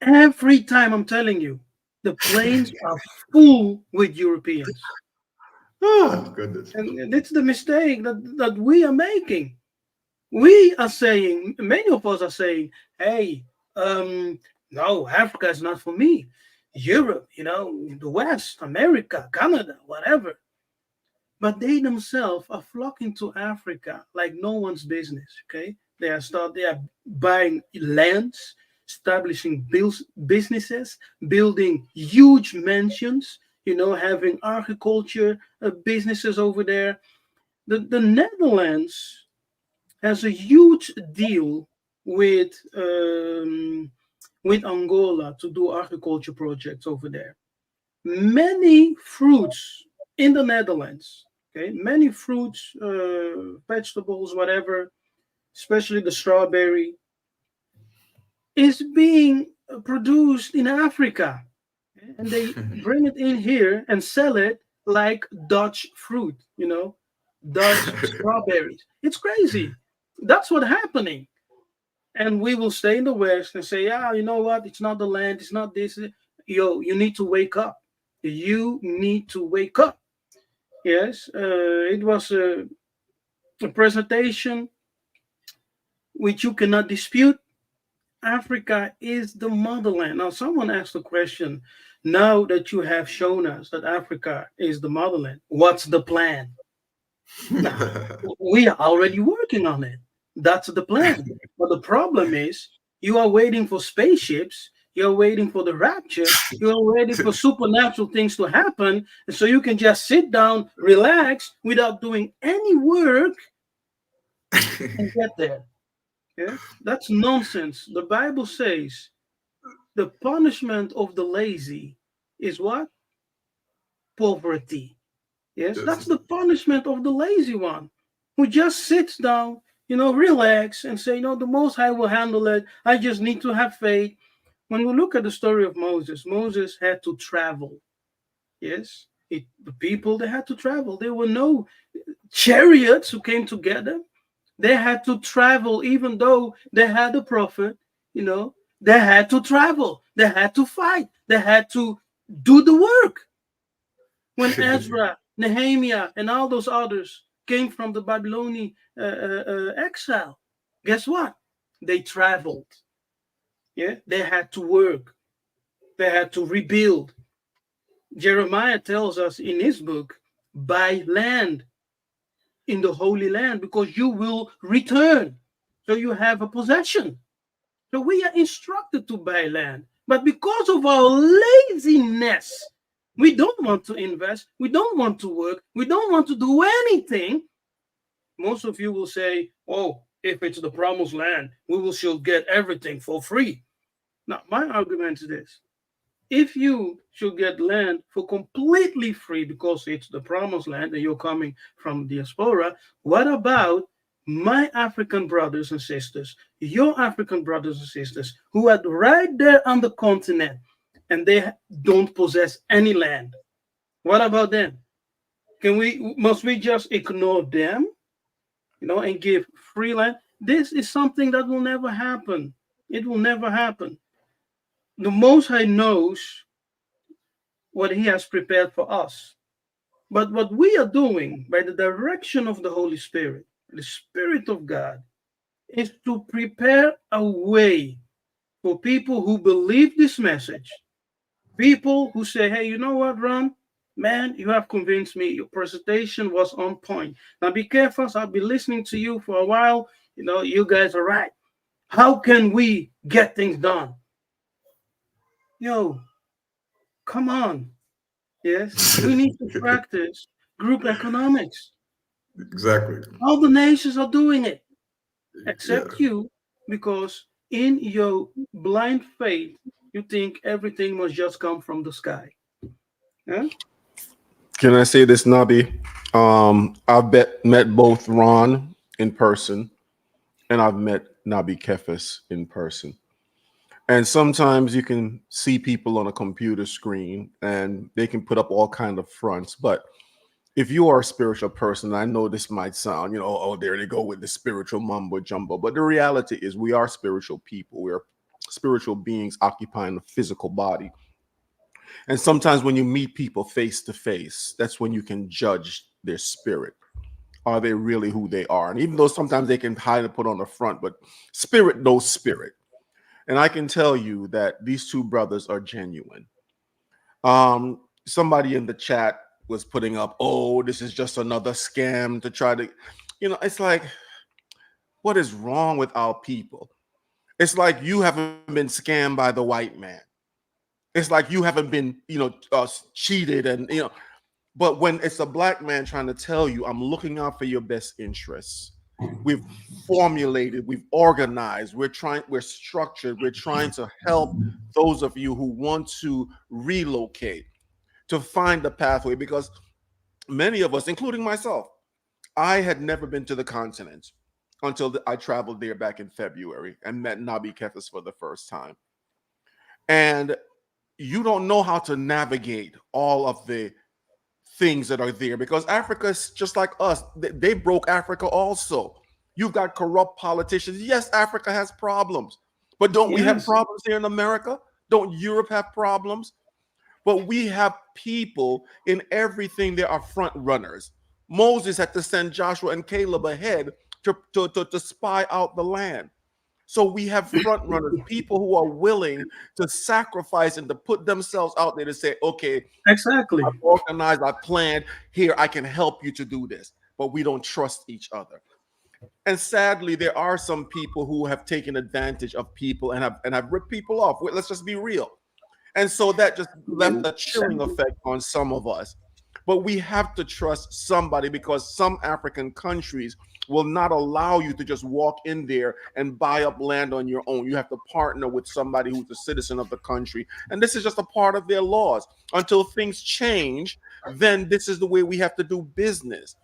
every time I'm telling you, the planes are full with Europeans, Oh goodness. and it's the mistake that we are making. We are saying, many of us are saying, hey, no, Africa is not for me. Europe, the West, America, Canada, whatever. But they themselves are flocking to Africa like no one's business. Okay, they are buying lands, establishing businesses, building huge mansions. Having agriculture businesses over there. The Netherlands has a huge deal with Angola to do agriculture projects over there. Many fruits in the Netherlands, okay, many fruits, vegetables, whatever, especially the strawberry, is being produced in Africa, okay? And they bring it in here and sell it like Dutch fruit, Dutch strawberries. It's crazy. That's what's happening. And we will stay in the West and say, yeah, you know what? It's not the land. It's not this. Yo, you need to wake up. You need to wake up. Yes, it was a presentation which you cannot dispute. Africa is the motherland. Now, someone asked the question, now that you have shown us that Africa is the motherland, what's the plan? Now, we are already working on it. That's the plan. But the problem is, you are waiting for spaceships, you're waiting for the rapture, you're waiting for supernatural things to happen, and so you can just sit down, relax, without doing any work and get there. Yeah? That's nonsense. The Bible says the punishment of the lazy is what? Poverty. Yes, that's the punishment of the lazy one who just sits down, relax and say, the Most High will handle it. I just need to have faith. When we look at the story of Moses, Moses had to travel. Yes, the people, they had to travel. There were no chariots who came together. They had to travel, even though they had a prophet, they had to travel. They had to fight. They had to do the work. When Ezra, Nehemiah, and all those others came from the Babylonian exile, guess what? They traveled. Yeah, they had to work. They had to rebuild. Jeremiah tells us in his book, buy land in the Holy Land because you will return. So you have a possession. So we are instructed to buy land. But because of our laziness, we don't want to invest. We don't want to work. We don't want to do anything. Most of you will say, oh, if it's the promised land, we will still get everything for free. Now, my argument is this. If you should get land for completely free because it's the promised land and you're coming from diaspora, what about my African brothers and sisters, your African brothers and sisters who are right there on the continent and they don't possess any land? What about them? Must we just ignore them, and give free land? This is something that will never happen. It will never happen. The Most High knows what he has prepared for us. But what we are doing by the direction of the Holy Spirit, the Spirit of God, is to prepare a way for people who believe this message. People who say, hey, you know what, Ron? Man, you have convinced me. Your presentation was on point. Now be careful. I'll be listening to you for a while. You guys are right. How can we get things done? Yo, come on. Yes, we need to practice group economics. Exactly. All the nations are doing it, Yeah. except you, because in your blind faith, you think everything must just come from the sky. Yeah? Can I say this, Nabi? Met both Ron in person, and I've met Nabi Kefas in person. And sometimes you can see people on a computer screen, and they can put up all kind of fronts. But if you are a spiritual person, I know this might sound, oh, there they go with the spiritual mumbo jumbo. But the reality is, we are spiritual people. We are spiritual beings occupying a physical body. And sometimes when you meet people face to face, that's when you can judge their spirit. Are they really who they are? And even though sometimes they can hide and put on the front, but spirit knows spirit. And I can tell you that these two brothers are genuine. Somebody in the chat was putting up, oh, this is just another scam to try to, it's like, what is wrong with our people? It's like you haven't been scammed by the white man. It's like you haven't been, cheated and, but when it's a black man trying to tell you, I'm looking out for your best interests. We've formulated, we've organized, we're structured, we're trying to help those of you who want to relocate, to find the pathway, because many of us, including myself, I had never been to the continent until I traveled there back in February and met Nabi Kefas for the first time. And you don't know how to navigate all of the things that are there, because Africa is just like us. They broke Africa also. You've got corrupt politicians. Yes, Africa has problems, but don't we have Yes, problems here in America? Don't Europe have problems? But we have people in everything. There are front runners. Moses had to send Joshua and Caleb ahead to spy out the land. So we have front runners, people who are willing to sacrifice and to put themselves out there to say, okay, exactly. I've organized, I've planned, here, I can help you to do this. But we don't trust each other. And sadly, there are some people who have taken advantage of people and have ripped people off. Let's just be real. And so that just left a chilling effect on some of us. But we have to trust somebody, because some African countries will not allow you to just walk in there and buy up land on your own. You have to partner with somebody who's a citizen of the country. And this is just a part of their laws. Until things change, then this is the way we have to do business.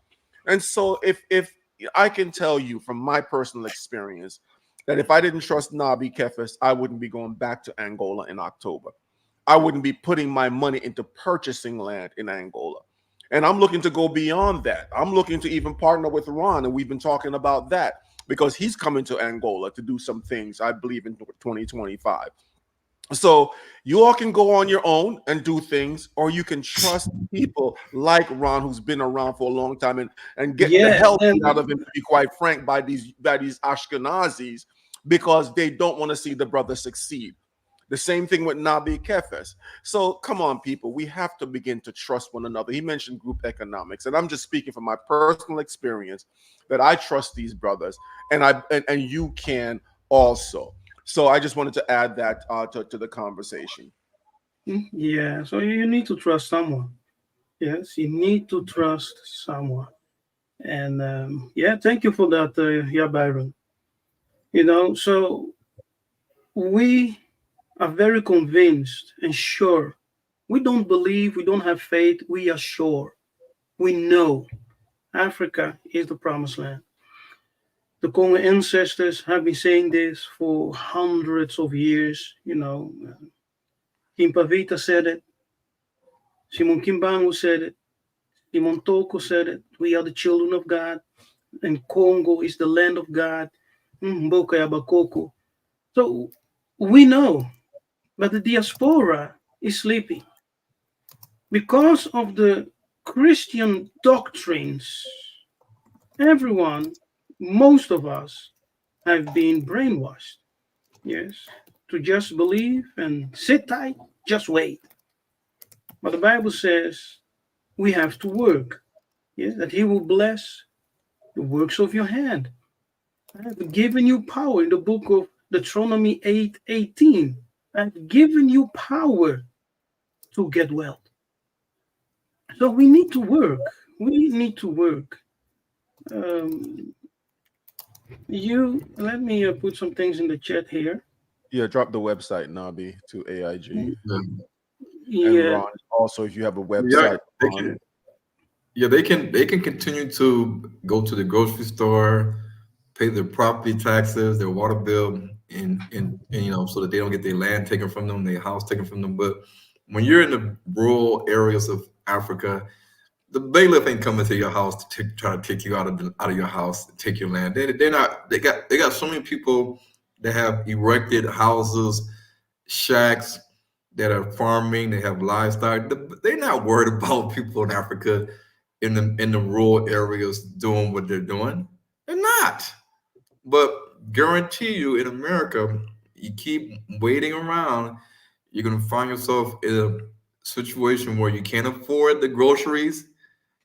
And so if I can tell you from my personal experience that if I didn't trust Nabi Kefas, I wouldn't be going back to Angola in October. I wouldn't be putting my money into purchasing land in Angola. And I'm looking to go beyond that. I'm looking to even partner with Ron, and we've been talking about that, because he's coming to Angola to do some things, I believe, in 2025. So you all can go on your own and do things, or you can trust people like Ron, who's been around for a long time, and get the Yeah, hell and out of him, to be quite frank, by these Ashkenazis, because they don't want to see the brother succeed. The same thing with Nabi Kefas. So come on, people, we have to begin to trust one another. He mentioned group economics, and I'm just speaking from my personal experience that I trust these brothers, and you can also. So I just wanted to add that to the conversation. yeah, so you need to trust someone. Yes, you need to trust someone. And yeah, thank you for that, yeah, Byron. So we are very convinced and sure. We don't believe, we don't have faith, we are sure. We know Africa is the promised land. The Kongo ancestors have been saying this for hundreds of years. Kim Pavita said it, Simon Kimbangu said it, Simon Toko said it. We are the children of God, and Congo is the land of God. Mboka ya Bakoko. So we know, but the diaspora is sleeping because of the Christian doctrines. Everyone, most of us, have been brainwashed. Yes, to just believe and sit tight, just wait. But the Bible says we have to work. Yes, that He will bless the works of your hand. I have given you power in the book of Deuteronomy 8:18. I've given you power to get wealth. So we need to work. We need to work. Um, let me put some things in the chat here. Yeah, drop the website, Nabi, to AIG. Yeah. And Yeah, Ron, also, if you have a Yeah, website, they Ron, can. Yeah, they can continue to go to the grocery store, pay their property taxes, their water bill, and so that they don't get their land taken from them, their house taken from them. But when you're in the rural areas of Africa, the bailiff ain't coming to your house to try to kick you out of your house, take your land. They're not. They got so many people that have erected houses, shacks that are farming. They have livestock. They're not worried about people in Africa in the rural areas doing what they're doing. They're not. But guarantee you, in America, you keep waiting around, you're gonna find yourself in a situation where you can't afford the groceries,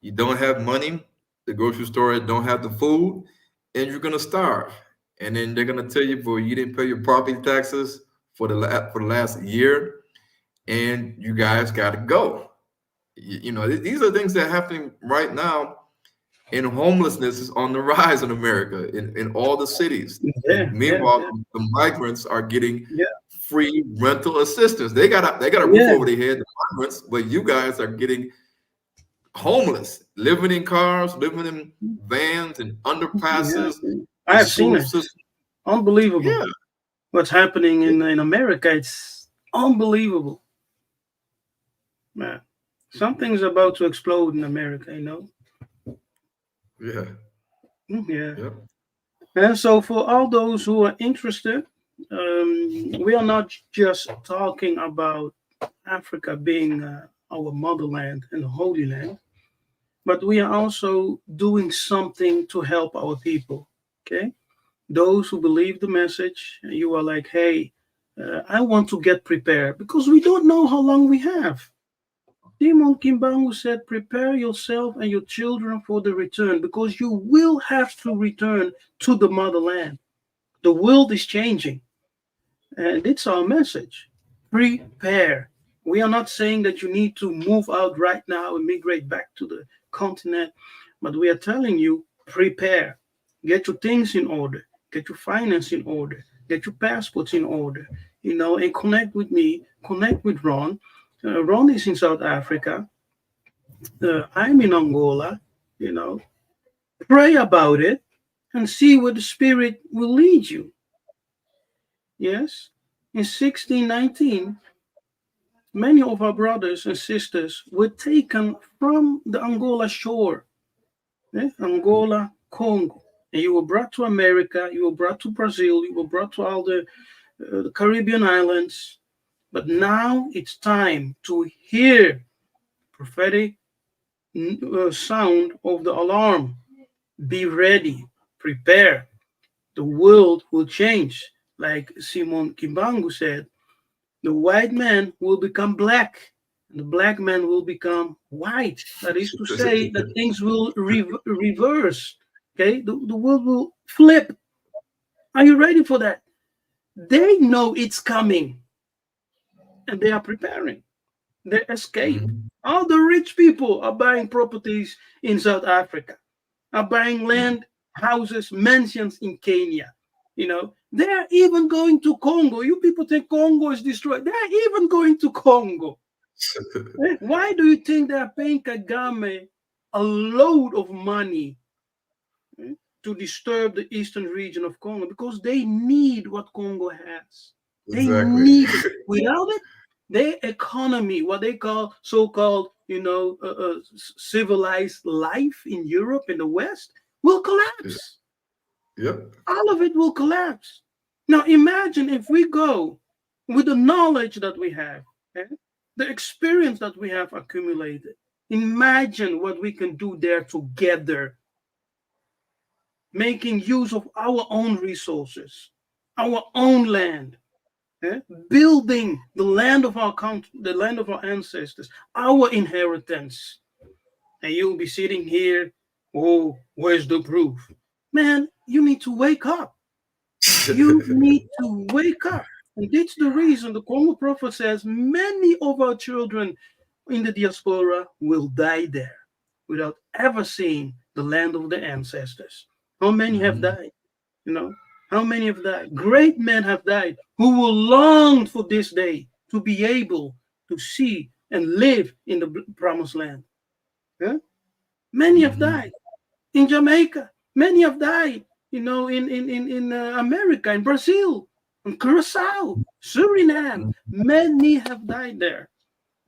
you don't have money, the grocery store don't have the food, and you're gonna starve. And then they're gonna tell you, "Boy, you didn't pay your property taxes for the last year, and you guys got to go." These are things that are happening right now, and homelessness is on the rise in America, in all the cities. yeah, yeah, Meanwhile, yeah, the migrants are getting yeah, free rental assistance. They got a roof yeah, over their head, the migrants, but you guys are getting homeless, living in cars, living in vans and yeah. underpasses, I the have seen school it. system. Unbelievable. Yeah, What's happening in America? It's unbelievable, man. Something's about to explode in America. yeah, Yeah. yeah. And so, for all those who are interested, we are not just talking about Africa being our motherland and the Holy Land, but we are also doing something to help our people. Okay, those who believe the message, you are like, hey, I want to get prepared because we don't know how long we have. Simon Kimbangu said, prepare yourself and your children for the return because you will have to return to the motherland. The world is changing, and it's our message. Prepare. We are not saying that you need to move out right now and migrate back to the continent, but we are telling you, prepare. Get your things in order, get your finance in order, get your passports in order, and connect with me, connect with Ron. Ron is in South Africa. I'm in Angola, you know. Pray about it and see where the Spirit will lead you. Yes. In 1619, many of our brothers and sisters were taken from the Angola shore, Angola, Congo. And you were brought to America, you were brought to Brazil, you were brought to all the Caribbean islands. But now it's time to hear prophetic sound of the alarm. Be ready, prepare. The world will change. Like Simon Kimbangu said, the white man will become black and the black man will become white. That is to say that things will reverse. Okay, the world will flip. Are you ready for that? They know it's coming and they are preparing. They escape. Mhm. All the rich people are buying properties in South Africa, are buying land, houses, mansions in Kenya. They're even going to Congo. You people think Congo is destroyed. They're even going to Congo. Why do you think they're paying Kagame a load of money to disturb the eastern region of Congo? Because they need what Congo has. They Exactly. need it. Without it, their economy, what they call so-called, civilized life in Europe, in the West, will collapse. Yep. All of it will collapse. Now imagine if we go with the knowledge that we have, the experience that we have accumulated. Imagine what we can do there together, making use of our own resources, our own land, building the land of our country, the land of our ancestors, our inheritance. And you'll be sitting here, oh, where's the proof? Man, you need to wake up. You need to wake up. And that's the reason the Congo prophet says many of our children in the diaspora will die there without ever seeing the land of their ancestors. How many have died? You know, how many have died? Great men have died who will long for this day to be able to see and live in the promised land. Yeah? Many have died in Jamaica. Many have died, in America, in Brazil, in Curacao, Suriname. Many have died there.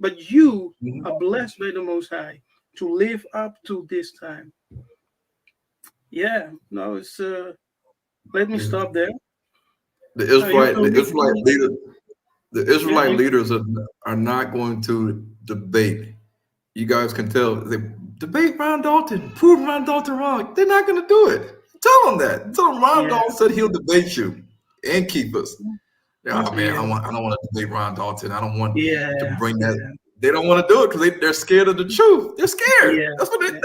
But you are blessed by the Most High to live up to this time. Yeah, no, it's let me stop there. The You Israelite, can the reach Israelite me. leader, the Yeah, Israelite leaders are not going to debate. You guys can tell. They debate Ron Dalton, prove Ron Dalton wrong. They're not going to do it. Tell them that. Tell them Ron yeah, Dalton said he'll debate you and keep us. Yeah, oh, man, yeah, I don't want to debate Ron Dalton. I don't want to yeah, bring that. yeah, They don't want to do it because they're scared of the truth. They're scared. yeah, That's what they.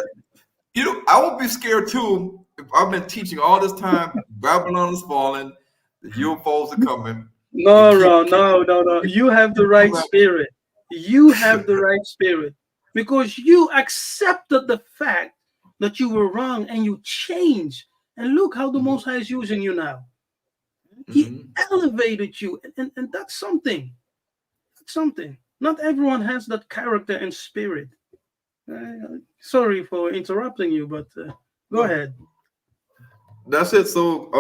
yeah. I would be scared too if I've been teaching all this time. Babylon is falling. The UFOs are coming, and No, Ron, keep no, no, no. You have the right coming spirit. You have the right spirit because you accepted the fact that you were wrong and you changed. And look how the Most High is using you now. He Mhm. elevated you, and that's something. That's something. Not everyone has that character and spirit. Sorry for interrupting you, but go No, ahead. that's it. So,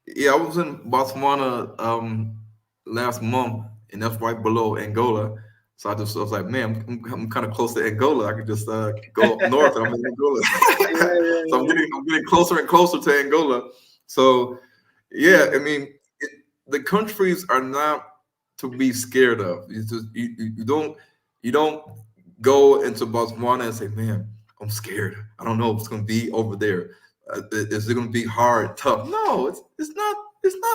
yeah, I was in Botswana last month, and that's right below Angola. So I was like, man, I'm kind of close to Angola. I could just go up north, and I'm in Angola. Yeah, yeah, So I'm getting closer and closer to Angola. So, yeah, I mean, the countries are not to be scared of. You don't go into Botswana and say, man, I'm scared. I don't know what's going to be over there. Is it going to be hard, tough? No, it's not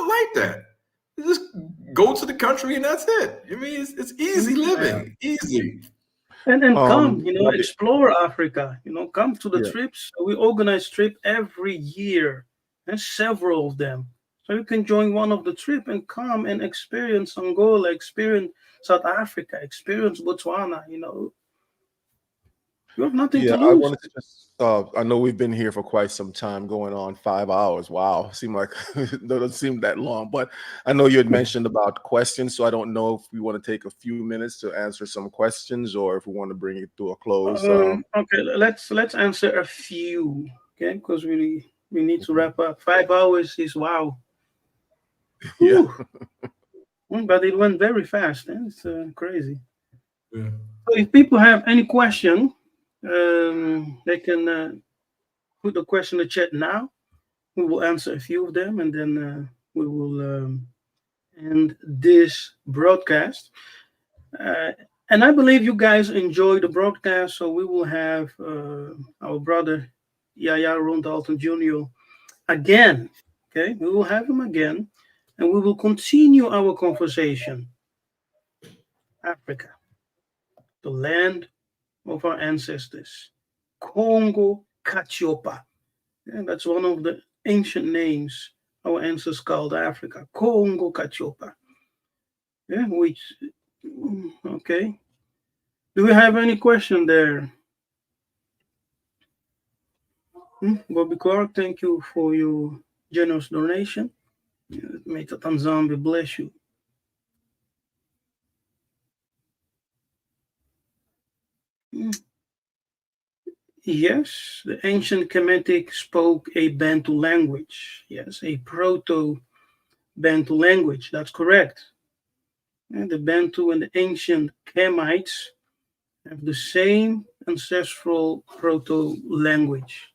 like that. You just go to the country and that's it. I mean, it's easy yeah. living, easy. And come, Maybe, explore Africa. Come to the yeah. trips. We organize trip every year, and several of them. So you can join one of the trip and come and experience Angola, experience South Africa, experience Botswana. You have nothing Yeah, to I lose. wanted to just, I know we've been here for quite some time, going on 5 hours. Wow. Seem like it doesn't seem that long, but I know you had mentioned about questions. So I don't know if we want to take a few minutes to answer some questions or if we want to bring it to a close. Okay, let's answer a few. Okay, because we need to Mhm. wrap up. 5 hours is wow. Yeah. Whew. But it went very fast. It's crazy. Yeah. So if people have any question, they can put the question in the chat now. We will answer a few of them, and then we will end this broadcast. Uh, and I believe you guys enjoy the broadcast, so we will have our brother Yiseka'yah Dalton Jr. again. Okay, we will have him again, and we will continue our conversation. Africa, the land of our ancestors. Kongo Kachiopa. Yeah, that's one of the ancient names our ancestors called Africa. Kongo Kachiopa. Yeah, okay. Do we have any question there? Bobby Clark, thank you for your generous donation. May Tatanzambi bless you. Hmm. Yes, the ancient Kemetic spoke a Bantu language. Yes, a Proto Bantu language. That's correct. And the Bantu and the ancient Kemites have the same ancestral Proto language.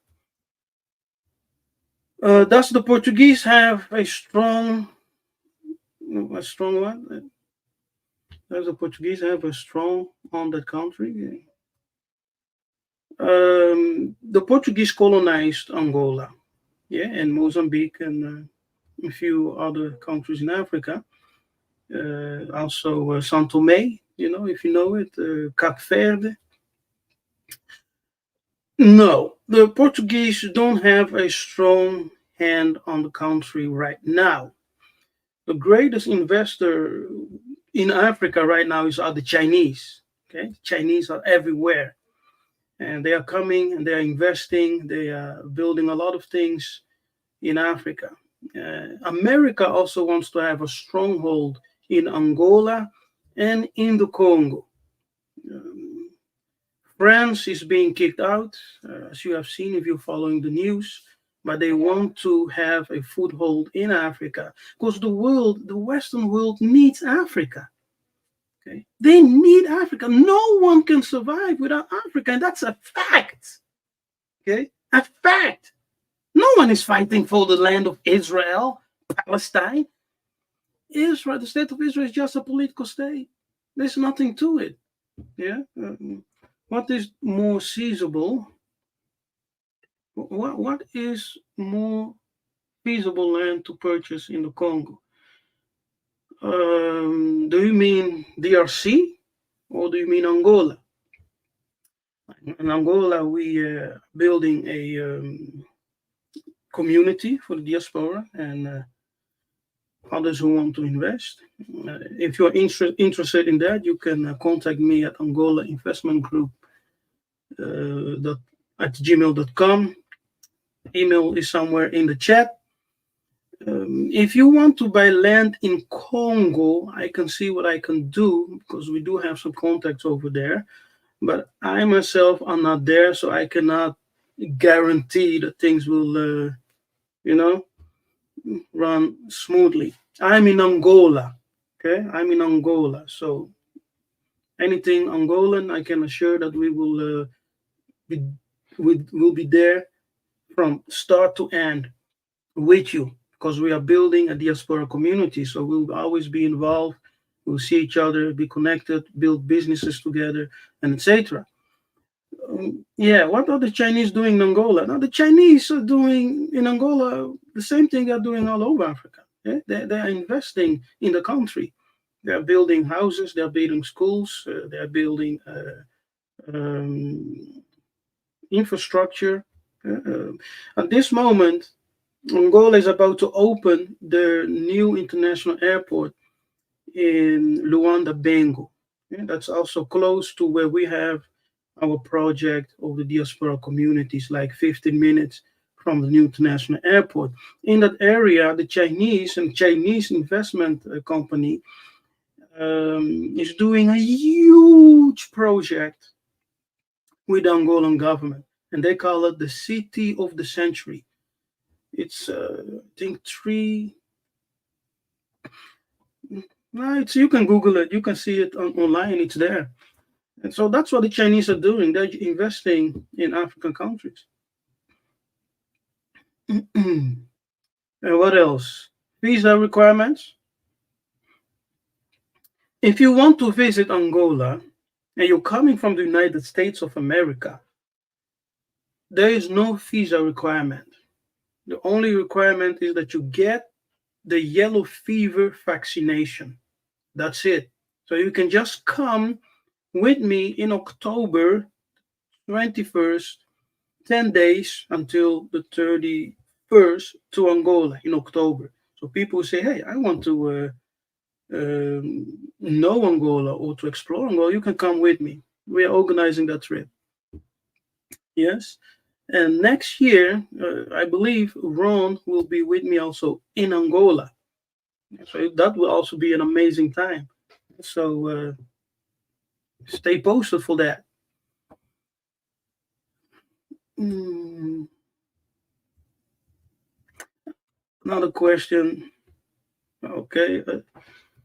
Does the Portuguese have a strong one? Does the Portuguese have a strong on that country? The Portuguese colonized Angola, yeah, and Mozambique and a few other countries in Africa. Also São Tomé, if you know it, Cape Verde. No, the Portuguese don't have a strong hand on the country right now. The greatest investor in Africa right now are the Chinese. Okay, Chinese are everywhere, and they are coming and they are investing. They are building a lot of things in Africa. America also wants to have a stronghold in Angola and in the Congo. Um, France is being kicked out, as you have seen if you're following the news, but they want to have a foothold in Africa because the Western world needs Africa. Okay, they need Africa. No one can survive without Africa, and that's a fact. Okay, a fact. No one is fighting for the land of Israel, Palestine. Israel, the state of Israel is just a political state. There's nothing to it. Yeah. What is more feasible? What is more feasible land to purchase in the Congo? Do you mean DRC or do you mean Angola? In Angola, we are building a community for the diaspora and others who want to invest. If you're interested in that, you can contact me at Angola Investment Group at gmail.com. Email is somewhere in the chat. If you want to buy land in Congo, I can see what I can do because we do have some contacts over there. But I myself am not there, so I cannot guarantee that things will, run smoothly. I'm in Angola. Okay, I'm in Angola. So anything Angolan, I can assure that we will be there from start to end with you because we are building a diaspora community. So we'll always be involved. We'll see each other, be connected, build businesses together, and etc. Yeah, what are the Chinese doing in Angola? Now the Chinese are doing in Angola the same thing they're doing all over Africa. Yeah? They are investing in the country. They are building houses. They are building schools. They are building infrastructure. At this moment, Angola is about to open their new international airport in Luanda, Bengo. Yeah, that's also close to where we have our project of the diaspora communities, like 15 minutes from the new international airport. In that area, the Chinese investment company is doing a huge project with the Angolan government, and they call it the City of the Century. It's, I think, three. Right, you can Google it. You can see it online. It's there. And so that's what the Chinese are doing. They're investing in African countries. And what else? Visa requirements. If you want to visit Angola and you're coming from the United States of America, there is no visa requirement. The only requirement is that you get the yellow fever vaccination. That's it. So you can just come with me in October 21st, 10 days until the 31st to Angola in October. So people say, hey, I want to know Angola or to explore Angola. You can come with me. We are organizing that trip. Yes. And next year, I believe Ron will be with me also in Angola. So that will also be an amazing time. So stay posted for that. Another question. Okay.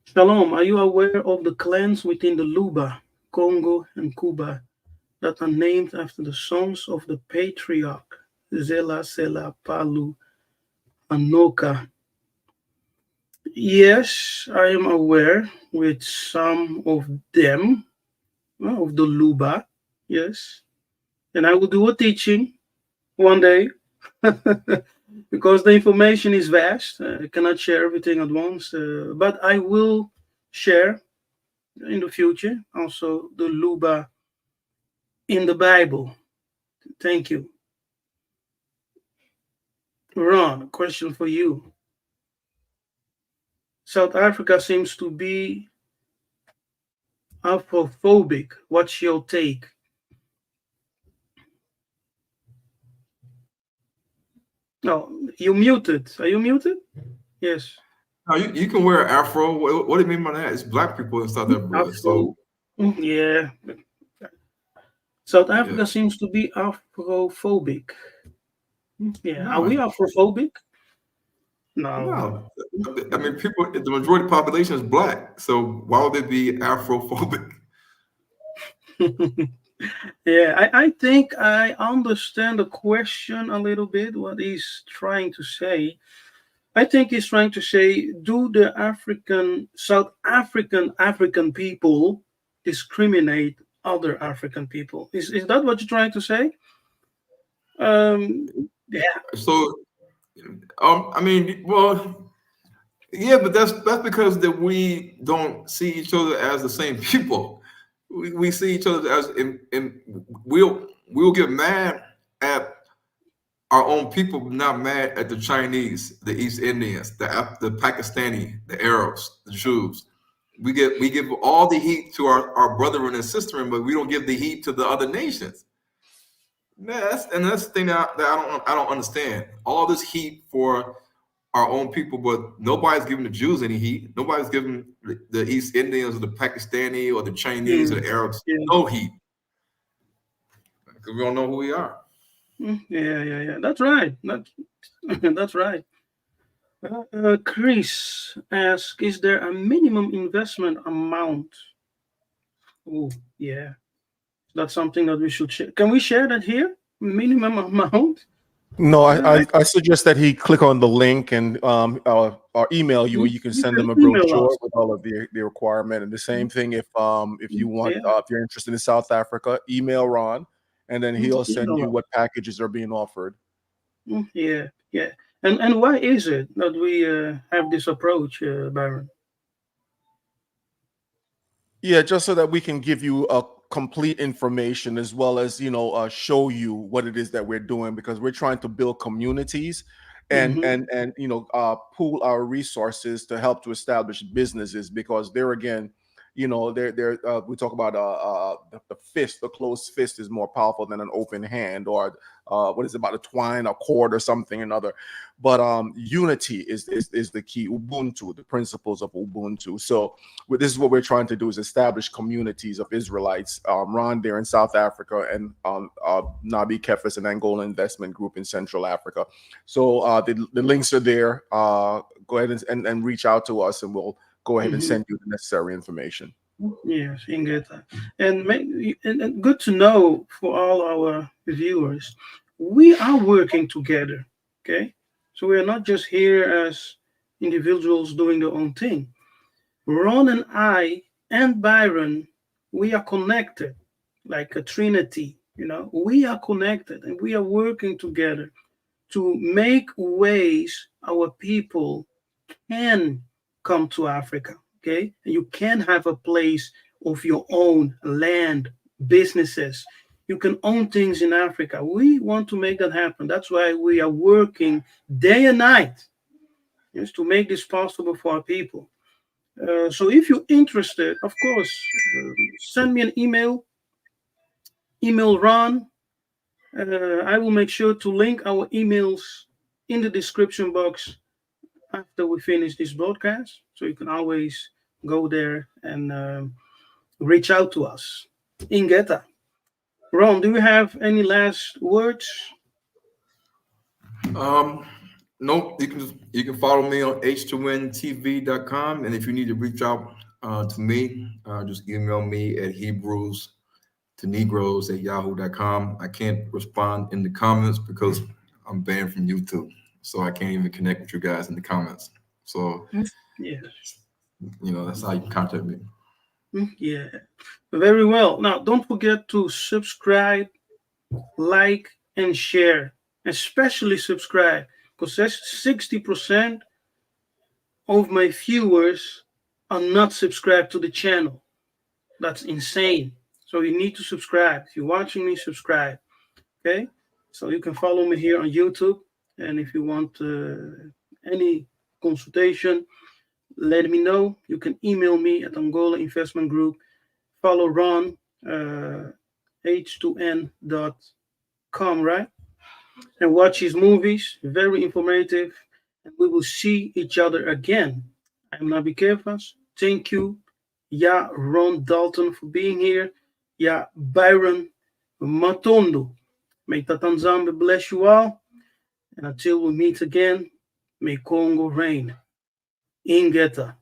Shalom, are you aware of the clans within the Luba, Congo, and Cuba that are named after the sons of the patriarch Zela, Sela, Palu, Anoka? Yes, I am aware with some of them, of the Luba, yes. And I will do a teaching one day because the information is vast. I cannot share everything at once, but I will share in the future also the Luba in the Bible. Thank you. Ron, a question for you. South Africa seems to be Afrophobic. What's your take? No, you muted. Are you muted? Yes. No, you can wear an afro. What do you mean by that? It's black people in South Africa. So Afro. Yeah. South yeah. Africa seems to be Afrophobic. Yeah. Are we No, Afrophobic? No. no. I mean, people. The majority of the population is black. So why would they be Afrophobic? Yeah, I think I understand the question a little bit, what he's trying to say. I think he's trying to say, do the South African people discriminate other African people? Is that what you're trying to say? Um, yeah. So, I mean, well, yeah, but that's because that we don't see each other as the same people. We see each other as in we'll get mad at our own people, but not mad at the Chinese, the East Indians, the Pakistani, the Arabs, the Jews. We give all the heat to our brethren and sisterin, but we don't give the heat to the other nations. Yeah, that's the thing that I don't understand. All this heat for our own people, but nobody's giving the Jews any heat. Nobody's giving the East Indians or the Pakistani or the Chinese or Mm, the Arabs yeah. no heat because we don't know who we are. Yeah. That's right. That's right. Chris asks, is there a minimum investment amount? Oh, yeah. That's something that we should share. Can we share that here? Minimum amount? No, Uh, I suggest that he click on the link and or email you, and you can you send can them a email brochure us. with all of the requirement. And the same thing if you want Yeah. if you're interested in South Africa, email Ron, and then he'll send you Email us. what packages are being offered. Yeah. And why is it that we have this approach, Byron? Yeah, just so that we can give you a complete information as well as show you what it is that we're doing, because we're trying to build communities and Mm-hmm. pool our resources to help to establish businesses, because there again, they're we talk about the closed fist is more powerful than an open hand, or what is it, about a twine, a cord, or something another. But unity is the key. Ubuntu, the principles of Ubuntu. So this is what we're trying to do, is establish communities of Israelites. Ron there in South Africa, and Nabi Kefas and Angola Investment Group in Central Africa. So the links are there. Go ahead and reach out to us, and we'll go ahead and Mm-hmm. send you the necessary information. Yes, Ingeta. And good to know for all our viewers, we are working together. Okay, so we are not just here as individuals doing their own thing. Ron and I and Byron, we are connected like a trinity. We are connected and we are working together to make ways our people can come to Africa. Okay, and you can have a place of your own, land, businesses. You can own things in Africa. We want to make that happen. That's why we are working day and night, yes, to make this possible for our people. So if you're interested, of course, send me an email. Email Ron. I will make sure to link our emails in the description box after we finish this broadcast. So you can always go there and reach out to us. Ingeta. Ron, do you have any last words? Nope. You can follow me on h2ntv.com, and if you need to reach out to me, just email me at Hebrews to Negroes at yahoo.com. I can't respond in the comments because I'm banned from YouTube, so I can't even connect with you guys in the comments. So, Yes. that's how you can contact me. Yeah. Very well. Now, don't forget to subscribe, like, and share. Especially subscribe, because that's 60% of my viewers are not subscribed to the channel. That's insane. So you need to subscribe. If you're watching me, subscribe. Okay, so you can follow me here on YouTube, and if you want any consultation, let me know. You can email me at Angola Investment Group. Follow Ron, h2n.com, right? And watch his movies. Very informative. And we will see each other again. I'm Nabi Kefas. Thank you. Yeah, Ron Dalton for being here. Yeah, Byron Matondo. May Tatanzambe bless you all. And until we meet again, may Congo reign. Ingeta.